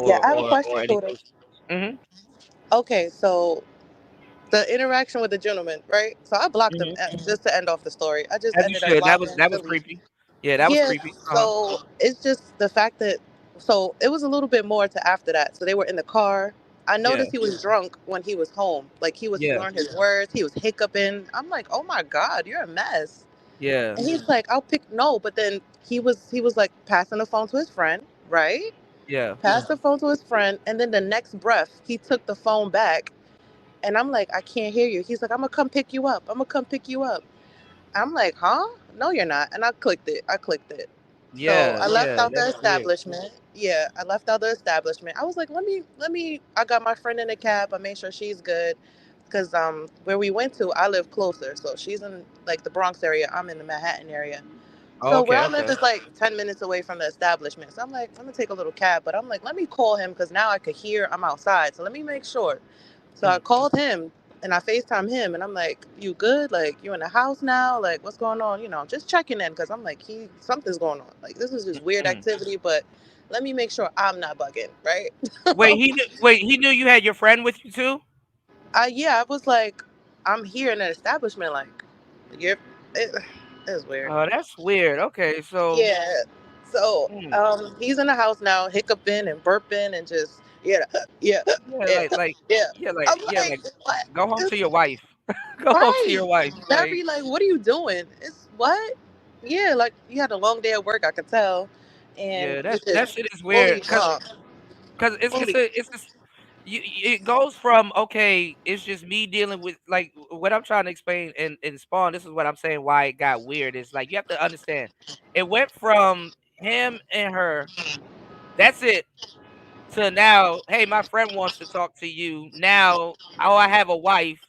Yeah. or I have a or question or for them. anything. Mm-hmm. Okay, so the interaction with the gentleman, right? So I blocked him Mm-hmm. just to end off the story. I just As you ended up should. blocking That was Philly. creepy. Yeah, that was Yeah, creepy. so it's just the fact that so it was a little bit more to after that. So they were in the car. I Yeah, noticed he was drunk when he was home. Like he was yeah, slurring his words, he was hiccuping. I'm like, oh my God, you're a mess. yeah, And he's like, I'll pick no, but then he was like passing the phone to his friend, right? yeah. Passed the phone to his friend, and then the next breath he took the phone back, and I'm like, I can't hear you. He's like, I'm gonna come pick you up. I'm gonna come pick you up. I'm like, huh? No, you're not. And I clicked it. So Yeah, I left yeah, out the that's weird. establishment. Yeah, I left out the establishment. I was like, let me. I got my friend in the cab. I made sure she's good, cause where we went to, I live closer. So she's in like the Bronx area. I'm in the Manhattan area. Oh, So where okay, I live okay. is like 10 minutes away from the establishment. So I'm like, I'm gonna take a little cab. But I'm like, let me call him because now I could hear I'm outside. So let me make sure. So I called him and I FaceTime him and I'm like, you good? Like, you in the house now? Like, what's going on? You know, just checking in because I'm like, something's going on. Like, this is just weird Mm. activity, but let me make sure I'm not bugging, right? Wait, he knew you had your friend with you too? Yeah, I was like, I'm here in an establishment. Like, you're, it, it's weird. Oh, that's weird. Okay, so Yeah. So mm, he's in the house now, hiccuping and burping and just yeah, yeah, yeah, like yeah. I'm yeah, like, like what? go home It's to your wife. Go home to right. your wife. Like, Very like, what are you doing? It's what? Yeah, like you had a long day at work, I could tell, and yeah, you that just shit is fully weird, drunk. cause Fully. it's just it goes from, okay, it's just me dealing with like what I'm trying to explain in Spawn. This is what I'm saying why it got weird. Is like you have to understand, it went from him and her That's it. So now, hey, my friend wants to talk to you. Now, oh, I have a wife.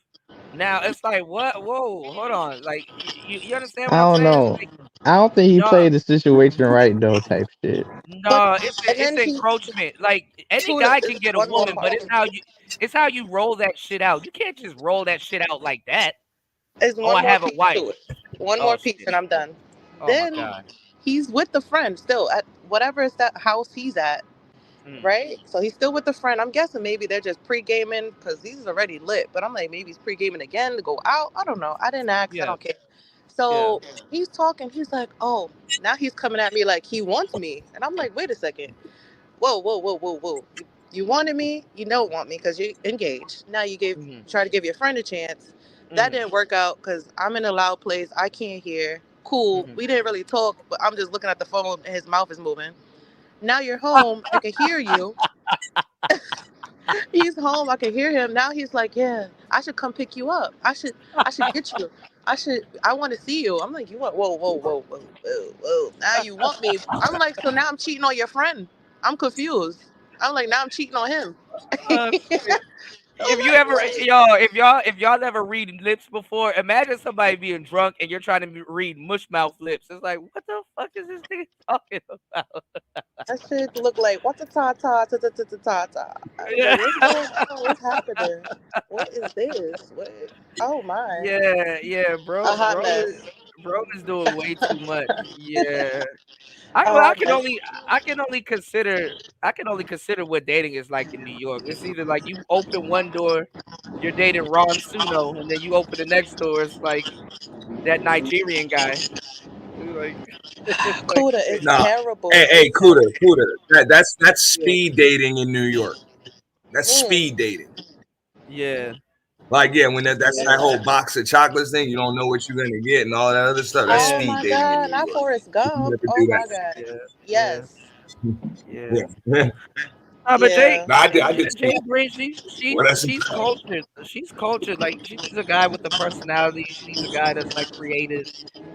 Now it's like, what? Whoa, hold on. Like, you understand I what I'm don't saying? know. Like, I don't think he no, played the situation right though, type shit. But no, and it's then he encroachment. Like any to guy the can get a one more woman, but part. it's how you roll that shit out. You can't just roll that shit out like that. There's Oh, one I more have a piece wife. to it. One Oh more piece, shit. and I'm done. Oh my Then god. he's with the friend still at whatever is that house he's at, right? So he's still with the friend. I'm guessing maybe they're just pre-gaming because he's already lit. But I'm like, maybe he's pre-gaming again to go out. I don't know. I didn't ask. I Yeah. don't care. So he's talking. He's like, oh, now he's coming at me like he wants me, and I'm like, wait a second. Whoa, whoa, whoa, whoa, whoa. You wanted me, you don't want me because you engaged. Now you try to give your friend a chance. That didn't work out because I'm in a loud place. I can't hear. Cool. We didn't really talk, but I'm just looking at the phone and his mouth is moving. Now you're home. I can hear you. He's home. I can hear him. Now he's like, yeah, I should come pick you up. I should get you. I want to see you. I'm like, you want, whoa, whoa, whoa, whoa, whoa, whoa. Now you want me. I'm like, so now I'm cheating on your friend. I'm confused. I'm like, now I'm cheating on him. Shit. If you ever, if y'all never read lips before, imagine somebody being drunk and you're trying to read mush mouth lips. It's like, what the fuck is this nigga talking about? That shit look like what's a ta ta ta ta ta ta ta ta. I was like, what's going on? What's happening? What is this? What? Oh my! Yeah, A bro, hot mess. bro is doing way too much. Yeah, A I hot can mess. only consider what dating is like in New York. It's either like you open one door, you're dating Ron Suno, and then you open the next door, it's like that Nigerian guy. It's like Kuda shit. is Nah. terrible. Hey, It's Kuda. terrible. That's Yeah. speed dating in New York. That's speed dating. Yeah. Like, yeah, when that's that whole box of chocolates thing, you don't know what you're gonna get and all that other stuff. That's Oh speed my dating in god, New not York. Forrest You Gump. never Oh do my that. god. Yeah. Yes. Yeah. But Yeah. No, I did. Jay Green, Well, that's she's cultured. She's cultured. Like she's a guy with a personality. She's a guy that's like creative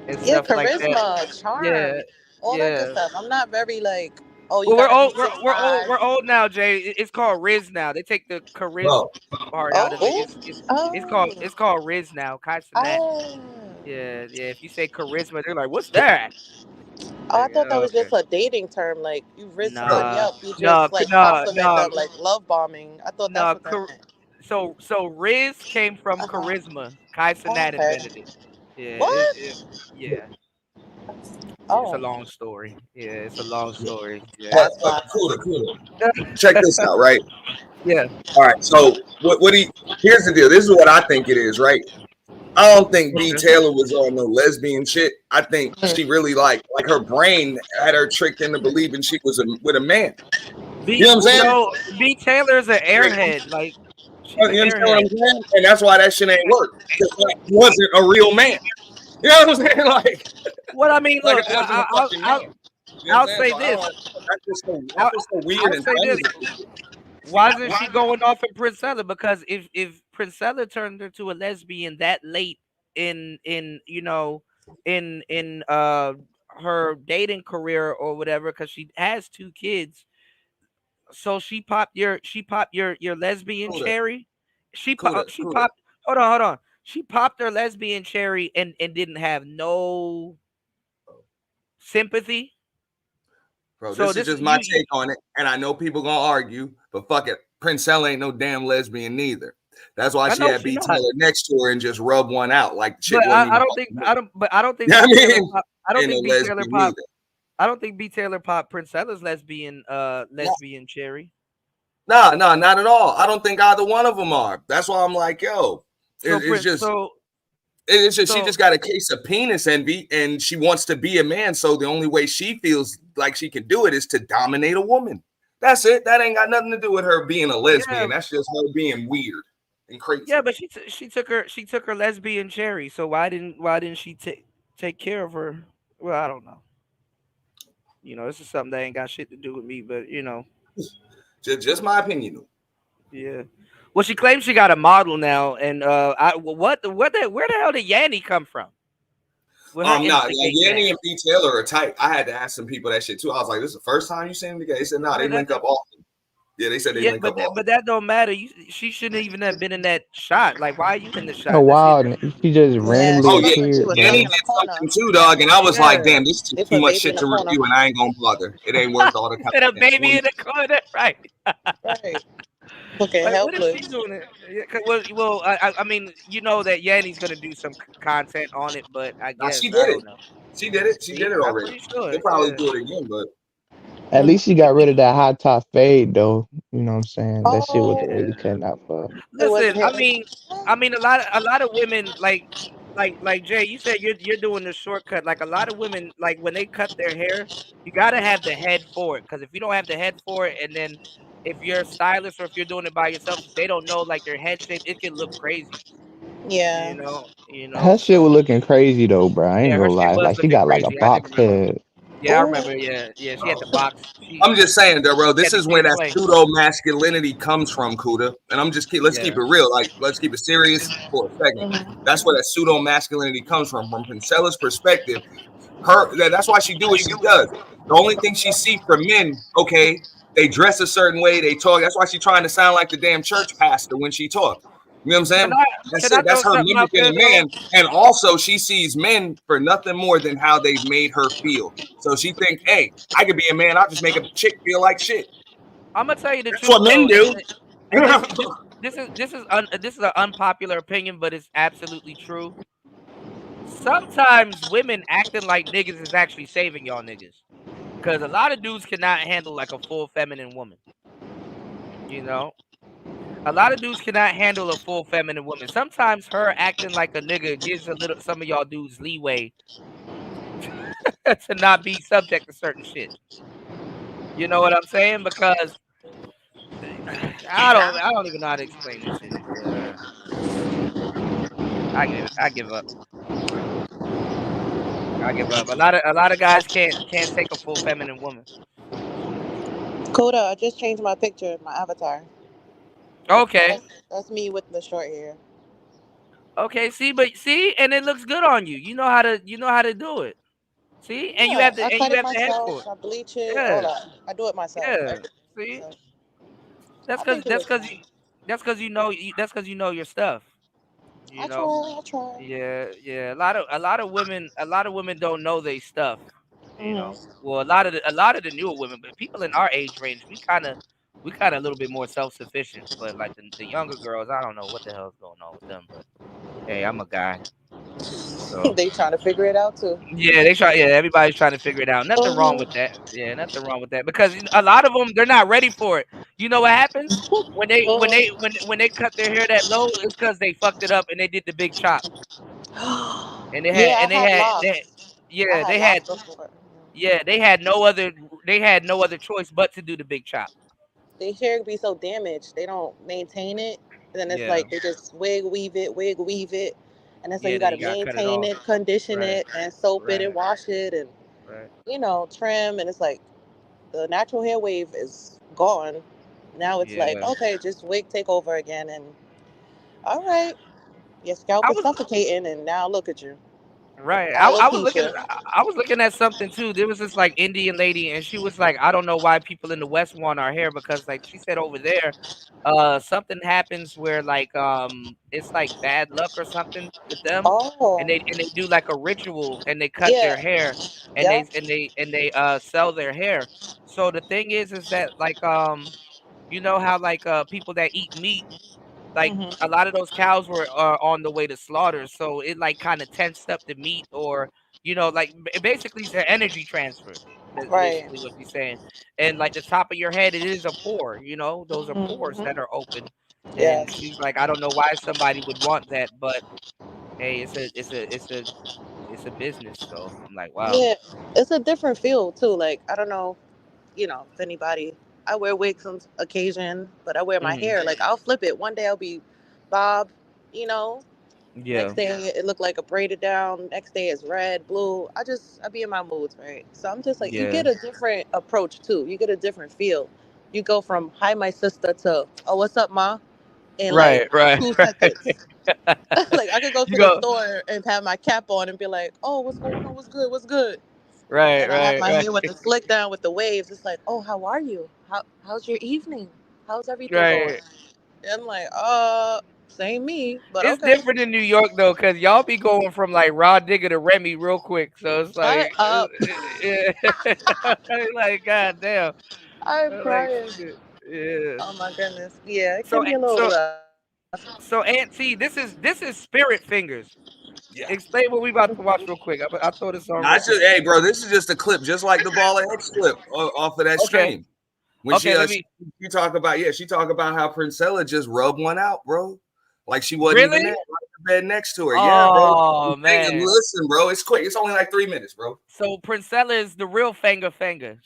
and Yeah, stuff like that. charisma, Yeah, charm, all that good yeah. stuff. I'm not very like, oh, you Well, we're gotta be old. 6'5". We're old now, Jay. It's called Riz now. They take the charisma bro. part out of it. Oh, oh, It's called Riz now. Kaisanet. oh. Yeah. If you say charisma, they're like, what's that? Oh, I Like, thought that was okay. just a dating term. Like you ris somebody Nah, up, you just like compliment them, like love bombing. I thought that's no. what that meant. So Riz came from charisma. Oh, Kaisanet okay. invented it. Yeah, What? yeah. It's a Oh, long story. Yeah, it's a long story. Yeah. that's why. Kuda. Check this out, right? Yeah. All right. So here's the deal. This is what I think it is, right? I don't think B Taylor was on no lesbian shit. I think she really like her brain had her tricked into believing she was with a man. You know what I'm saying? No, B Taylor's an airhead. Like she's You an understand what airhead. I'm saying? And that's why that shit ain't work. Because that wasn't a real man. You know what I'm saying? Like, What I mean, like look, it wasn't a fucking man. You know I'll what I'm say saying? So this. that's just so weird I'll and say this. funny. Why isn't she going off in PrinceFella? Because if PrinceFella turned her to a lesbian that late in her dating career or whatever, because she has 2 kids, so she popped your lesbian cherry. She popped. Hold on. She popped her lesbian cherry and didn't have no sympathy. Bro, So this is just my take on it, and I know people gonna argue, but fuck it, PrinceFella ain't no damn lesbian neither. That's why she had B Taylor next to her and just rub one out like shit. But wasn't I even don't think I don't think B Taylor popped PrinceFella's lesbian cherry. No, not at all. I don't think either one of them are. That's why I'm like, yo, it's just she just got a case of penis envy, and she wants to be a man. So the only way she feels like she can do it is to dominate a woman. That's it. That ain't got nothing to do with her being a lesbian. That's just her being weird and crazy. Yeah, but she took her lesbian cherry. So why didn't she take care of her? Well, I don't know. This is something that ain't got shit to do with me, but just my opinion. Yeah. Well, she claims she got a model now, and where the hell did Yanni come from? Nah, Yanni and P. Taylor are tight. I had to ask some people that shit too. I was like, "This is the first time you seen them together?" They said, "No, they link up often." Yeah, they said they link up often. But that don't matter. She shouldn't even have been in that shot. Like, why are you in the shot? Oh wow, she just randomly appeared. Yanni did something too, dog, and I was like, "Damn, this is too much shit to review, and I ain't gonna bother. It ain't worth all the content." A baby in the corner, right? Right. Okay, like, helpless. what is she doing? Well, I mean, you know that Yanni's gonna do some content on it, but I guess she did I don't know. She did it. She did it already. I'm pretty sure. They'll probably do it again, but at least she got rid of that high top fade though. You know what I'm saying? That shit was really cutting out for her. Listen, I mean, a lot of women like Jay. You said you're doing the shortcut. Like a lot of women, like when they cut their hair, you gotta have the head for it. Because if you don't have the head for it, and then if you're a stylist or if you're doing it by yourself, if they don't know like their head shape, it can look crazy. Yeah. You know. Her shit was looking crazy though, bro. I ain't her gonna shit lie. was Like she looking got like a crazy. box head. Yeah, I remember. Yeah, she had the box. I'm just saying, though, bro. This had is the where big that play. pseudo masculinity comes from, Kuda. And I'm just let's keep it real. Like, let's keep it serious for a second. That's where that pseudo masculinity comes from PrinceFella's perspective. That's why she do what she does. The only thing she see from men, okay, they dress a certain way, they talk. That's why she's trying to sound like the damn church pastor when she talks. You know what I'm saying? That's it. That's her mimicking a man. And also, she sees men for nothing more than how they've made her feel. So she think, hey, I could be a man. I'll just make a chick feel like shit. I'm gonna tell you the truth. That's what men do. This is an unpopular opinion, but it's absolutely true. Sometimes women acting like niggas is actually saving y'all niggas, because a lot of dudes cannot handle like a full feminine woman. You know, a lot of dudes cannot handle a full feminine woman. Sometimes her acting like a nigga gives some of y'all dudes leeway to not be subject to certain shit. You know what I'm saying? Because I don't even know how to explain this shit. I give up. I give up. A lot of guys can't take a full feminine woman. Coda, I just changed my picture, my avatar. Okay. That's me with the short hair. Okay, and it looks good on you. You know how to do it. See, and you have the I cut it head for myself. it. I bleach it. All that. I do it myself. Yeah. See, so, that's because you know your stuff. You know. I try. Yeah. A lot of women don't know their stuff. You know. Well, a lot of the newer women, but people in our age range, we kind of a little bit more self-sufficient. But like the younger girls, I don't know what the hell's going on with them. But hey, I'm a guy. So. They trying to figure it out too. Yeah, everybody's trying to figure it out. Nothing wrong with that. Yeah, nothing wrong with that, because a lot of them, they're not ready for it. You know what happens when they cut their hair that low? It's because they fucked it up and they did the big chop. And they had no other choice but to do the big chop. Their hair be so damaged, they don't maintain it, and then it's like they just wig weave it, and it's like you gotta maintain it, condition it, and soap it and wash it, and trim, and it's like the natural hair wave is gone. Now it's like, okay, just wig take over again, and all right, your scalp is suffocating, and now look at you. Right. I was looking at something too. There was this like Indian lady, and she was like, I don't know why people in the West want our hair, because like she said over there, something happens where like it's like bad luck or something with them. And they do like a ritual, and they cut their hair, and they sell their hair. So the thing is that like you know how like people that eat meat, like a lot of those cows are on the way to slaughter, so it like kind of tensed up the meat, or like basically it's an energy transfer. That's basically what she's saying. And like the top of your head, it is a pore. Those are pores that are open. And she's like, I don't know why somebody would want that, but hey, it's a business. So I'm like, wow. Yeah, it's a different feel too. Like I don't know, if anybody. I wear wigs on occasion, but I wear my hair. Like I'll flip it. One day I'll be bob, Yeah. Next day it look like a braided down. Next day it's red, blue. I be in my moods, right? So I'm just like, you get a different approach too. You get a different feel. You go from hi my sister to, oh, what's up, ma? In like 2 seconds. Like I could go to the store and have my cap on and be like, "Oh, what's going on? What's good? What's good?" Right, and I have my hair with the slick down with the waves. It's like, "Oh, how are you? How's your evening? How's everything going?" And I'm like, same me, but it's okay. different in New York though, because y'all be going from like raw digger to Remy real quick. So it's like, like goddamn. I'm crying. Yeah. Oh my goodness. Yeah, it can be a little rough. So Aunt T, this is Spirit Fingers. Yeah. Explain what we about to watch real quick. I throw this on. Hey, bro, this is just a clip, just like the Ball of X clip off of that stream. When she talk about she talk about how PrinceFella just rubbed one out, bro. Like she wasn't even there, right in the bed next to her. Yeah, bro. Oh man, listen, bro, it's quick. It's only like 3 minutes, bro. So PrinceFella is the real Fanger.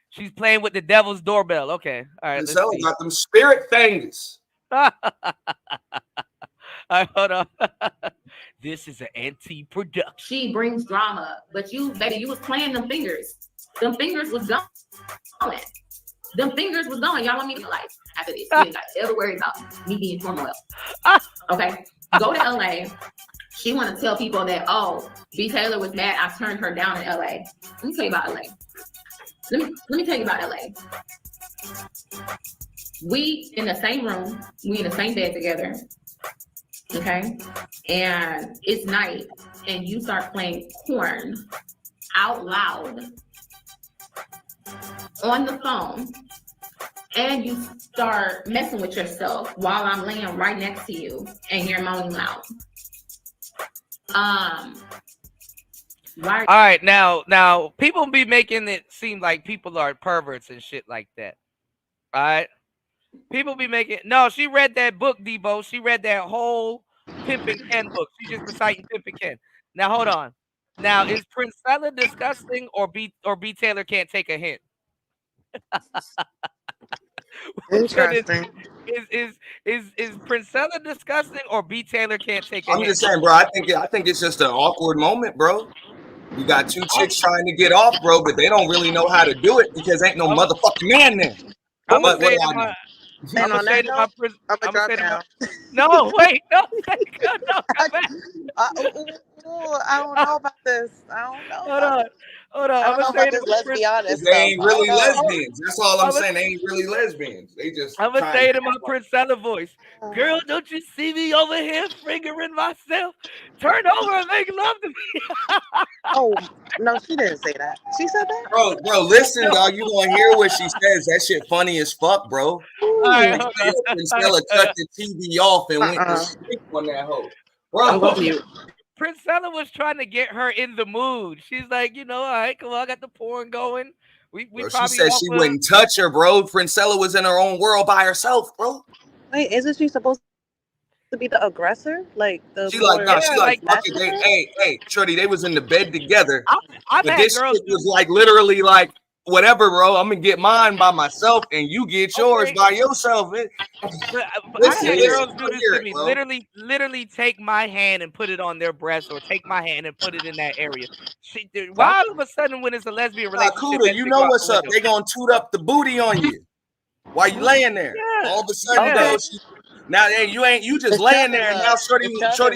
She's playing with the devil's doorbell. Okay, all right. PrinceFella got them spirit fingers. All right, hold on. This is an NT production. She brings drama, but you was playing them fingers. Them fingers was going. Them fingers was going. Y'all want me to be like after this? You ain't got to ever worry about me being turmoil. Okay, go to LA. She want to tell people that B Taylor was mad. I turned her down in LA. Let me tell you about LA. Let me tell you about LA. We in the same room. We in the same bed together. Okay, and it's night, and you start playing Korn out loud on the phone, and you start messing with yourself while I'm laying right next to you, and you're moaning loud. All right, now people be making it seem like people are perverts and shit like that. All right, people be making she read that book, Debo. She read that whole Pimp and Ken book. She's just reciting Pimp and Ken. Now hold on. Now is PrinceFella disgusting or B Taylor can't take a hint? Interesting. Is PrinceFella disgusting or B Taylor can't take a hint? I'm just saying, bro. I think it's just an awkward moment, bro. You got two chicks trying to get off, bro, but they don't really know how to do it because ain't no motherfucking man there. I'm gonna say to my no, wait, no, come back. I don't know about this. Hold on. I'm gonna say this. Let's be honest. They ain't really lesbians. That's all I'm saying. They ain't really lesbians. They just. I'm gonna say it in my PrinceFella voice. Girl, don't you see me over here fingering myself? Turn over and make love to me. Oh no, she didn't say that. She said that. Bro, listen, dog. You gonna hear what she says? That shit funny as fuck, bro. PrinceFella cut the TV off and went to sleep on that hoe, bro. PrinceFella was trying to get her in the mood. She's like, all right, come on, I got the porn going. Bro, she said she wouldn't touch her, bro. PrinceFella was in her own world by herself, bro. Wait, isn't she supposed to be the aggressor? Like the she like fuck it. Hey, Shorty, they was in the bed together. But this shit was like literally like whatever, bro. I'm gonna get mine by myself, and you get yours by yourself. I had girls do this to me. Literally take my hand and put it on their breast, or take my hand and put it in that area. Why all of a sudden, when it's a lesbian relationship, you know what's up? They gonna toot up the booty on you while you laying there. Yeah. All of a sudden, bro. Now, you just laying there, and now Shorty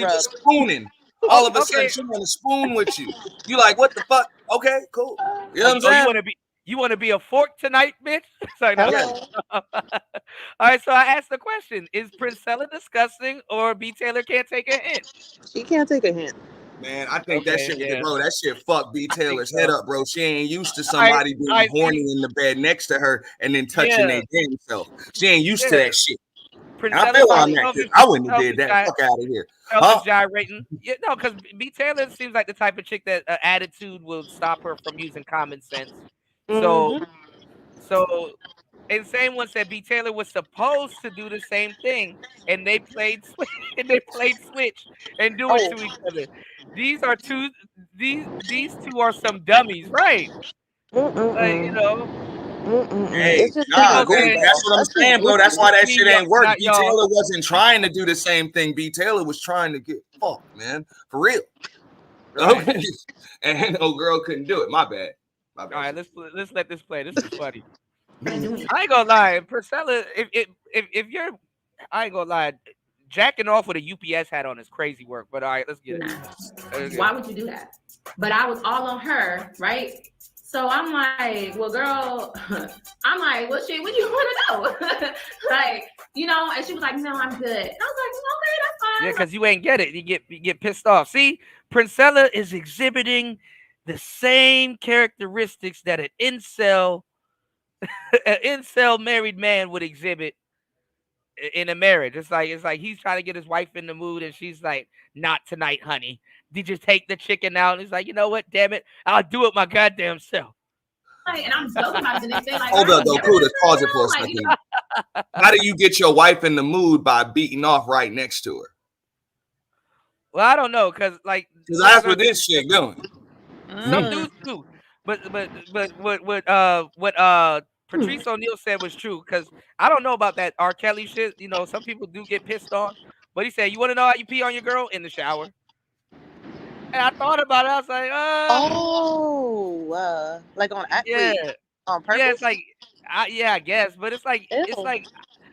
just spooning. All of a sudden, she want to spoon with you. You like, what the fuck? Okay, cool. You know what I'm saying? You want to be a fork tonight, bitch? Sorry, no. All right, so I asked the question: is PrinceFella disgusting or B Taylor can't take a hint? She can't take a hint. Man, I think that shit, bro. That shit fucked B Taylor's head up, bro. She ain't used to somebody being horny in the bed next to her and then touching their damn self. She ain't used to that shit. I feel on that. I wouldn't have did that. Fuck out of here. Gyrating. Yeah, no, because B Taylor seems like the type of chick that attitude will stop her from using common sense. So, and same one said B Taylor was supposed to do the same thing, and they played switch and do it to each other. These two are some dummies, right? Like, Hey, that's what I'm saying, bro. That's why that shit ain't work. B Taylor wasn't trying to do the same thing. B Taylor was trying to get fucked, man, for real. Okay. And no girl couldn't do it. My bad. All right, let's let this play. This is funny. I ain't gonna lie, PrinceFella. If you're, I ain't gonna lie, jacking off with a UPS hat on is crazy work. But all right, let's get it. Why would you do that? But I was all on her, right? So I'm like, well, girl, I'm like, well, shit, what do you want to know? Like, you know, and she was like, no, I'm good. And I was like, okay, that's fine. Yeah, because you ain't get it. You get pissed off. See, PrinceFella is exhibiting the same characteristics that an incel married man would exhibit in a marriage. It's like he's trying to get his wife in the mood, and she's like, not tonight, honey. Did you take the chicken out? And he's like, you know what? Damn it, I'll do it my goddamn self. And I'm joking about it. They like, hold up, though, cool. Let's pause it for a second. You know, how do you get your wife in the mood by beating off right next to her? Well, I don't know, because that's what this shit doing. Some dudes do, but what Patrice O'Neal said was true, because I don't know about that R. Kelly shit. You know, some people do get pissed off, but he said, you want to know how you pee on your girl? In the shower. And I thought about it. I was like, like on athletes, on purpose. Yeah, it's like, I guess, but it's like,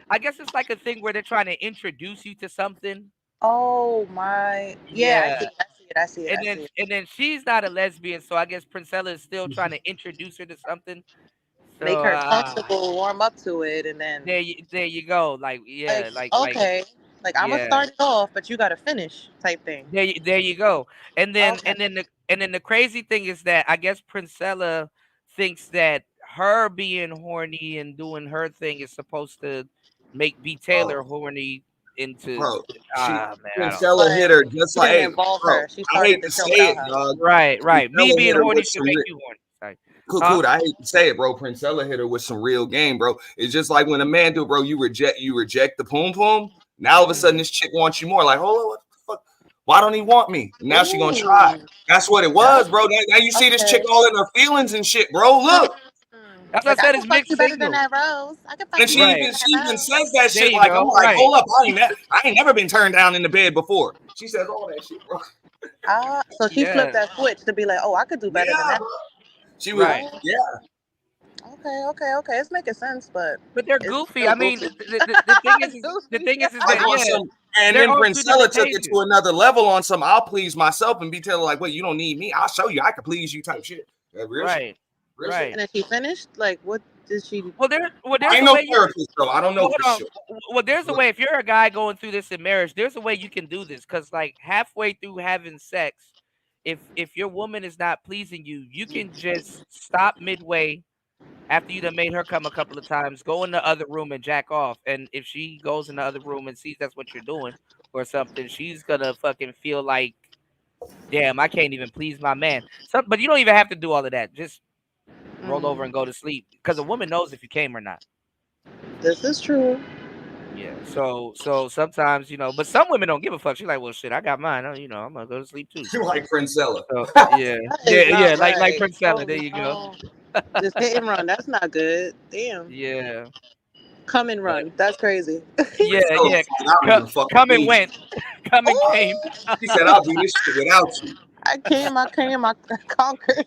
I guess it's like a thing where they're trying to introduce you to something. Oh my, yeah. I see it. And then she's not a lesbian, so I guess PrinceFella is still trying to introduce her to something. So, make her comfortable, warm up to it, and then there you go. Like, yeah, okay. Like I'm gonna start it off, but you gotta finish, type thing. There you go. And then the crazy thing is that I guess PrinceFella thinks that her being horny and doing her thing is supposed to make B. Taylor horny into. Bro, PrinceFella hit her just like, hey, bro, I hate to say it, dog. Right. Me being horny should make you horny. Sorry. Cool. I hate to say it, bro. PrinceFella hit her with some real game, bro. It's just like when a man do, bro, you reject the poom poom. Now all of a sudden this chick wants you more. Like, hold on, what the fuck? Why don't he want me? Now she gonna try. That's what it was, bro. Now you see this chick all in her feelings and shit, bro. Look. That's what I said. It's mixed signal. Than that Rose. I can and she even says that shit like, I'm like, hold up, I ain't never been turned down in the bed before. She says all that shit, bro. So she flipped that switch to be like, oh, I could do better than that. She was, Okay. It's making sense, but they're goofy. I mean, the thing is that and then PrinceFella took it to another level on some. I'll please myself and be telling like, wait, you don't need me. I'll show you I can please you type shit. Right. And if she finished, like, what did she? Well, there's I ain't no therapist, though. I don't know for sure. Well, there's a way. If you're a guy going through this in marriage, there's a way you can do this. Because like halfway through having sex, if your woman is not pleasing you, you can just stop midway after you done made her come a couple of times, go in the other room and jack off. And if she goes in the other room and sees that's what you're doing or something, she's gonna fucking feel like, damn, I can't even please my man. But you don't even have to do all of that. Just roll over and go to sleep, because a woman knows if you came or not. This is true. Yeah. So sometimes, you know, but some women don't give a fuck. She's like, well, shit, I got mine. You know, I'm gonna go to sleep too. You like PrinceFella. So, yeah, like PrinceFella. There you go. Just hit and run. That's not good. Damn. Yeah. Come and run. That's crazy. Yeah. Come and went. Come and came. He said, I'll do this shit without you. I came, I conquered.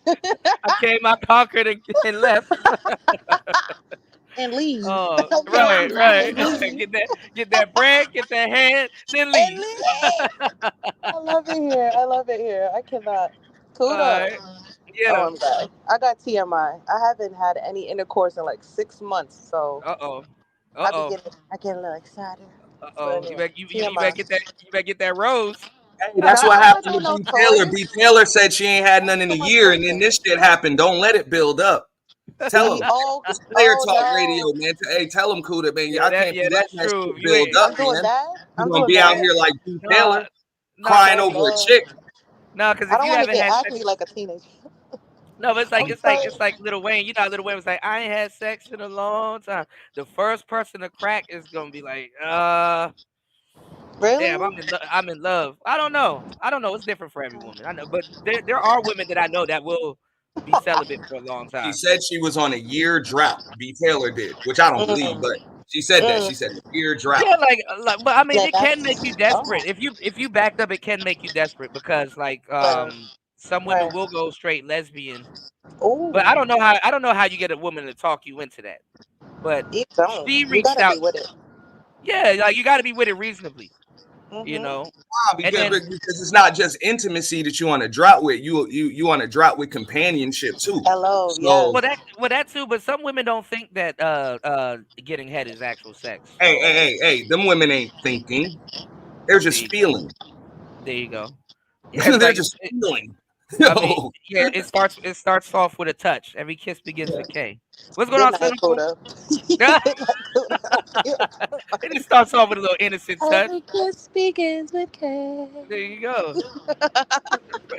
I conquered and left. And leave. Oh, right. Get that bread, get that hand, then leave. I love it here. I cannot. Kudos. Yeah. Oh, I'm back. I got TMI. I haven't had any intercourse in like 6 months, so. I get a little excited. You better get that rose. Hey, that's what happened to B. Taylor. B. Taylor said she ain't had none in a year, and then this shit happened. Don't let it build up. Tell him. It's Player Talk Radio, man. Hey, tell him, Kuda, man. Y'all can't be that true. Build up, man. I'm gonna be out here like B. Taylor, crying over a chick. No, because I don't want to get acne like a teenager. No, but it's like Lil Wayne. You know, Lil Wayne was like, I ain't had sex in a long time. The first person to crack is gonna be like, really? Damn, I'm in love. I don't know. It's different for every woman. I know, but there are women that I know that will be celibate for a long time. She said she was on a year drought. B. Taylor did, which I don't believe, but she said that. She said a year drought. Yeah, but I mean, it can make you desperate. If you backed up, it can make you desperate because some women will go straight lesbian. Ooh. But I don't know how you get a woman to talk you into that. But she reached out with it. Yeah, like you got to be with it reasonably. You know, because it's not just intimacy that you want to drop with. You want to drop with companionship too. Hello, so, yes. Well, that too. But some women don't think that getting head is actual sex. Hey, them women ain't thinking. They're just feeling. There you go. Yeah, They're just feeling. I mean, yeah, it starts off with a touch. Every kiss begins with K. What's going on, Cynical? It just starts off with a little innocent touch. Every kiss begins with K. There you go.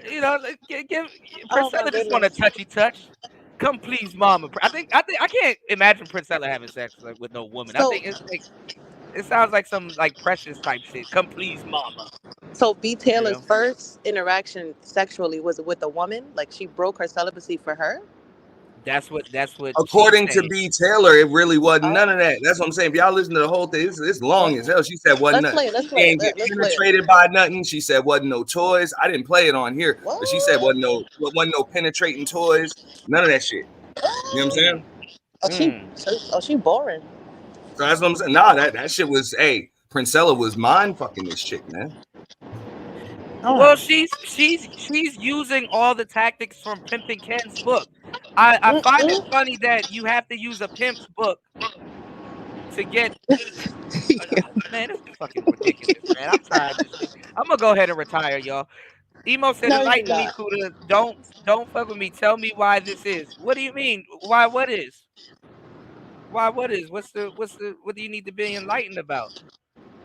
You know, give PrinceFella just want a touchy touch. Come please, mama. I think I can't imagine PrinceFella having sex like with no woman. I think it's like it sounds like some like Precious type shit. Come please, mama. So B. Taylor's first interaction sexually was with a woman. Like she broke her celibacy for her. That's what. According to B. Taylor, it really wasn't none of that. That's what I'm saying. If y'all listen to the whole thing, it's long as hell. She said wasn't nothing. She ain't get penetrated by nothing. She said wasn't no toys. I didn't play it on here, but she said wasn't no penetrating toys. None of that shit. You know what I'm saying? She boring. So that's what I'm saying. Nah, that shit was. Hey, PrinceFella was mind fucking this chick, man. Well, she's using all the tactics from Pimpin' Ken's book. I find it funny that you have to use a pimp's book to get. Man, this is fucking ridiculous, man. I'm tired of this shit. I'm gonna go ahead and retire, y'all. Emo said, "Enlighten me, Kuda. Don't fuck with me. Tell me why this is. What do you mean? Why? What is? Why? What is? What do you need to be enlightened about?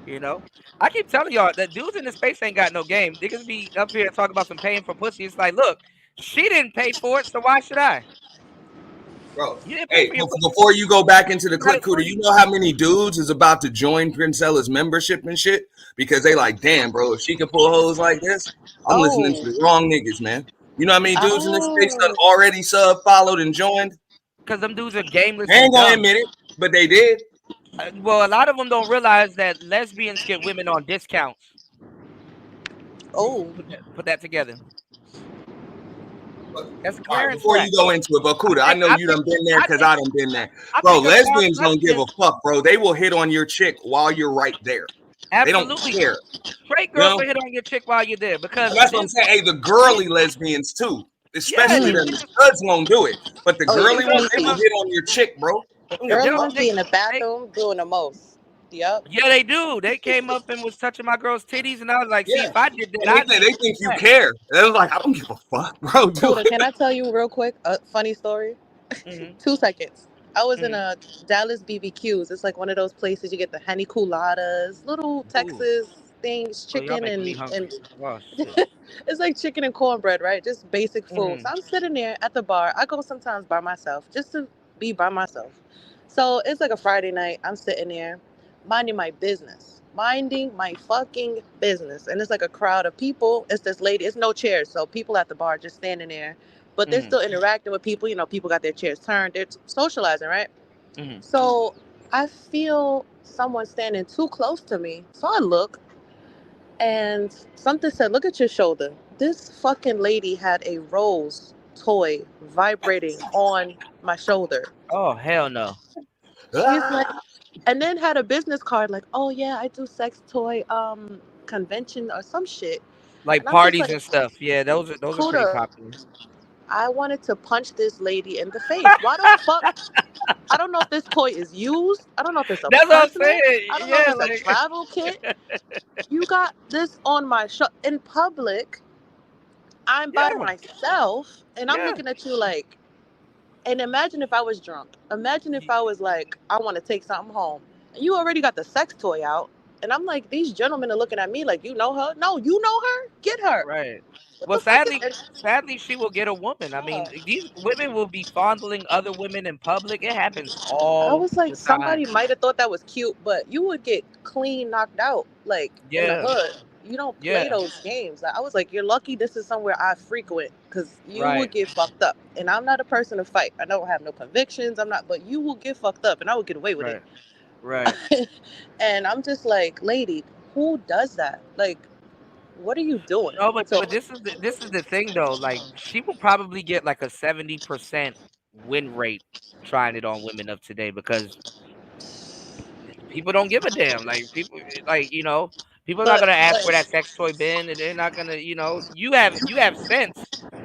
You know, I keep telling y'all that dudes in the space ain't got no game. They can be up here and talk about some paying for pussy. It's like, look, she didn't pay for it, so why should I? Bro, hey, before you go back into the click, Kuda, you know how many dudes is about to join PrinceFella's membership and shit? Because they like, damn, bro, if she can pull hoes like this, I'm listening to the wrong niggas, man. You know how many dudes in this space that already followed and joined? Because them dudes are gameless. They ain't gonna admit it, but they did. Well, a lot of them don't realize that lesbians get women on discounts. Oh, put that together. That's before you go into it, but Kuda, I know you done been there because I done been there. Bro, lesbians don't give a fuck, bro. They will hit on your chick while you're right there. Absolutely. They don't care. Straight girls will hit on your chick while you're there because that's what I'm saying. Hey, the girly lesbians too, especially them. The studs won't do it, but the girly ones, they will hit on your chick, bro. Girls must be in the bathroom doing the most. Yep. Yeah, they do. They came up and was touching my girl's titties, and I was like, see, if I did that, they think you care. They was like, I don't give a fuck, bro. Can I tell you real quick a funny story? 2 seconds. I was in a Dallas BBQs. It's like one of those places you get the honey coladas, little Texas things, chicken and it's like chicken and cornbread, right? Just basic food. So I'm sitting there at the bar. I go sometimes by myself just to be by myself. So it's like a Friday night. I'm sitting there minding my fucking business. And it's like a crowd of people. It's this lady. It's no chairs. So people at the bar just standing there. But they're still interacting with people. You know, people got their chairs turned. They're socializing, right? So I feel someone standing too close to me. So I look. And something said, look at your shoulder. This fucking lady had a rose toy vibrating on my shoulder. Oh, hell no. She's like, and then had a business card like, oh yeah, I do sex toy convention or some shit. Like parties and stuff. Yeah, those are pretty popular. I wanted to punch this lady in the face. Why the fuck? I don't know if this toy is used. I don't know if it's a That's what I'm personal. saying. I don't know if it's a travel kit. You got this on my in public. I'm by myself, and I'm looking at you like. And imagine if I was drunk. Imagine if I was like, I want to take something home. And you already got the sex toy out. And I'm like, these gentlemen are looking at me like, you know her? No, you know her? Get her. Right. Well, sadly, she will get a woman. I mean, these women will be fondling other women in public. It happens all I was like, the time. somebody might have thought that was cute, but you would get clean knocked out, like in the hood. You don't play those games. I was like, you're lucky this is somewhere I frequent, because you would get fucked up. And I'm not a person to fight. I don't have no convictions. I'm not, but you will get fucked up, and I would get away with it. Right. And I'm just like, lady, who does that? Like, what are you doing? No, but this is the thing though. Like, she will probably get like a 70% win rate trying it on women of today, because people don't give a damn. Like, people, like, you know, People are not gonna ask where that sex toy been, and they're not gonna, you have sense.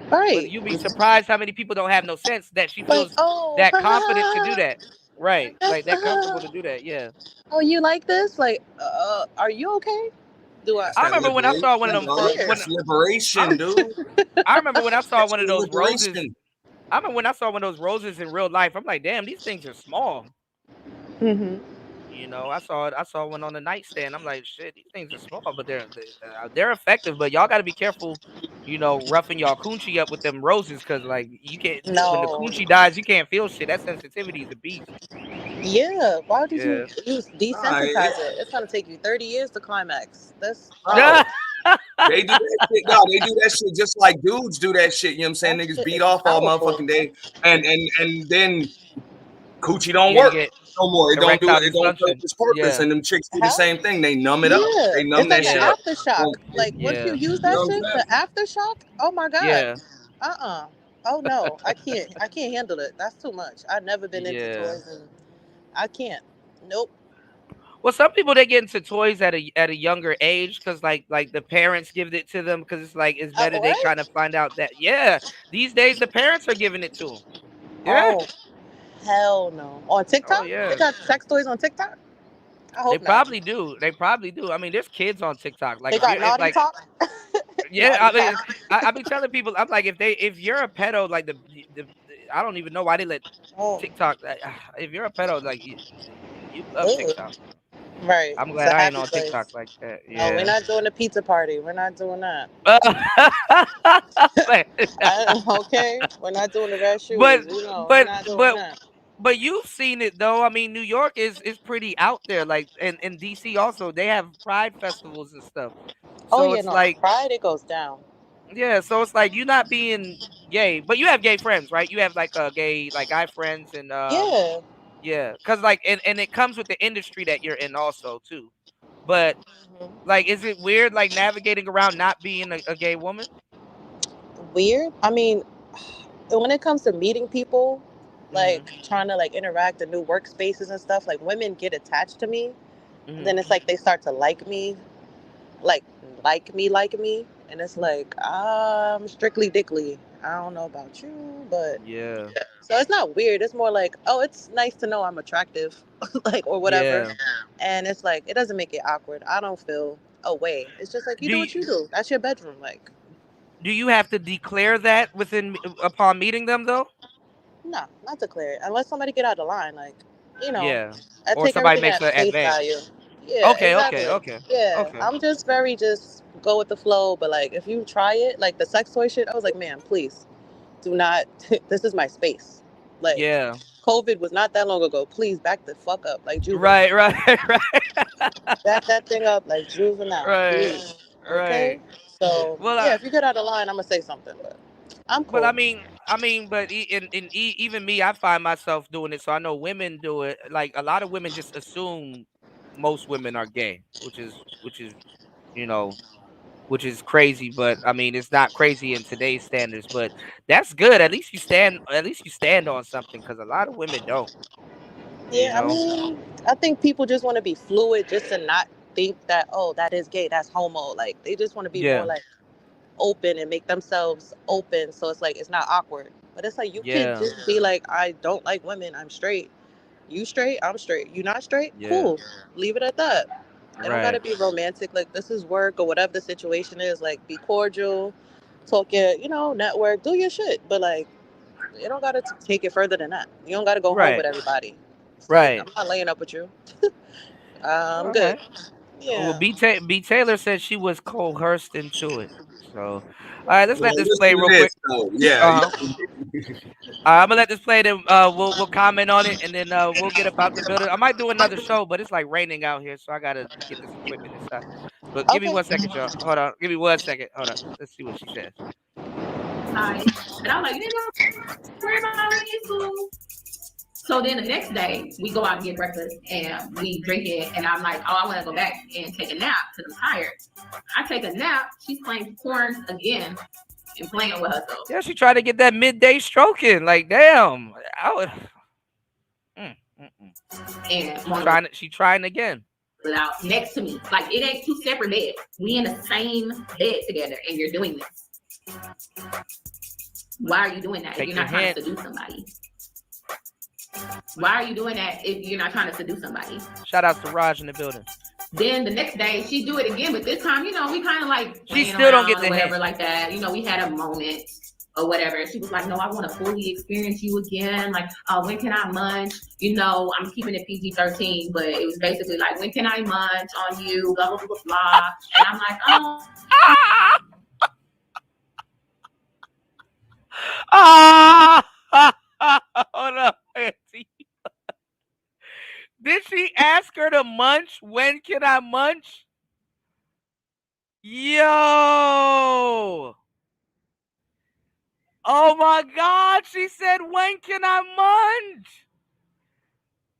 Right. But you'd be surprised how many people don't have no sense that she feels oh, that confident to do that. Right. Like that comfortable to do that. Yeah. Oh, you like this? Like, are you okay? I remember when I saw one of them. That's liberation, dude. I remember when I saw one of those liberation. roses. I remember when I saw one of those roses in real life. I'm like, damn, these things are small. Mm-hmm. I saw one on the nightstand. I'm like, shit, these things are small, but they're effective. But y'all got to be careful, roughing y'all coochie up with them roses, because like you can't. No. When the coochie dies, you can't feel shit. That sensitivity is a beast. Yeah. Why did you desensitize it? It's gonna take you 30 years to climax. That's. They do that shit. No, they do that shit just like dudes do that shit. You know what I'm saying? Niggas beat off all motherfucking day, and then coochie don't work no more. It don't serve its purpose. And them chicks do the same thing. They numb it up. They numb that shit up. Aftershock. Like once you use that shit, the aftershock. Oh my god. Yeah. Oh no, I can't handle it. That's too much. I've never been into toys, and I can't. Nope. Well, some people, they get into toys at a younger age because like the parents give it to them, because it's like it's better they kind of find out that these days the parents are giving it to them. Yeah. Oh, hell no. On TikTok? Oh, yeah. They got sex toys on TikTok? I hope They probably do. They probably do. I mean, there's kids on TikTok. Like, they got naughty talk? Yeah, I mean, I be telling people, I'm like, if you're a pedo, like the I don't even know why they let TikTok. If you're a pedo, like you love TikTok. Right. I'm glad I ain't on TikTok like that. Yeah. No, we're not doing a pizza party. We're not doing that. Okay, we're not doing the red shoes. But you've seen it though. I mean, New York is pretty out there. Like, and DC also, they have pride festivals and stuff. So it's like pride, it goes down. Yeah, so it's like you're not being gay, but you have gay friends, right? You have like gay guy friends and yeah, because like and it comes with the industry that you're in also too. But like, is it weird like navigating around not being a gay woman? Weird. I mean, when it comes to meeting people, like trying to like interact in new workspaces and stuff, like women get attached to me. And then it's like they start to like me, like me, and it's like I'm strictly dickly. I don't know about you, but yeah. So it's not weird. It's more like, oh, it's nice to know I'm attractive, like, or whatever. Yeah. And it's like, it doesn't make it awkward. I don't feel away. It's just like, you do what you do. That's your bedroom. Like, do you have to declare that upon meeting them though? No, not declare it unless somebody get out of line. Like, yeah, I or take somebody makes an advance. Yeah. Okay. Exactly. Okay. Yeah. Okay. I'm just go with the flow. But like, if you try it, like the sex toy shit, I was like, man, please do not. This is my space. Like, yeah. COVID was not that long ago. Please back the fuck up, like juvenile. Right. Back that thing up, like juvenile. Right. Please. Okay? Right. So if you get out of line, I'm gonna say something. But I'm cool. But I mean, but even me, I find myself doing it. So I know women do it. Like a lot of women just assume most women are gay, which is crazy. But I mean, it's not crazy in today's standards. But that's good. At least you stand on something, because a lot of women don't. Yeah, I mean, I think people just want to be fluid, just to not think that, oh, that is gay, that's homo. Like, they just want to be more like open and make themselves open, so it's like it's not awkward. But it's like you can't just be like, I don't like women, I'm straight. You straight, I'm straight. You not straight? Cool. Leave it at that. It don't gotta be romantic. Like, this is work or whatever the situation is. Like, be cordial, talk your, network, do your shit. But like, you don't gotta take it further than that. You don't gotta go home with everybody. Right. I'm not laying up with you. I'm good. Yeah. Well, B. Taylor said she was coerced into it. So, all right, let's let this play real quick. Yeah. I'm gonna let this play. Then we'll comment on it, and then we'll get about the building. I might do another show, but it's like raining out here, so I gotta get this equipment inside. But give me 1 second, y'all. Hold on. Give me 1 second. Hold on. Let's see what she says. Hi. And I'm like, worry about it, cool. So then the next day, we go out and get breakfast, and we drink it, and I'm like, oh, I want to go back and take a nap because I'm tired. I take a nap. She's playing porn again and playing with herself. Yeah, she tried to get that midday stroking. Like, damn. I would. And she trying again. without next to me. Like, it ain't two separate beds. We in the same bed together, and you're doing this. Why are you doing that if you're not trying to seduce somebody? Why are you doing that if you're not trying to seduce somebody? Shout out to Raj in the building. Then the next day she do it again, but this time, you know, we kind of like she still don't get the whatever like that. You know, we had a moment or whatever. She was like, "No, I want to fully experience you again. Like, when can I munch? You know, I'm keeping it PG-13, but it was basically like, when can I munch on you? Blah blah blah blah." And I'm like, oh. Hold up, Auntie. Did she ask her to munch? When can I munch? Yo! Oh my God! She said, "When can I munch?"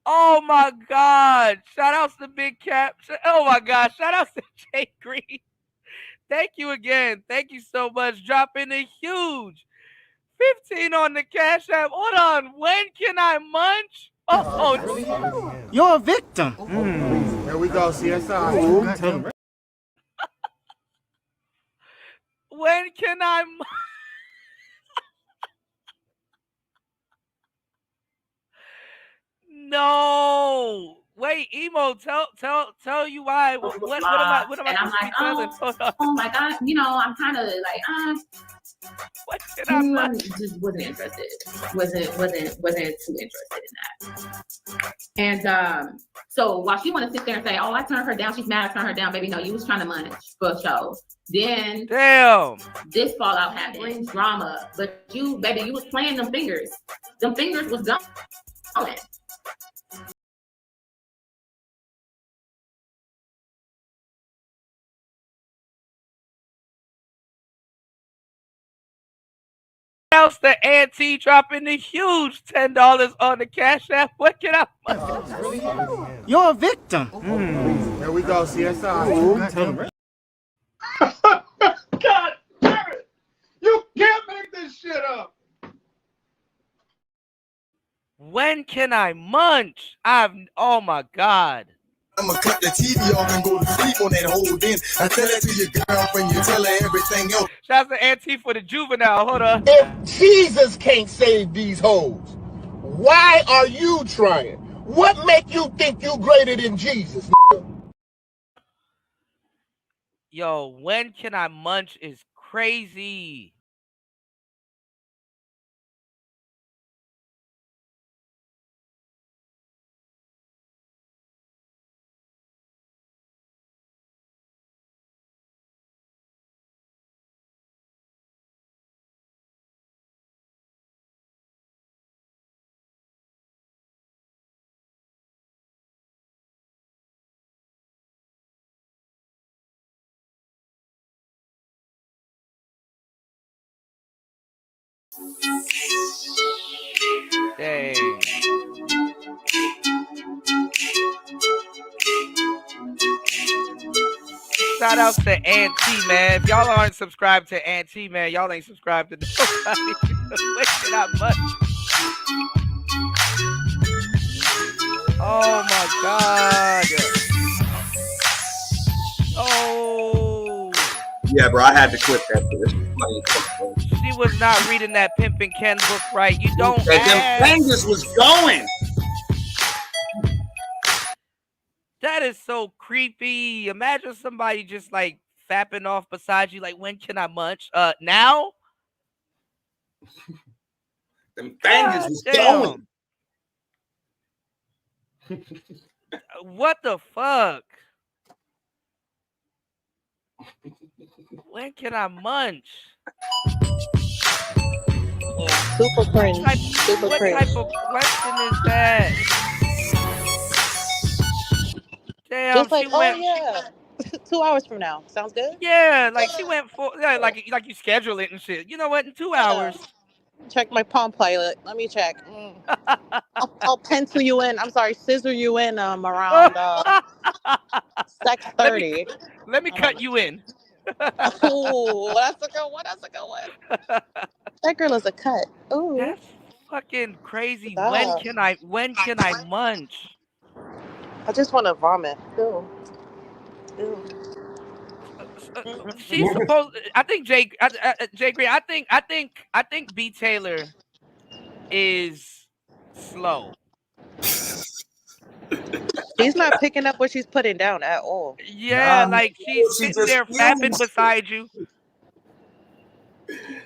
Oh my God! Shout outs to Big Cap. Oh my God! Shout outs to Jay Green. Thank you again. Thank you so much. Dropping a huge 15 on the Cash App. Hold on. When can I munch? Oh, you're a victim. Here we go, CSI. When can I munch? No. Wait, Emo, tell you why. What am I and I'm like, oh my God, you know, I'm kind of like, what can I munch? Just wasn't interested. Wasn't too interested in that. And so while she want to sit there and say, "Oh, I turned her down," she's mad I turned her down, baby. No, you was trying to munch for a show. Then this fallout happened, drama. But you, baby, you was playing them fingers. Them fingers was going. Else the Auntie dropping the huge $10 on the Cash App. What can I? You're a victim. Here we go, CSI. God damn it! You can't make this shit up. When can I munch? Oh my God. I'ma cut the TV off and go to sleep on that whole then. I tell that to your girlfriend, you tell her everything else. Shout out to Auntie for the juvenile. Hold on. If Jesus can't save these hoes, why are you trying? What make you think you greater than Jesus? Yo, when can I munch is crazy. Dang. Shout out to Auntie, man. If y'all aren't subscribed to Auntie, man, y'all ain't subscribed to nobody. When can I munch? Oh my God. Oh. Yeah, bro, I had to clip that for this. She was not reading that Pimp and Ken book right. You don't ask. Them fingers was going. That is so creepy. Imagine somebody just like fapping off beside you, like, when can I munch? Now? Them fingers was going. What the fuck? When can I munch? Yeah, super cringe. What type of question is that? Damn, just like, she went, yeah, 2 hours from now. Sounds good? Yeah, like she went for, yeah, like you schedule it and shit. You know what? In 2 hours. Check my Palm Pilot. Let me check. I'll pencil you in. I'm sorry, scissor you in around 6:30. Let me cut you in. Ooh, that's a good one. That's a good one. That girl is a cut. Ooh, that's fucking crazy. Stop. When can I munch? I just want to vomit. Ew. Ew. She's supposed. I think Jay Green. I think B Taylor is slow. She's not picking up what she's putting down at all. Yeah, like she's sitting there fapping beside you.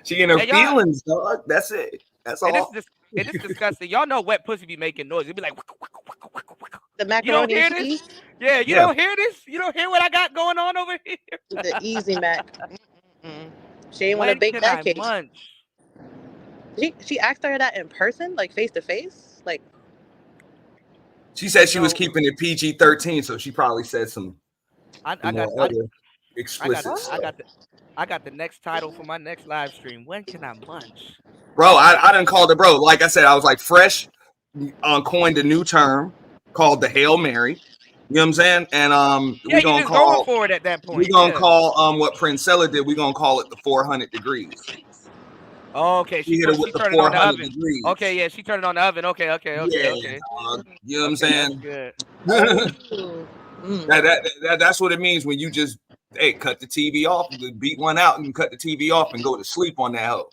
She in her feelings, dog. That's it. That's all. It is disgusting. Y'all know wet pussy be making noise. It'd be like. The macaroni. You don't hear this? Yeah, you don't hear this? You don't hear what I got going on over here? The easy Mac. She ain't want to bake that cake. Munch? She asked her that in person, like face to face, like. She said she was keeping it PG-13, so she probably said some. I got the next title for my next live stream. When can I munch? Bro, I done called it, bro. Like I said, I was like fresh, coined a new term called the Hail Mary. You know what I'm saying? And we gonna call going for it at that point. We gonna call what PrinceFella did. We gonna call it the 400 degrees. Oh, okay, she turned it on the oven. Degrees. Okay, yeah, she turned it on the oven. Okay. You know what I'm saying? That's what it means when you just cut the TV off, beat one out, and cut the TV off and go to sleep on that hoe.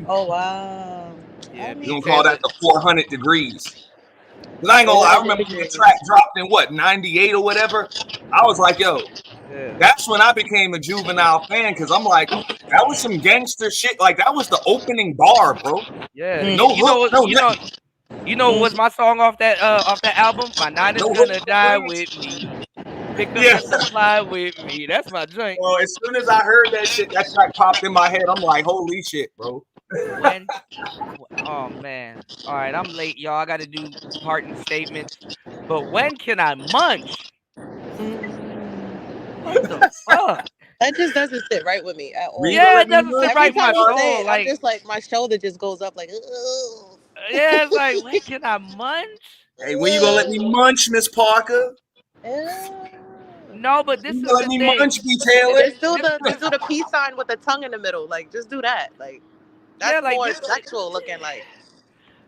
Oh wow! Yeah, you gonna call that the 400 degrees? Cause I ain't gonna lie, I remember when the track dropped in what 98 or whatever. I was like, yo. Yeah. That's when I became a Juvenile fan because I'm like, that was some gangster shit. Like that was the opening bar, bro. Yeah. You know what was my song off that album? My 9 is gonna die with me. Pick up and fly with me. That's my joint. Well, as soon as I heard that shit, that track popped in my head. I'm like, holy shit, bro. Oh man. All right, I'm late, y'all. I gotta do parting statements. But when can I munch? What the fuck? That just doesn't sit right with me at all. Yeah, it doesn't sit right with my soul. Like, I'm just like my shoulder just goes up like. Ugh. Yeah, it's like when can I munch? Hey, when you gonna let me munch, Miss Parker? No, but this is let me munch, B Taylor. Just do the peace sign with the tongue in the middle. Like, just do that. Like, that's more sexual looking. Like,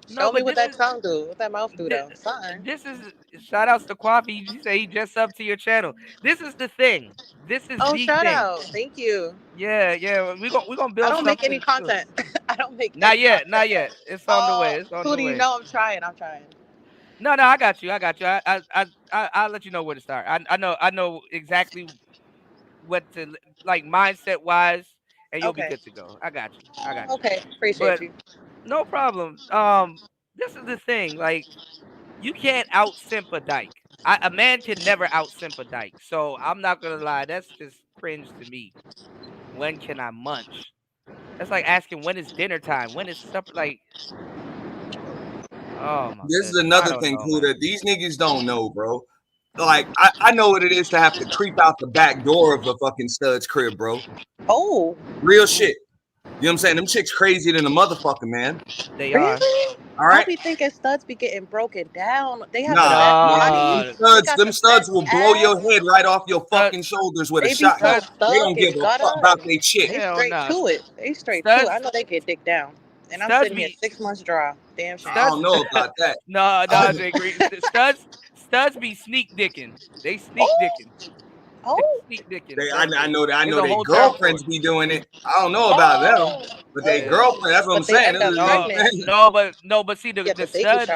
show me what that tongue do, what that mouth do. Though, fine. This is shout outs to Coffee. You say he just up to your channel. This is the thing. This is the shout thing. out. Thank you. Yeah. We gonna build. I don't make any content. I don't make. Not yet. It's on the way. It's on the way. You know I'm trying. No, I got you. I'll let you know where to start. I know exactly what to like mindset wise, and you'll be good to go. I got you. Okay, appreciate you. No problem. This is the thing. Like, you can't out simp a dyke. A man can never out simp a dyke. So I'm not gonna lie. That's just cringe to me. When can I munch? That's like asking when is dinner time. When is supper? Like. Oh my this is another thing, cool, that these niggas don't know, bro. Like, I know what it is to have to creep out the back door of a fucking stud's crib, bro. Oh. Real shit. You know what I'm saying? Them chicks crazier than a motherfucker, man. They are. All right. I be thinking studs be getting broken down. They have them studs will blow your head right off your fucking shoulders with a shotgun. They don't give a fuck about their chick. They straight to it. They straight to it. I know they get dick down. And I'm sitting here 6 months dry. Damn shit. I don't know about that. No, Jay Green. Studs be sneak dicking. They sneak dicking. Sneak dicking. I know their girlfriends be doing it. I don't know about them, but their girlfriend. That's what I'm saying. No, but see the stud,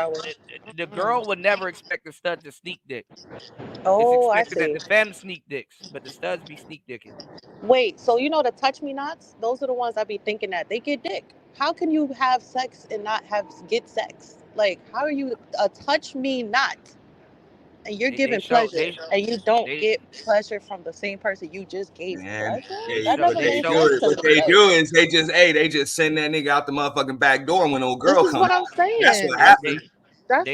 the girl would never expect the stud to sneak dick. Oh, I see. That the femme sneak dicks, but the studs be sneak dicking. Wait, so you know the touch me nots? Those are the ones I be thinking that they get dick. How can you have sex and not get sex? Like, how are you a touch me not? And you're giving pleasure, and you don't get pleasure from the same person you just gave pleasure? What they do is they just send that nigga out the motherfucking back door when old girl comes. That's what I'm saying. That's what happened. And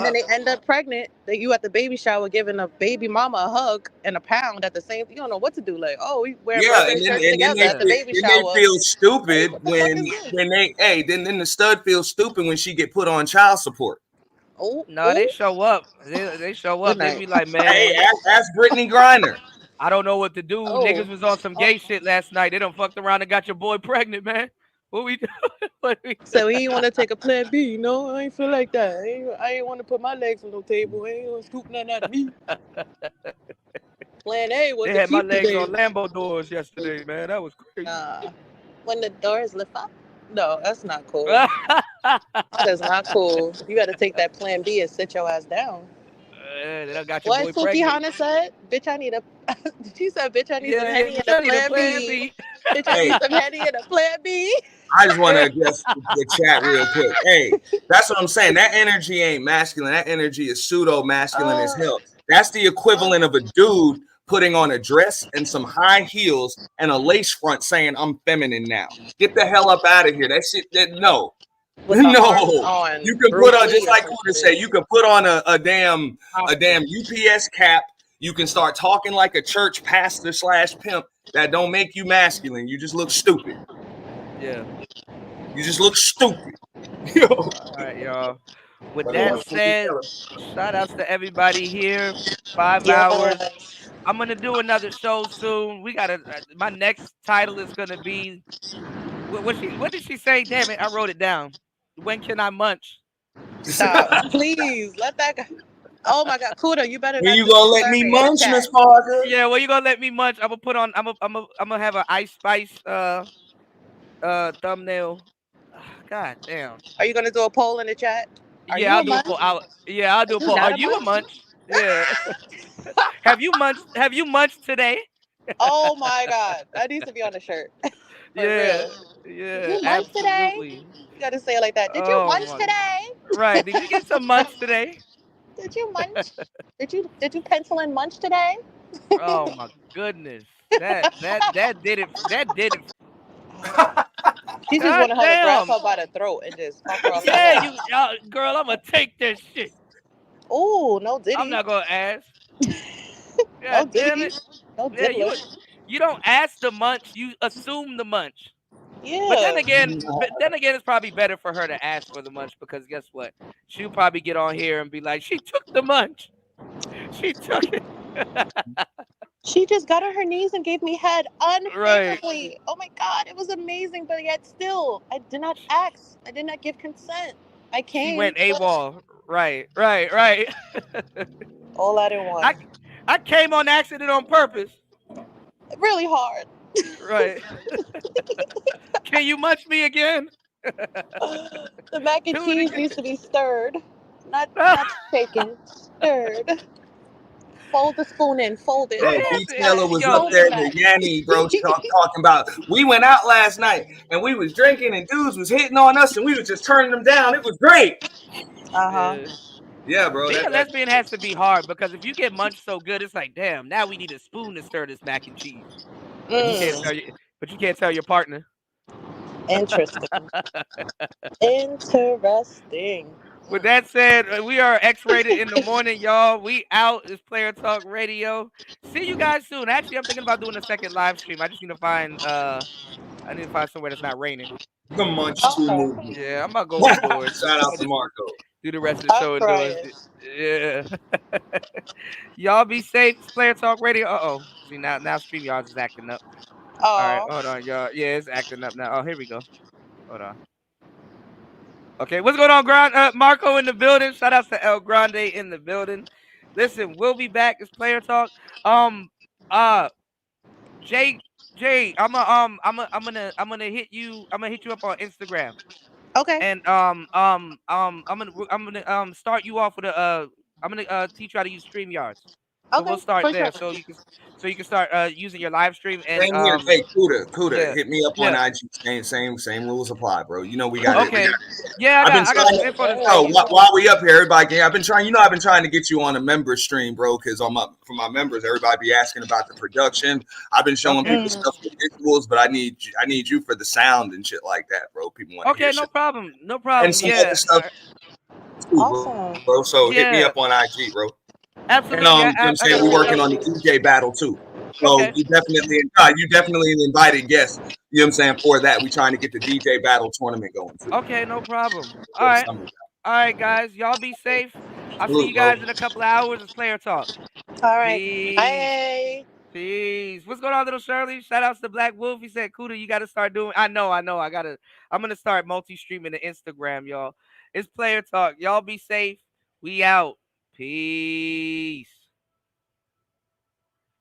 then they end up pregnant. That you at the baby shower giving a baby mama a hug and a pound at the same. You don't know what to do. Like, oh, we wear shirts together at the baby shower. They feel stupid when then the stud feels stupid when she get put on child support. Oh no, they show up. They show up. They be like, man, hey, ask Brittany Griner. I don't know what to do. Niggas was on some gay shit last night. They done fucked around and got your boy pregnant, man. What we doing? So he want to take a plan B. No, I ain't feel like that. I ain't want to put my legs on no table. I ain't gonna scoop nothing out of me. Plan A was they to had my keep the legs baby. on Lambo doors yesterday, man. That was crazy. When the doors lift up. No, that's not cool. That is not cool. You got to take that plan B and sit your ass down. Then I got your What boy Suki pregnant. Hana said? Bitch, I need a. She said, "Bitch, I need some Henny and a plan B." Bitch, I need some Henny and a plan B. I just want to address the chat real quick. Hey, that's what I'm saying. That energy ain't masculine. That energy is pseudo masculine as hell. That's the equivalent of a dude putting on a dress and some high heels and a lace front saying, "I'm feminine now." Get the hell up out of here. That shit. No. You can put on, just like Kuda said, you can put on a damn UPS cap. You can start talking like a church pastor / pimp. That don't make you masculine. You just look stupid. Yeah. You just look stupid. All right, y'all. With that said, shout outs to everybody here. 5 hours. I'm gonna do another show soon. We gotta. My next title is gonna be. What did she say? Damn it! I wrote it down. When can I munch? Stop, please. Let that go. Oh my God, Kuda, you better. When you gonna let me munch, Miss Parker? Yeah, well, you gonna let me munch? I'm gonna put on. I'm gonna have an Ice Spice thumbnail. God damn. Are you gonna do a poll in the chat? I'll do a poll. I'll do a poll. Are you a munch? Yeah. Have you munched? Have you munched today? Oh my God, that needs to be on a shirt. Yeah. Did you munch today? You gotta say it like that. Did you munch today? Right. Did you get some munch today? Did you munch? Did you pencil in munch today? Oh my goodness. That did it. That did it. She just wanted her to grab her by the throat and just fuck her off. Yeah, girl, I'm gonna take this shit. Oh, no Diddy. I'm not gonna ask. No Diddy. No Diddy. You don't ask the munch, you assume the munch. Yeah. But then again, it's probably better for her to ask for the munch, because guess what? She'll probably get on here and be like, she took the munch. She took it. She just got on her knees and gave me head unfavorably. Right. Oh my God, it was amazing, but yet still, I did not ask. I did not give consent. I came. She went AWOL. Right. All I didn't want. I came on accident on purpose. Really hard. Right. Can you munch me again? The mac and cheese needs to be stirred, not shaken. Stirred. Fold the spoon in. Fold it. Hey, Taylor was up there in the Yanny, bro, talking about, we went out last night and we was drinking and dudes was hitting on us and we was just turning them down. It was great. Yeah, bro. Being a lesbian has to be hard, because if you get munched so good, it's like, damn, now we need a spoon to stir this mac and cheese. But you can't tell your partner. Interesting. Interesting. With that said, we are X-rated in the morning, y'all. We out. It's Player Talk Radio. See you guys soon. Actually, I'm thinking about doing a second live stream. I just need to find somewhere that's not raining. The munch movie. Yeah, I'm about to go indoors. Shout out to Marco. Do the rest of the show indoors. Yeah. Y'all be safe. It's Player Talk Radio. See, now Streamyards is acting up. All right, hold on, y'all. Yeah, it's acting up now. Oh, here we go. Hold on. Okay, what's going on, Marco in the building? Shout out to El Grande in the building. Listen, we'll be back. It's Player Talk. Jay, I'm gonna hit you. I'm gonna hit you up on Instagram. Okay. And I'm gonna start you off with I'm gonna teach you how to use StreamYards. So we'll start there. Sure. So you can start using your live stream. And same here. Hey, Kuda, hit me up on IG. Same rules apply, bro. You know we got it. Yeah, I got some info to while we up here, everybody. I've been trying to get you on a member stream, bro. Because for my members, everybody be asking about the production. I've been showing people stuff with visuals, but I need you for the sound and shit like that, bro. People want to hear no problem. And some other stuff. Awesome, bro. So hit me up on IG, bro. Absolutely. And I'm saying we're working on the DJ battle too. So you definitely invited guests, you know what I'm saying, for that. We're trying to get the DJ battle tournament going too. Okay, no problem. All right, guys. Y'all be safe. I'll see you guys in a couple of hours. It's Player Talk. All right. Bye. Peace. What's going on, little Shirley? Shout outs to Black Wolf. He said, Kuda, you got to start doing. I know. I'm going to start multi-streaming to Instagram, y'all. It's player talk. Y'all be safe. We out. Peace.